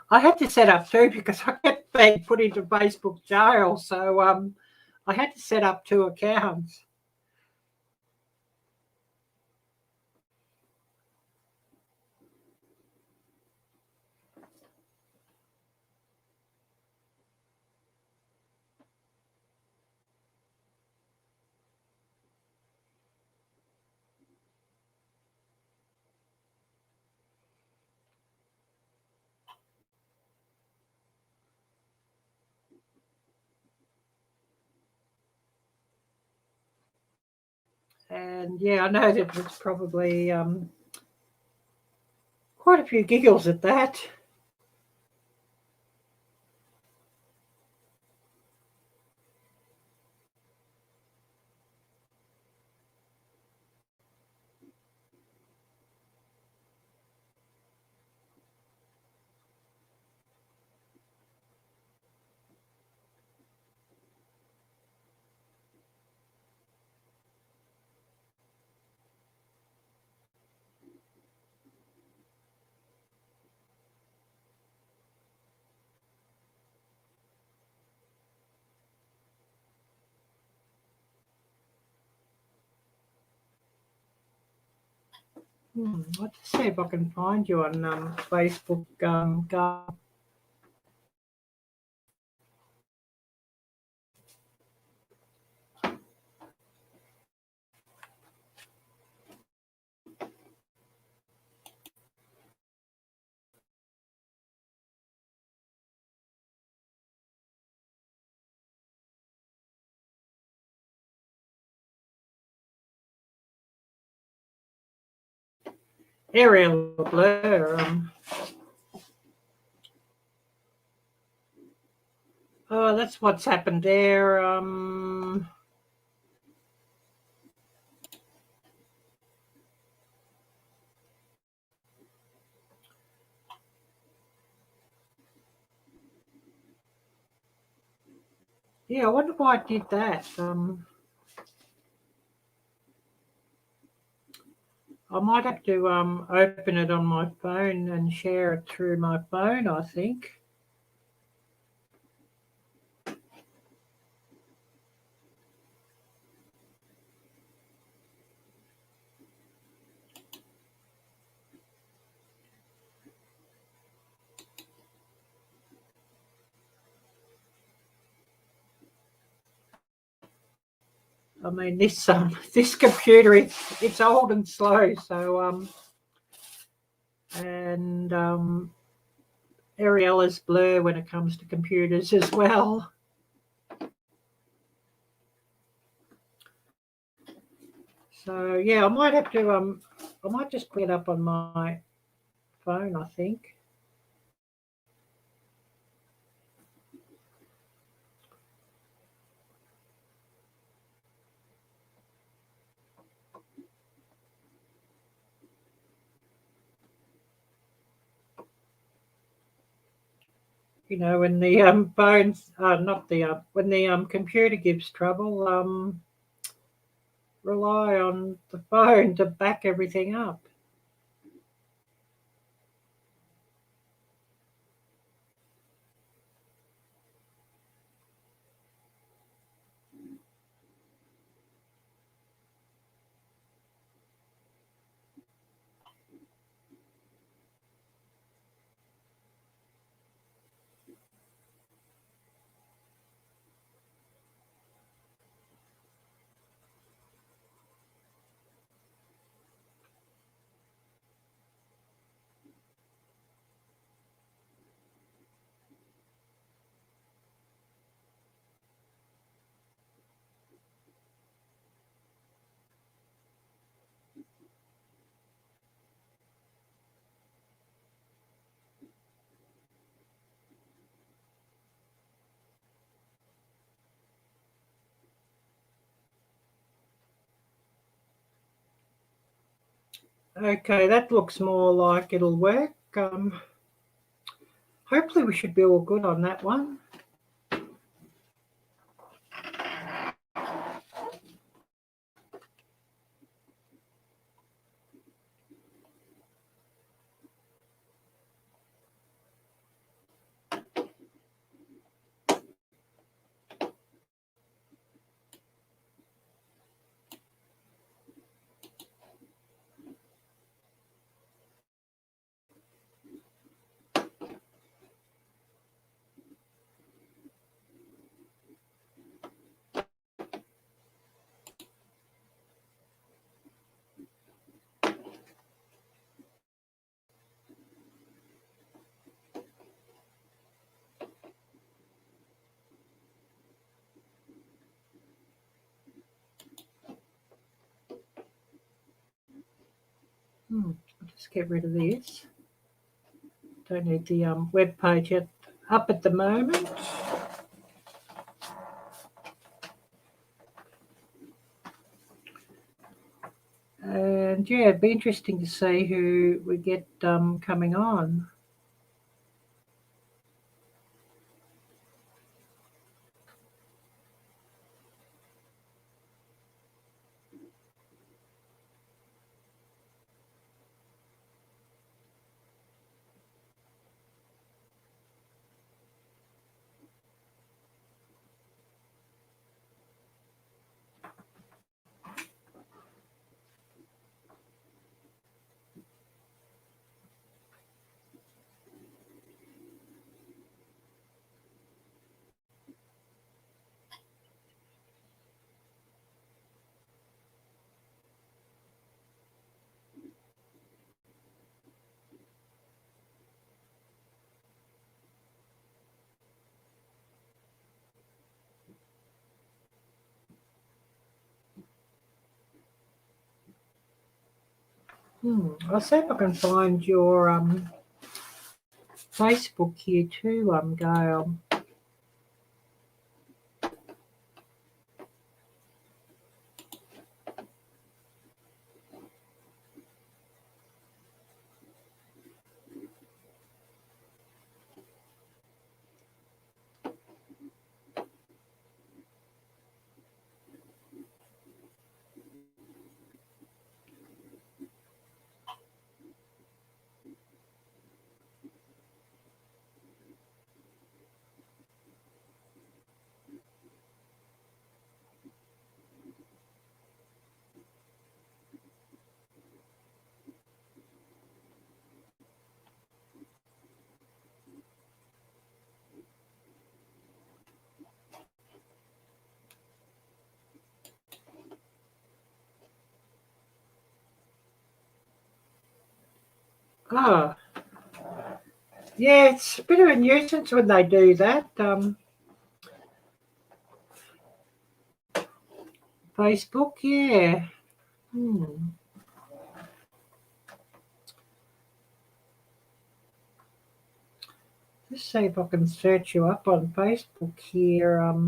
I had to set up two because I kept being put into Facebook jail, so I had to set up two accounts. And yeah, I know that was probably quite a few giggles at that. Let's see if I can find you on Facebook. Arielle Blur. Oh, that's what's happened there. Yeah, I wonder why I did that. I might have to open it on my phone and share it through my phone, I think. I mean, this this computer, it's old and slow, so and Arielle is blur when it comes to computers as well. So yeah, I might have to I might just put it up on my phone, I think. You know, when the phones, not the when the computer gives trouble, rely on the phone to back everything up. Okay, that looks more like it'll work. Hopefully we should be all good on that one. I'll just get rid of this. Don't need the web page up at the moment. And yeah, it'd be interesting to see who we get coming on. I'll see if I can find your Facebook here too, Gail. Oh, yeah, it's a bit of a nuisance when they do that. Facebook, yeah. Just see if I can search you up on Facebook here.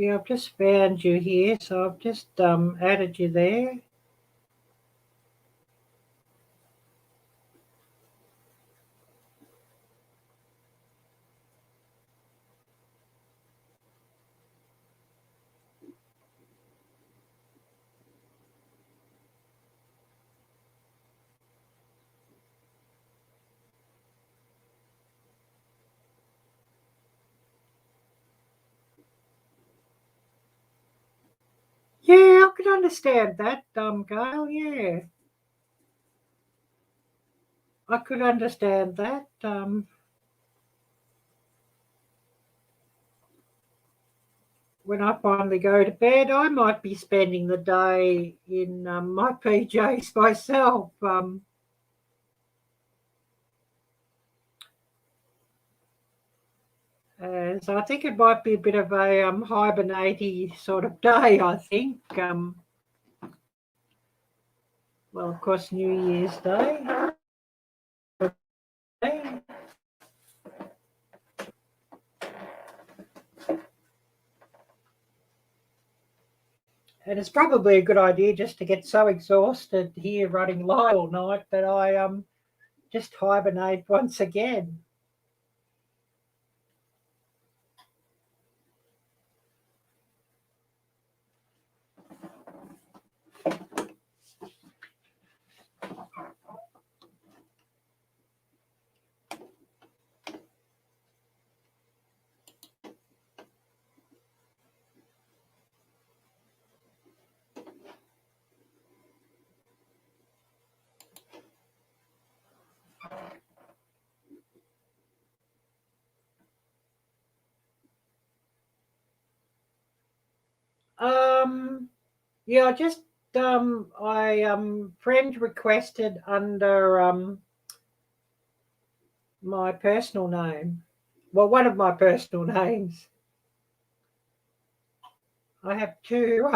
Yeah, I've just found you here, so I've just added you there. Yeah, I could understand that, Gail. Yeah, I could understand that. When I finally go to bed, I might be spending the day in my PJs myself. So I think it might be a bit of a hibernating sort of day, I think. Well, of course, New Year's Day. And it's probably a good idea just to get so exhausted here running live all night that I just hibernate once again. Yeah, just I friend requested under my personal name. Well, one of my personal names. I have two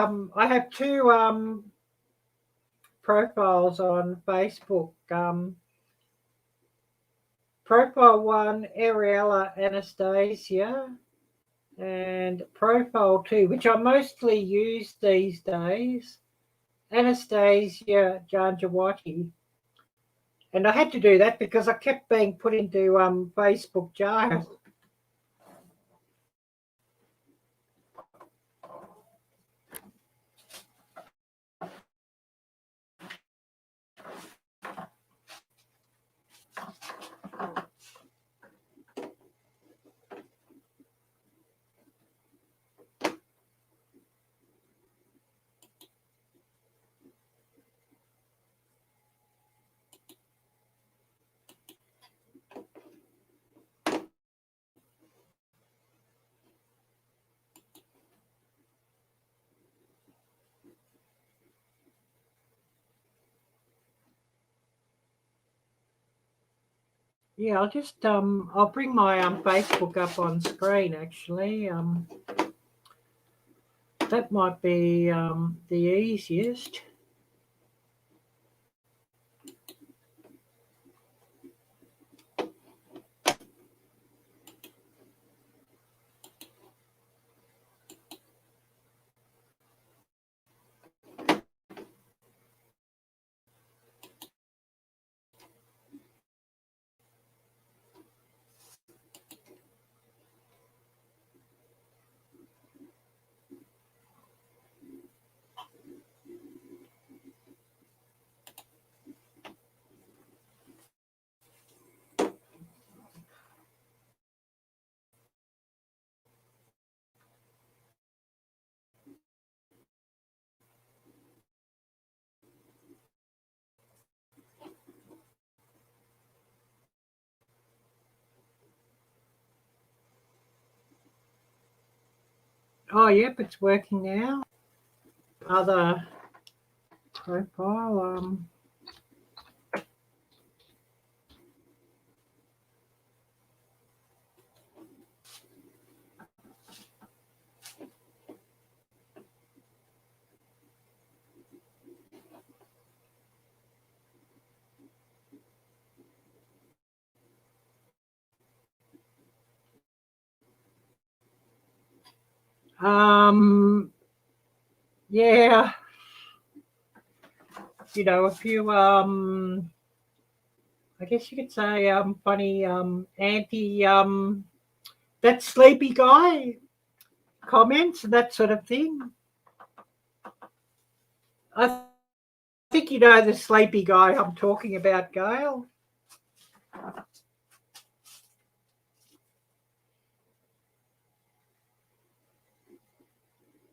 profiles on Facebook. Profile one, Ariella Anastasia, and profile two, which I mostly use these days, Anastasia Janjawati. And I had to do that because I kept being put into Facebook jail. Yeah, I'll just I'll bring my Facebook up on screen actually. That might be the easiest. Oh, yep, it's working now. Other profile. Yeah, you know, a few I guess you could say funny anti that sleepy guy comments and that sort of thing. I think you know the sleepy guy I'm talking about, Gail.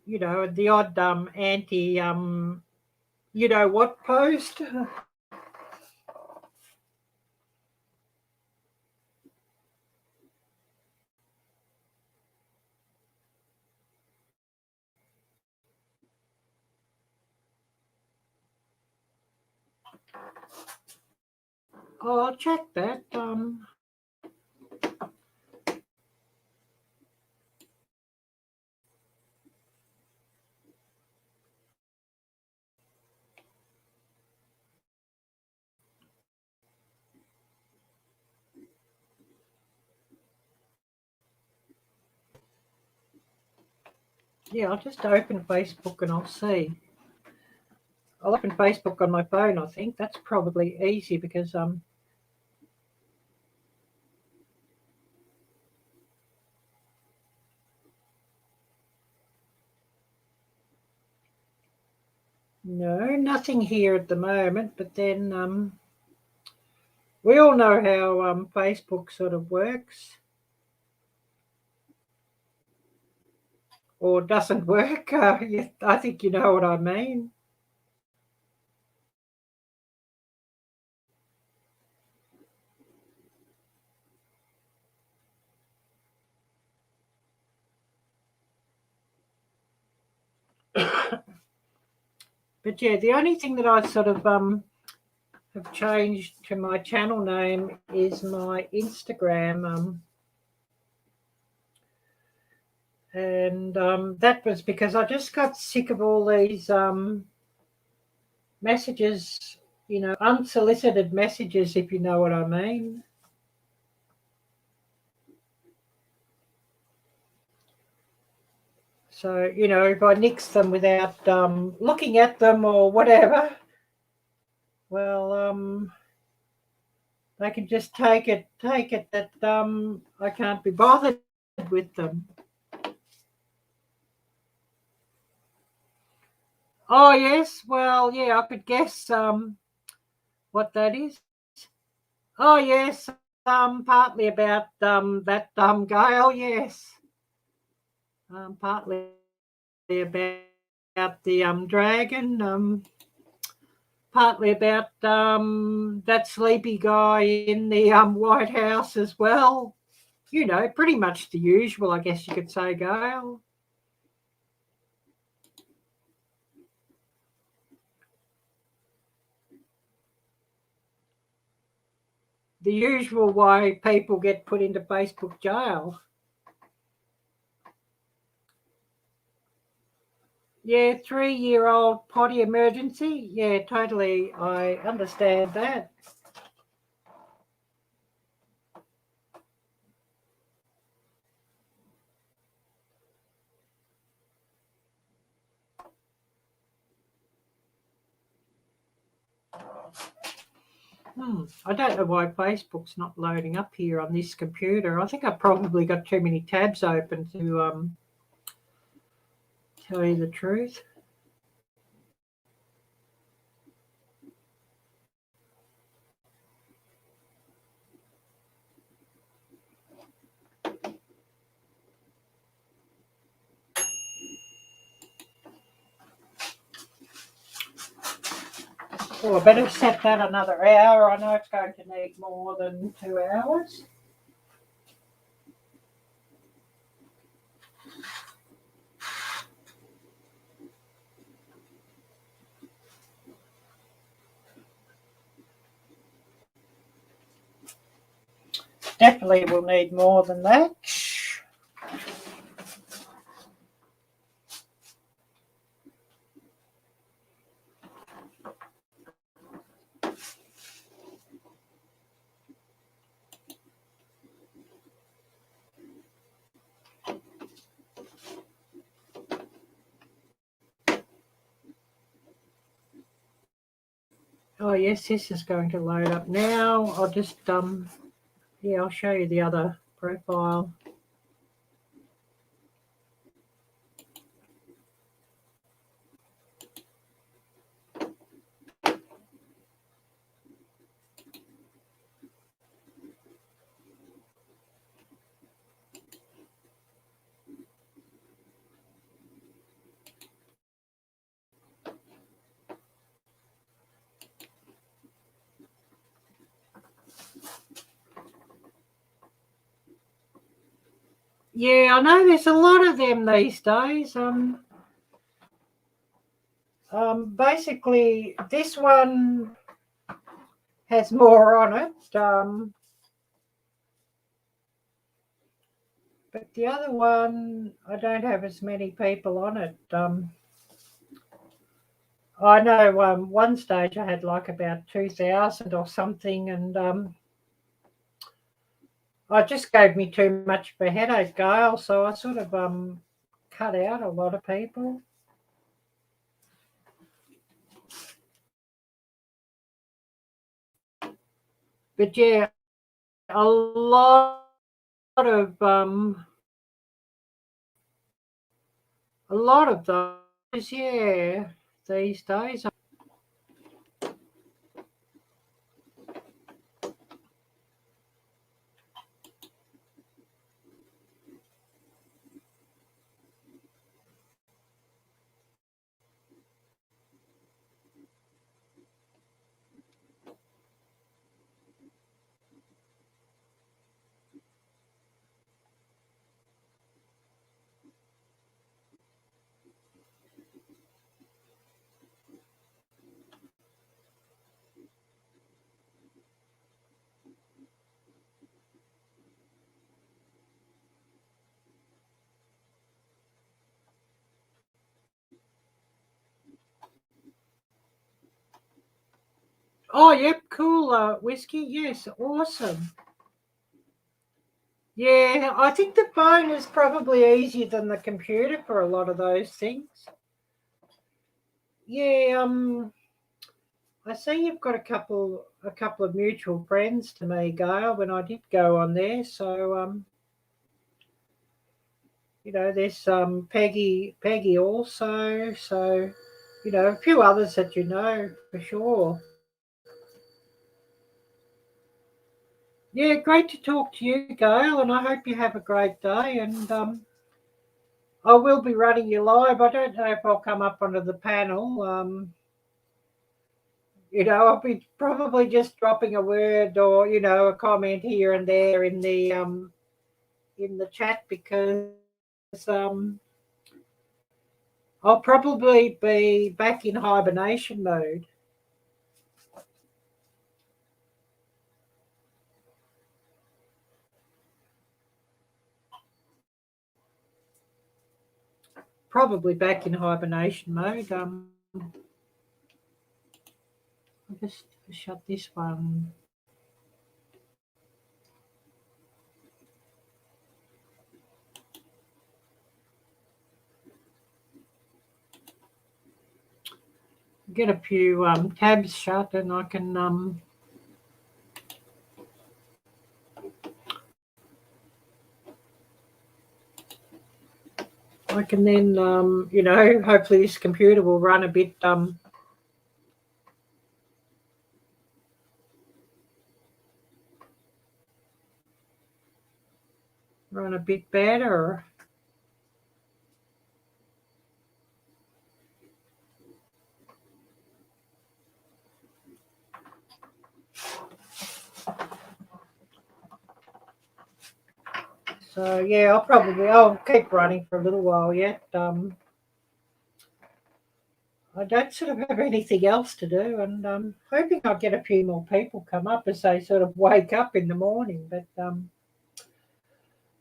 You know, the odd anti you know what post. Oh, I'll check that. Yeah, I'll just open Facebook and I'll see. I'll open Facebook on my phone, I think. That's probably easy because no, nothing here at the moment, but then we all know how Facebook sort of works or doesn't work. I think you know what I mean. But yeah, the only thing that I sort of have changed to my channel name is my Instagram. And that was because I just got sick of all these messages, unsolicited messages, if you know what I mean. So, if I nix them without looking at them or whatever, well, they can just take it that I can't be bothered with them. Oh yes, well, yeah, I could guess what that is. Oh yes, partly about that Gail, yes. Partly about the dragon, partly about that sleepy guy in the White House as well. Pretty much the usual, I guess you could say, Gail. The usual why people get put into Facebook jail. Yeah, 3-year-old potty emergency. Yeah, totally. I understand that. I don't know why Facebook's not loading up here on this computer. I think I've probably got too many tabs open to tell you the truth. Oh, I better set that another hour. I know it's going to need more than 2 hours. Definitely will need more than that. Oh yes, this is going to load up now. I'll just yeah, I'll show you the other profile. Yeah, I know there's a lot of them these days. Basically, this one has more on it, but the other one, I don't have as many people on it. I know one stage I had like about 2,000 or something, and it just gave me too much of a headache, Gail. So I sort of cut out a lot of people. But yeah, a lot of those, yeah, these days. Oh, yep, cool. Whiskey, yes, awesome. Yeah, I think the phone is probably easier than the computer for a lot of those things. Yeah, I see you've got a couple of mutual friends to me, Gail, when I did go on there. So there's Peggy also. So, a few others that you know for sure. Yeah, great to talk to you, Gail, and I hope you have a great day. And I will be running you live. I don't know if I'll come up onto the panel. I'll be probably just dropping a word or a comment here and there in the chat because um, I'll probably be back in hibernation mode. Probably back in hibernation mode. I'll just shut this one. Get a few tabs shut, and I can then hopefully this computer will run a bit better. So yeah, I'll keep running for a little while yet. I don't sort of have anything else to do, and I'm hoping I'll get a few more people come up as they sort of wake up in the morning. But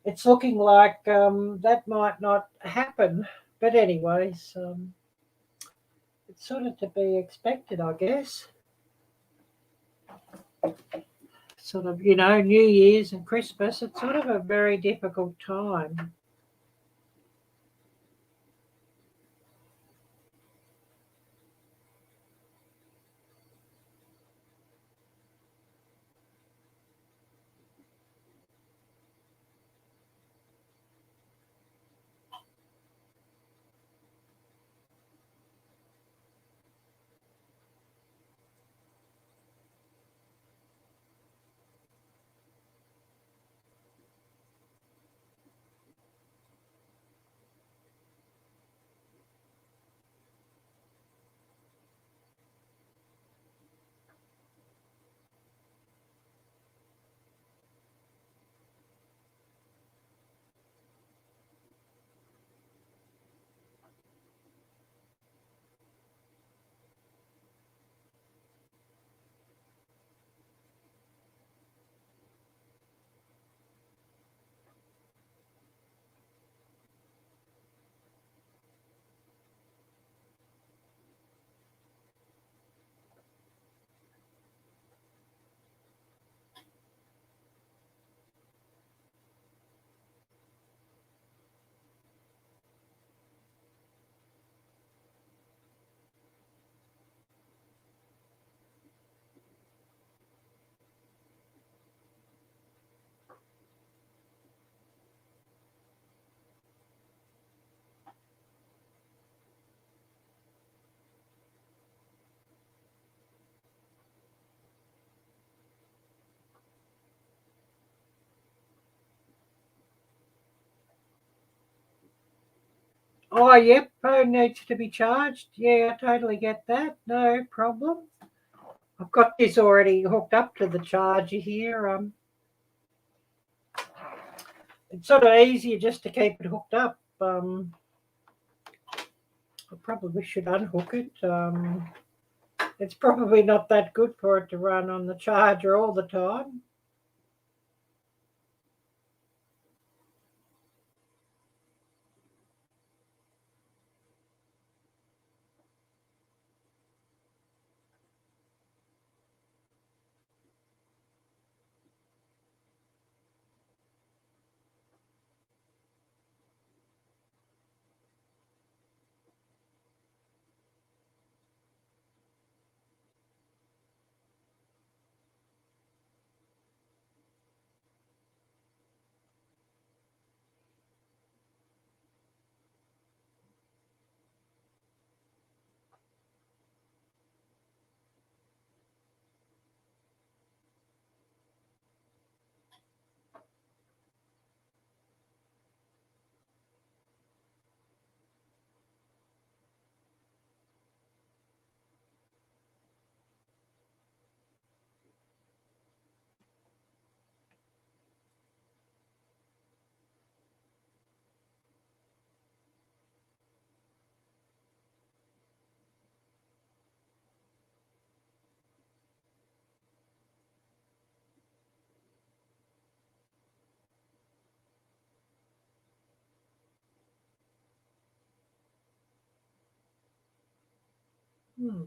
it's looking like that might not happen. But anyways, it's sort of to be expected, I guess. Sort of, New Year's and Christmas, it's sort of a very difficult time. Oh, yep, phone needs to be charged. Yeah, I totally get that. No problem. I've got this already hooked up to the charger here. It's sort of easier just to keep it hooked up. I probably should unhook it. It's probably not that good for it to run on the charger all the time. Hmm.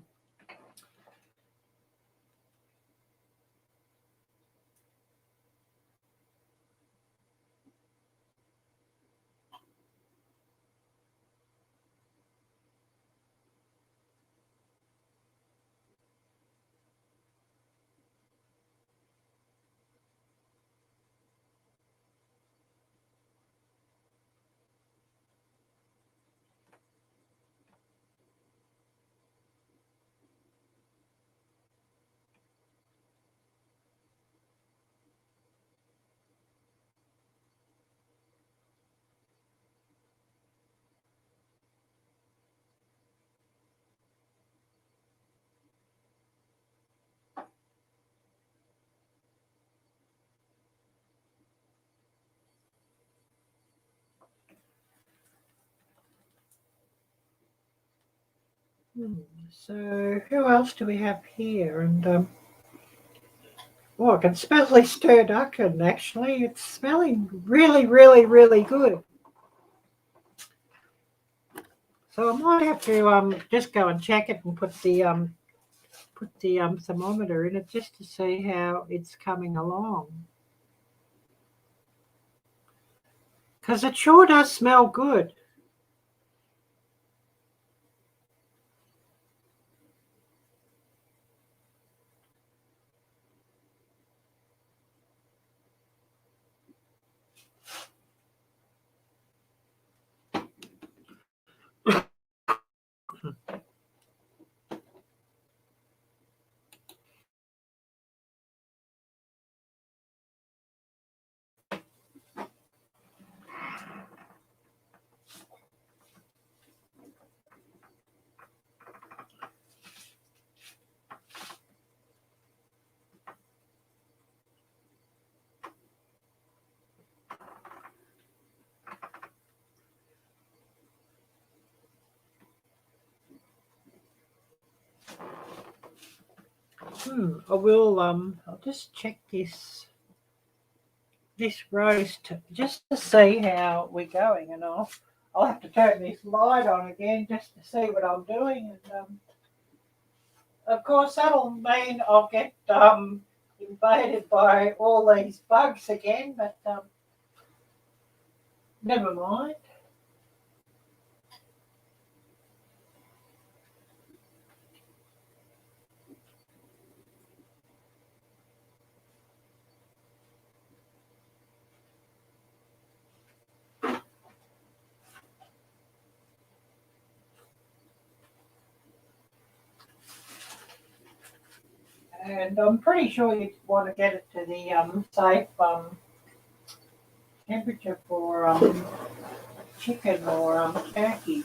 So who else do we have here? And oh, I can smell this turducken. Actually, it's smelling really, really, really good. So I might have to just go and check it and put the thermometer in it just to see how it's coming along. Because it sure does smell good. I will I'll just check this roast just to see how we're going, and I'll have to turn this light on again just to see what I'm doing, and of course that'll mean I'll get invaded by all these bugs again, but never mind. And I'm pretty sure you want to get it to the safe temperature for chicken or turkey.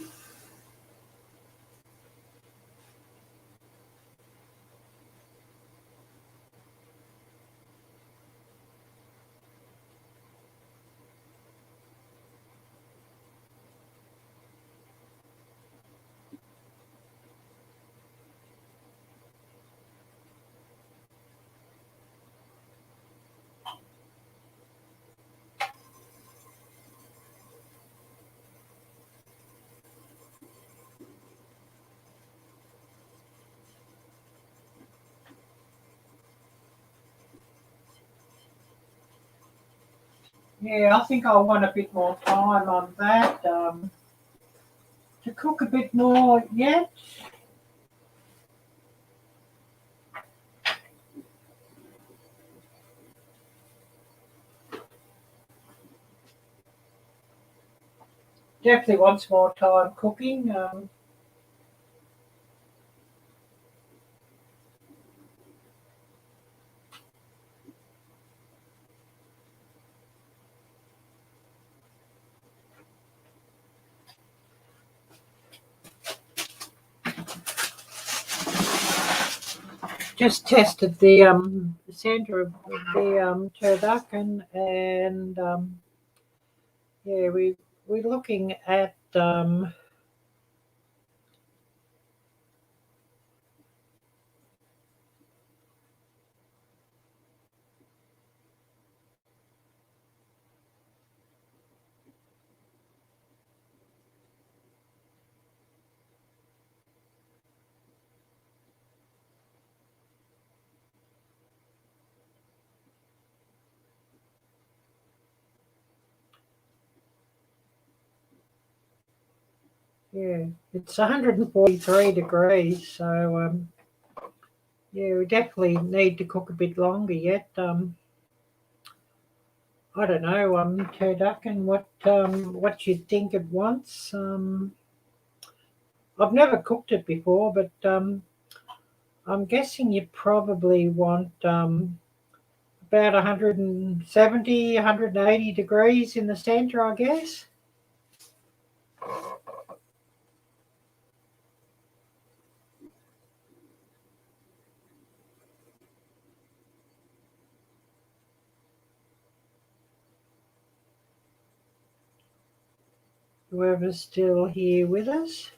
Yeah, I think I'll want a bit more time on that to cook a bit more yet. Definitely wants more time cooking. Just tested the center of the turducken, and yeah, we're looking at yeah, it's 143 degrees, so yeah, we definitely need to cook a bit longer yet. I don't know, turducken, what you think it wants. I've never cooked it before, but I'm guessing you probably want about 170, 180 degrees in the center, I guess. Whoever's still here with us.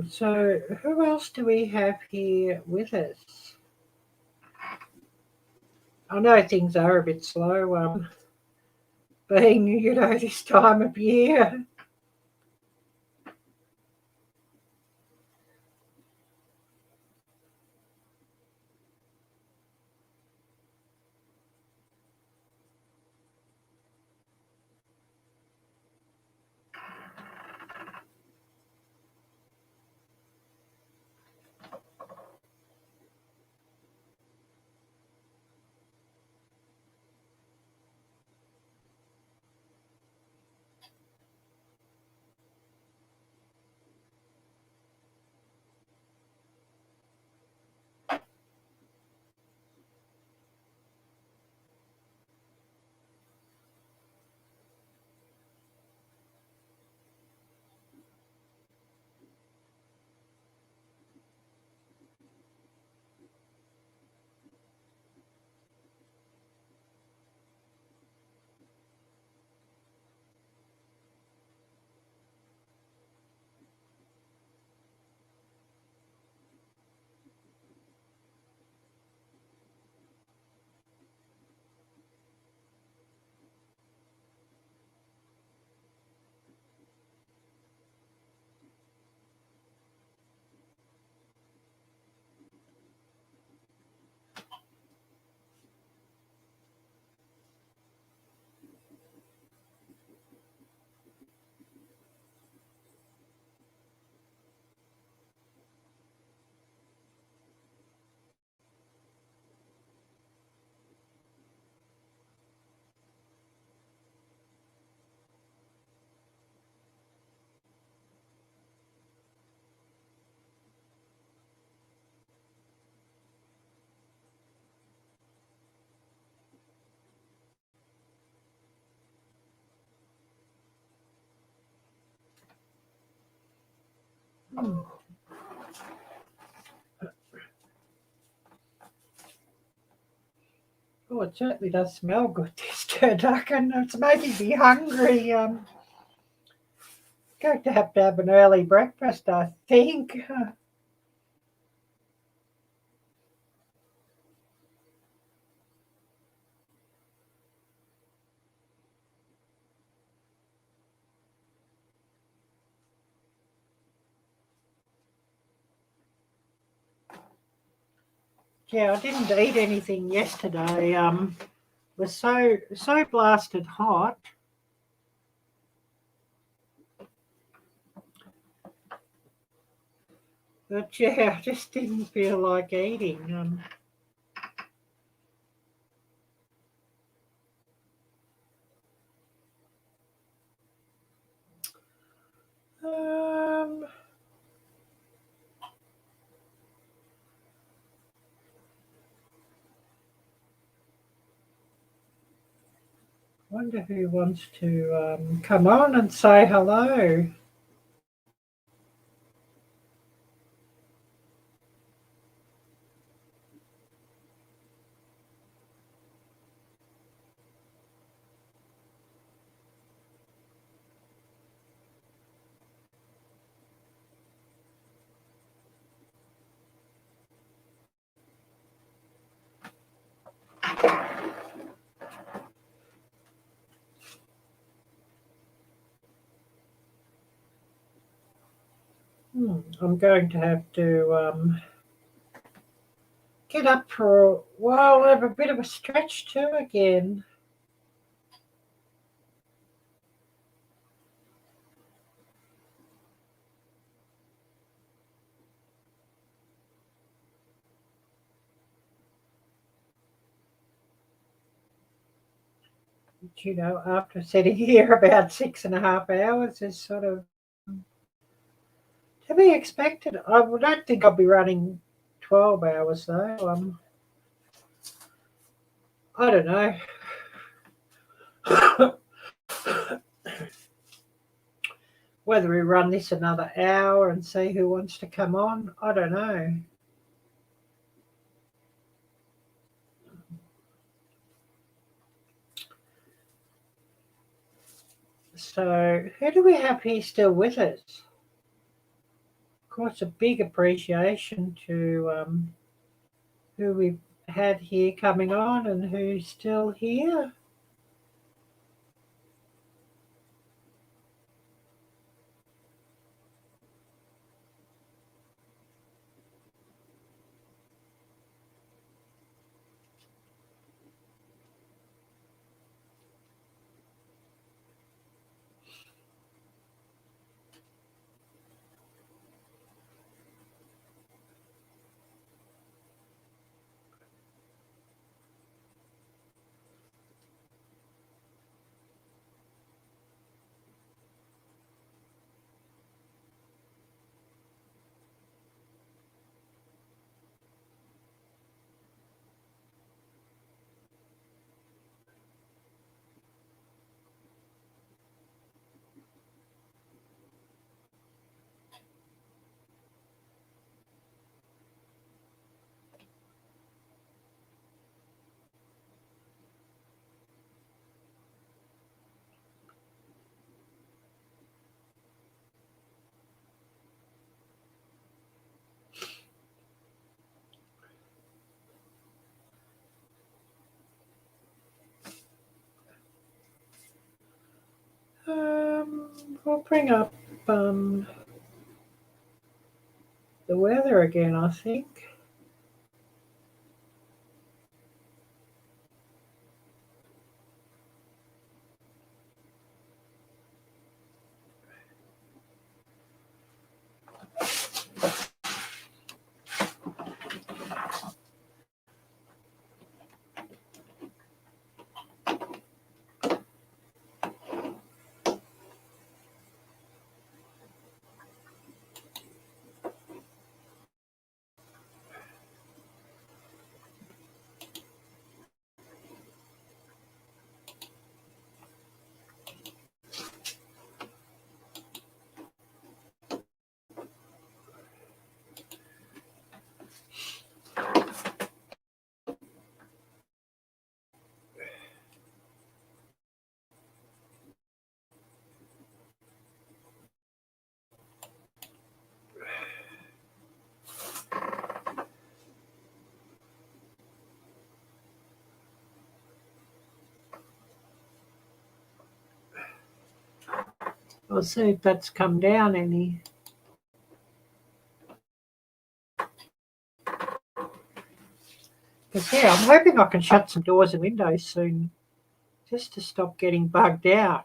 So who else do we have here with us? I know things are a bit slow, being this time of year. Hmm. Oh, it certainly does smell good, this turducken. It's making me hungry. Going to have an early breakfast, I think. Yeah, I didn't eat anything yesterday. It was so blasted hot. But yeah, I just didn't feel like eating. Um, Wonder who wants to come on and say hello. I'm going to have to get up for a while, have a bit of a stretch too again. But, after sitting here about 6.5 hours is sort of to be expected. I don't think I'll be running 12 hours though. I don't know. Whether we run this another hour and see who wants to come on, I don't know. So, who do we have here still with us? Of course, a big appreciation to who we've had here coming on and who's still here. We'll bring up the weather again, I think. I'll see if that's come down any. Because, yeah, I'm hoping I can shut some doors and windows soon just to stop getting bugged out.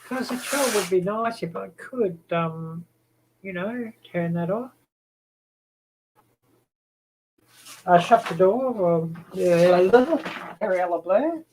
Because it sure would be nice if I could, turn that off. Shut the door. Or, Arielle Blair.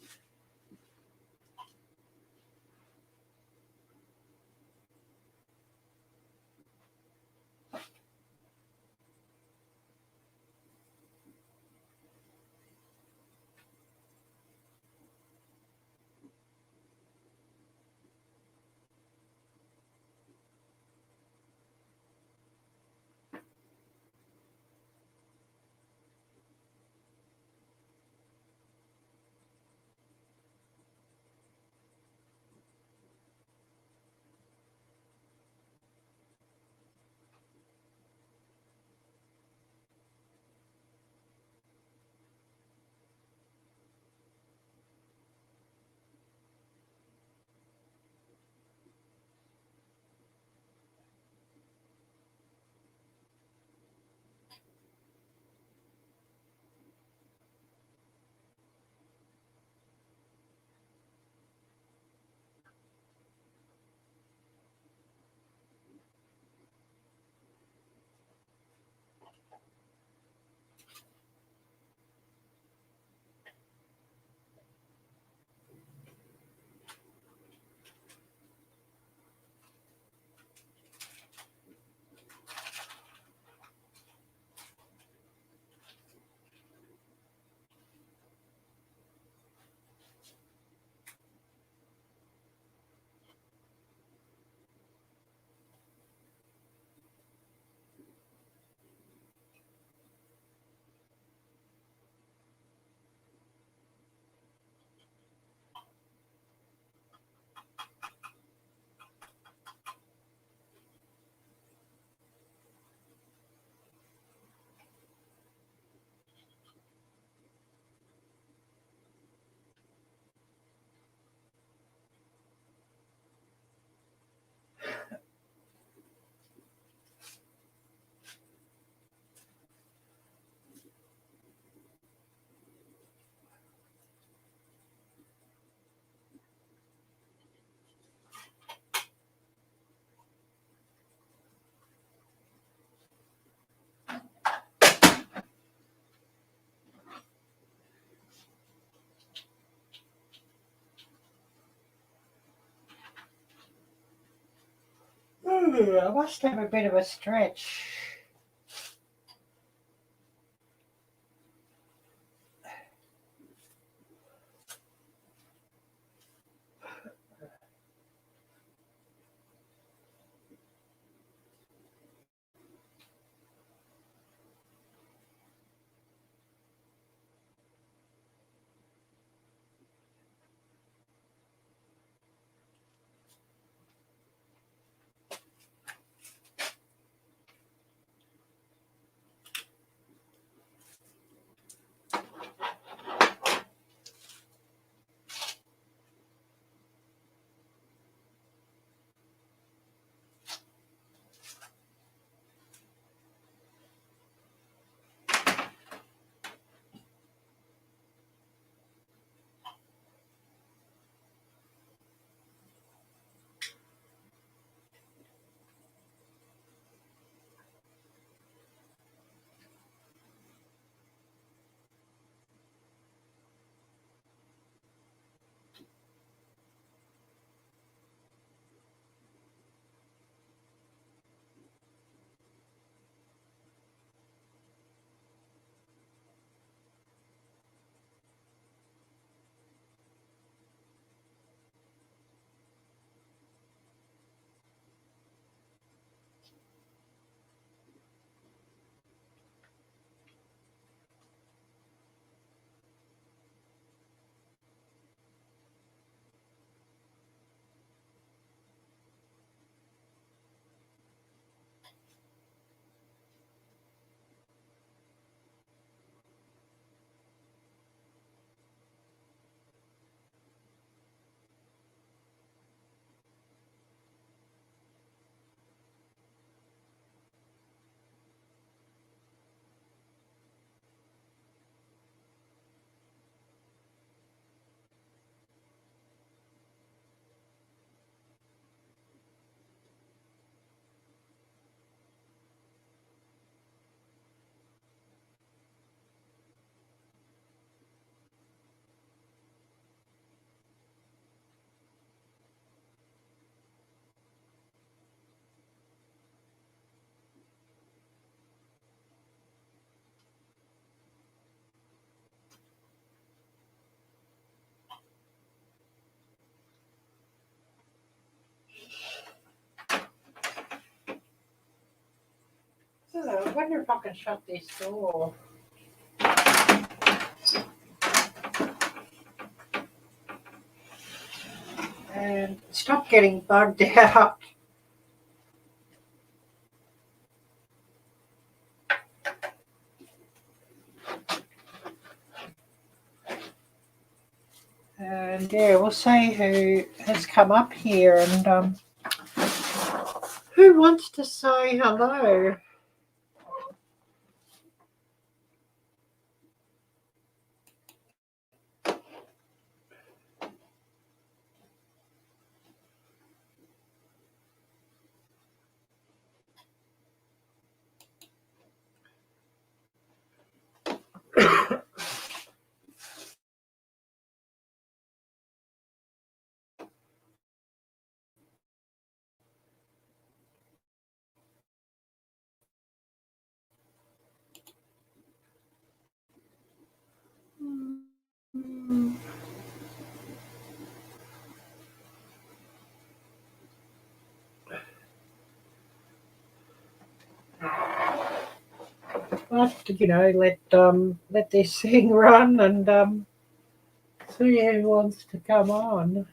I must have a bit of a stretch. wonder if I can shut this door. And stop getting bugged out. And yeah, we'll see who has come up here and who wants to say hello. But let this thing run and see who wants to come on.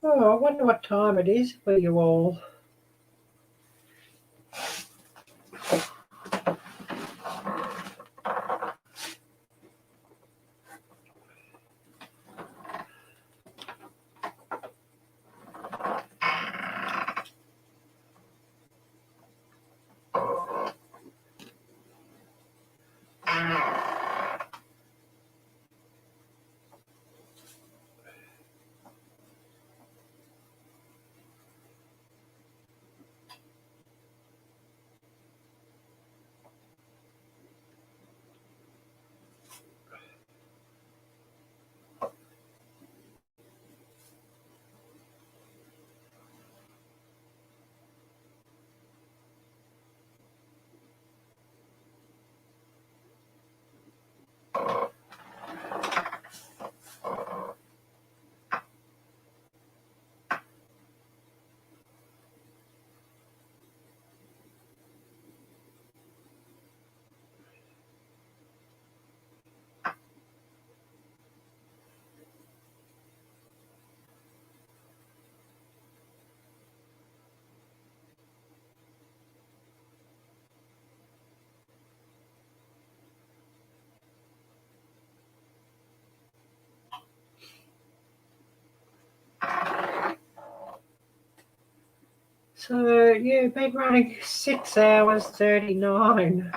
Oh, I wonder what time it is for you all. So you've been running 6 hours 39.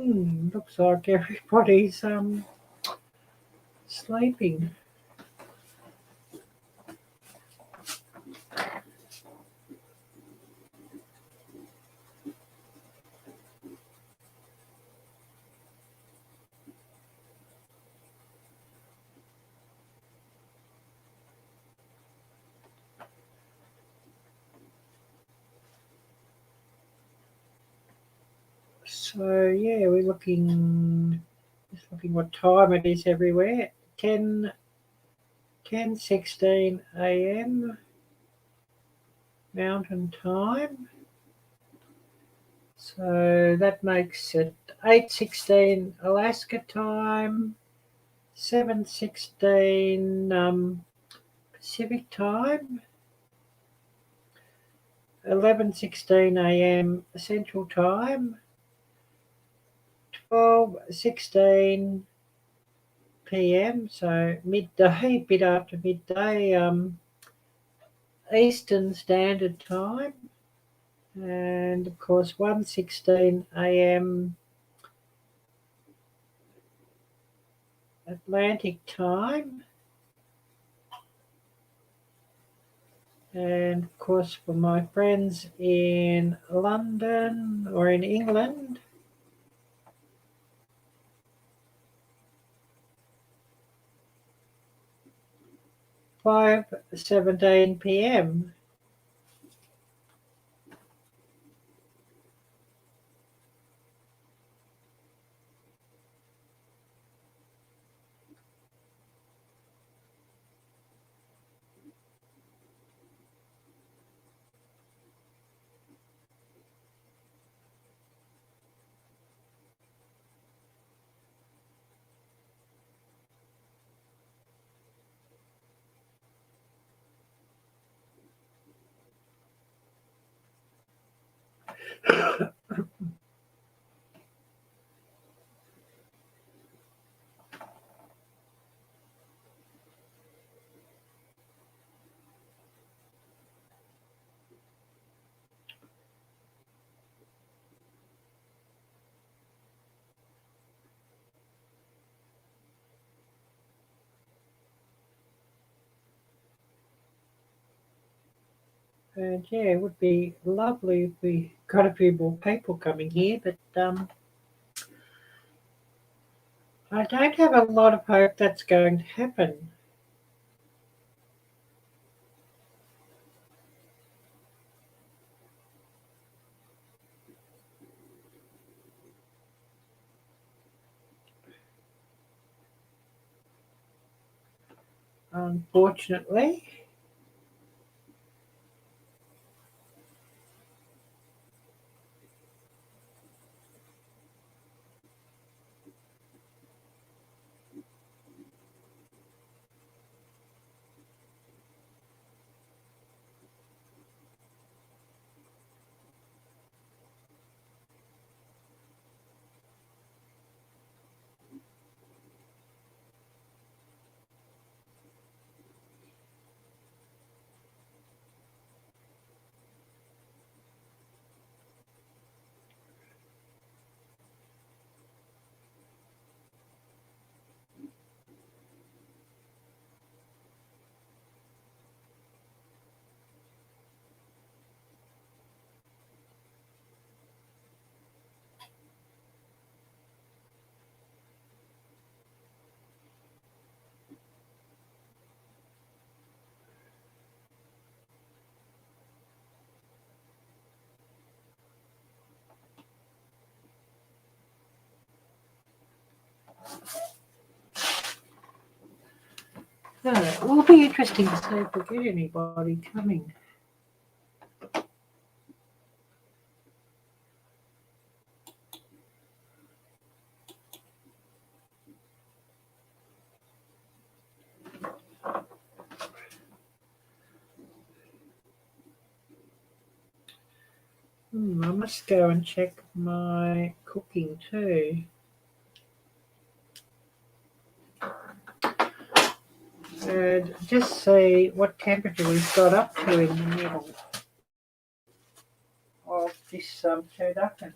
Looks like everybody's sleeping. So yeah, we're looking what time it is everywhere. 10:16 a.m. Mountain Time. So that makes it 8:16 Alaska time, 7:16 Pacific time, 11:16 a.m. Central time, 12:16 p.m. So midday, a bit after midday, Eastern Standard Time, and of course 1:16 a.m. Atlantic Time. And of course, for my friends in London or in England, 5:17 p.m. And yeah, it would be lovely if we got a few more people coming here, but I don't have a lot of hope that's going to happen. Unfortunately. No, it will be interesting to see if we get anybody coming. I must go and check my cooking too. And just see what temperature we've got up to in the middle of this turducken.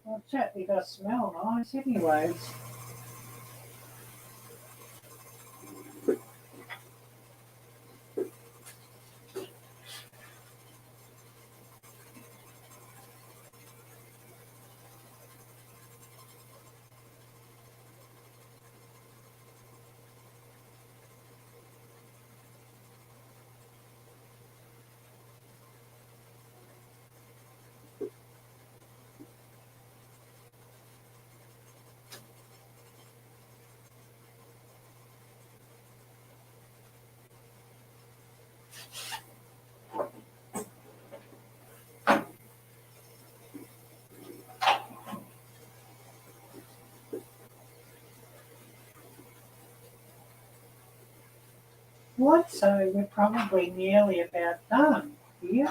Well, it certainly does smell nice anyways. What? So we're probably nearly about done here.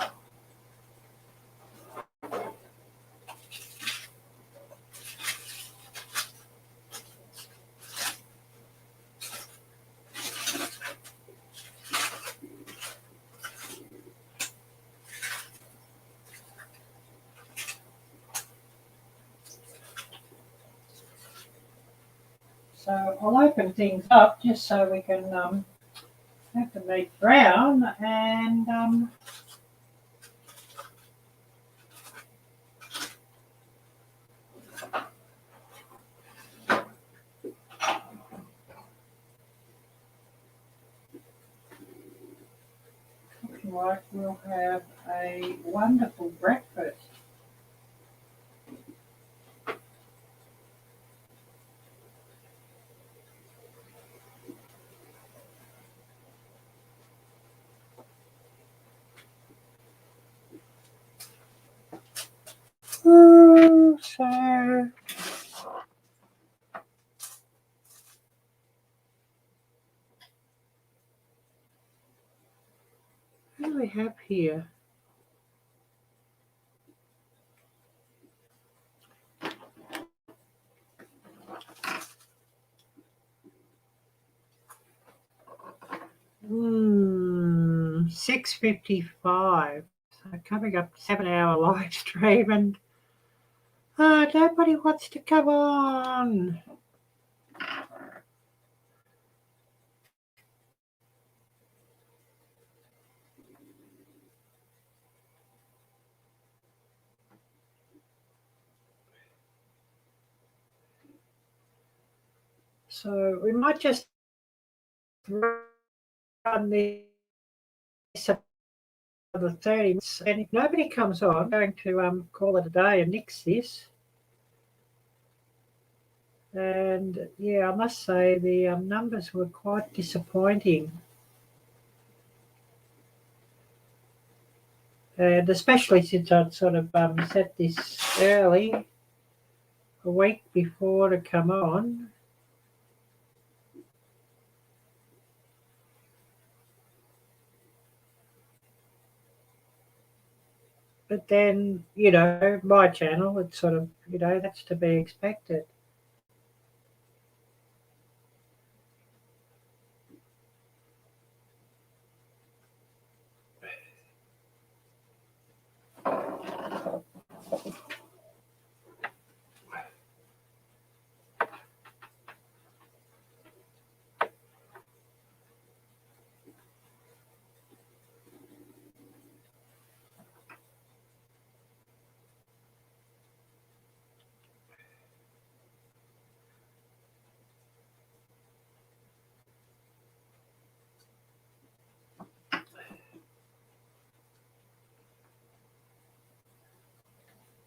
So I'll open things up just so we can have the meat brown and looking like we'll have a wonderful breakfast. So what do we have here? Hmm, 6:55. So coming up 7-hour live stream and nobody wants to come on. So we might just run this another 30 minutes, and if nobody comes on, I'm going to call it a day and nix this. And yeah, I must say the numbers were quite disappointing, and especially since I'd sort of set this early, a week before to come on. But then, my channel, it's sort of, that's to be expected.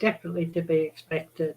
Definitely to be expected.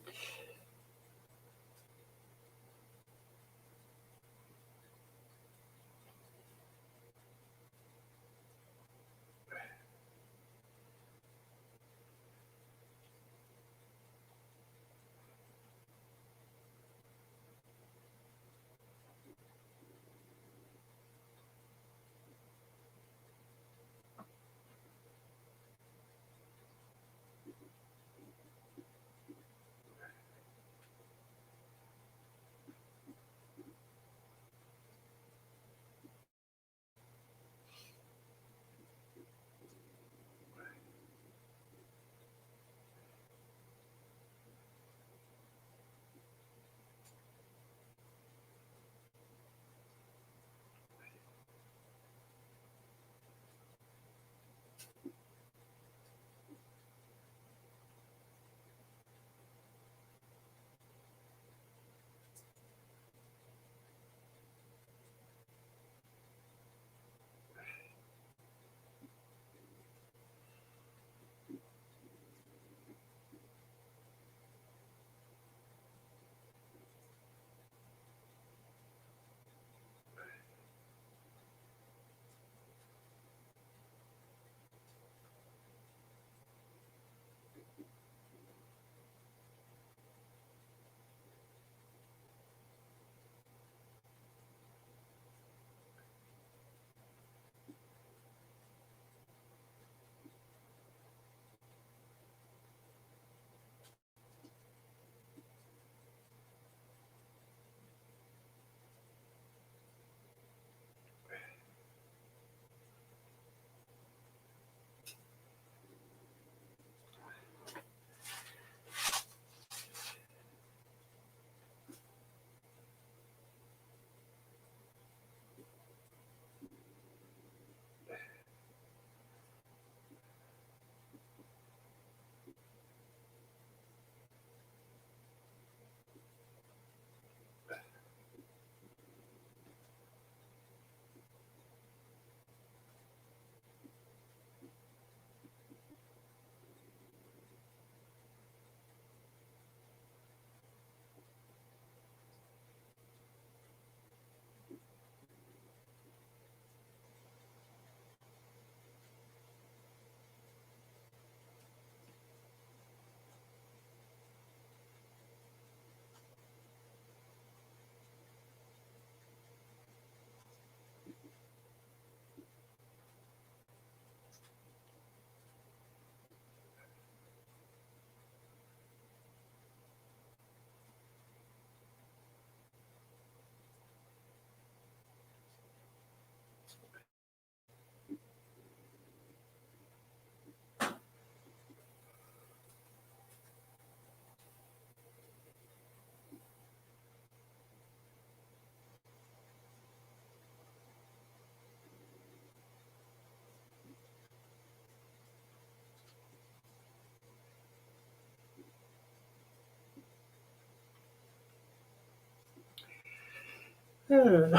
So,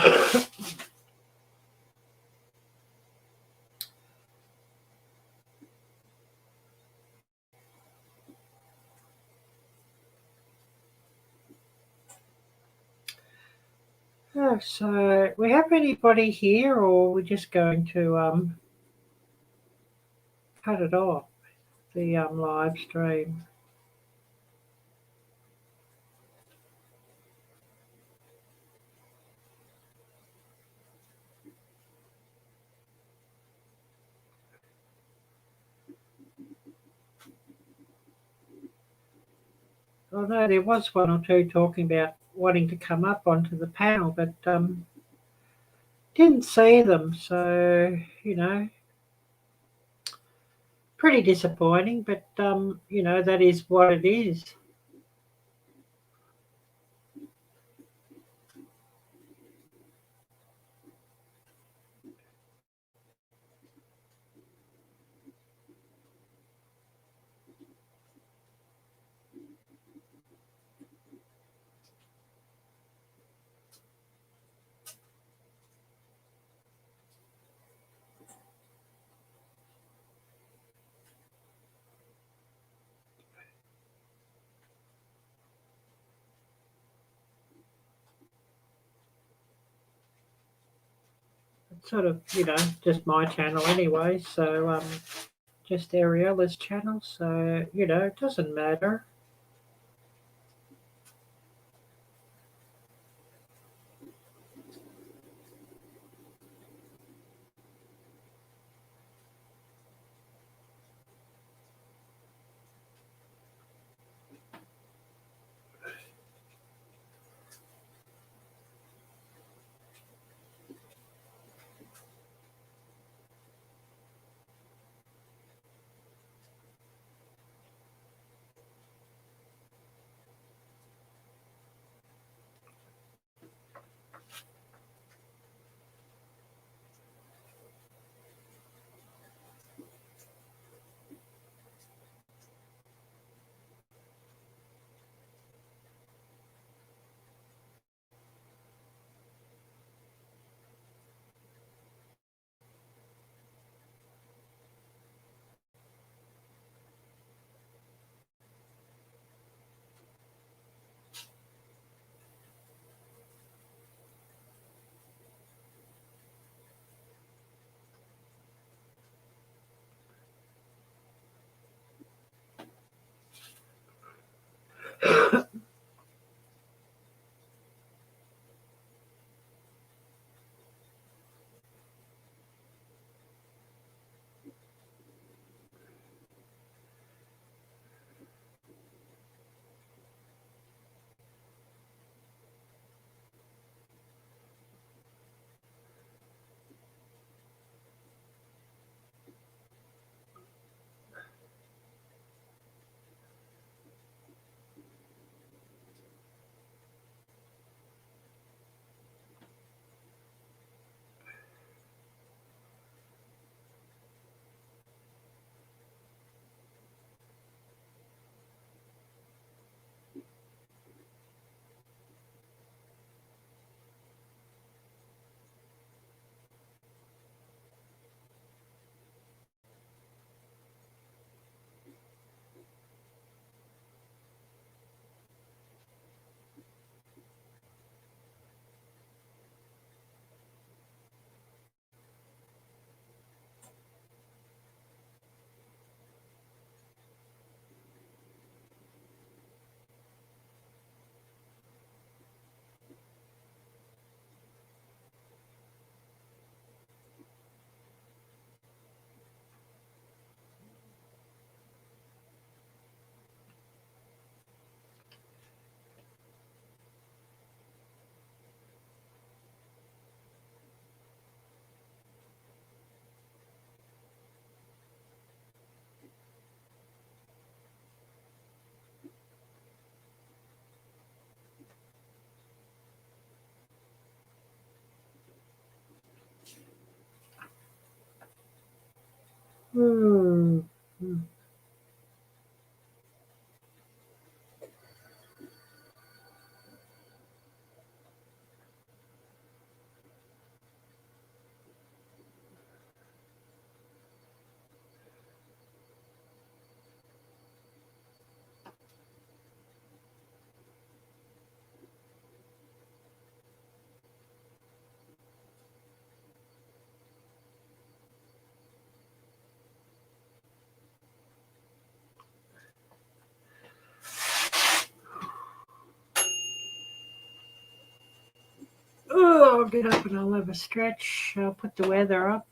we have anybody here, or we're just going to cut it off, the live stream? Oh no, there was one or two talking about wanting to come up onto the panel, but didn't see them. So pretty disappointing. But that is what it is. It's sort of just my channel anyway. So just Ariella's channel. So it doesn't matter. I'll get up and I'll have a stretch. I'll put the weather up.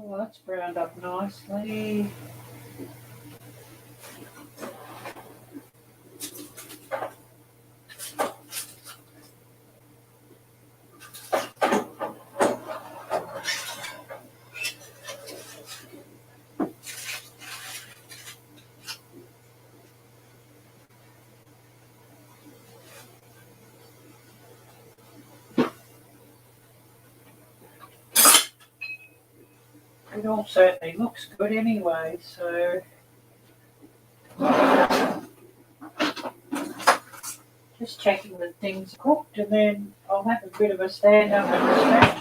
Well, that's browned up nicely. It all certainly looks good anyway, so just checking that things are cooked, and then I'll have a bit of a stand up and a stretch.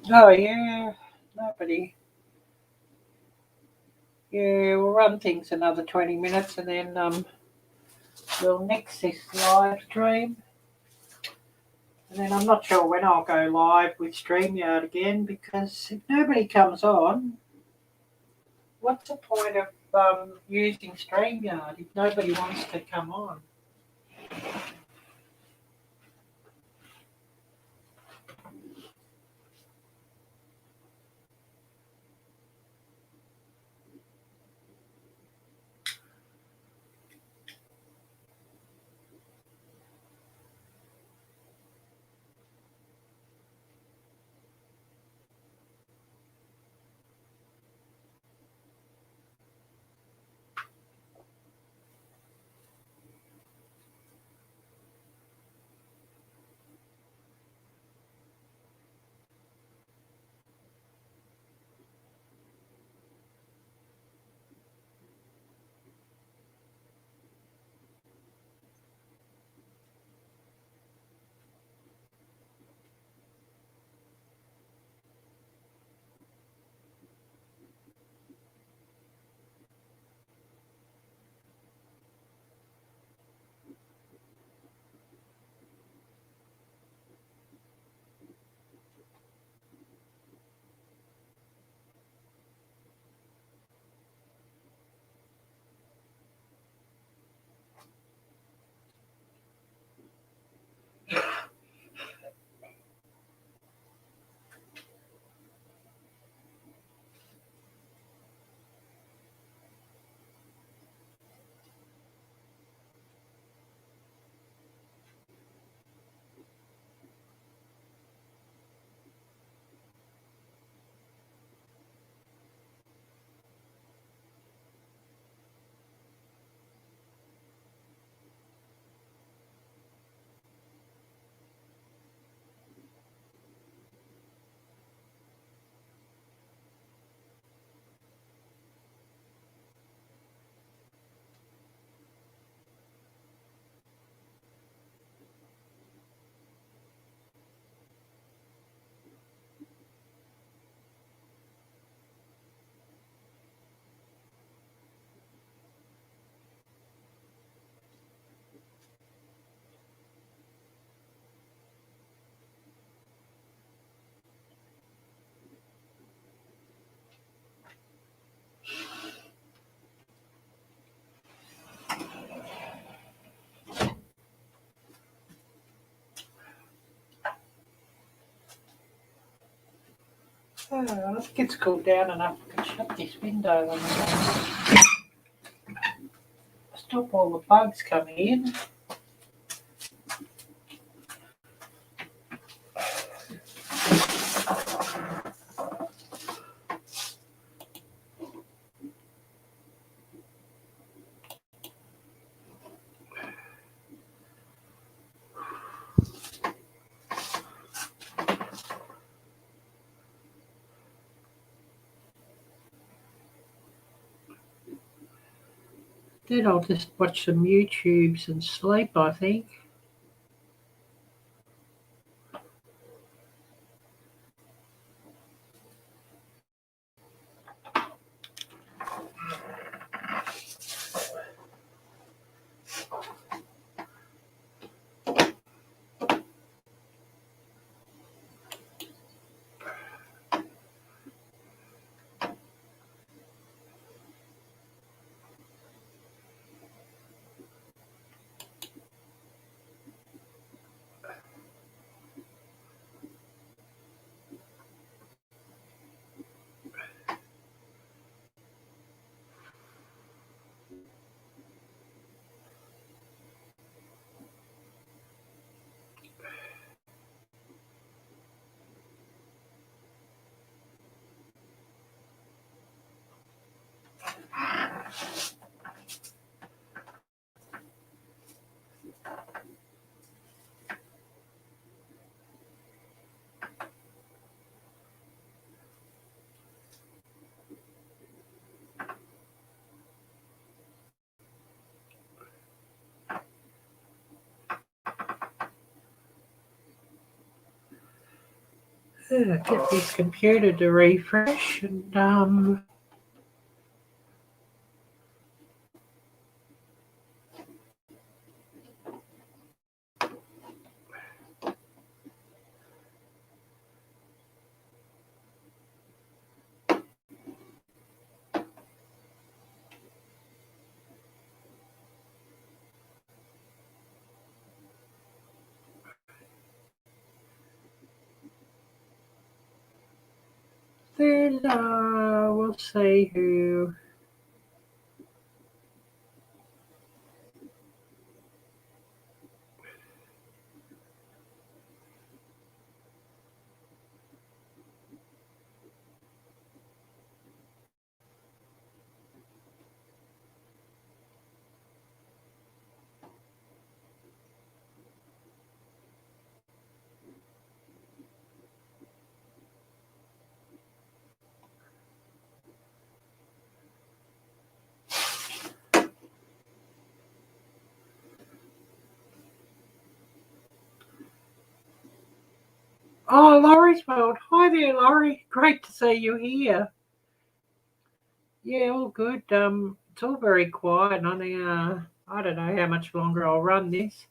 Oh yeah, nobody. Yeah, we'll run things another 20 minutes and then we'll next this live stream. And then I'm not sure when I'll go live with StreamYard again, because if nobody comes on, what's the point of using StreamYard if nobody wants to come on? Oh, I think it's cooled down enough. I can shut this window and stop all the bugs coming in. Then I'll just watch some YouTubes and sleep, I think. Get this computer to refresh and then we'll see who. Oh, Laurie's World. Hi there, Laurie. Great to see you here. Yeah, all good. It's all very quiet. I don't know how much longer I'll run this.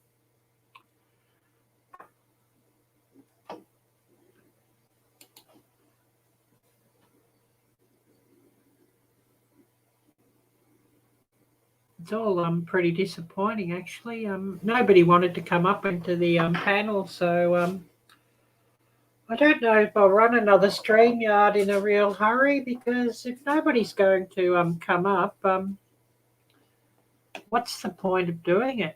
It's all pretty disappointing, actually. Nobody wanted to come up into the panel, so I don't know if I'll run another StreamYard in a real hurry, because if nobody's going to come up, what's the point of doing it?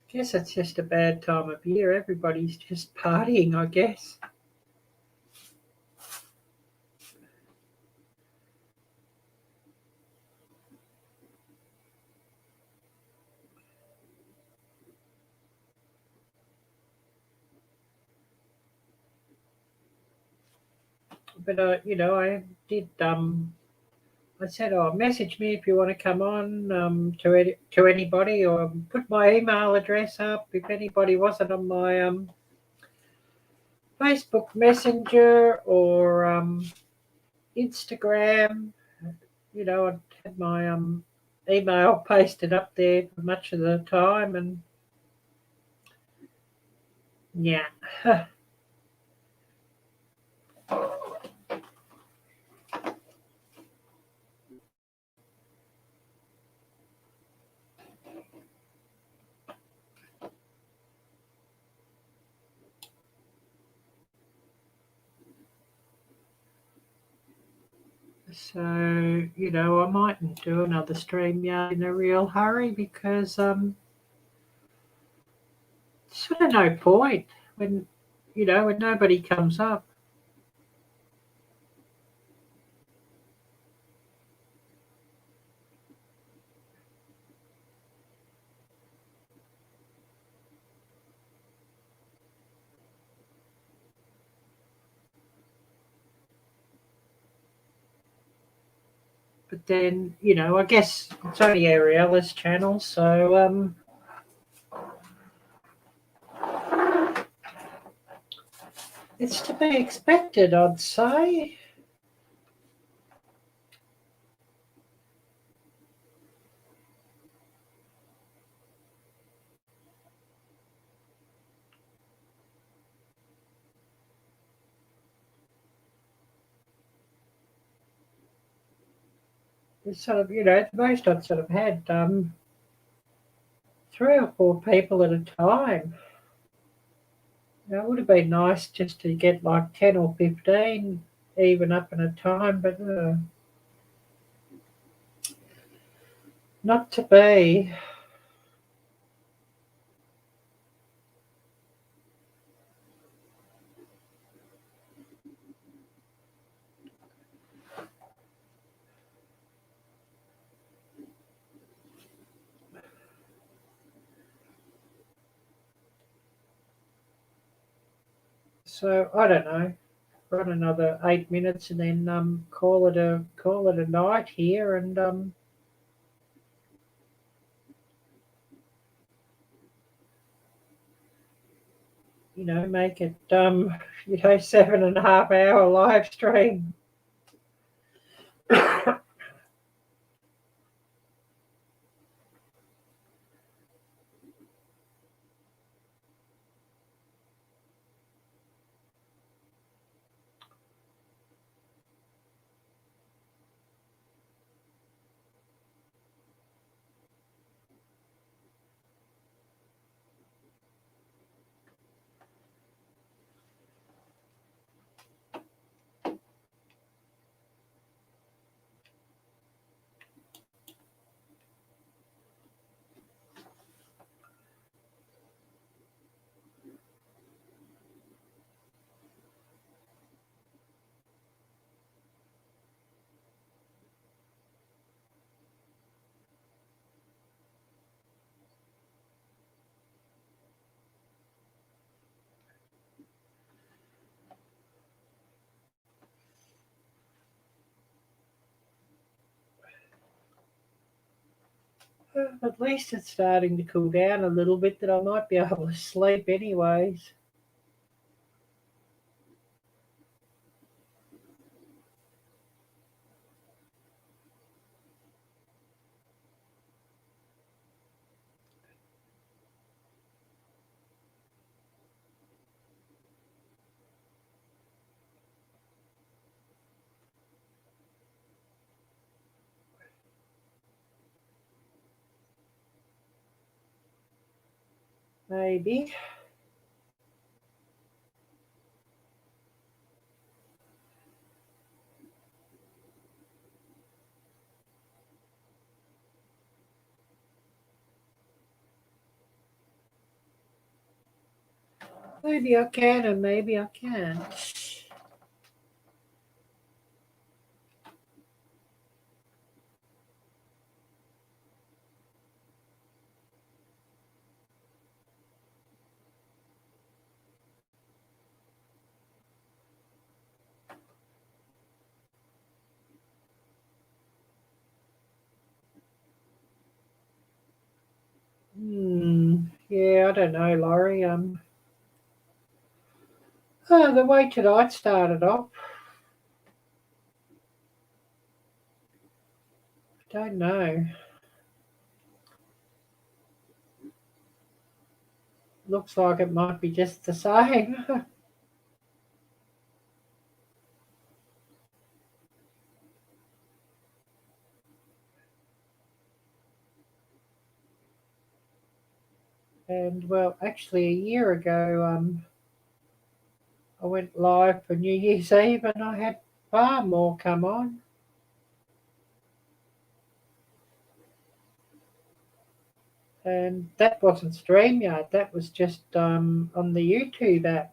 I guess it's just a bad time of year. Everybody's just partying, I guess. But I did. I said, "Oh, message me if you want to come on to anybody, or put my email address up if anybody wasn't on my Facebook Messenger or Instagram." I had my email pasted up there for much of the time, and yeah. So, I mightn't do another StreamYard in a real hurry, because sort of no point when nobody comes up. But then, I guess it's only Arielle's channel, so it's to be expected, I'd say. It's sort of, at most I'd sort of had 3 or 4 people at a time. It would have been nice just to get like 10 or 15 even up at a time, but Not to be. So I don't know. Run another 8 minutes and then call it a night here, and make it 7.5 hour live stream. At least it's starting to cool down a little bit, that I might be able to sleep anyways. Maybe. Maybe I can and maybe I can't. Yeah, I don't know, Laurie. The way tonight started off, don't know. Looks like it might be just the same. And well, actually, a year ago, I went live for New Year's Eve, and I had far more come on. And that wasn't StreamYard. That was just on the YouTube app.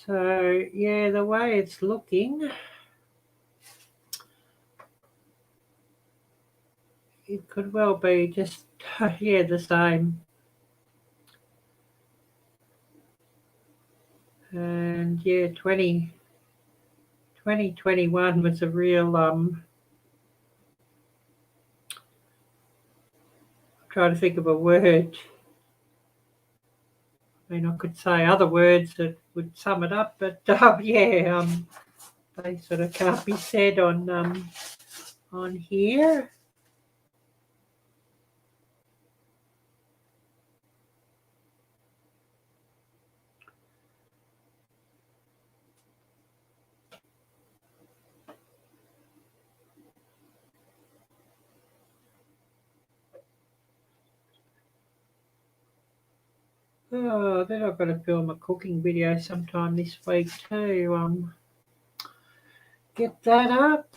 So yeah, the way it's looking, it could well be just yeah, the same. And yeah, 2021 was a real trying to think of a word. I mean, I could say other words that would sum it up, but yeah, they sort of can't be said on here. Oh, then I've got to film a cooking video sometime this week too. Get that up.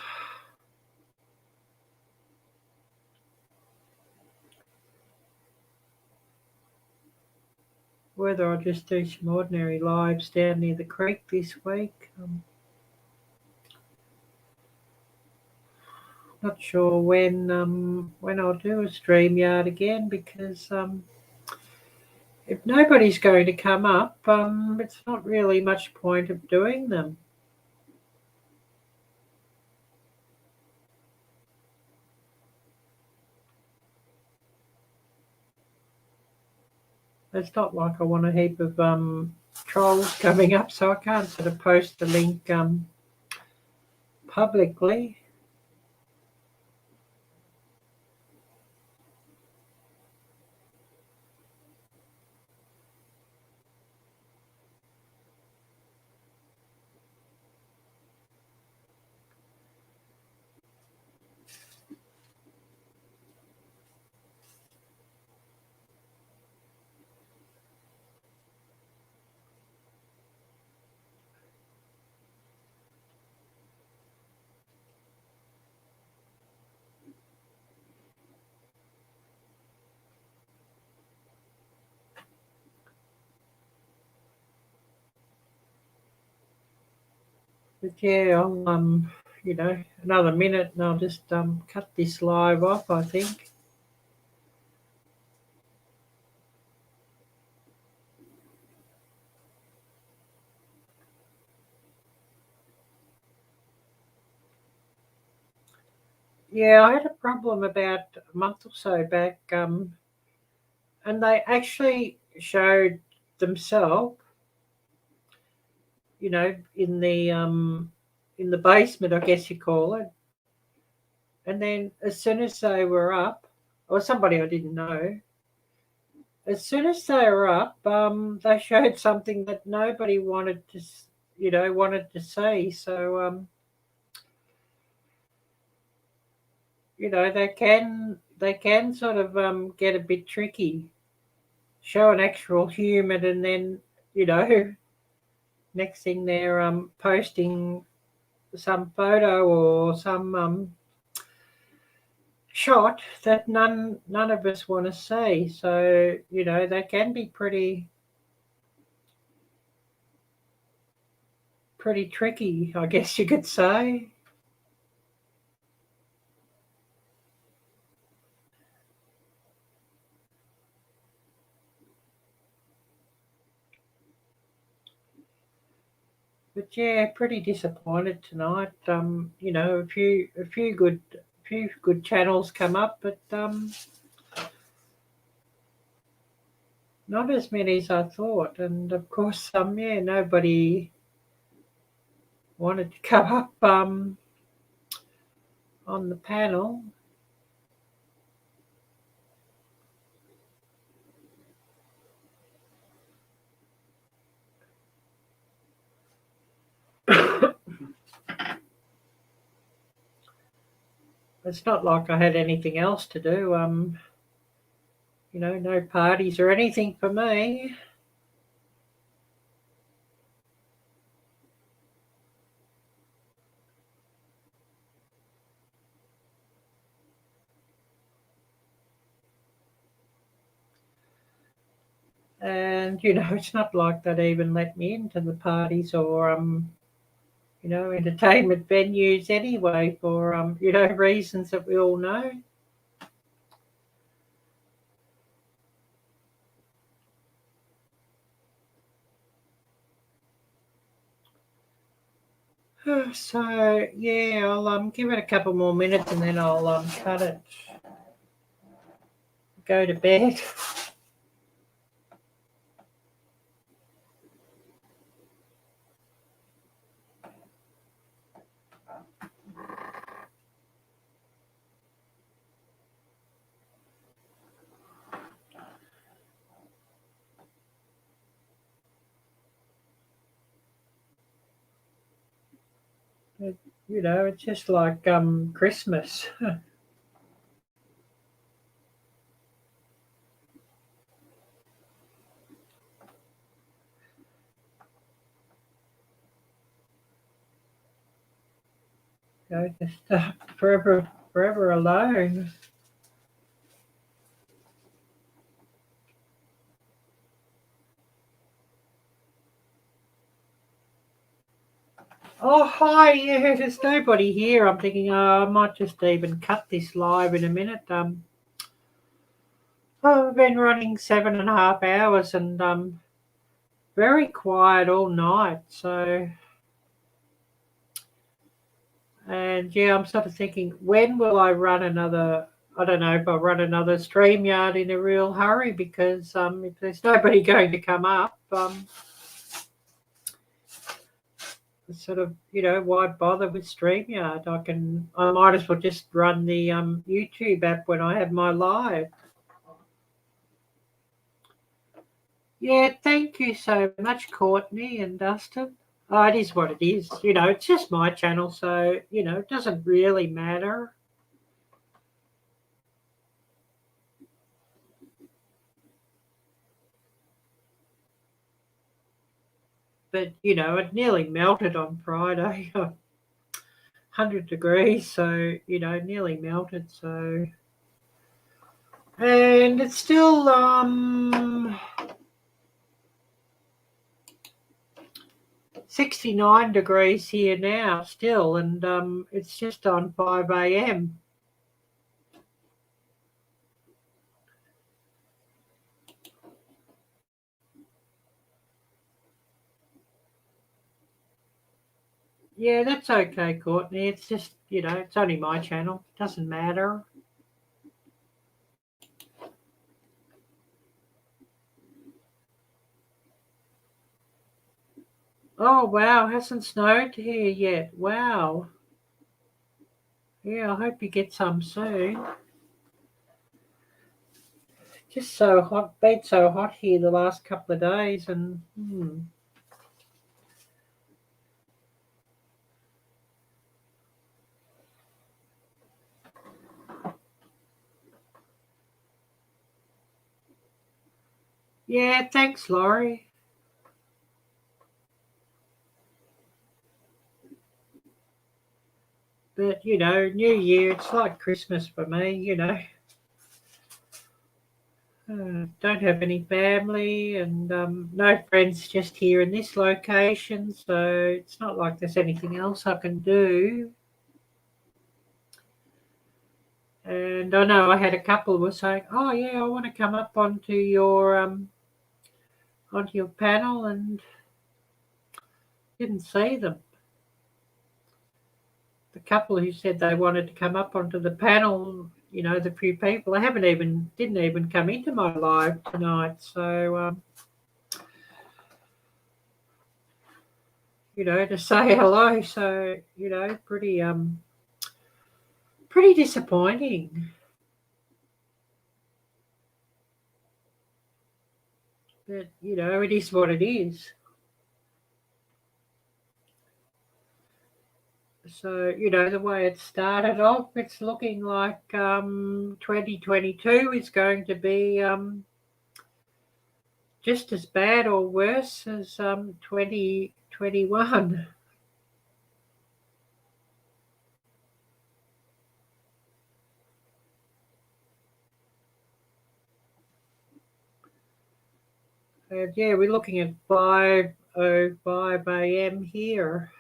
Whether I'll just do some ordinary lives down near the creek this week. Not sure when I'll do a StreamYard again because if nobody's going to come up, it's not really much point of doing them. It's not like I want a heap of trolls coming up, so I can't sort of post the link publicly. But yeah, I'll another minute and I'll just cut this live off, I think. Yeah, I had a problem about a month or so back, and they actually showed themselves, in the basement, I guess you call it. And then as soon as they were up, or somebody I didn't know, as soon as they were up, they showed something that nobody wanted to see. So they can sort of get a bit tricky. Show an actual human, and then next thing they're posting some photo or some shot that none of us want to see. So they can be pretty tricky, I guess you could say. But yeah, pretty disappointed tonight. A few good channels come up, but not as many as I thought. And of course, nobody wanted to come up on the panel. It's not like I had anything else to do. No parties or anything for me. And it's not like they'd even let me into the parties or entertainment venues anyway for reasons that we all know. So yeah, I'll give it a couple more minutes and then I'll cut it. Go to bed. It's just like Christmas. go. Just forever alone. Oh, hi, yeah, there's nobody here. I'm thinking, I might just even cut this live in a minute. I've been running 7.5 hours and very quiet all night. So, and yeah, I'm sort of thinking, when will I run another? I don't know if I'll run another StreamYard in a real hurry because if there's nobody going to come up, sort of, why bother with StreamYard? I might as well just run the YouTube app when I have my live. Yeah, thank you so much, Courtney and Dustin. Oh, it is what it is. It's just my channel, so, it doesn't really matter. But, it nearly melted on Friday. 100 degrees, so, nearly melted, so. And it's still 69 degrees here now still, and it's just on 5 a.m. Yeah, that's okay, Courtney. It's just, it's only my channel. Doesn't matter. Oh, wow. Hasn't snowed here yet. Wow. Yeah, I hope you get some soon. Just so hot. Been so hot here the last couple of days, and yeah, thanks, Laurie. But, New Year, it's like Christmas for me. Don't have any family and no friends just here in this location, so it's not like there's anything else I can do. And I know I had a couple who were saying, "Oh yeah, I want to come up onto your panel," and didn't see them. The couple who said they wanted to come up onto the panel, the few people, they didn't even come into my live tonight. So to say hello. So pretty disappointing. But it is what it is. So the way it started off, it's looking like 2022 is going to be just as bad or worse as 2021. And yeah, we're looking at 5:05 a.m. here.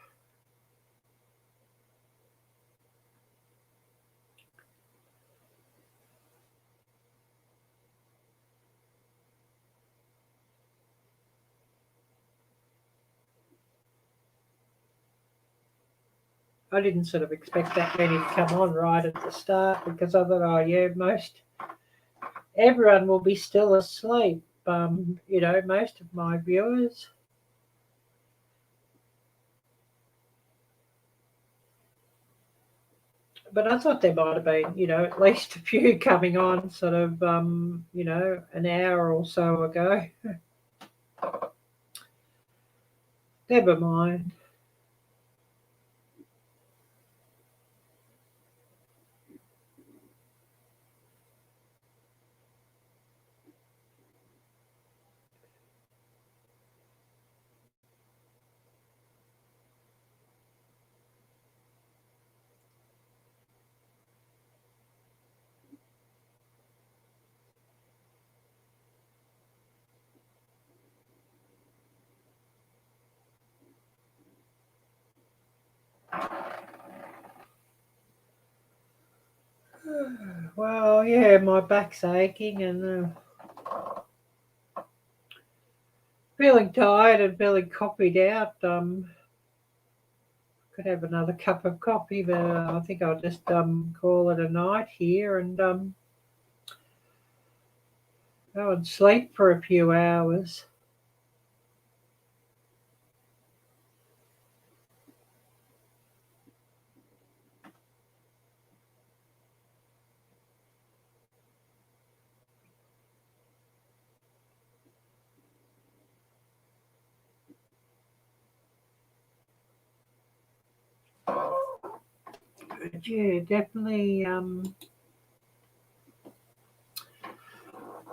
I didn't sort of expect that many to come on right at the start because I thought, oh yeah, everyone will be still asleep. Most of my viewers. But I thought there might have been, at least a few coming on sort of, an hour or so ago. Never mind. yeah, my back's aching and feeling tired and feeling coffeeed out. Could have another cup of coffee, but I think I'll just call it a night here and go and sleep for a few hours. But yeah, definitely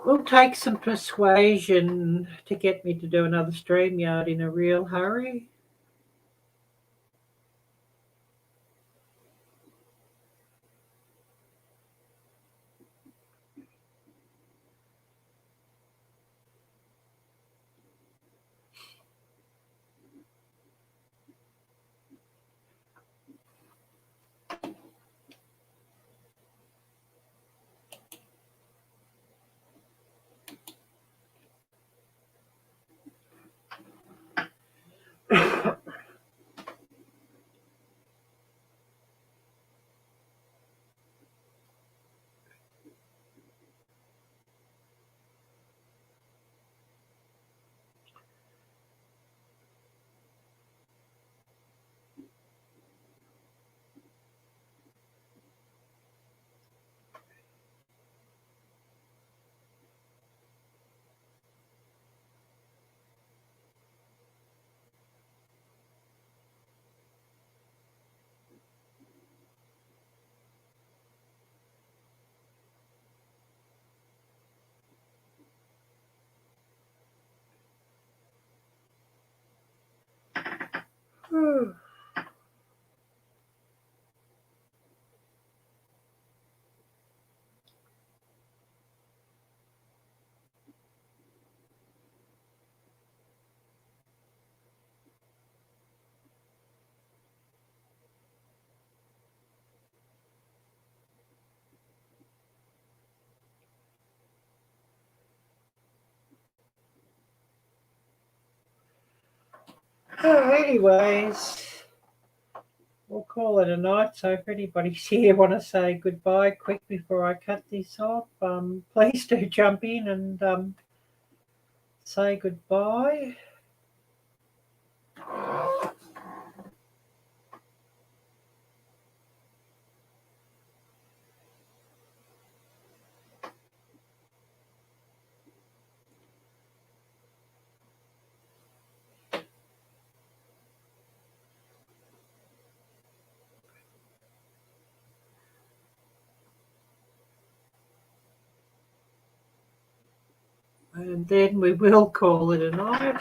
will take some persuasion to get me to do another StreamYard in a real hurry. Anyways, we'll call it a night. So if anybody's here want to say goodbye quick before I cut this off, please do jump in and say goodbye. And then we will call it a night.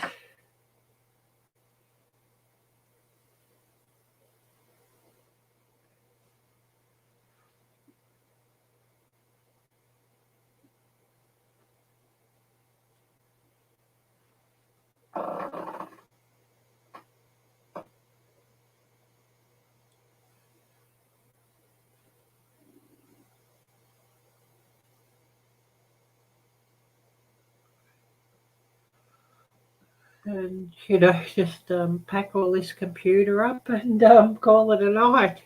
And, just pack all this computer up and call it a night.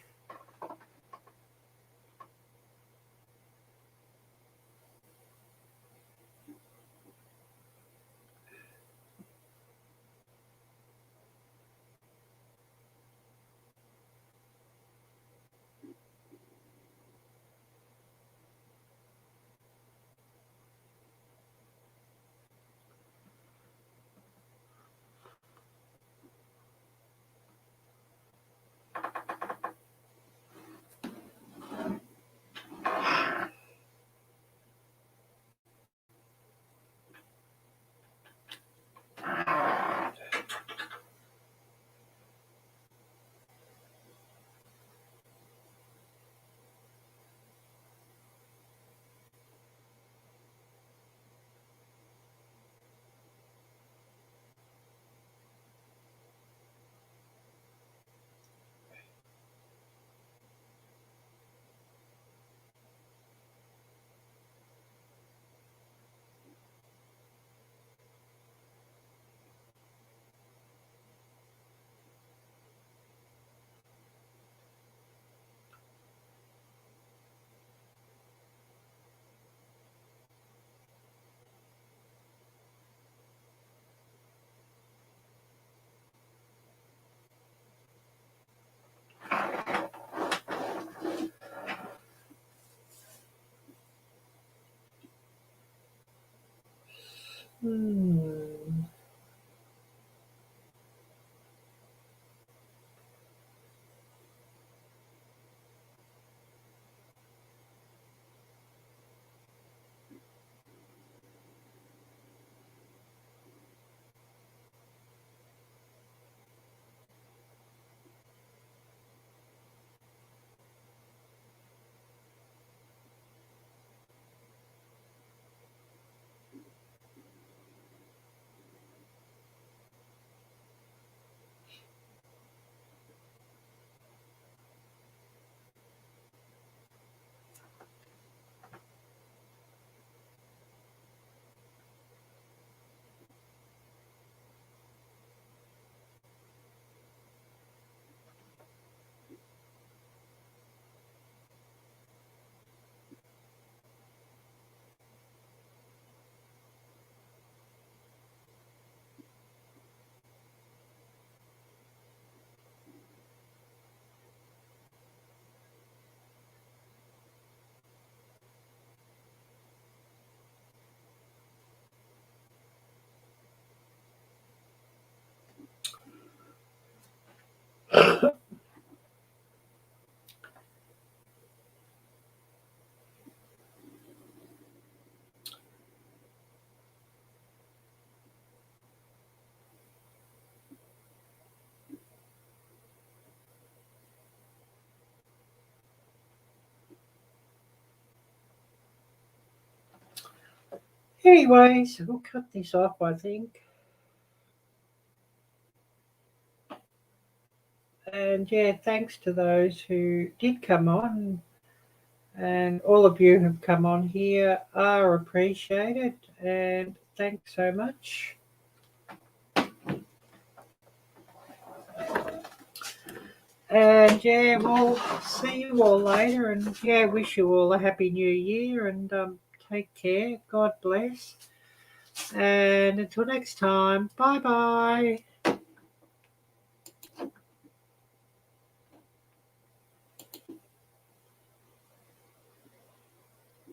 Anyways, we'll cut this off, I think. And yeah, thanks to those who did come on, and all of you who've come on here are appreciated, and thanks so much. And yeah, we'll see you all later, and yeah, wish you all a happy new year, and take care. God bless. And until next time, bye bye.